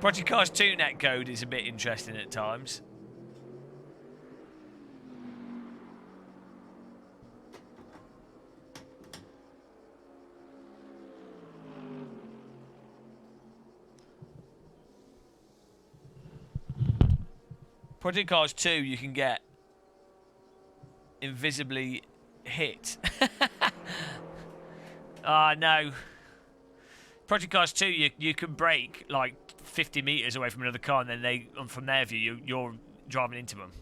[SPEAKER 1] Project Cars 2 netcode is a bit interesting at times. Project Cars 2 you can get invisibly hit. No. Project Cars 2 you can brake like 50 meters away from another car, and then from their view you're driving into them.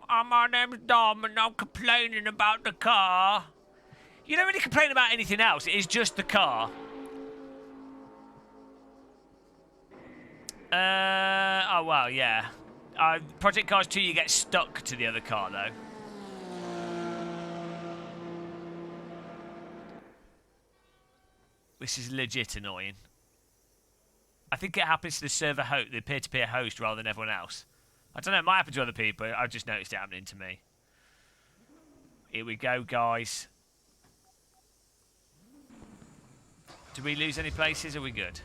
[SPEAKER 1] My name's Dom and I'm complaining about the car. You don't really complain about anything else, it is just the car. Oh well, yeah. Project Cars 2 you get stuck to the other car though. This is legit annoying. I think it happens to the server host, the peer-to-peer host, rather than everyone else. I don't know, it might happen to other people, I've just noticed it happening to me. Here we go, guys. Did we lose any places? Are we good?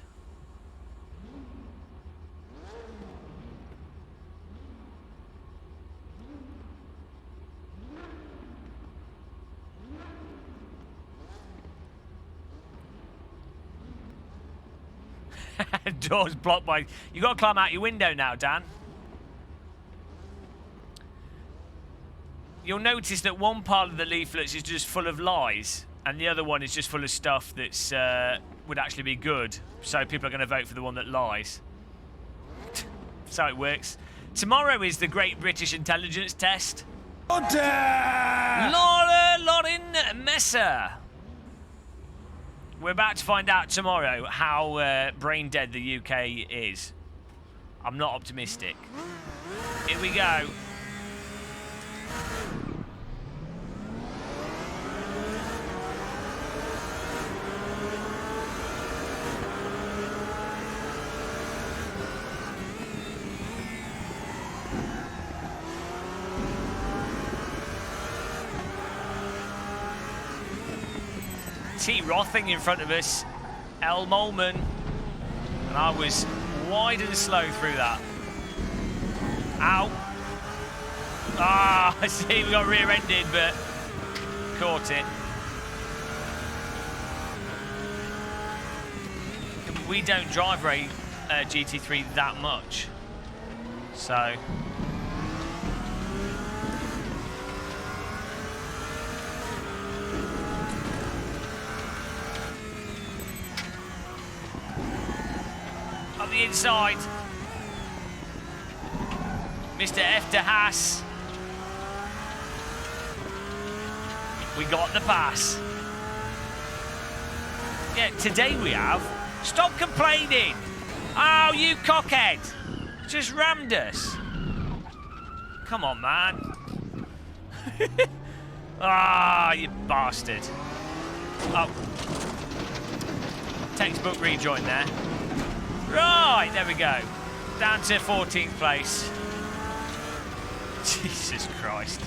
[SPEAKER 1] Doors blocked by... You got to climb out your window now, Dan. You'll notice that one part of the leaflets is just full of lies, and the other one is just full of stuff that's would actually be good. So people are going to vote for the one that lies. That's how it works. Tomorrow is the Great British Intelligence Test. Laura Lauren Messer. We're about to find out tomorrow how brain dead the UK is. I'm not optimistic. Here we go. T. Rothing in front of us, L. Molman, and I was wide and slow through that. Ow. I see we got rear-ended, but caught it. We don't drive GT3 that much, so... the inside. Mr. F. de Haas. We got the pass. Yeah, today we have. Stop complaining. Oh, you cockhead. Just rammed us. Come on, man. Ah, you bastard. Oh. Textbook rejoin there. Right, there we go. Down to 14th place. Jesus Christ.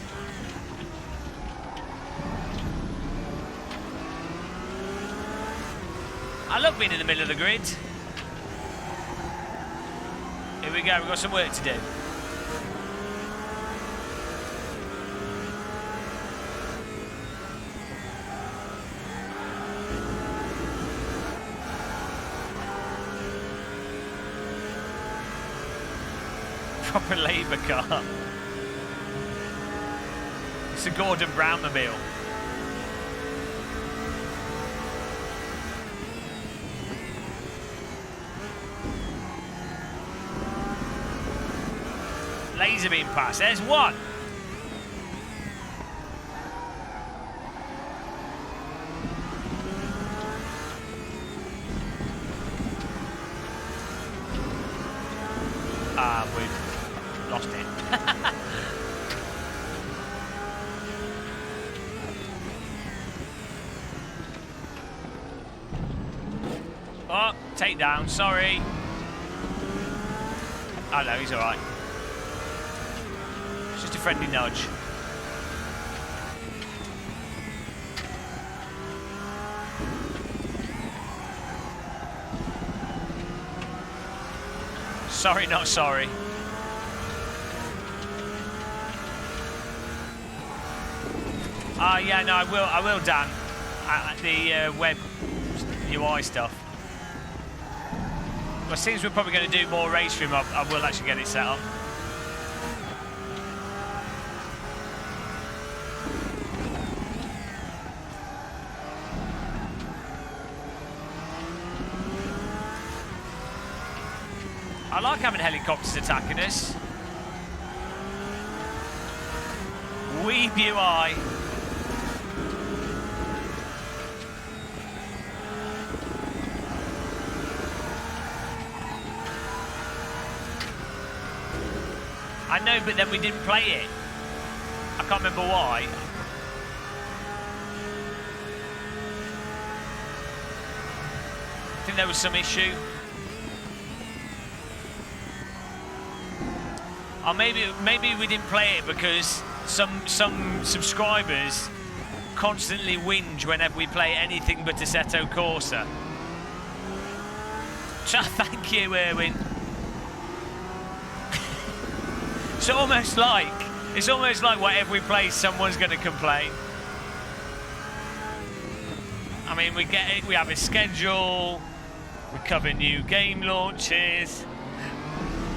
[SPEAKER 1] I love being in the middle of the grid. Here we go, we've got some work to do. proper Labour car. It's a Gordon Brown mobile. Laser beam pass. There's one. We've lost it. Oh, take down, sorry. Oh no, he's alright. It's just a friendly nudge. Sorry, not sorry. Yeah, no, I will, Dan. The web UI stuff. Well, since we're probably going to do more RaceRoom, I will actually get it set up. I like having helicopters attacking us. Weeb UI. I know, but then we didn't play it. I can't remember why. I think there was some issue. Or maybe we didn't play it because some subscribers constantly whinge whenever we play anything but Assetto Corsa. So thank you, Erwin. It's almost like whatever we play, someone's going to complain. I mean, we have a schedule. We cover new game launches.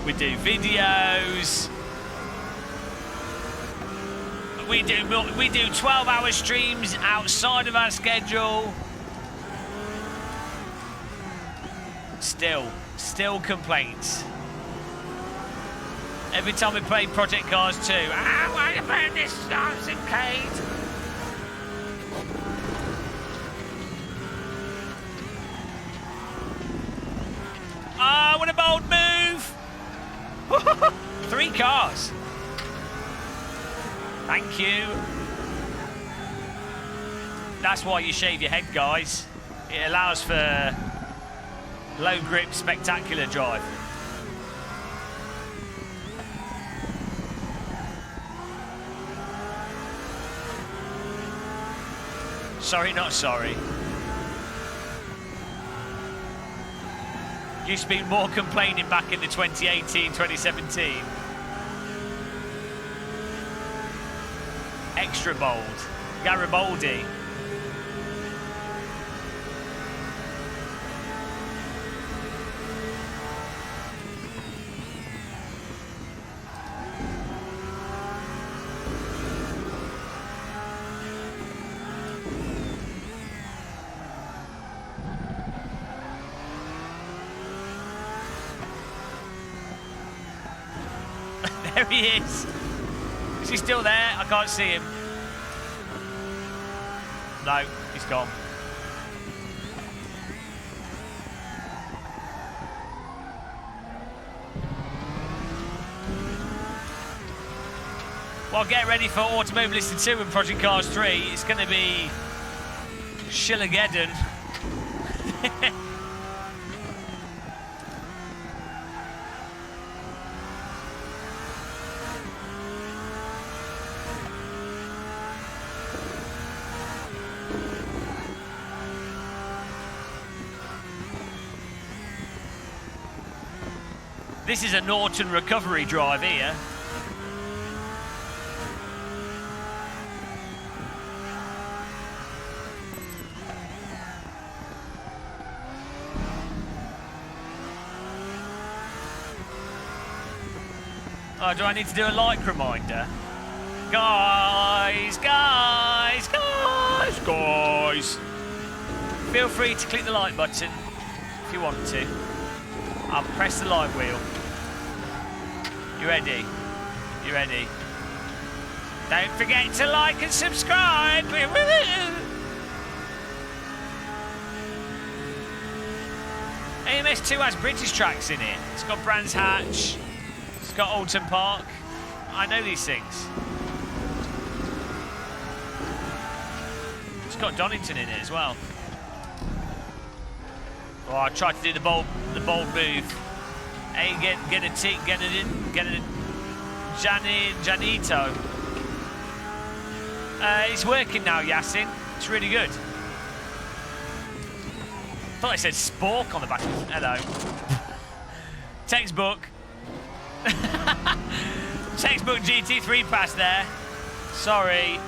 [SPEAKER 1] We do videos. We do 12-hour streams outside of our schedule. Still complaints. Every time we play Project Cars 2, why are you playing this nonsense, Kate? What a bold move! 3 cars. Thank you. That's why you shave your head, guys. It allows for low grip, spectacular drive. Sorry, not sorry. Used to be more complaining back in the 2018, 2017. Extra bold. Garibaldi. There he is. Is he still there? I can't see him. No, he's gone. Well, get ready for Automobilist 2 and Project Cars 3. It's going to be Shillageddon. This is a Norton recovery drive here. Oh, do I need to do a like reminder? Guys! Feel free to click the like button if you want to. I'll press the like wheel. You ready? You ready? Don't forget to like and subscribe! AMS2 has British tracks in it. It's got Brands Hatch. It's got Alton Park. I know these things. It's got Donington in it as well. Oh, I tried to do the bold move. Hey, get a Janito. It's working now, Yasin. It's really good. I thought I said spork on the back. Hello. Textbook. Textbook GT3 pass there. Sorry.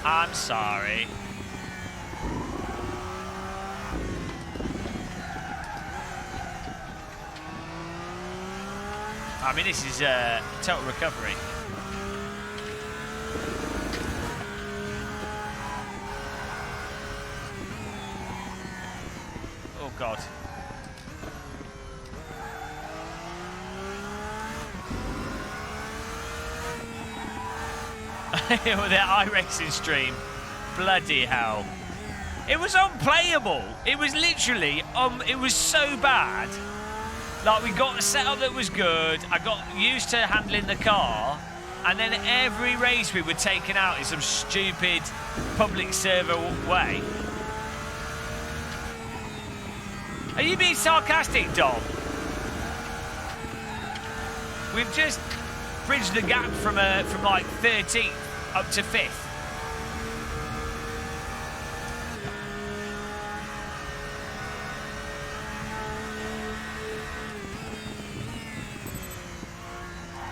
[SPEAKER 1] I'm sorry. I mean, this is total recovery. Oh, God. With their iRacing stream. Bloody hell. It was unplayable. It was literally, it was so bad. Like, we got a setup that was good. I got used to handling the car. And then every race we were taken out in some stupid public server way. Are you being sarcastic, Dom? We've just bridged the gap from like 13th up to 5th.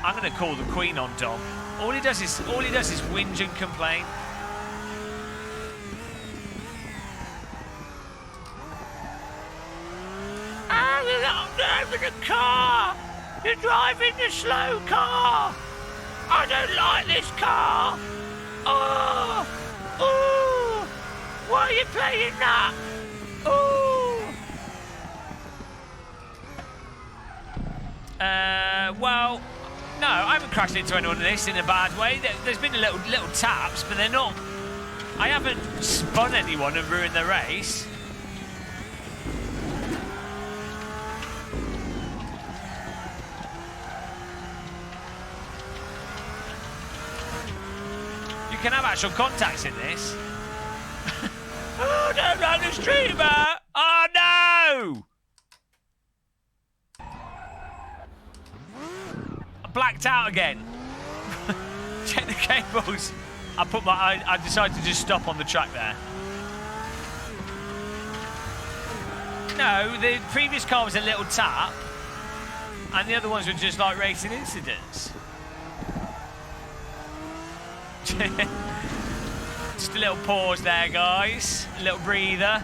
[SPEAKER 1] I'm going to call the Queen on Dom. All he does is whinge and complain. You're not driving the car. You're driving the slow car. I don't like this car. Oh, why are you playing that? Well, no, I haven't crashed into anyone in this in a bad way. There's been little taps, but they're not. I haven't spun anyone and ruined the race. You can have actual contacts in this. Oh, don't like the streamer! Oh no! I blacked out again. Check the cables. I decided to just stop on the track there. No, the previous car was a little tap, and the other ones were just like racing incidents. Just a little pause there, guys. A little breather.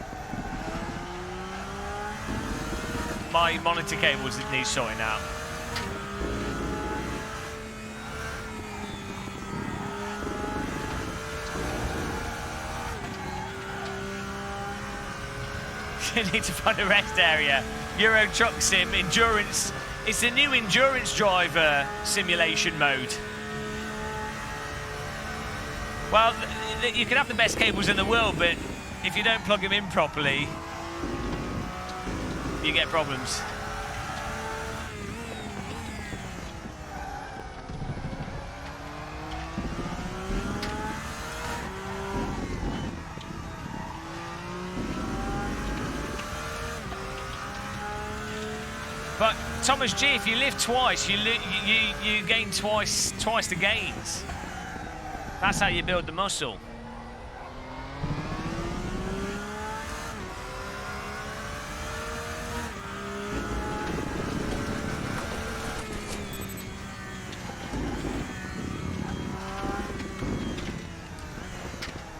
[SPEAKER 1] My monitor cables that need sorting out. You need to find a rest area. Euro Truck Sim, endurance. It's the new endurance driver simulation mode. Well, you can have the best cables in the world, but if you don't plug them in properly, you get problems. But Thomas G, if you live twice, you gain twice the gains. That's how you build the muscle.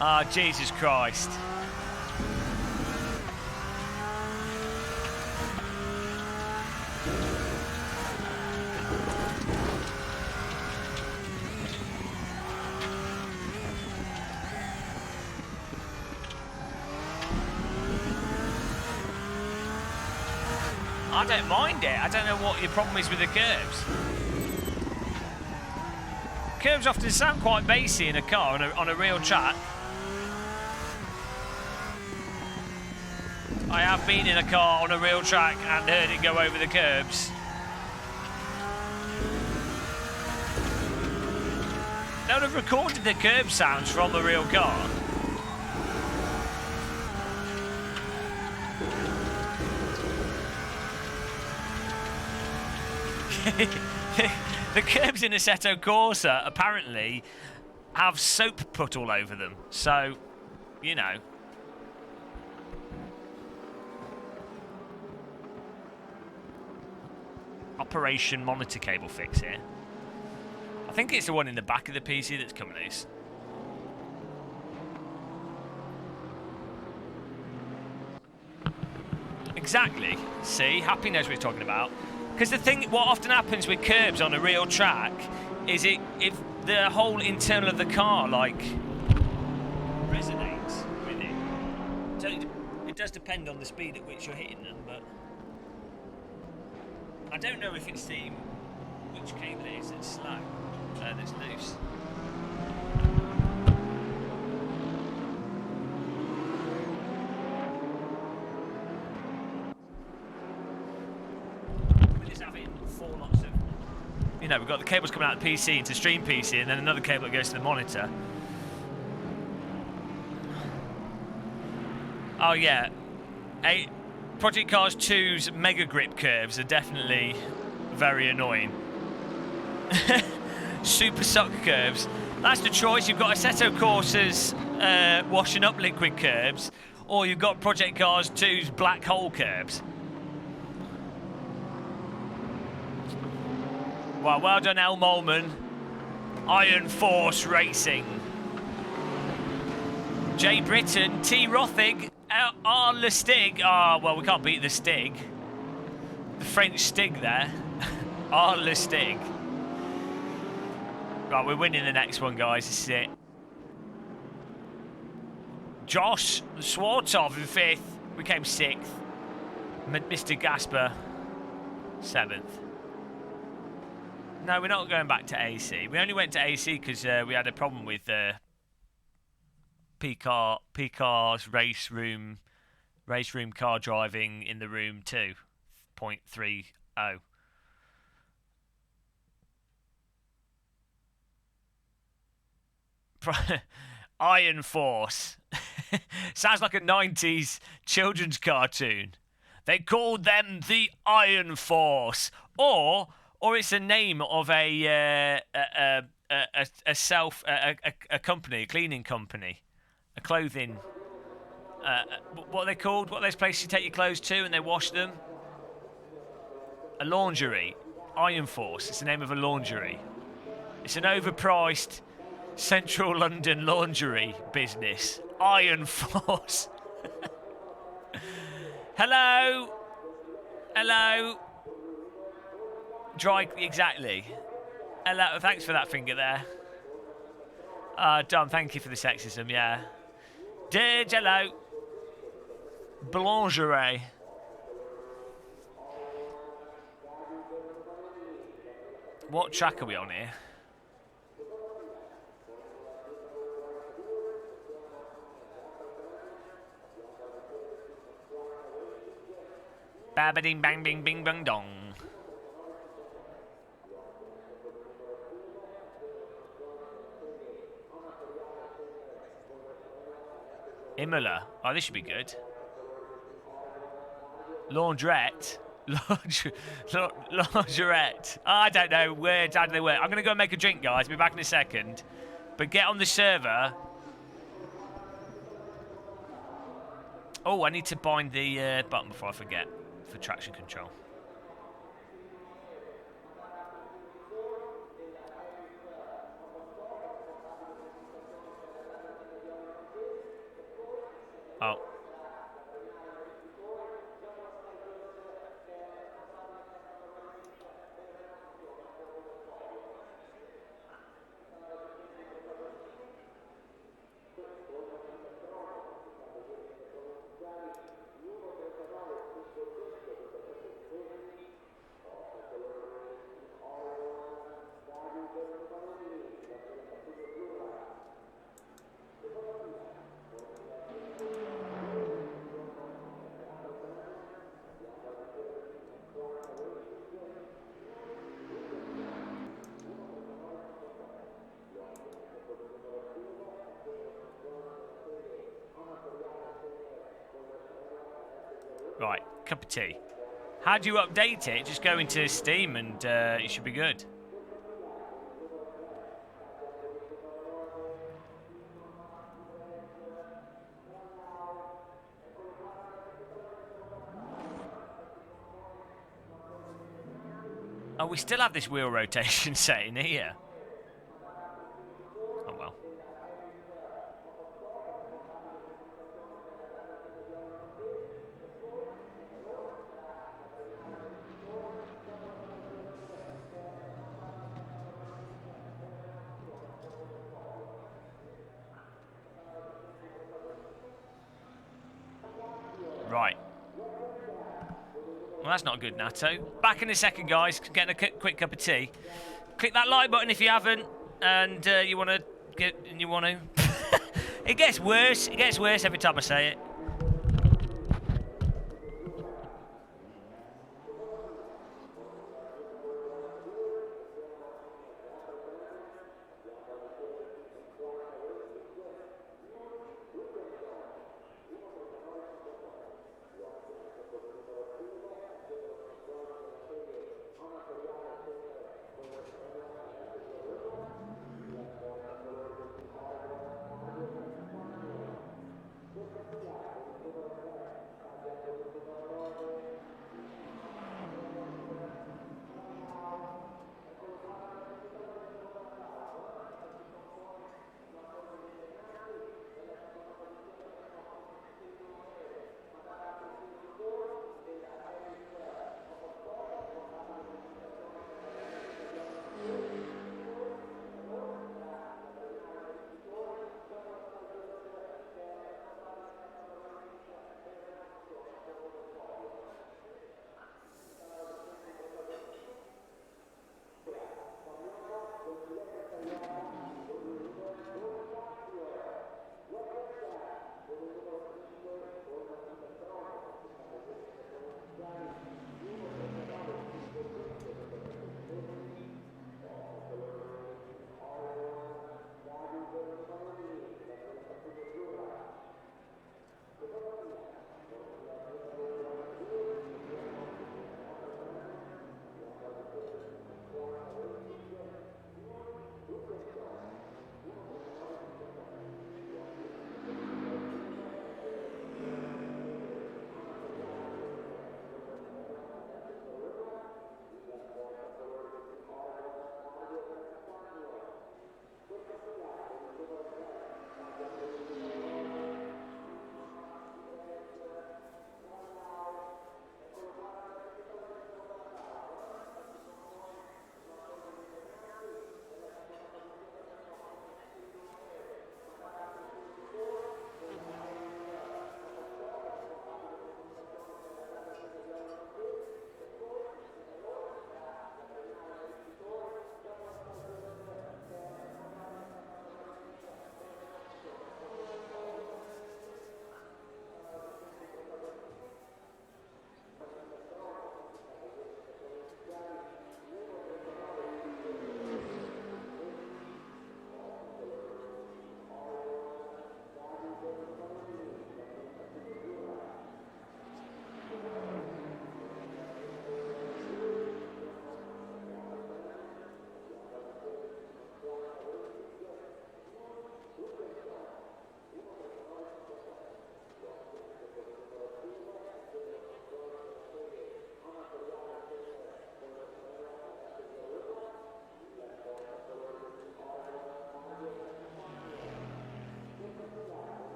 [SPEAKER 1] Ah, oh, Jesus Christ. I don't mind it. I don't know what your problem is with the curbs. Curbs often sound quite bassy in a car on a real track. I have been in a car on a real track and heard it go over the curbs. They would have recorded the curb sounds from the real car. The curbs in Assetto Corsa apparently have soap put all over them, so, you know. Operation monitor cable fix here. I think it's the one in the back of the PC that's coming loose. Exactly. See, Happy knows what he's talking about. Because the thing, what often happens with curbs on a real track is if the whole internal of the car like resonates with it. So it does depend on the speed at which you're hitting them, but I don't know if it's the which cable it is that's slow, that's loose. You know, we've got the cables coming out of the PC into stream PC, and then another cable that goes to the monitor. Oh yeah, Project Cars 2's Mega Grip curves are definitely very annoying. Super suck curves. That's the choice. You've got Assetto Corsa's washing up liquid curves, or you've got Project Cars 2's black hole curves. Well done, El Molman. Iron Force Racing. Jay Britton, T. Rothig, R. Le Stig. Ah, well, we can't beat the Stig. The French Stig there. R. Le Stig. Right, we're winning the next one, guys. This is it. Josh Swartov in 5th. We came 6th. Mr. Gašper, 7th. No, we're not going back to AC. We only went to AC because we had a problem with PCar's race room car driving in the room 2.30. Iron Force. Sounds like a 90s children's cartoon. They called them the Iron Force, or it's a name of a company, a cleaning company, a clothing. What are they called? What are those places you take your clothes to and they wash them? A laundry. Iron Force. It's the name of a laundry. It's an overpriced central London laundry business. Iron Force. Hello. Hello. Dry, exactly. Hello, thanks for that finger there. Dom, thank you for the sexism, yeah. Hello. Boulangerie. What track are we on here? Babading bang bing bing bang dong. Imola. Oh, this should be good. Laundrette. Laundrette. Oh, I don't know. Words, how do they work? I'm going to go and make a drink, guys. I'll be back in a second. But get on the server. Oh, I need to bind the button before I forget for traction control. Oh. Right, cup of tea. How do you update it? Just go into Steam and it should be good. Oh, we still have this wheel rotation setting here. Oh well. Right. Well, that's not good, Natto. Back in a second, guys. Getting a quick cup of tea. Click that like button if you haven't, and you want to get. You want to. It gets worse. It gets worse every time I say it.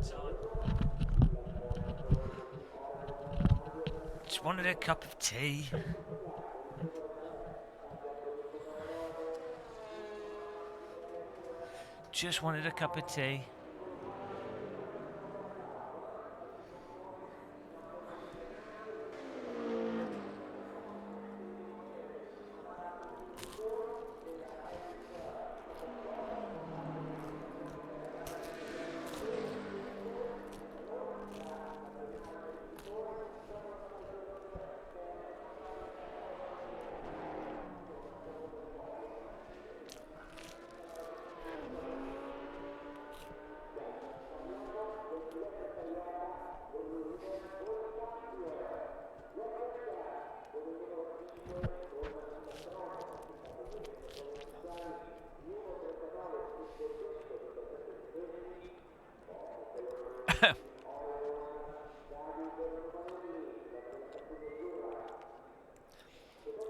[SPEAKER 1] time. Just wanted a cup of tea. Just wanted a cup of tea.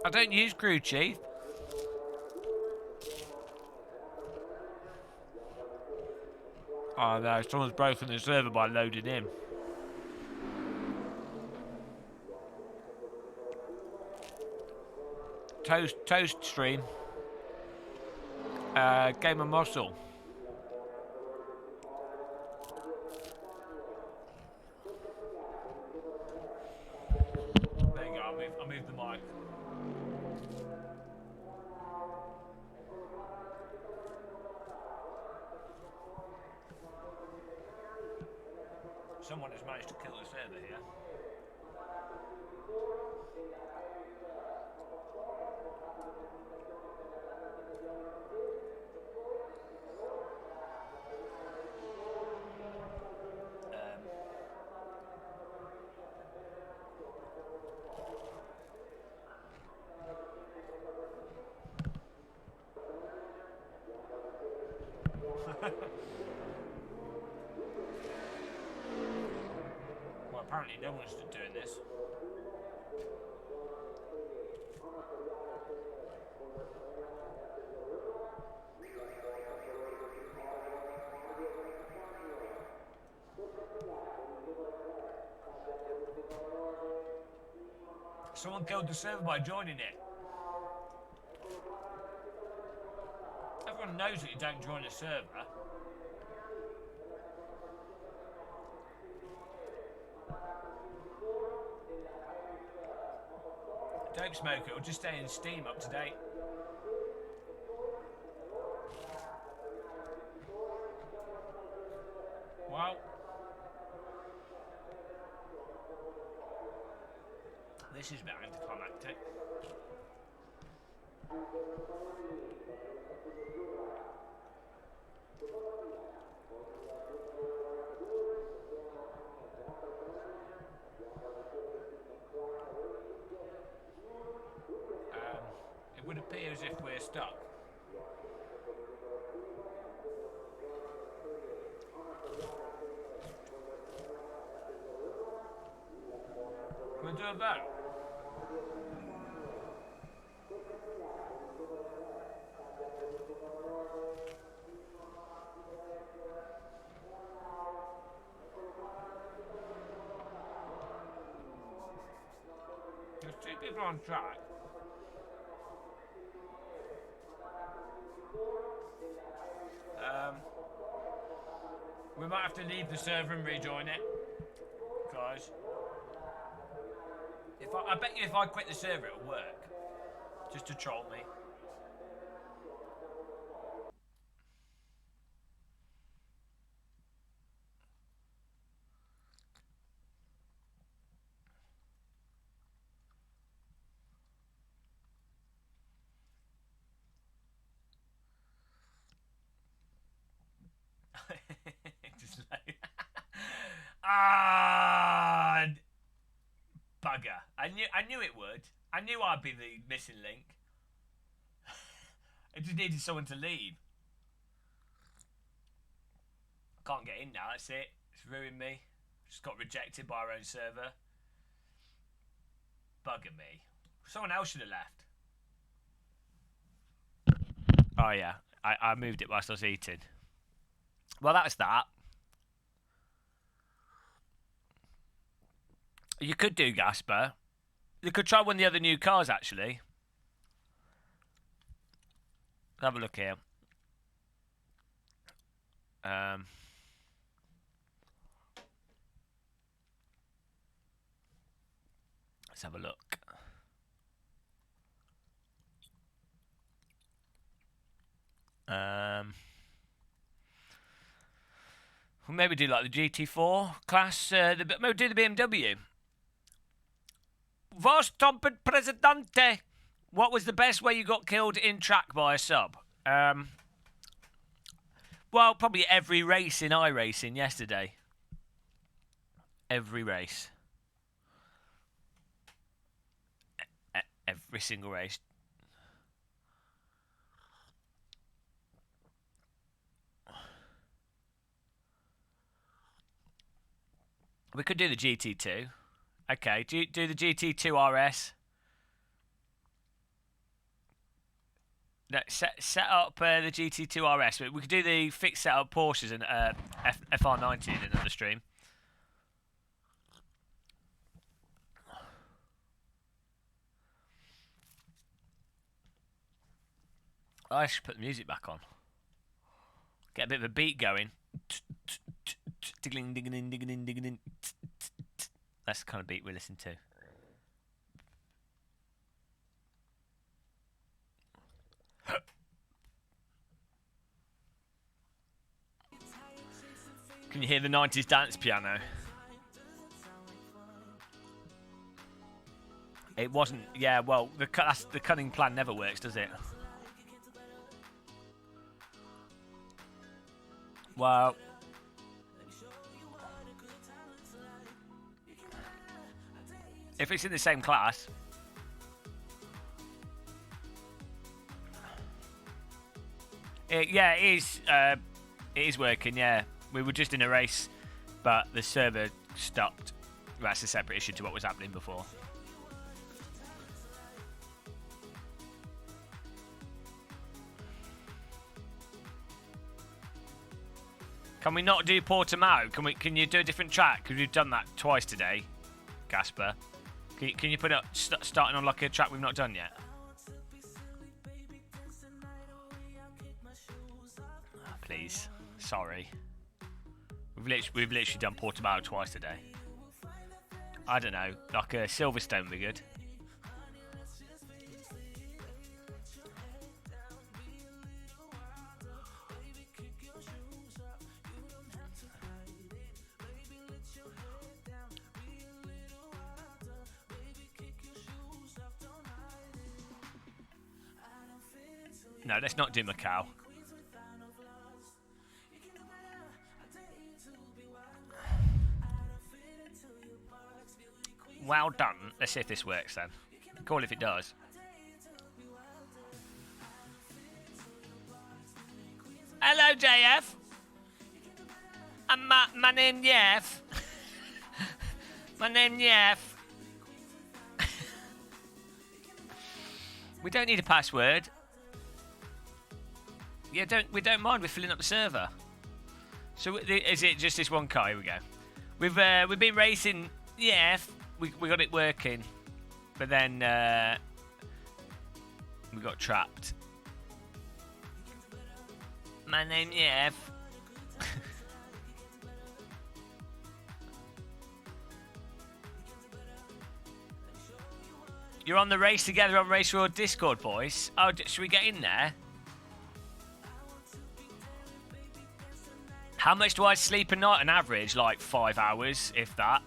[SPEAKER 1] I don't use crew chief. Oh no, someone's broken the server by loading in. Toast stream. Game of muscle. There you go, I'll move the mic. Someone has managed to kill the server here. Well, apparently no one's doing this. Someone killed the server by joining it. Everyone knows that you don't join a server. Don't smoke it, it'll just stay in Steam up to date. Well, this is a bit anticlimactic. It would appear as if we're stuck. Can we do a vote? There's two people on track. We might have to leave the server and rejoin it, guys. I bet you if I quit the server it'll work, just to troll me. Just like bugger. I knew it would. I knew I'd be the missing link. I just needed someone to leave. Can't get in now, that's it. It's ruined me. Just got rejected by our own server. Bugger me. Someone else should have left. Oh yeah, I moved it whilst I was eating. Well, that's that. You could do Gašper. You could try one of the other new cars, actually. Have a look here. Let's have a look. We'll maybe do like the GT4 class. Maybe do the BMW. Vos Tompet Presidente. What was the best way you got killed in track by a sub? Well, probably every race in iRacing yesterday. Every race. Every single race. We could do the GT2. Okay, do the GT2 RS. No, set up the GT2 RS. We could do the fixed setup Porsches and FR90 in another stream. I should put the music back on. Get a bit of a beat going. That's the kind of beat we listen to. Can you hear the 90s dance piano? It wasn't. Yeah, well, the cunning plan never works, does it? Well, if it's in the same class, yeah, it is working. Yeah, we were just in a race, but the server stopped. That's a separate issue to what was happening before. Can we not do Portimao? Can you do a different track? Because we've done that twice today, Gašper. Can you put it starting on like a track we've not done yet? Oh, please, sorry. We've literally done Portimao twice today. I don't know, like a Silverstone would be good. No, let's not do Macau. Well done. Let's see if this works then. Cool if it does. Hello, JF. My name Jeff. My name Jeff. We don't need a password. Yeah, we don't mind. We're filling up the server. So is it just this one car? Here we go. We've been racing. Yeah, we got it working, but then we got trapped. My name Jeff. You're on the race together on RaceRoom Discord, boys. Oh, should we get in there? How much do I sleep a night on average? Like 5 hours, if that.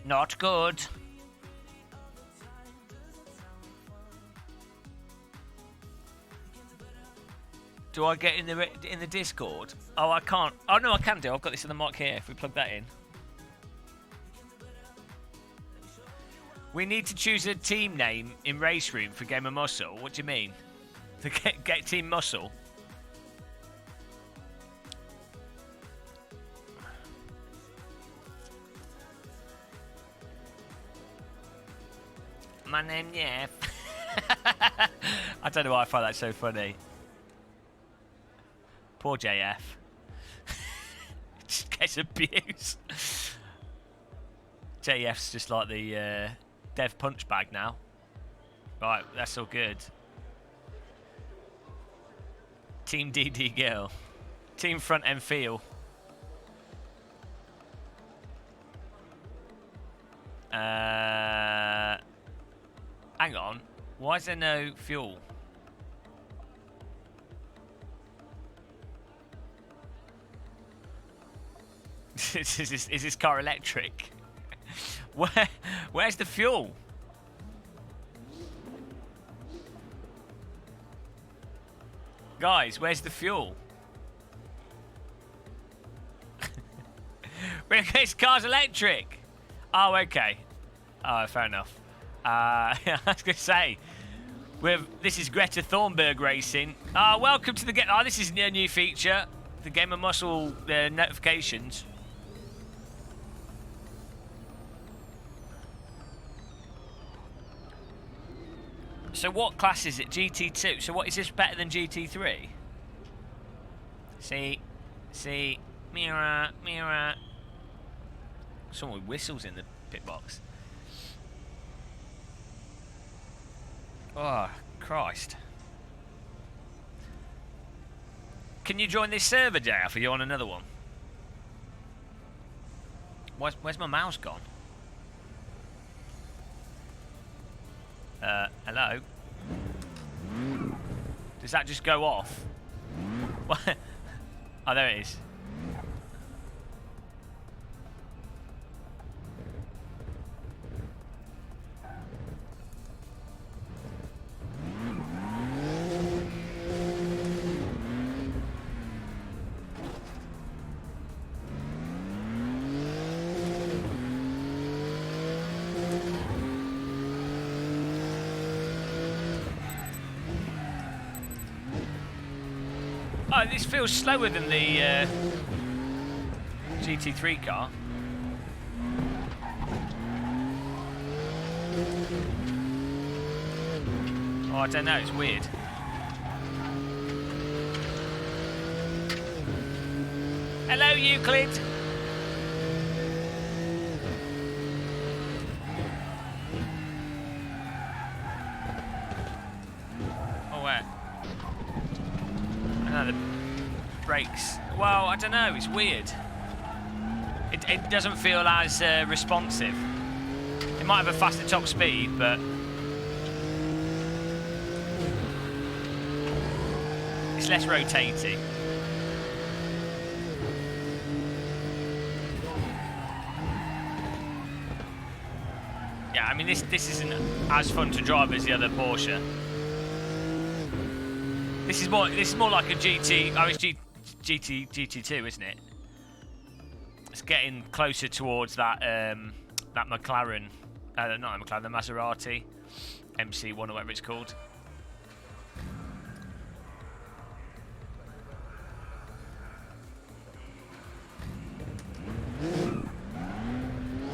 [SPEAKER 1] Not good. Do I get in the Discord? Oh, I can't. Oh no, I can do. I've got this in the mic here. If we plug that in, we need to choose a team name in RaceRoom for Game of Muscle. What do you mean? To get Team Muscle? My name, yeah. I don't know why I find that so funny. Poor JF. Just gets abused. JF's just like the dev punch bag now. Right, that's all good. Team DD girl. Team front end feel. Hang on. Why is there no fuel? is this car electric? Where's the fuel? Guys, where's the fuel? This car's electric. Oh, okay. Oh, fair enough. I was going to say, this is Greta Thunberg racing. Welcome to the game. Oh, this is a new feature. The Game of Muscle notifications. So what class is it? GT2. So what is this better than GT3? See, mirror. Someone with whistles in the pit box. Oh, Christ. Can you join this server, JF? Are you on another one? Where's my mouse gone? Hello? Does that just go off? What? Oh, there it is. Oh, this feels slower than the GT3 car. Oh, I don't know, it's weird. Hello, Euclid. Oh, where? I know the brakes. Well, I don't know, it's weird. It doesn't feel as responsive. It might have a faster top speed, but it's less rotating. Yeah, I mean this isn't as fun to drive as the other Porsche. This is more like a GT. Oh, it's GT2, isn't it? It's getting closer towards that that McLaren, not the McLaren, the Maserati MC1 or whatever it's called.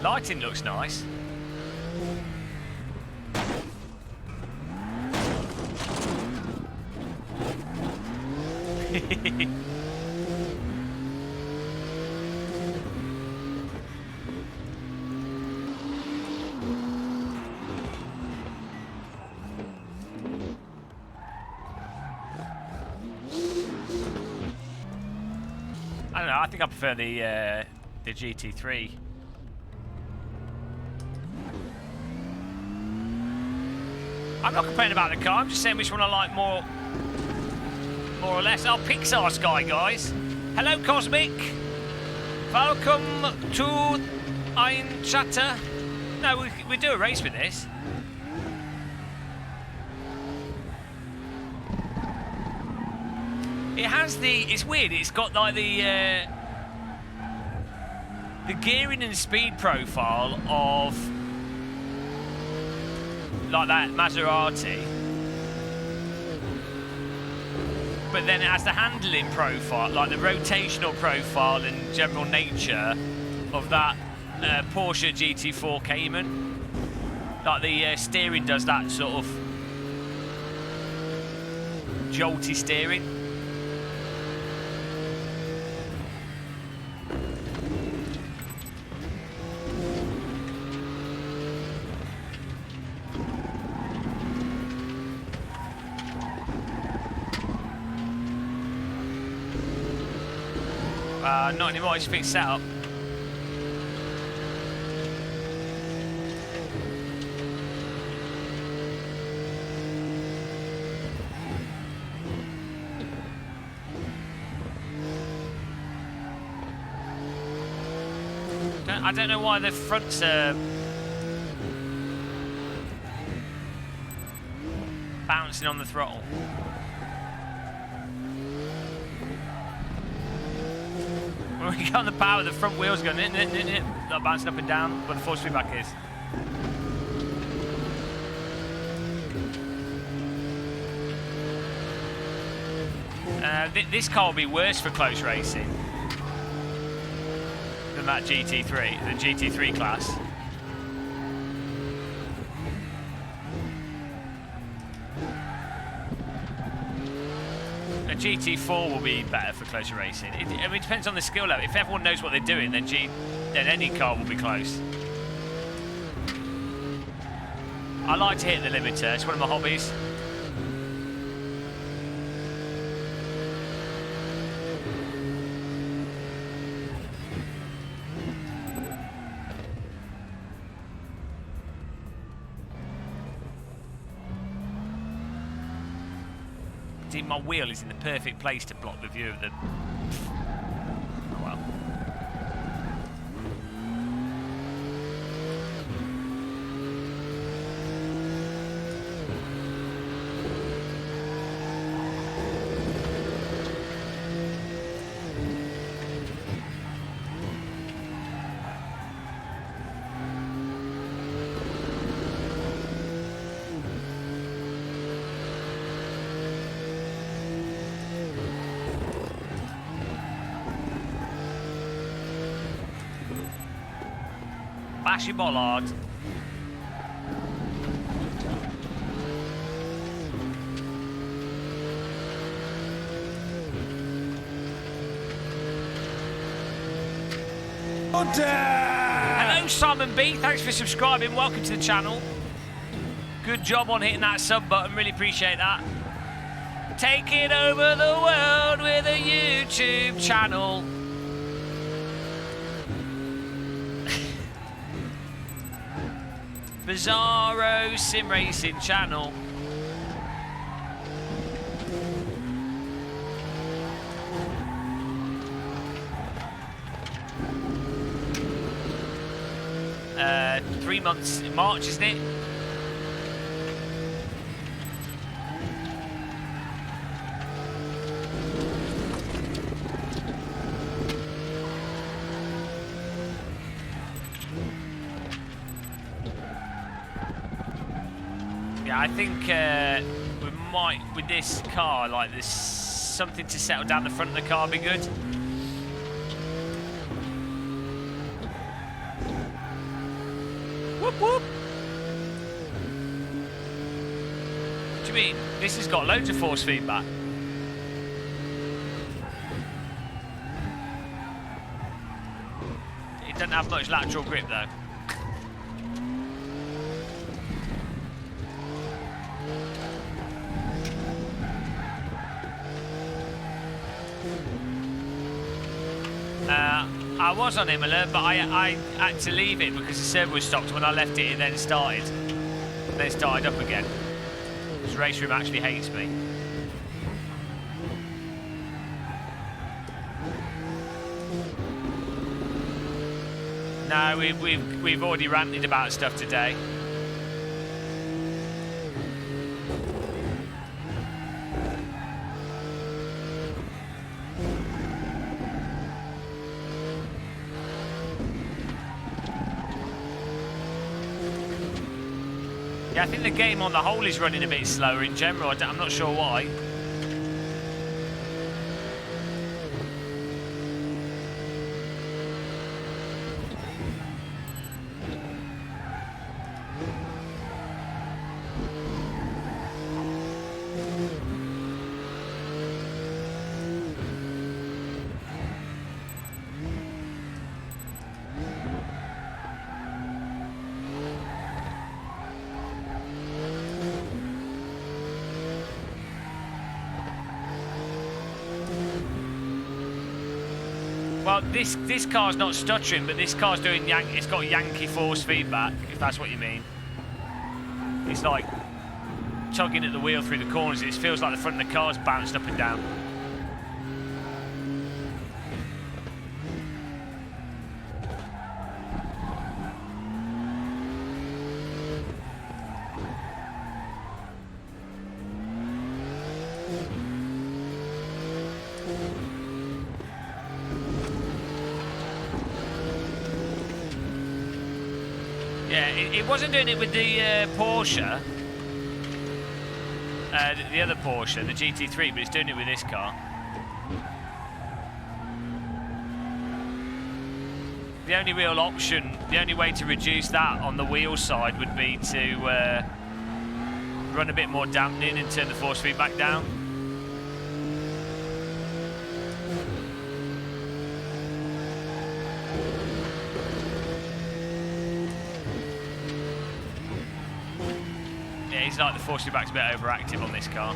[SPEAKER 1] Lighting looks nice. I don't know, I think I prefer the GT3. I'm not complaining about the car, I'm just saying which one I like more or less. Oh, Pixar Sky, guys. Hello, Cosmic. Welcome to Ein Chatter. No, we do a race with this. It has it's weird, it's got like the gearing and speed profile of like that Maserati, but then it has the handling profile, like the rotational profile and general nature of that Porsche GT4 Cayman. Like the steering does that sort of jolty steering. Not anymore, it's fixed setup. I don't know why the fronts are bouncing on the throttle. When we get on the power, the front wheels go not bouncing up and down where the force feedback is. This car will be worse for close racing than that GT3, the GT3 class. A GT4 will be better for closer racing. I mean, it depends on the skill level. If everyone knows what they're doing, then any car will be close. I like to hit the limiter. It's one of my hobbies. My wheel is in the perfect place to block the view of the... Oh well. Bash your bollard. Hello Simon B, thanks for subscribing, welcome to the channel. Good job on hitting that sub button, really appreciate that. Taking over the world with a YouTube channel. Bizarro sim racing channel. Uh, 3 months in March, isn't it? I think we might, with this car, like there's something to settle down the front of the car be good. Whoop whoop. What do you mean? This has got loads of force feedback. It doesn't have much lateral grip though. I was on Imola, but I had to leave it because the server was stopped. When I left it, it then started. And then started up again. Because RaceRoom actually hates me. No, we've already ranted about stuff today. Yeah, I think the game on the whole is running a bit slower in general. I'm not sure why. Well, this car's not stuttering, but this car's doing it's got Yankee force feedback, if that's what you mean. It's like tugging at the wheel through the corners. It feels like the front of the car's bounced up and down. Yeah, it wasn't doing it with the Porsche, the other Porsche, the GT3, but it's doing it with this car. The only real option, the only way to reduce that on the wheel side would be to run a bit more dampening and turn the force feedback down. It's like the force feedback's a bit overactive on this car.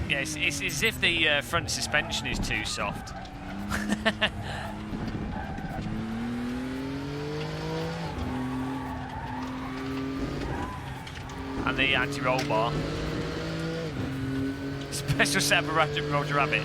[SPEAKER 1] Yeah, it's as if the front suspension is too soft. And the anti-roll bar. Special set of Roger Rabbit.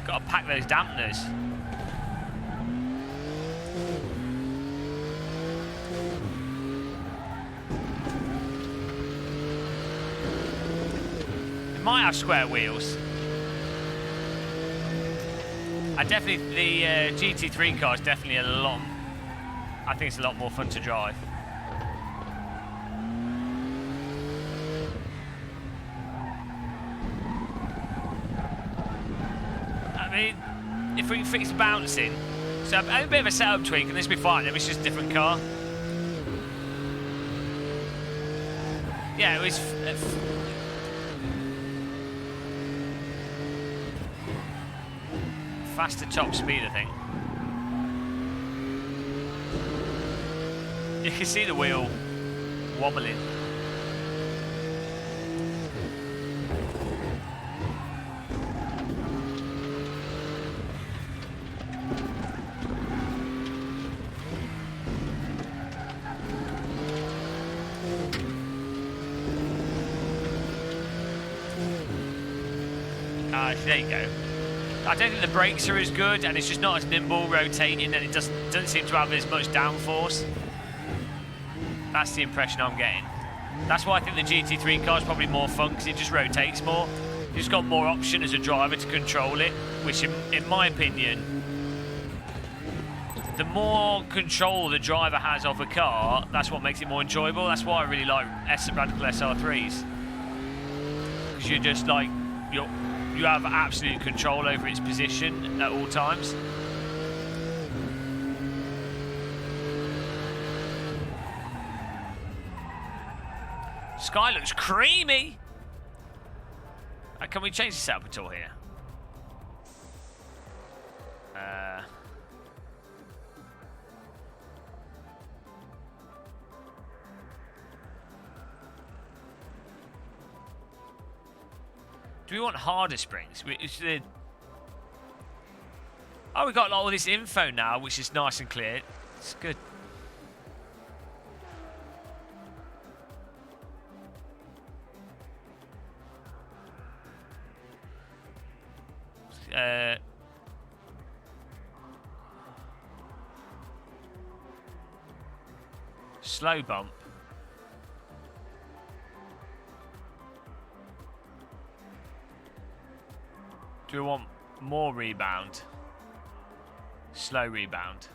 [SPEAKER 1] Got to pack those dampeners. It might have square wheels. The GT3 car is definitely a lot. I think it's a lot more fun to drive. I mean, if we can fix bouncing, so a bit of a setup tweak and this will be fine. Then it's just a different car. Yeah, it was. Faster top speed, I think. You can see the wheel wobbling. There you go. I don't think the brakes are as good, and it's just not as nimble rotating, and it doesn't seem to have as much downforce. That's the impression I'm getting. That's why I think the GT3 car is probably more fun, because it just rotates more. You've just got more option as a driver to control it, which in my opinion, the more control the driver has of a car, that's what makes it more enjoyable. That's why I really like Radical SR3s. Because you're just like, you have absolute control over its position at all times. Sky looks creamy. Can we change the setup at all here? Do we want harder springs? Oh, we got all this info now, which is nice and clear. It's good. slow bump. Do we want more rebound? Slow rebound.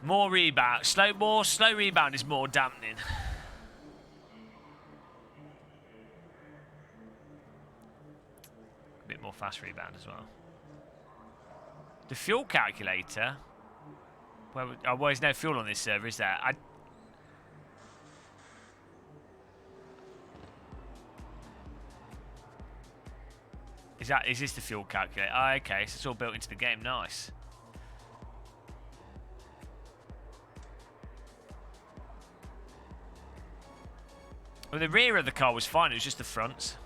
[SPEAKER 1] More rebound. More slow rebound is more dampening. A bit more fast rebound as well. The fuel calculator. Well, there's no fuel on this server, is there? Is this the fuel calculator? Oh, okay, so it's all built into the game. Nice. Well, the rear of the car was fine, it was just the front.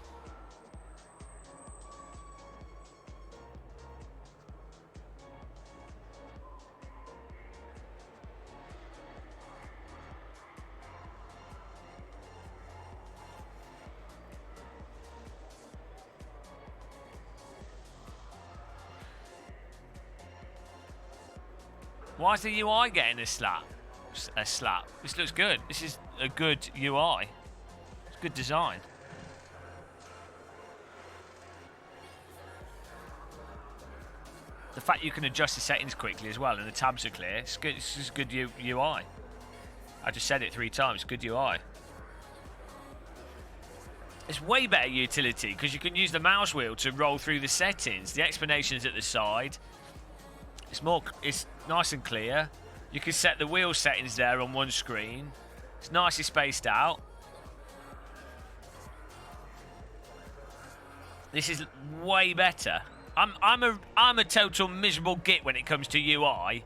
[SPEAKER 1] Why is the UI getting a slap? This looks good. This is a good UI. Good design. The fact you can adjust the settings quickly as well and the tabs are clear, it's good. This is good UI. I just said it 3 times, good UI. It's way better utility because you can use the mouse wheel to roll through the settings. The explanation's at the side. It's nice and clear. You can set the wheel settings there on one screen. It's nicely spaced out. This is way better. I'm a total miserable git when it comes to UI.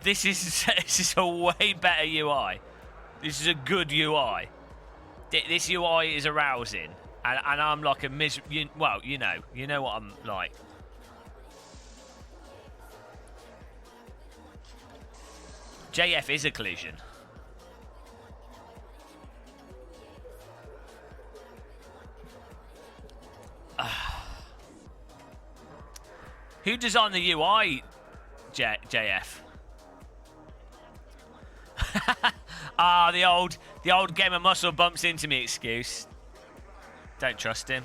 [SPEAKER 1] This is a way better UI. This is a good UI. This UI is arousing, and I'm like a well, you know what I'm like. JF is a collision. Who designed the UI, JF? Ah, the old Game of Muscle bumps into me excuse. Don't trust him.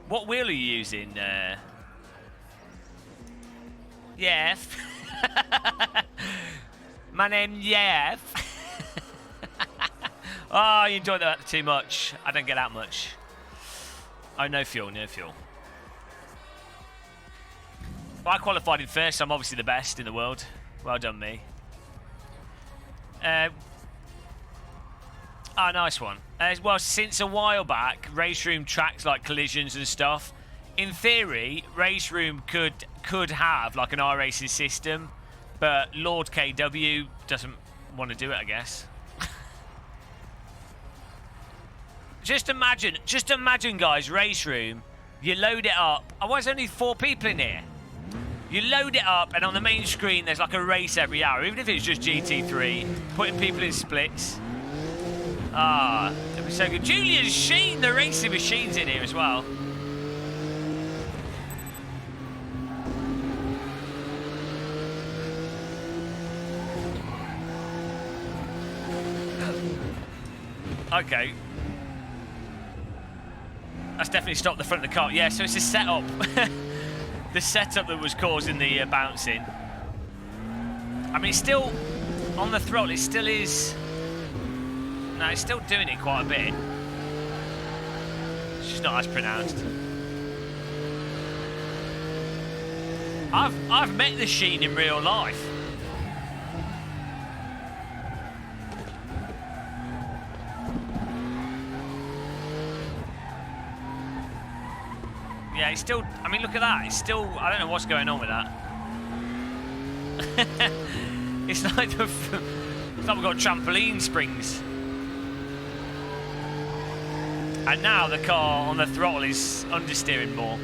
[SPEAKER 1] What wheel are you using? Jeff. My name's Jeff. Oh, you enjoyed that too much. I don't get that much. Oh, no fuel, no fuel. Well, I qualified in first, so I'm obviously the best in the world. Well done, me. Oh, nice one. Well, since a while back, RaceRoom tracks like collisions and stuff. In theory, RaceRoom could have like an iRacing system, but Lord KW doesn't want to do it, I guess. Just imagine, guys, RaceRoom, you load it up. Oh, why is there only 4 people in here? You load it up, and on the main screen, there's like a race every hour, even if it's just GT3, putting people in splits. Ah, it'd be so good. Julian Sheen, the racing machine's in here as well. Okay. That's definitely stopped the front of the car. Yeah, so it's a setup. The setup that was causing the bouncing. I mean, it's still on the throttle. It still is. No, it's still doing it quite a bit. It's just not as pronounced. I've met the Sheen in real life. Yeah, it's still, I mean, look at that. It's still, I don't know what's going on with that. It's like the, it's like we've got trampoline springs. And now the car on the throttle is understeering more.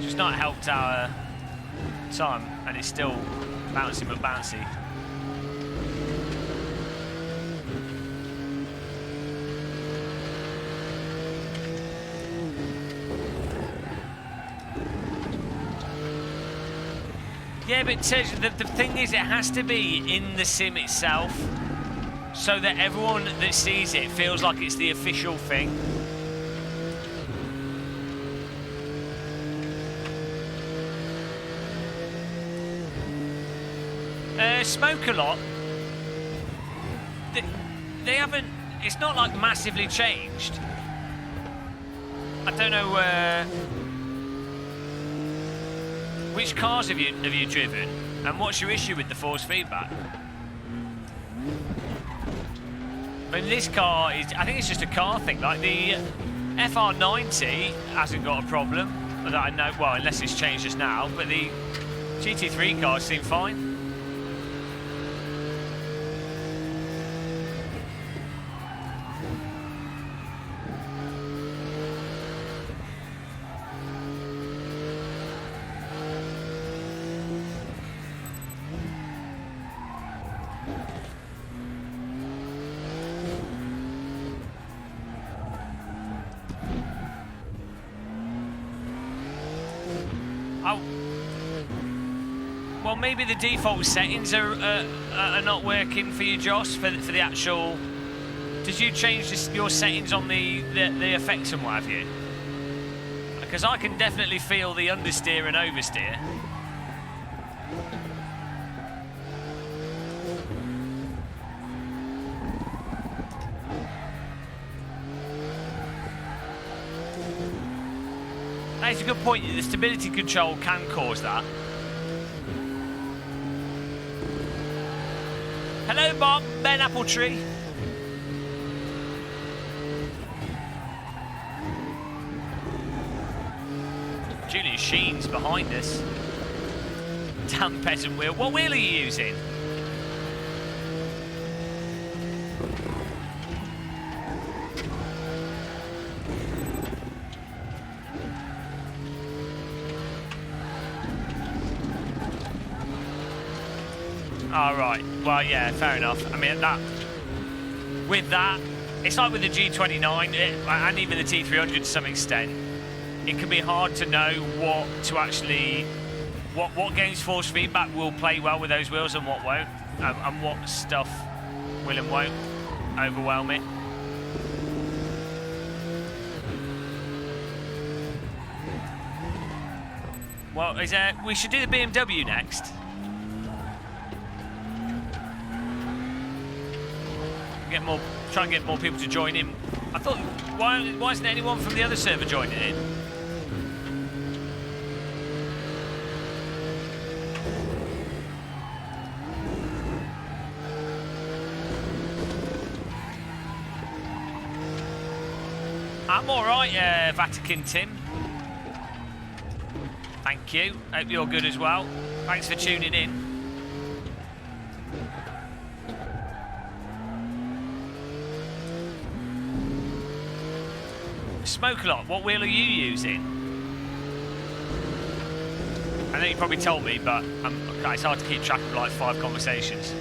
[SPEAKER 1] It's not helped our time, and it's still bouncy but bouncy. Yeah, but the thing is, it has to be in the sim itself, so that everyone that sees it feels like it's the official thing. Smoke a lot. They haven't. It's not like massively changed. I don't know. Which cars have you driven, and what's your issue with the force feedback? I mean, this car is. I think it's just a car thing. Like the FR90 hasn't got a problem that I know. Well, unless it's changed just now, but the GT3 cars seem fine. Well, maybe the default settings are not working for you, Joss, for the actual... Did you change your settings on the effects and what have you? Because I can definitely feel the understeer and oversteer. That's a good point. The stability control can cause that. Hello, Bob. Ben Appletree. Julian Sheen's behind us. Damn peasant wheel. What wheel are you using? Oh, right. Well, yeah, fair enough. I mean, with that, it's like with the G29 and even the T300 to some extent. It can be hard to know what to actually, what games force feedback will play well with those wheels and what won't, and what stuff will and won't overwhelm it. Well, we should do the BMW next. Try and get more people to join in. I thought, why isn't anyone from the other server joining in? I'm all right, Vatican Tim. Thank you. Hope you're good as well. Thanks for tuning in. Smoke a lot. What wheel are you using? I know you probably told me, but it's hard to keep track of like 5 conversations.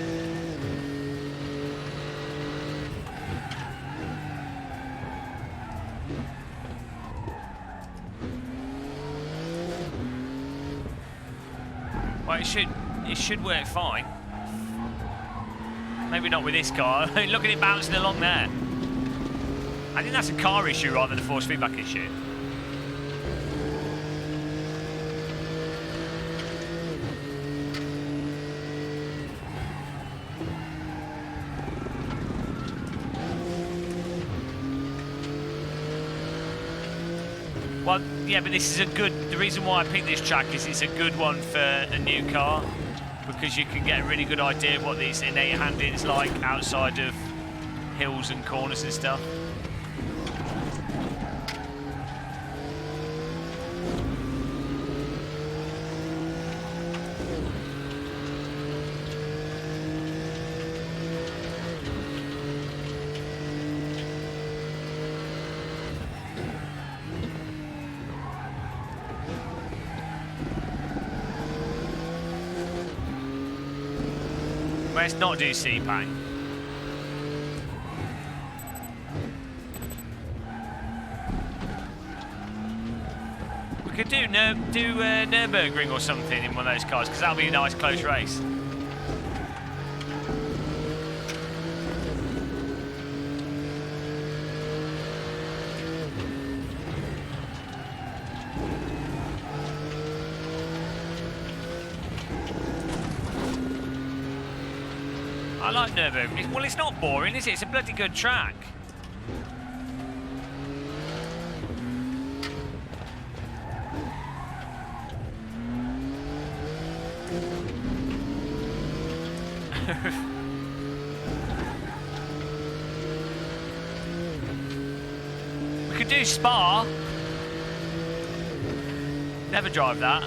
[SPEAKER 1] Well, it should work fine. Maybe not with this car. Look at it bouncing along there. I think that's a car issue rather than a force feedback issue. Well, yeah, but this is a good... The reason why I picked this track is it's a good one for a new car, because you can get a really good idea of what these innate handling is like outside of hills and corners and stuff. Let's not do Sepang. We could do Nürburgring or something in one of those cars, because that'll be a nice close race. I like Nürburgring. Well, it's not boring, is it? It's a bloody good track. We could do Spa. Never drive that.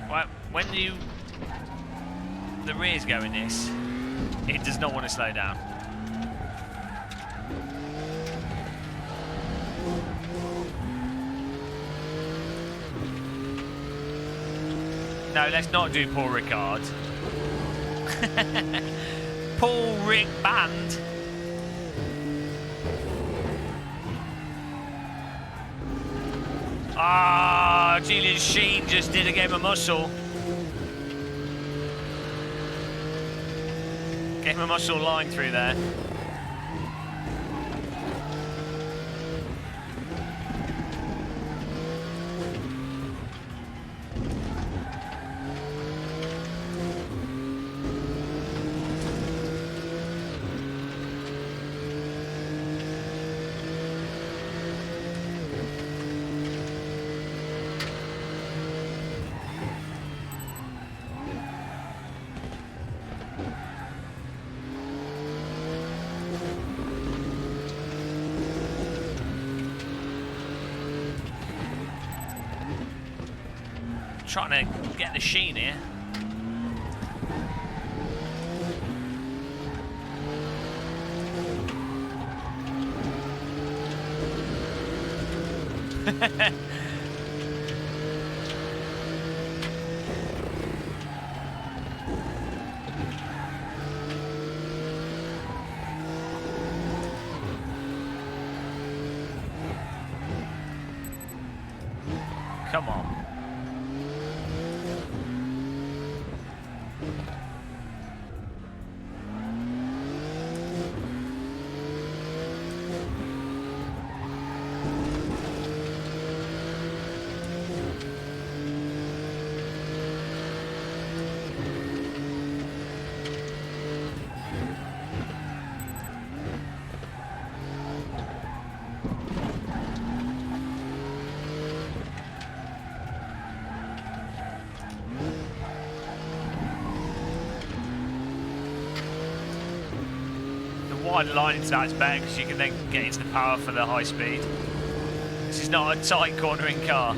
[SPEAKER 1] Well, when the rears go in this, it does not want to slow down. No, let's not do Paul Ricard. Paul Rick Band. Ah, Julian Sheen just did a game of muscle. Game of muscle line through there. Trying to get the sheen here. Come on. Wide line into that's better because you can then get into the power for the high speed. This is not a tight cornering car.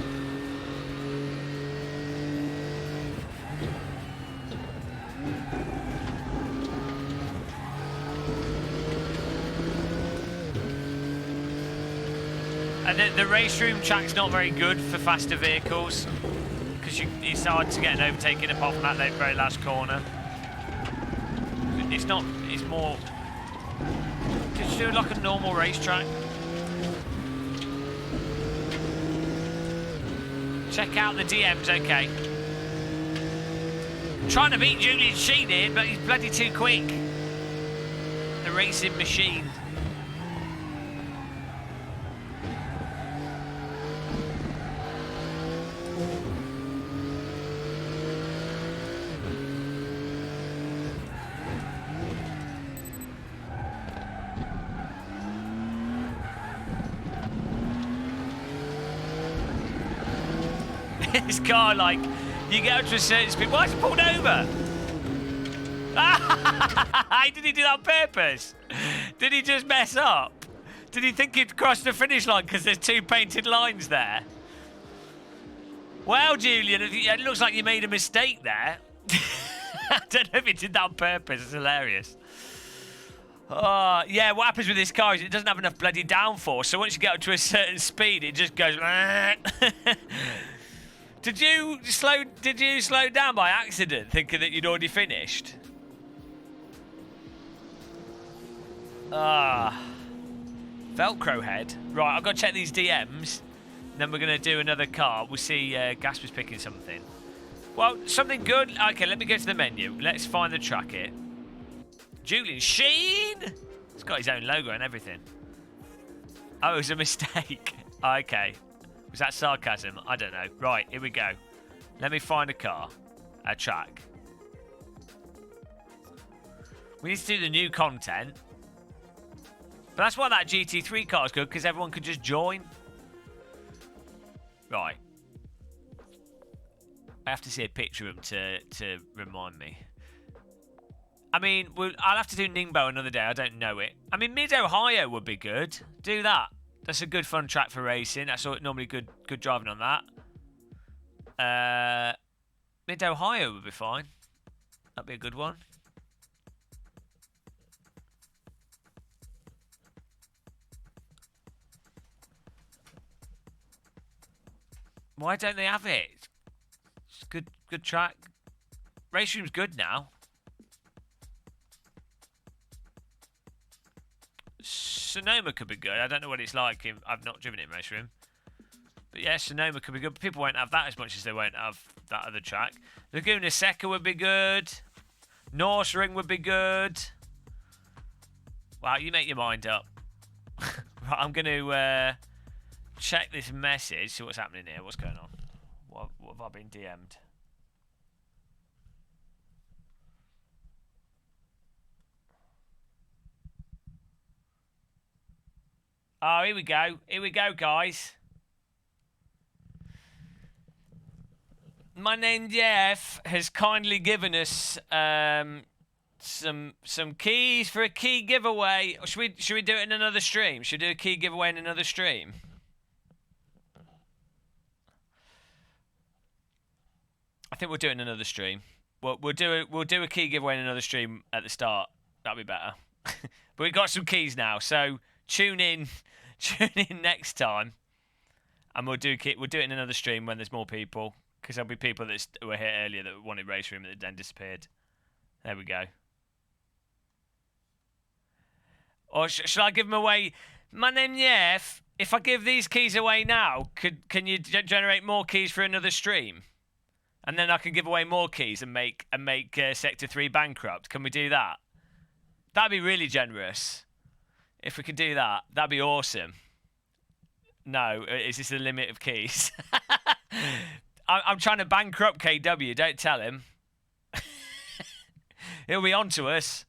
[SPEAKER 1] And the race room track's not very good for faster vehicles because it's hard to get an overtaking apart from that very last corner. It's not. It's more. Just do like a normal racetrack. Check out the DMs, okay. Trying to beat Julian Sheen here, but he's bloody too quick. The racing machine. This car, like, you get up to a certain speed. Why is it pulled over? Did he do that on purpose? Did he just mess up? Did he think he'd crossed the finish line because there's two painted lines there? Well, Julian, it looks like you made a mistake there. I don't know if he did that on purpose. It's hilarious. Yeah, what happens with this car is it doesn't have enough bloody downforce, so once you get up to a certain speed, it just goes... Did you slow down by accident, thinking that you'd already finished? Velcro head. Right, I've got to check these DMs. Then we're going to do another car. We'll see Gašper's picking something. Well, something good. Okay, let me go to the menu. Let's find the track here. Julian Sheen! It's got his own logo and everything. Oh, it was a mistake. Okay. Was that sarcasm? I don't know. Right, here we go. Let me find a car. A track. We need to do the new content. But that's why that GT3 car is good, because everyone could just join. Right. I have to see a picture of him to remind me. I mean, I'll have to do Ningbo another day. I don't know it. I mean, Mid-Ohio would be good. Do that. That's a good, fun track for racing. That's normally good driving on that. Mid-Ohio would be fine. That'd be a good one. Why don't they have it? It's a good track. RaceRoom's good now. Sonoma could be good. I don't know what it's like. I've not driven it in RaceRoom. But yeah, Sonoma could be good. But people won't have that as much as they won't have that other track. Laguna Seca would be good. Norse Ring would be good. Wow, you make your mind up. Right, I'm going to check this message. See what's happening here. What's going on? What have I been DM'd? Oh, here we go. Here we go, guys. My name Jeff has kindly given us some keys for a key giveaway. Should we do it in another stream? Should we do a key giveaway in another stream? I think we'll do it in another stream. We'll do a key giveaway in another stream at the start. That'll be better. But we've got some keys now, so tune in next time, and we'll do it in another stream when there's more people, because there'll be people that were here earlier that wanted RaceRoom that then disappeared. There we go. Or should I give them away? My name Jeff. If I give these keys away now, can you generate more keys for another stream? And then I can give away more keys and make Sector 3 bankrupt. Can we do that? That'd be really generous. If we could do that, that'd be awesome. No, is this the limit of keys? I'm trying to bankrupt KW. Don't tell him. He'll be on to us.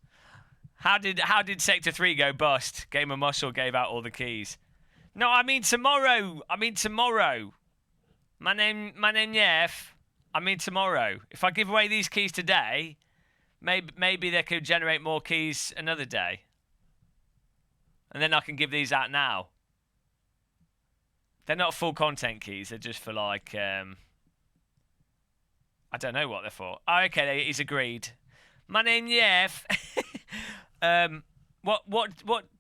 [SPEAKER 1] How did Sector 3 go bust? Game of Muscle gave out all the keys. No, I mean tomorrow. My name Jeff. I mean tomorrow. If I give away these keys today, maybe they could generate more keys another day. And then I can give these out now. They're not full content keys. They're just for like, I don't know what they're for. Oh, okay, he's agreed. My name Jeff. What?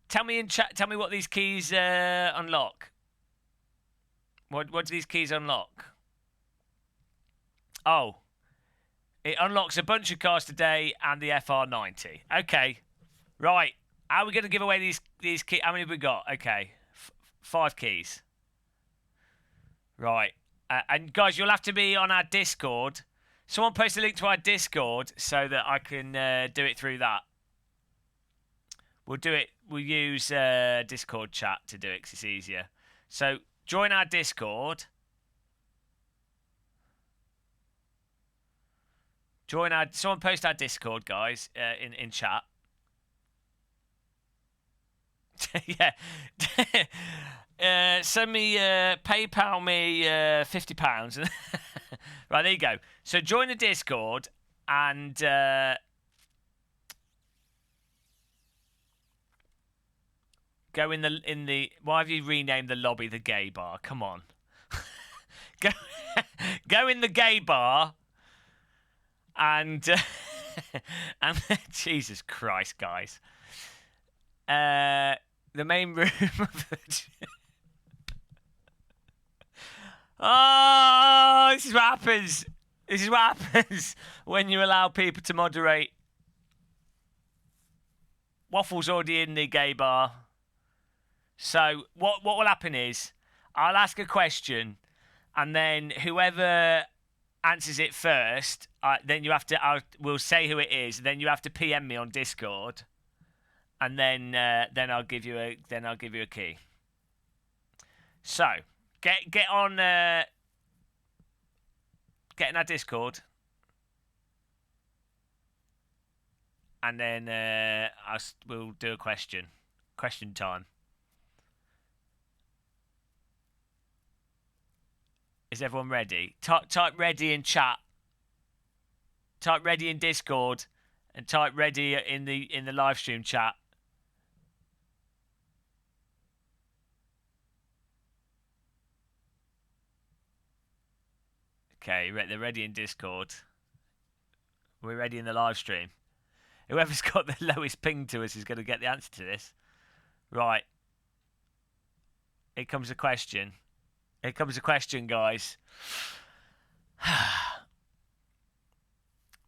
[SPEAKER 1] Tell me in chat. Tell me what these keys unlock. What do these keys unlock? Oh, it unlocks a bunch of cars today and the FR90. Okay, right. How are we going to give away these keys? How many have we got? Okay, 5 keys. Right. And guys, you'll have to be on our Discord. Someone post a link to our Discord so that I can do it through that. We'll do it. We'll use Discord chat to do it because it's easier. So join our Discord. Someone post our Discord, guys, in chat. Yeah. Send me, PayPal me £50. Right, there you go. So join the Discord and go in the. Why have you renamed the lobby the gay bar? Come on. Go in the gay bar and and Jesus Christ, guys. The main room of the Oh, this is what happens. This is what happens when you allow people to moderate. Waffle's already in the gay bar. So what will happen is I'll ask a question, and then whoever answers it first, then you have to. We'll say who it is. Then you have to PM me on Discord, and then I'll give you a key. So get on. Get in our Discord, and then we'll do a question. Question time. Is everyone ready? Type ready in chat. Type ready in Discord, and type ready in the live stream chat. Okay, they're ready in Discord. We're ready in the live stream. Whoever's got the lowest ping to us is going to get the answer to this. Right. Here comes a question. Here comes a question, guys.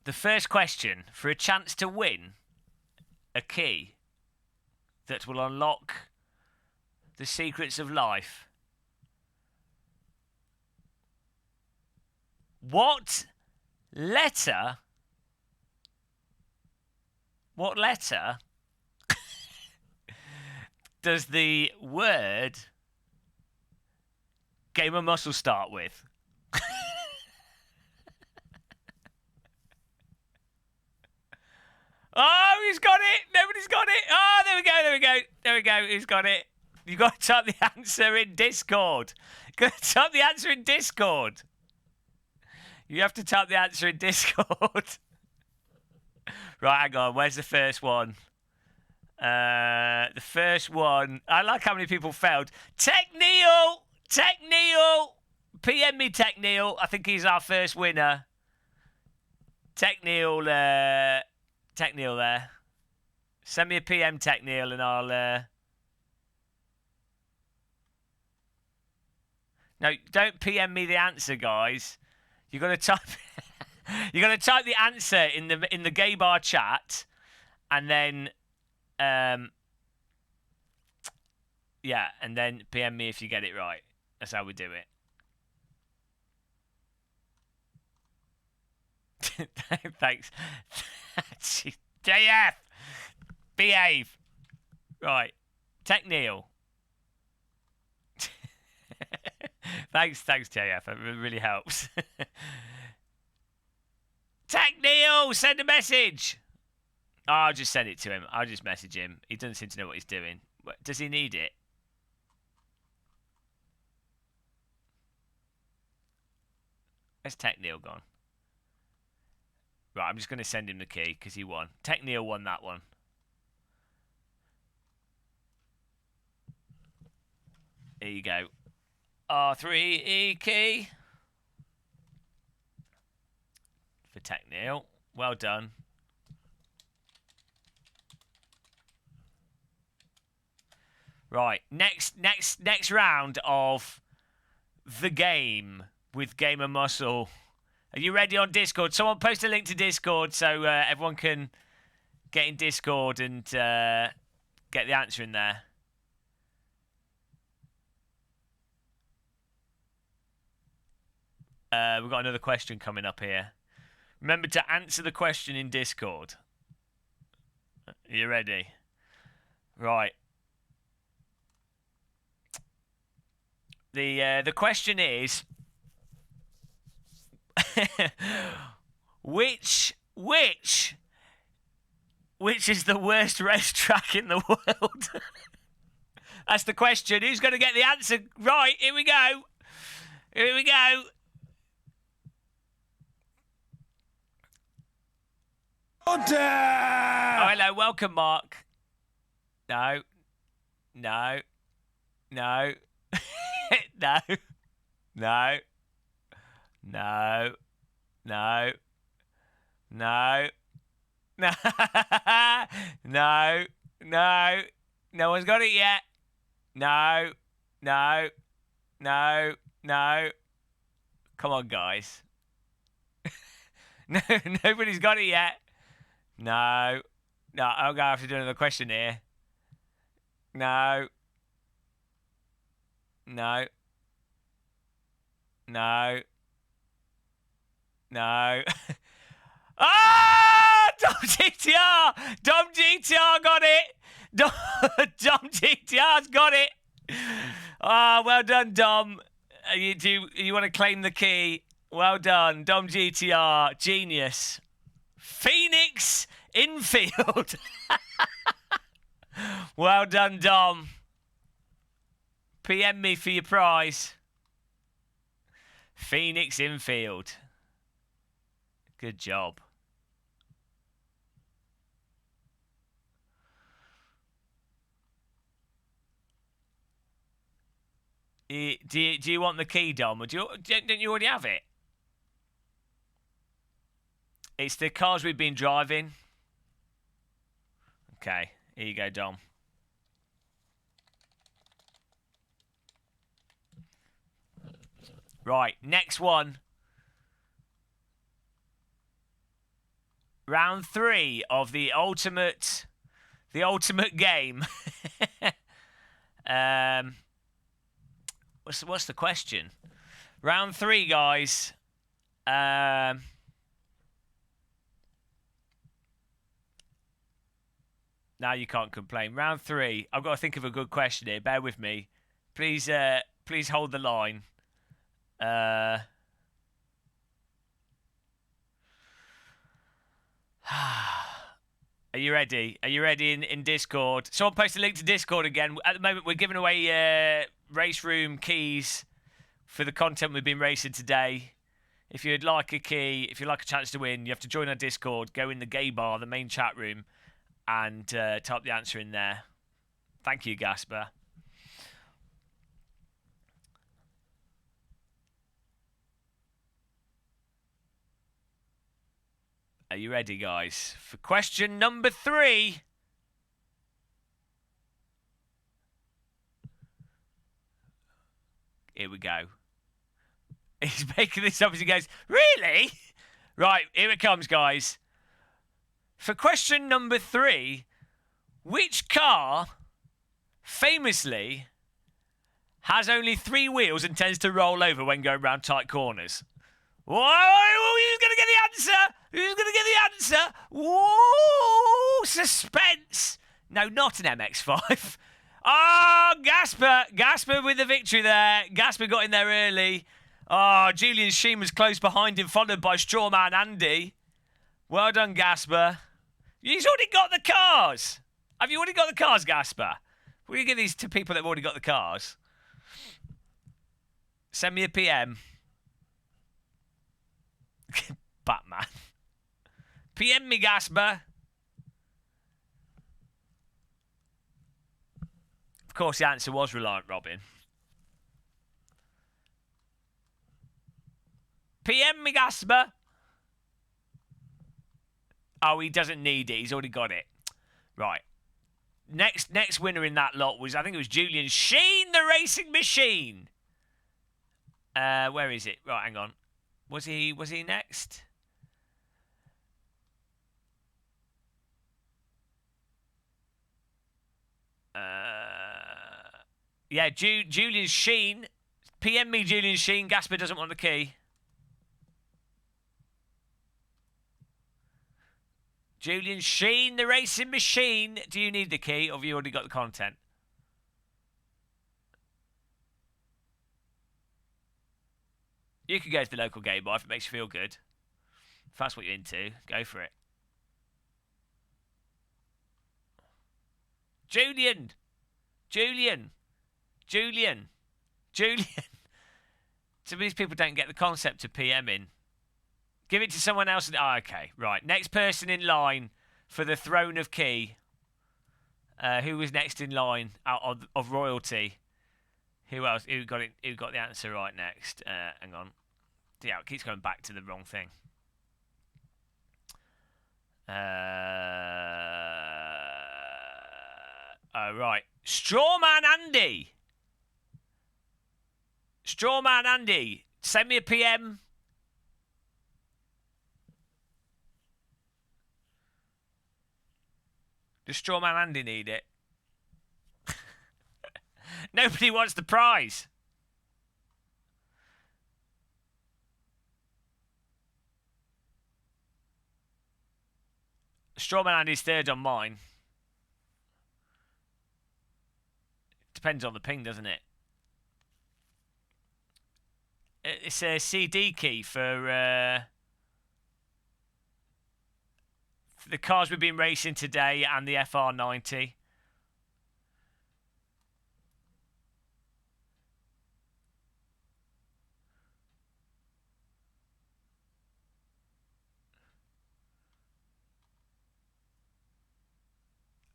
[SPEAKER 1] The first question, for a chance to win a key that will unlock the secrets of life. What letter does the word Gamer Muscle start with? Oh, he's got it. Nobody's got it. Oh, there we go. He's got it. You've got to type the answer in Discord. You've got to type the answer in Discord. You have to type the answer in Discord. Right, hang on. Where's the first one? The first one. I like how many people failed. Tech Neil. PM me Tech Neil. I think he's our first winner. Tech Neil there. Send me a PM Tech Neil and I'll... No, don't PM me the answer, guys. You've got to type... You're going to type the answer in the gay bar chat, and then, yeah, and then PM me if you get it right. That's how we do it. Thanks. JF! Behave! Right. Tech Neil. Thanks, JF. It really helps. Tech Neil, send a message. Oh, I'll just send it to him. I'll just message him. He doesn't seem to know what he's doing. Does he need it? Where's Tech Neil gone? Right, I'm just going to send him the key because he won. Tech Neil won that one. Here you go. R3E key. For Tech Neil. Well done. Right, next round of the game with Gamer Muscle. Are you ready on Discord? Someone post a link to Discord so everyone can get in Discord and get the answer in there. We've got another question coming up here. Remember to answer the question in Discord. Are you ready? Right. The question is which is the worst racetrack in the world? That's the question. Who's going to get the answer right? Here we go. Oh, hello, welcome, Mark. No. No. No. No. No. No. No. No. No. No. No one's got it yet. No. No. No. No. Come on, guys. No, nobody's got it yet. No. No, I'm going to have to do another question here. No. No. No. No. Ah! Dom GTR! Dom GTR got it! Dom GTR's got it! Ah, well done, Dom. You want to claim the key? Well done, Dom GTR. Genius. Phoenix infield. Well done, Dom. PM me for your prize. Phoenix infield. Good job. Do you want the key, Dom, or don't you already have it? It's the cars we've been driving. Okay, here you go, Dom. Right, next one. Round 3 of the ultimate game. What's the question? Round 3, guys. Now you can't complain. Round 3. I've got to think of a good question here. Bear with me. Please hold the line. Are you ready? Are you ready in Discord? Someone post a link to Discord again. At the moment, we're giving away race room keys for the content we've been racing today. If you'd like a key, if you'd like a chance to win, you have to join our Discord, go in the gay bar, the main chat room, and type the answer in there. Thank you, Gašper. Are you ready, guys? For question number 3. Here we go. He's making this up as he goes, really? Right, here it comes, guys. For question number 3, which car famously has only 3 wheels and tends to roll over when going around tight corners? Whoa, who's going to get the answer? Who's going to get the answer? Whoa, suspense. No, not an MX-5. Oh, Gašper with the victory there. Gašper got in there early. Oh, Julian Sheen was close behind him, followed by Strawman Andy. Well done, Gašper. He's already got the cars. Have you already got the cars, Gašper? We're going to give these to people that have already got the cars. Send me a PM. Batman. PM me, Gašper. Of course, the answer was Reliant Robin. PM me, Gašper. Oh, he doesn't need it. He's already got it. Right. Next winner in that lot was, I think it was Julian Sheen, the racing machine. Where is it? Right, hang on. Was he next? Yeah, Julian Sheen. PM me, Julian Sheen. Gašper doesn't want the key. Julian Sheen, the racing machine. Do you need the key, or have you already got the content? You could go to the local game bar if it makes you feel good. If that's what you're into, go for it. Julian! Some of these people don't get the concept of PMing. Give it to someone else. Oh, okay, right. Next person in line for the throne of key. Who was next in line out of royalty? Who else? Who got it? Who got the answer right next? Hang on. Yeah, it keeps going back to the wrong thing. Right. Strawman Andy. Strawman Andy. Send me a PM. Does Strawman Andy need it? Nobody wants the prize. Strawman Andy's third on mine. Depends on the ping, doesn't it? It's a CD key for the cars we've been racing today and the FR90.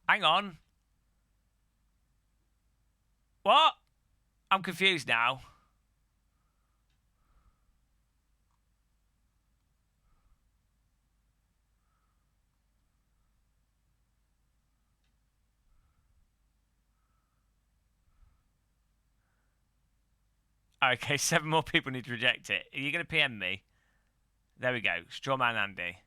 [SPEAKER 1] Hang on. What? I'm confused now. Okay, 7 more people need to reject it. Are you going to PM me? There we go. Strawman Andy.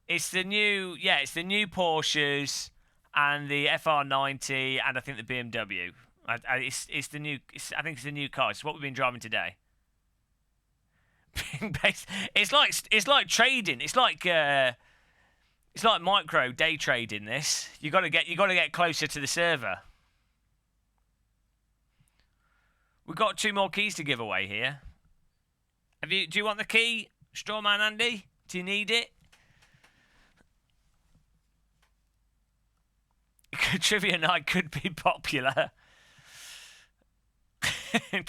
[SPEAKER 1] It's the new, yeah, it's the new Porsches and the FR90 and I think the BMW. It's the new. I think it's the new car. It's what we've been driving today. It's like trading. It's like micro day trading. This you got to get closer to the server. We've got 2 more keys to give away here. Do you want the key, Strawman Andy? Do you need it? Trivia night could be popular.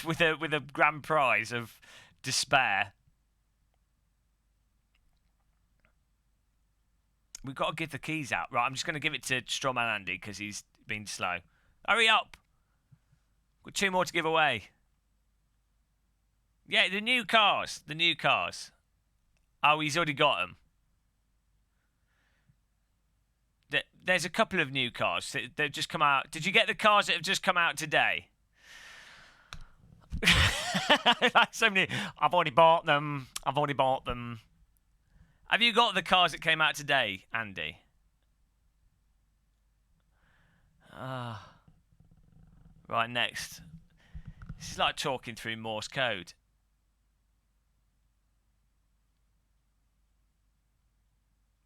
[SPEAKER 1] with a grand prize of despair. We've got to give the keys out. Right, I'm just going to give it to Strawman Andy because he's been slow. Hurry up. Got 2 more to give away. Yeah, the new cars. The new cars. Oh, he's already got them. There's a couple of new cars. They've just come out. Did you get the cars that have just come out today? Like so many. I've already bought them. I've already bought them. Have you got the cars that came out today, Andy? Right, next. This is like talking through Morse code.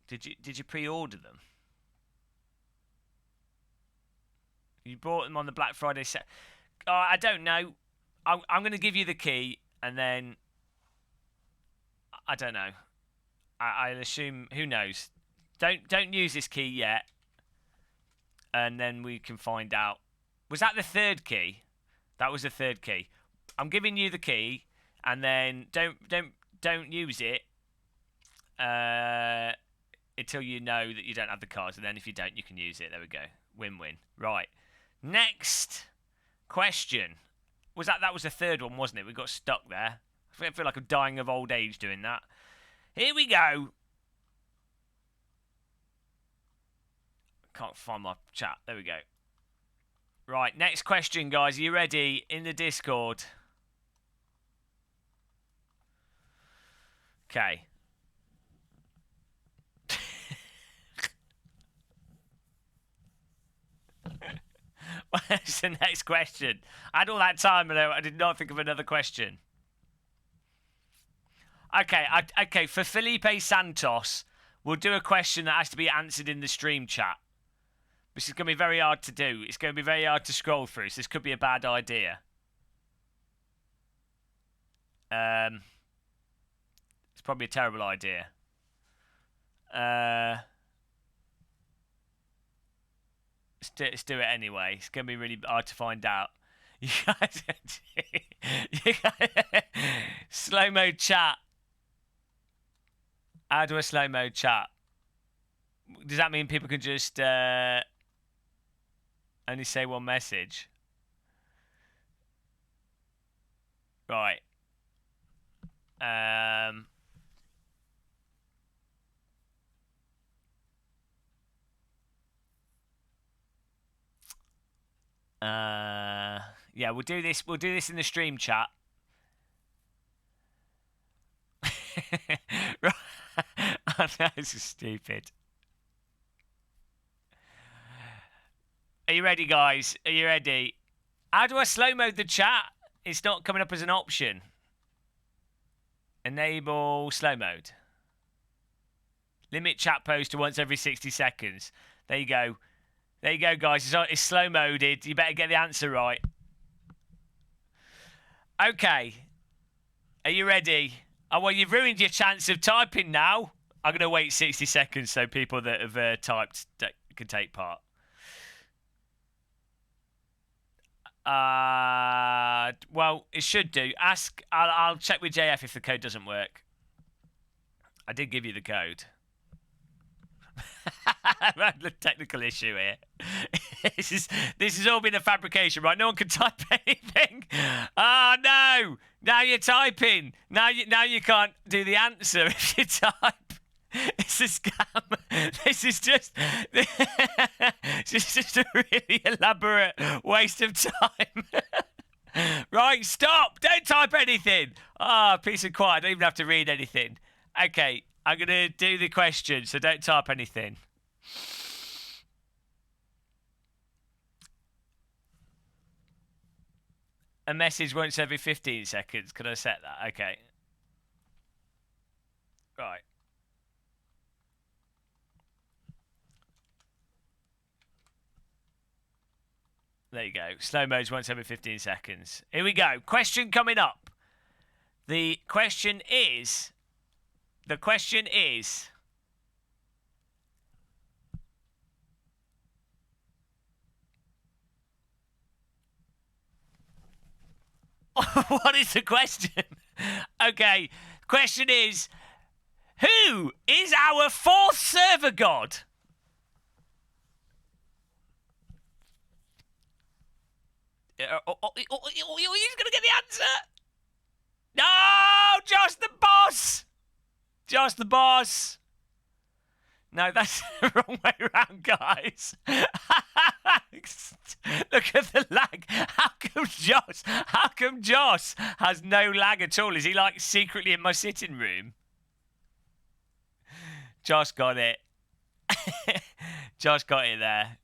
[SPEAKER 1] Did you pre-order them? You bought them on the Black Friday set. I don't know. I'm going to give you the key, and then I don't know. I'll assume. Who knows? Don't use this key yet, and then we can find out. Was that the 3rd key? That was the 3rd key. I'm giving you the key, and then don't use it until you know that you don't have the cards, and then if you don't, you can use it. There we go. Win-win. Right. Next question. That was the 3rd one, wasn't it? We got stuck there. I feel like I'm dying of old age doing that. Here we go. Can't find my chat. There we go. Right, next question, guys. Are you ready? In the Discord. Okay. What's the next question? I had all that time and I did not think of another question. Okay, for Felipe Santos, we'll do a question that has to be answered in the stream chat. This is going to be very hard to do. It's going to be very hard to scroll through, so this could be a bad idea. It's probably a terrible idea. Let's do it anyway. It's going to be really hard to find out. You guys, slow mode chat. How do I slow mode chat? Does that mean people can just only say one message? Right. Yeah, we'll do this in the stream chat. Right. Oh, no, this is stupid. Are you ready, guys? Are you ready? How do I slow mode the chat? It's not coming up as an option. Enable slow mode. Limit chat post to once every 60 seconds. There you go. There you go, guys. It's slow moded. You better get the answer right. Okay. Are you ready? Oh, well, you've ruined your chance of typing now. I'm going to wait 60 seconds so people that have typed can take part. Well, it should do. Ask. I'll check with JF if the code doesn't work. I did give you the code. The technical issue here. This has all been a fabrication, right? No one can type anything. Oh no! Now you're typing. Now you can't do the answer if you type. It's a scam. This is just a really elaborate waste of time. Right, stop! Don't type anything. Peace and quiet. I don't even have to read anything. Okay, I'm gonna do the question, so don't type anything. A message once every 15 seconds. Could I set that? Okay. Right. There you go. Slow modes once every 15 seconds. Here we go. Question coming up. The question is... What is the question? Okay. Question is... Who is our fourth server god? He's going to get the answer. No, Josh the boss. Josh the boss. No, that's the wrong way around, guys. Look at the lag. How come Josh has no lag at all? Is he like secretly in my sitting room? Josh got it. Josh got it there.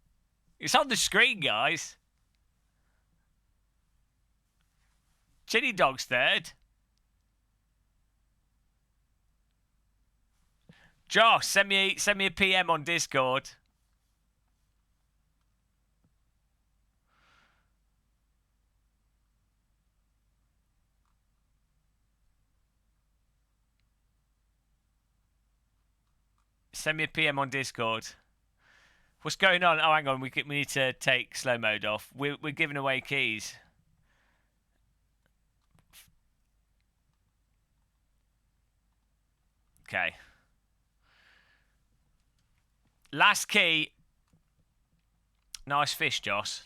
[SPEAKER 1] It's on the screen, guys. Chiledog's third. Josh, send me a PM on Discord. Send me a PM on Discord. What's going on? Oh, hang on. We need to take slow mode off. We're giving away keys. Okay. Last key. Nice fish, Josh.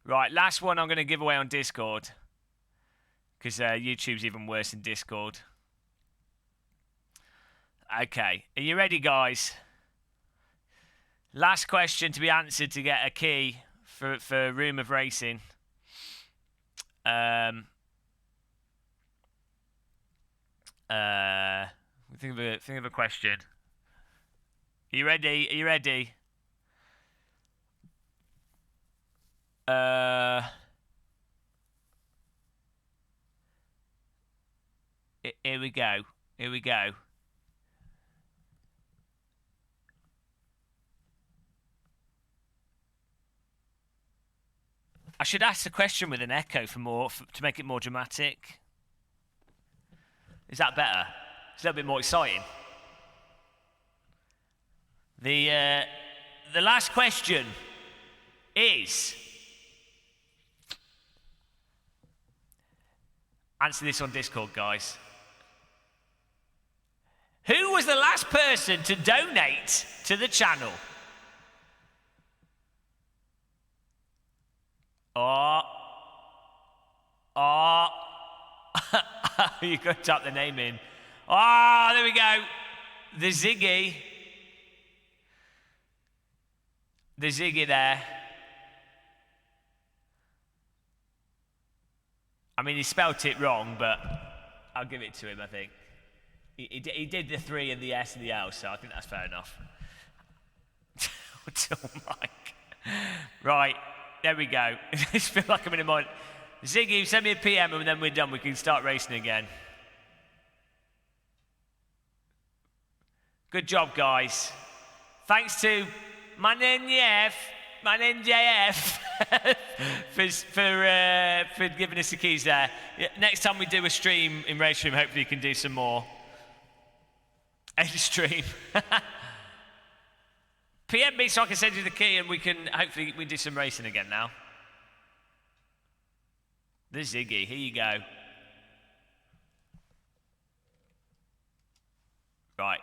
[SPEAKER 1] Right, last one I'm going to give away on Discord. Because YouTube's even worse than Discord. Okay, are you ready, guys? Last question to be answered to get a key for Room of Racing. Think of a question. Are you ready? Are you ready? Here we go. Here we go. I should ask the question with an echo to make it more dramatic. Is that better? It's a little bit more exciting. The last question is... Answer this on Discord, guys. Who was the last person to donate to the channel? You got to type the name in. Ah, there we go. The Ziggy. The Ziggy there. I mean, he spelt it wrong, but I'll give it to him, I think. He did the 3 and the S and the L, so I think that's fair enough. Oh, Mike. Right, there we go. I just feel like I'm in a mind. Ziggy, send me a PM and then we're done. We can start racing again. Good job, guys. Thanks to JF for giving us the keys there. Yeah, next time we do a stream in RaceRoom, hopefully you can do some more. A stream. PM me so I can send you the key and we can hopefully we do some racing again now. The Ziggy, here you go. Right.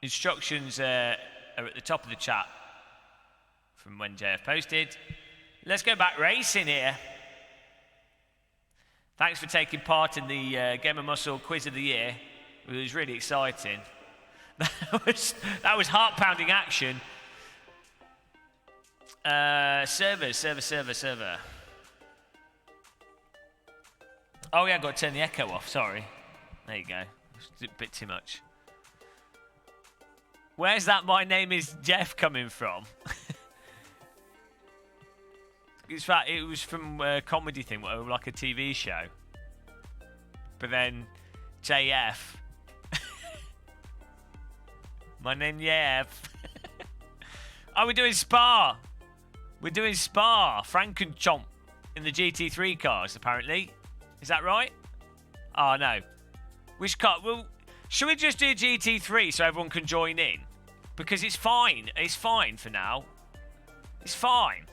[SPEAKER 1] Instructions are at the top of the chat from when JF posted. Let's go back racing here. Thanks for taking part in the Game of Muscle Quiz of the Year. It was really exciting. That was heart-pounding action. Server. Oh yeah, I've got to turn the echo off, sorry. There you go. It's a bit too much. Where's that my name is Jeff coming from? In fact, it was from a comedy thing, like a TV show. But then, JF. My name JF. Oh, we're doing Spa. We're doing Spa. Frankenchomp in the GT3 cars, apparently. Is that right? Oh, no. Which car? Well, should we just do GT3 so everyone can join in? Because it's fine. It's fine for now. It's fine.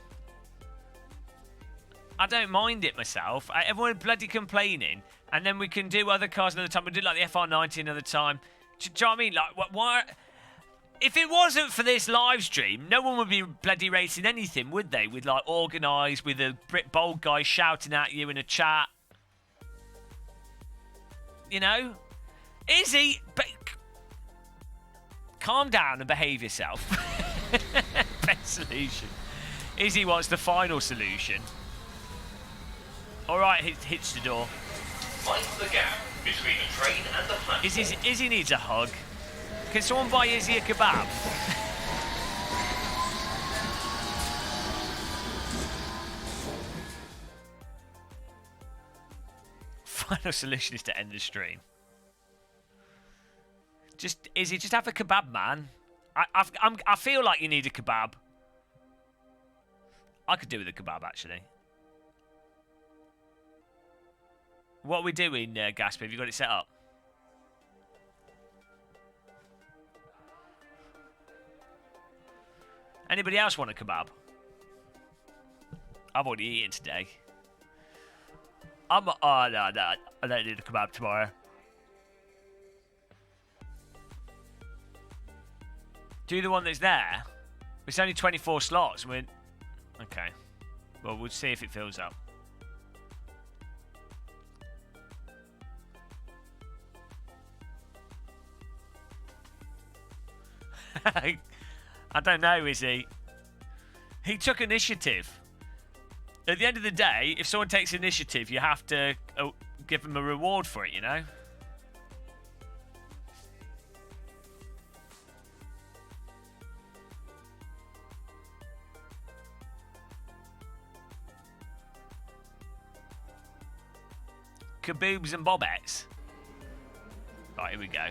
[SPEAKER 1] I don't mind it myself. Everyone bloody complaining. And then we can do other cars another time. We'll do like the FR90 another time. Do you know what I mean? Like, why? If it wasn't for this live stream, no one would be bloody racing anything, would they? With like organised, with a Brit Bold guy shouting at you in a chat. You know? Izzie, calm down and behave yourself. Best solution. Izzie wants the final solution. Alright, hits the door.
[SPEAKER 5] Find the gap between the train and the platform.
[SPEAKER 1] Izzie needs a hug. Can someone buy Izzie a kebab? Final solution is to end the stream. Izzie, just have a kebab, man. I feel like you need a kebab. I could do with a kebab, actually. What are we doing, Gašper? Have you got it set up? Anybody else want a kebab? I've already eaten today. Oh, no, I don't need a kebab tomorrow. Do the one that's there. It's only 24 slots. Okay. Well, we'll see if it fills up. I don't know, Izzie. He took initiative. At the end of the day, if someone takes initiative, you have to give them a reward for it, you know? Kaboobs and bobettes. Right, here we go.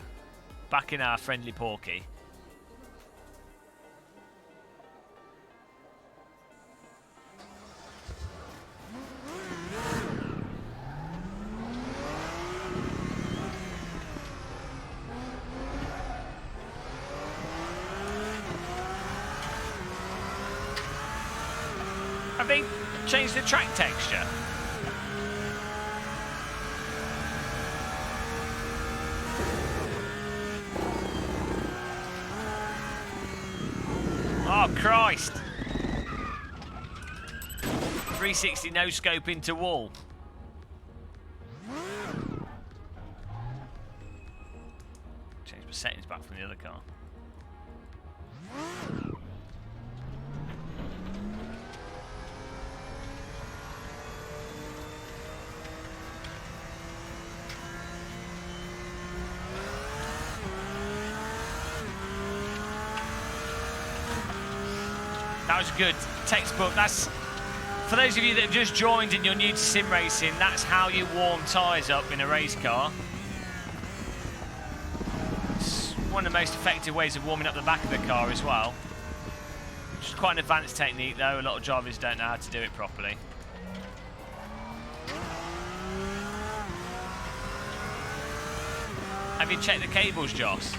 [SPEAKER 1] Back in our friendly Porky. Have they changed the track texture? Oh, Christ. 360 no scope into wall. Change my settings back from the other car. That was good. Textbook. That's, for those of you that have just joined and you're new to sim racing, that's how you warm tyres up in a race car. It's one of the most effective ways of warming up the back of the car as well. Which is quite an advanced technique though. A lot of drivers don't know how to do it properly. Have you checked the cables, Joss?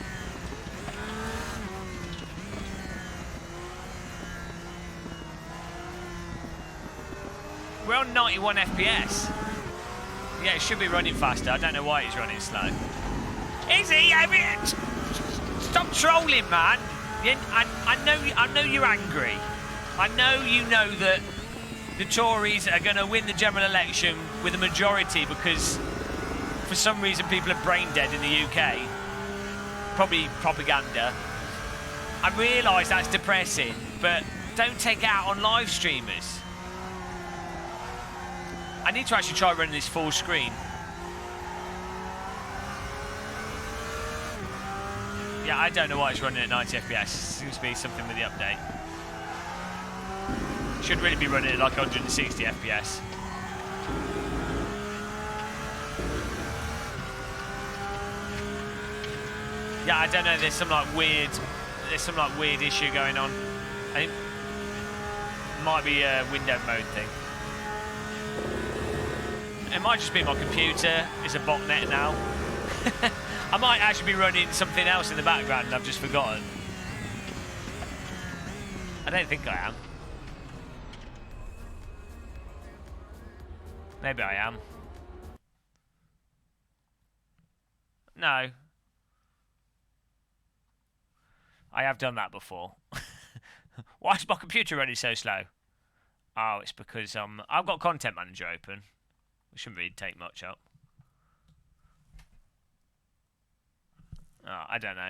[SPEAKER 1] We're on 91 FPS. Yeah, it should be running faster. I don't know why it's running slow.
[SPEAKER 2] Izzie, stop trolling, man.
[SPEAKER 1] I know you're angry. I know you know that the Tories are going to win the general election with a majority because for some reason people are brain dead in the UK. Probably propaganda. I realise that's depressing, but don't take it out on live streamers. I need to actually try running this full screen. Yeah, I don't know why it's running at 90 FPS. Seems to be something with the update. Should really be running at like 160 FPS. Yeah, I don't know. There's some like weird issue going on. I think it might be a window mode thing. It might just be my computer. It's a botnet now. I might actually be running something else in the background and I've just forgotten. I don't think I am. Maybe I am. No. I have done that before. Why is my computer running so slow? Oh, it's because I've got Content Manager open. It shouldn't really take much up. Oh, I don't know.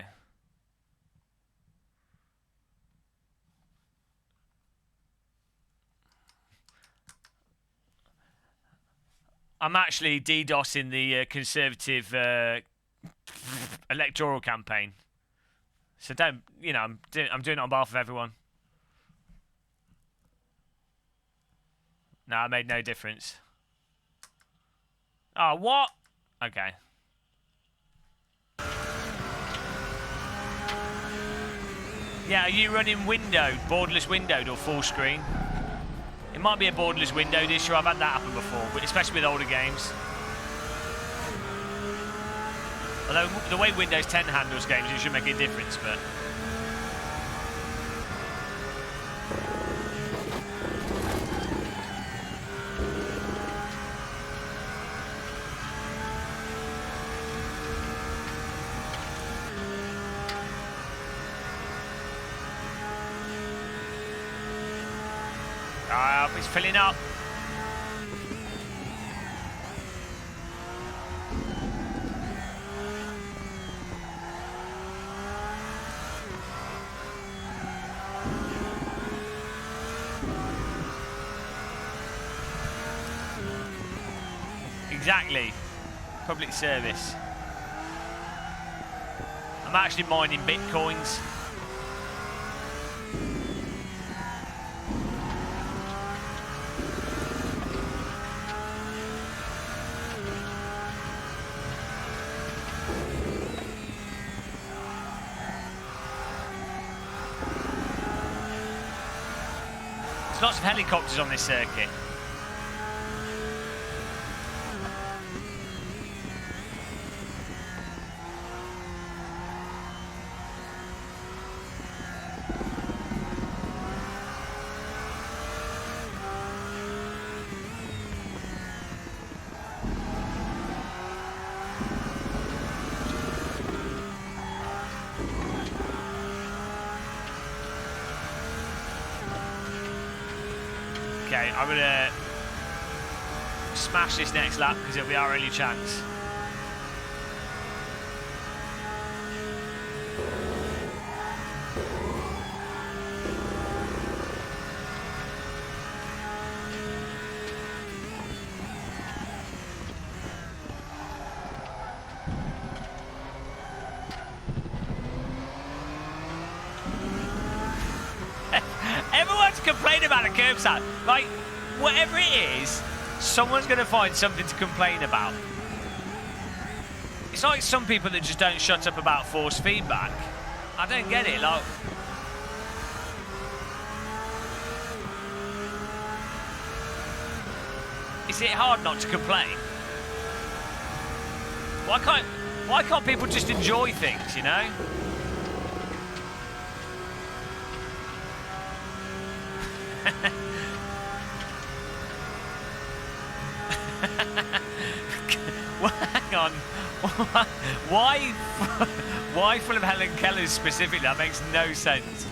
[SPEAKER 1] I'm actually DDoSing the Conservative electoral campaign. So don't, you know, I'm doing it on behalf of everyone. No, it made no difference. Oh, what? Okay. Yeah, are you running windowed, borderless windowed or full screen? It might be a borderless windowed issue. I've had that happen before, but especially with older games. Although the way Windows 10 handles games, it should make a difference, but... It's filling up. Exactly. Public service. I'm actually mining bitcoins. Lots of helicopters on this circuit. Okay, I'm gonna smash this next lap because it'll be our only chance. complain about a curbside. Like, whatever it is, someone's going to find something to complain about. It's like some people that just don't shut up about force feedback. I don't get it. Like, is it hard not to complain? Why can't people just enjoy things, you know? Well, hang on. Why full of Helen Kellers specifically? That makes no sense.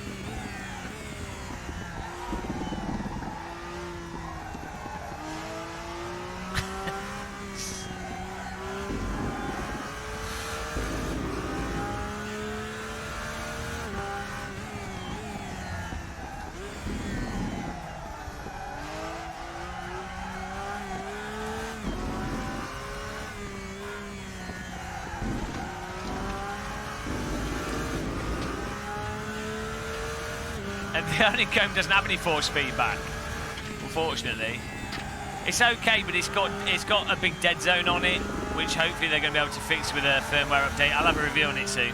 [SPEAKER 1] The honeycomb doesn't have any force feedback, unfortunately. It's okay, but it's got a big dead zone on it, which hopefully they're going to be able to fix with a firmware update. I'll have a review on it soon.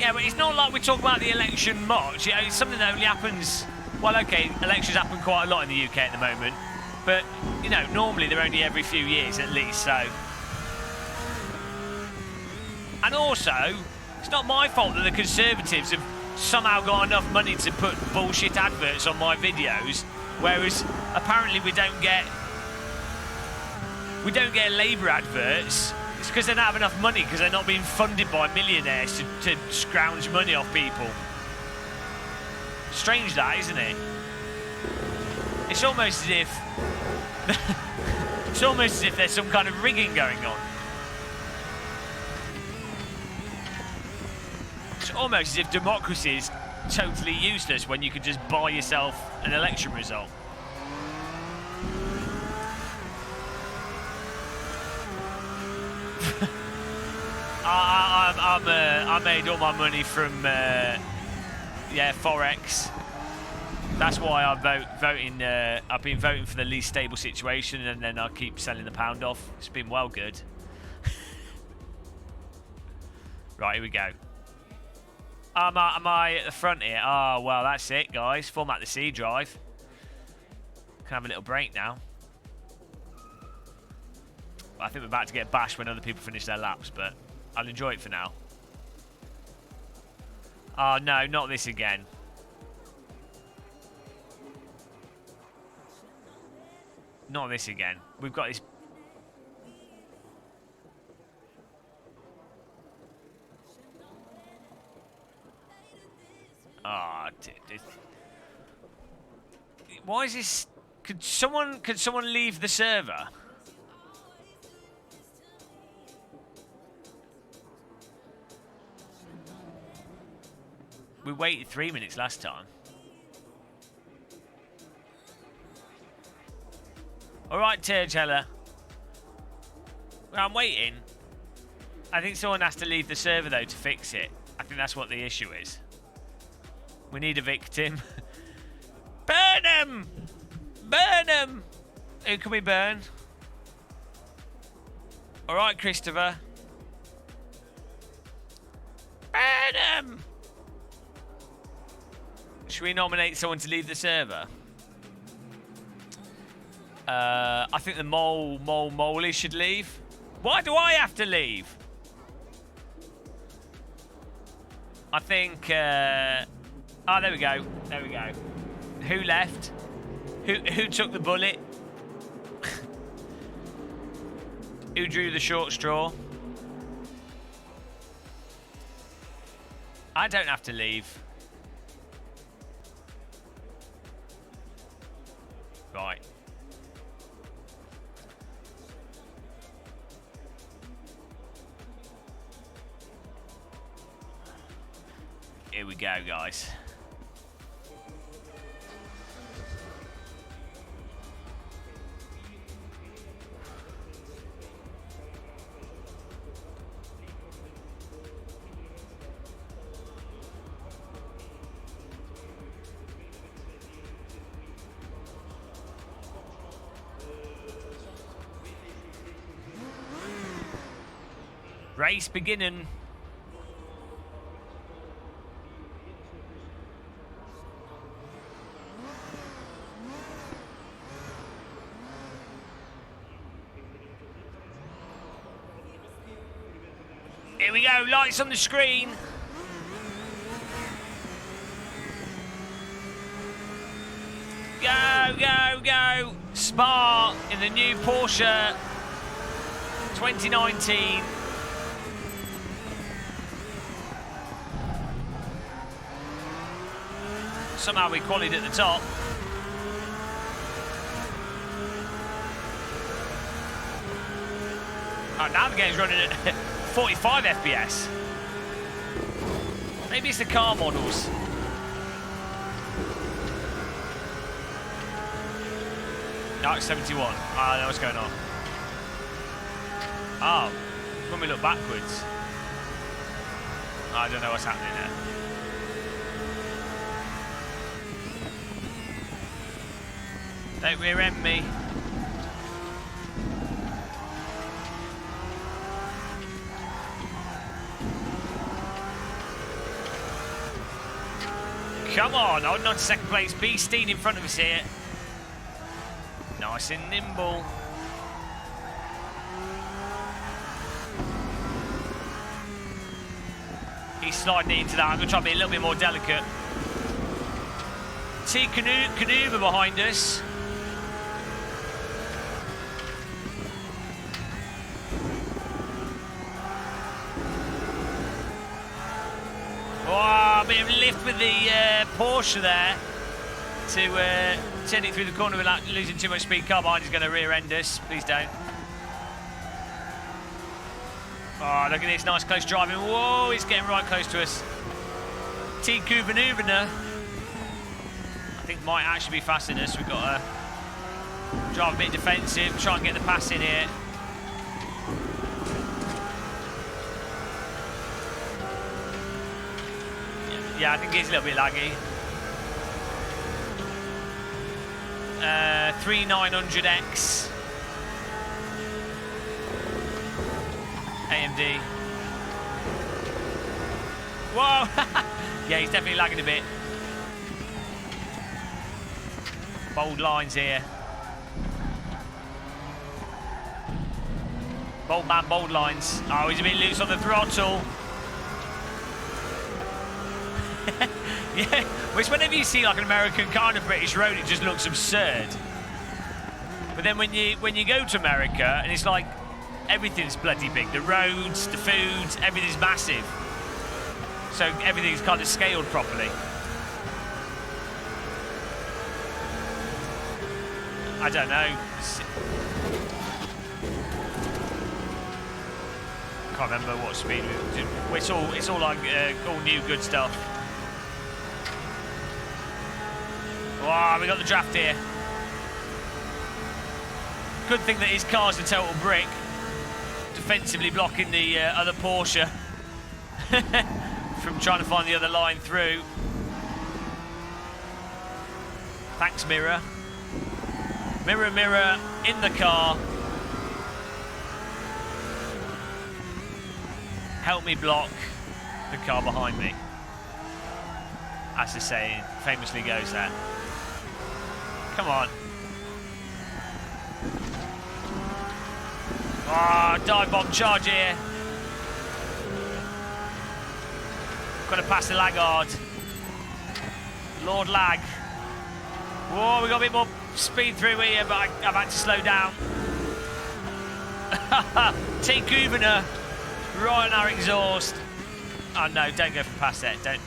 [SPEAKER 1] Yeah, but it's not like we talk about the election much. You know, it's something that only happens. Well, okay, elections happen quite a lot in the UK at the moment, but you know, normally they're only every few years at least. So, and also, it's not my fault that the Conservatives have somehow got enough money to put bullshit adverts on my videos, whereas apparently we don't get Labour adverts. It's because they don't have enough money, because they're not being funded by millionaires to scrounge money off people. Strange that, isn't it? It's almost as if there's some kind of rigging going on. It's almost as if democracy is totally useless when you could just buy yourself an election result. I made all my money from Forex. That's why I'm voting. I've been voting for the least stable situation, and then I keep selling the pound off. It's been well good. Right, here we go. Am I at the front here? Oh, well, that's it, guys. Format the C drive. Can have a little break now. I think we're about to get bashed when other people finish their laps, but I'll enjoy it for now. Oh, no, not this again. Not this again. We've got this... Ah, why is this? Could someone leave the server? We waited 3 minutes last time. All right, Turgeller. Well, I'm waiting. I think someone has to leave the server though to fix it. I think that's what the issue is. We need a victim. Burn him! Burn him! Who can we burn? All right, Christopher. Burn him! Should we nominate someone to leave the server? I think the Moley should leave. Why do I have to leave? I think... Oh, there we go. There we go. Who left? Who took the bullet? Who drew the short straw? I don't have to leave. Right. Here we go, guys. Race beginning. Here we go, lights on the screen. Go, go, go. Spa in the new Porsche 2019. Somehow we qualied at the top. Oh, now the game's running at 45 FPS. Maybe it's the car models. No, it's 71. I know what's going on. Oh, when we look backwards. I don't know what's happening there. Don't rear end me. Come on, holding on to second place. Beasteen in front of us here. Nice and nimble. He's sliding into that. I'm going to try and be a little bit more delicate. See Canuva behind us. Oh, a bit of lift with the Porsche there to send it through the corner without losing too much speed. Car behind is going to rear end us. Please don't. Oh, look at this nice close driving. Whoa, he's getting right close to us. T. Kuvanuvana, I think might actually be faster than us. We've got to drive a bit defensive, try and get the pass in here. Yeah, I think he's a little bit laggy. 3900X. AMD. Whoa! Yeah, he's definitely lagging a bit. Bold lines here. Bold man, bold lines. Oh, he's a bit loose on the throttle. Yeah, which whenever you see like an American car on a British road, it just looks absurd. But then when you go to America, and it's like everything's bloody big. The roads, the foods, everything's massive. So everything's kind of scaled properly. I don't know. Can't remember what speed we did. It's all like all new good stuff. Wow, we got the draft here. Good thing that his car's a total brick. Defensively blocking the other Porsche from trying to find the other line through. Thanks, Mirror. Mirror, mirror, in the car. Help me block the car behind me. As the saying famously goes there. Come on. Ah, oh, dive bomb charge here. Got to pass the laggard. Lord Lag. Whoa, we got a bit more speed through here, but I've had to slow down. Take Guvner right on our exhaust. Oh no, don't go for past that. Don't.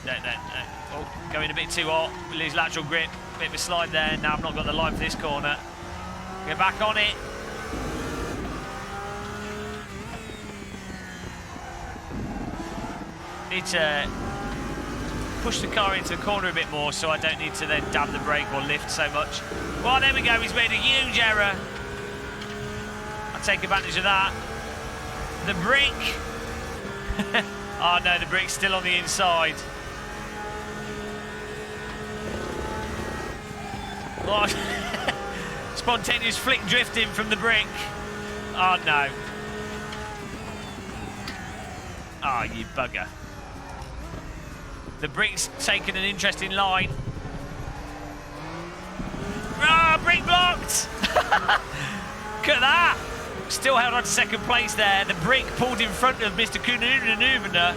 [SPEAKER 1] Oh, going a bit too hot. We lose lateral grip. Bit of a slide there. Now I've not got the line for this corner. Get back on it. Need to push the car into the corner a bit more so I don't need to then dab the brake or lift so much. Well, there we go. He's made a huge error. I'll take advantage of that. The brick. Oh no, the brick's still on the inside. Oh, spontaneous flick drifting from the brick. Oh no. Ah, you bugger. The brick's taken an interesting line. Ah, brick blocked! Look at that! Still held on to second place there. The brick pulled in front of Mr. Holhubner,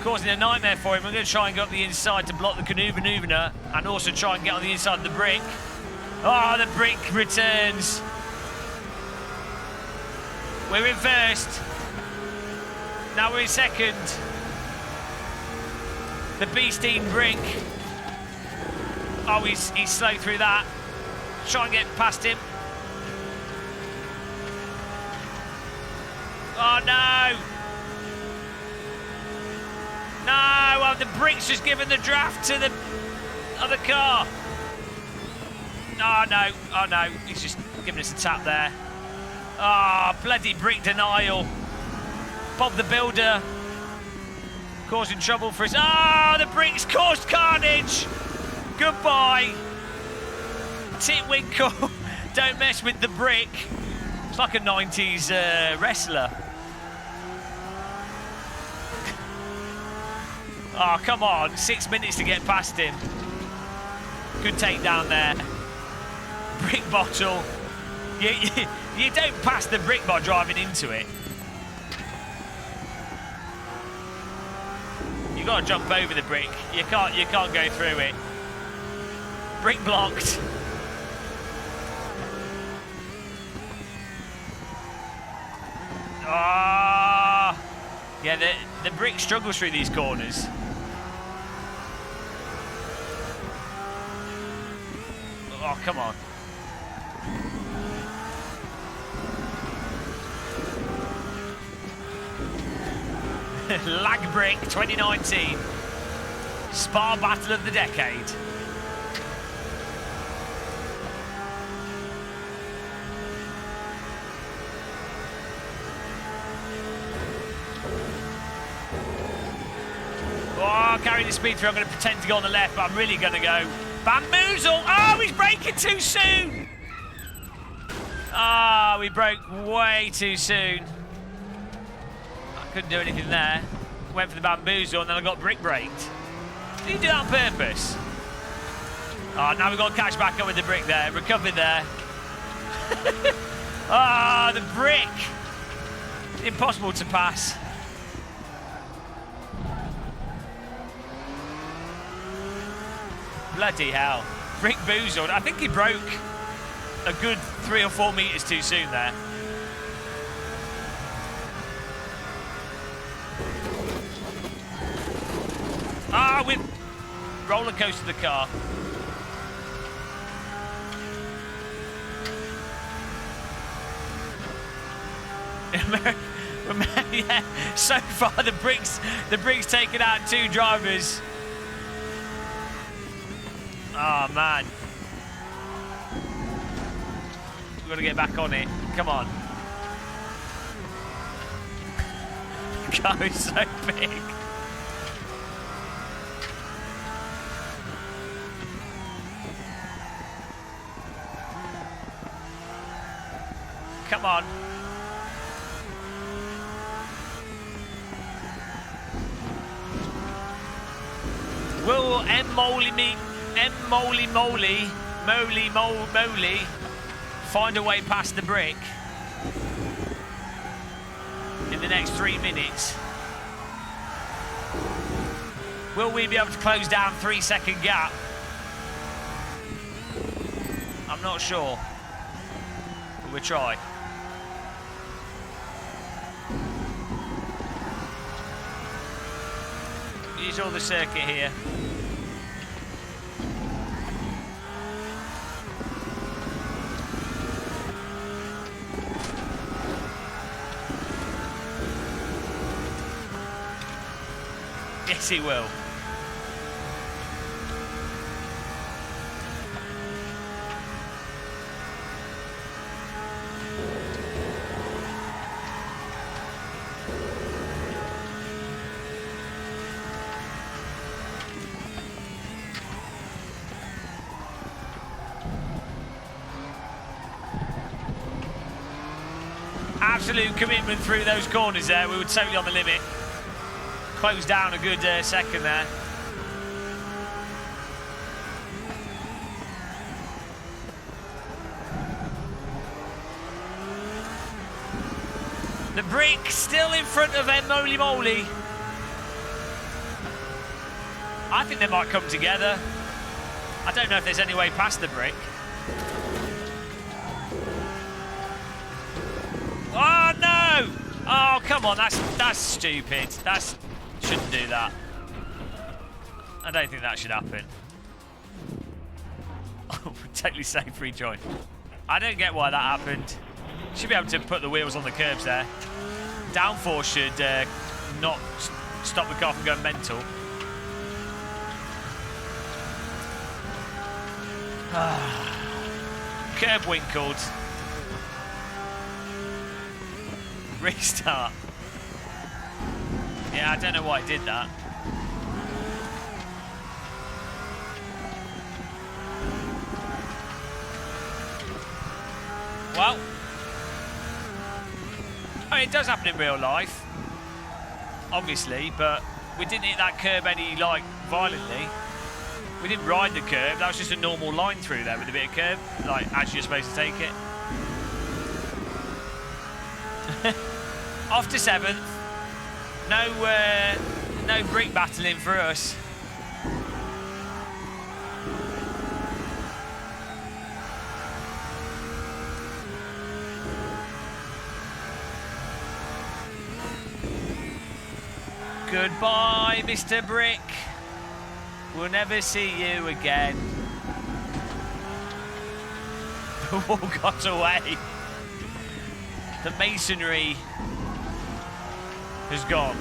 [SPEAKER 1] causing a nightmare for him. I'm going to try and go up the inside to block the Holhubner and also try and get on the inside of the brick. Oh, the brick returns. We're in first. Now we're in second. The Beasteen brick. Oh, he's slow through that. Try and get past him. Oh, no. No, well, the brick's just given the draft to the other car. Oh, no. Oh, no. He's just giving us a tap there. Ah, oh, bloody brick denial. Bob the Builder causing trouble for us. Ah, oh, the brick's caused carnage. Goodbye. Titwinkle. Don't mess with the brick. It's like a 90s wrestler. Oh, come on. 6 minutes to get past him. Good takedown there. Brick bottle. You don't pass the brick by driving into it. You've got to jump over the brick. You can't go through it. Brick blocked. Ah, yeah, the brick struggles through these corners. Oh, come on. Lag Brick 2019. Spa Battle of the Decade. Oh, carrying the speed through. I'm going to pretend to go on the left, but I'm really going to go bamboozle. Oh, he's braking too soon. Ah, we broke way too soon. I couldn't do anything there. Went for the bamboozle and then I got brick braked. Did you do that on purpose? Oh, now we've got to catch back up with the brick there. Recovered there. Ah, the brick. Impossible to pass. Bloody hell. Brick boozled. I think he broke a good 3 or 4 meters too soon there. Ah, we've roller coastered the car. Yeah, so far the brick's taken out 2 drivers. Oh man. We've got to get back on it. Come on. The car is so big. Come on. Will Moly find a way past the brick in the next 3 minutes? Will we be able to close down 3-second gap? I'm not sure. We'll try. Use all the circuit here. Yes, he will. Absolute commitment through those corners there. We were totally on the limit. Closed down a good second there. The brick still in front of MMoodyB. I think they might come together. I don't know if there's any way past the brick. Oh no! Oh come on, that's stupid. Shouldn't do that. I don't think that should happen. Totally safe rejoin. I don't get why that happened. Should be able to put the wheels on the curbs there. Downforce should not stop the car from going mental. Curb winkled. Restart. Yeah, I don't know why it did that. Well, I mean, it does happen in real life, obviously, but we didn't hit that curb any, like, violently. We didn't ride the curb, that was just a normal line through there with a bit of curb, like, as you're supposed to take it. Off to 7th. No brick battling for us. Goodbye, Mr. Brick. We'll never see you again. The wall got away. The masonry has gone.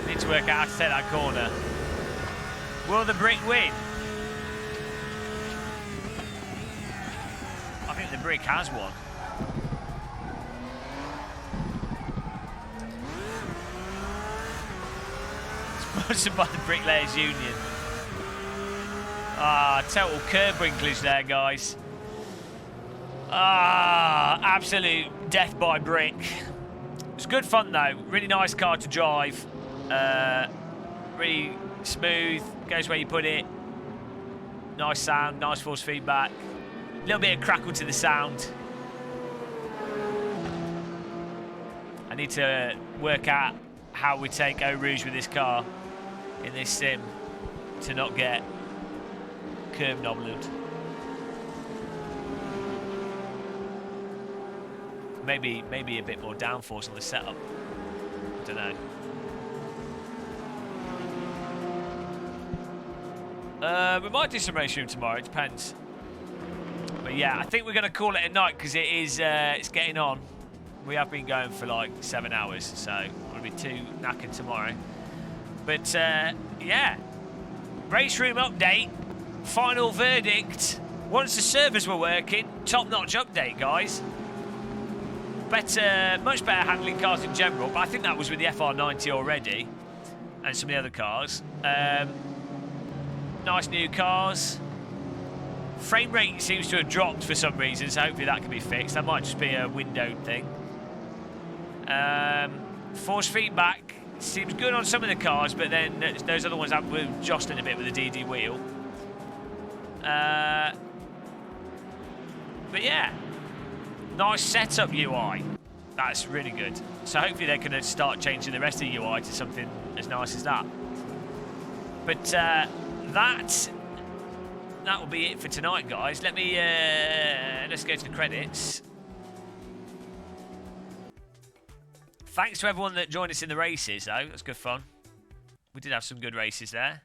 [SPEAKER 1] Need to work out how to take that corner. Will the brick win? I think the brick has won. Sponsored by the Bricklayers Union. Ah, total curb winklage there, guys. Ah, absolute death by brick. It's good fun though. Really nice car to drive. Really smooth. Goes where you put it. Nice sound. Nice force feedback. A little bit of crackle to the sound. I need to work out how we take Eau Rouge with this car in this sim to not get curb knobbed. Maybe a bit more downforce on the setup. I don't know. We might do some RaceRoom tomorrow. It depends. But yeah, I think we're going to call it a night because it is. It's getting on. We have been going for like 7 hours, so I'm going to be too knackered tomorrow. But yeah, RaceRoom update. Final verdict. Once the servers were working, top-notch update, guys. Better, much better handling cars in general, but I think that was with the FR90 already and some of the other cars. Nice new cars. Frame rate seems to have dropped for some reason, so hopefully that can be fixed. That might just be a windowed thing. Force feedback seems good on some of the cars, but then those other ones have moved jostling a bit with the DD wheel. But yeah. Nice setup UI. That's really good. So hopefully they're going to start changing the rest of the UI to something as nice as that. But that will be it for tonight, guys. Let me let's go to the credits. Thanks to everyone that joined us in the races, though. That's good fun. We did have some good races there.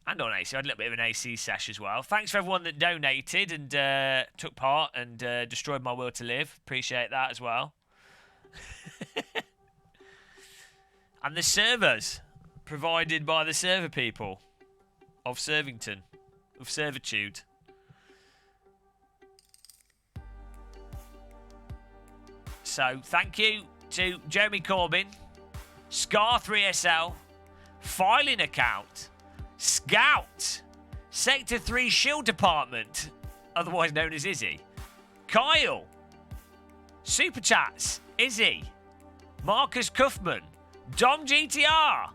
[SPEAKER 1] And on AC, I had a little bit of an AC sesh as well. Thanks for everyone that donated and took part and destroyed my will to live. Appreciate that as well. And the servers provided by the server people of Servington, of Servitude. So thank you to Jeremy Corbyn, Scar3SL, Filing Account, Scout, Sector 3 Shield Department, otherwise known as Izzie, Kyle, Super Chats, Izzie, Marcus Cuffman, Dom GTR,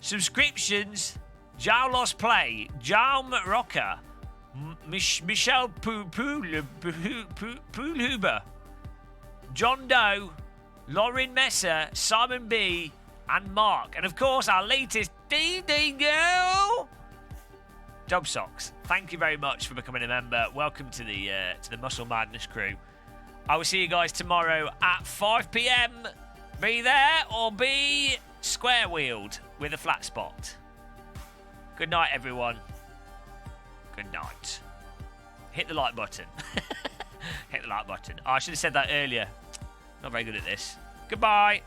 [SPEAKER 1] subscriptions, Jow Lost Play, Jow Rocker, Michelle Poolhuber, John Doe, Lauren Messer, Simon B, and Mark. And of course, our latest DD girl, Job Socks. Thank you very much for becoming a member. Welcome to the Muscle Madness crew. I will see you guys tomorrow at 5 p.m. Be there or be square wheeled with a flat spot. Good night, everyone. Good night. Hit the like button. Hit the like button. Oh, I should have said that earlier. Not very good at this. Goodbye.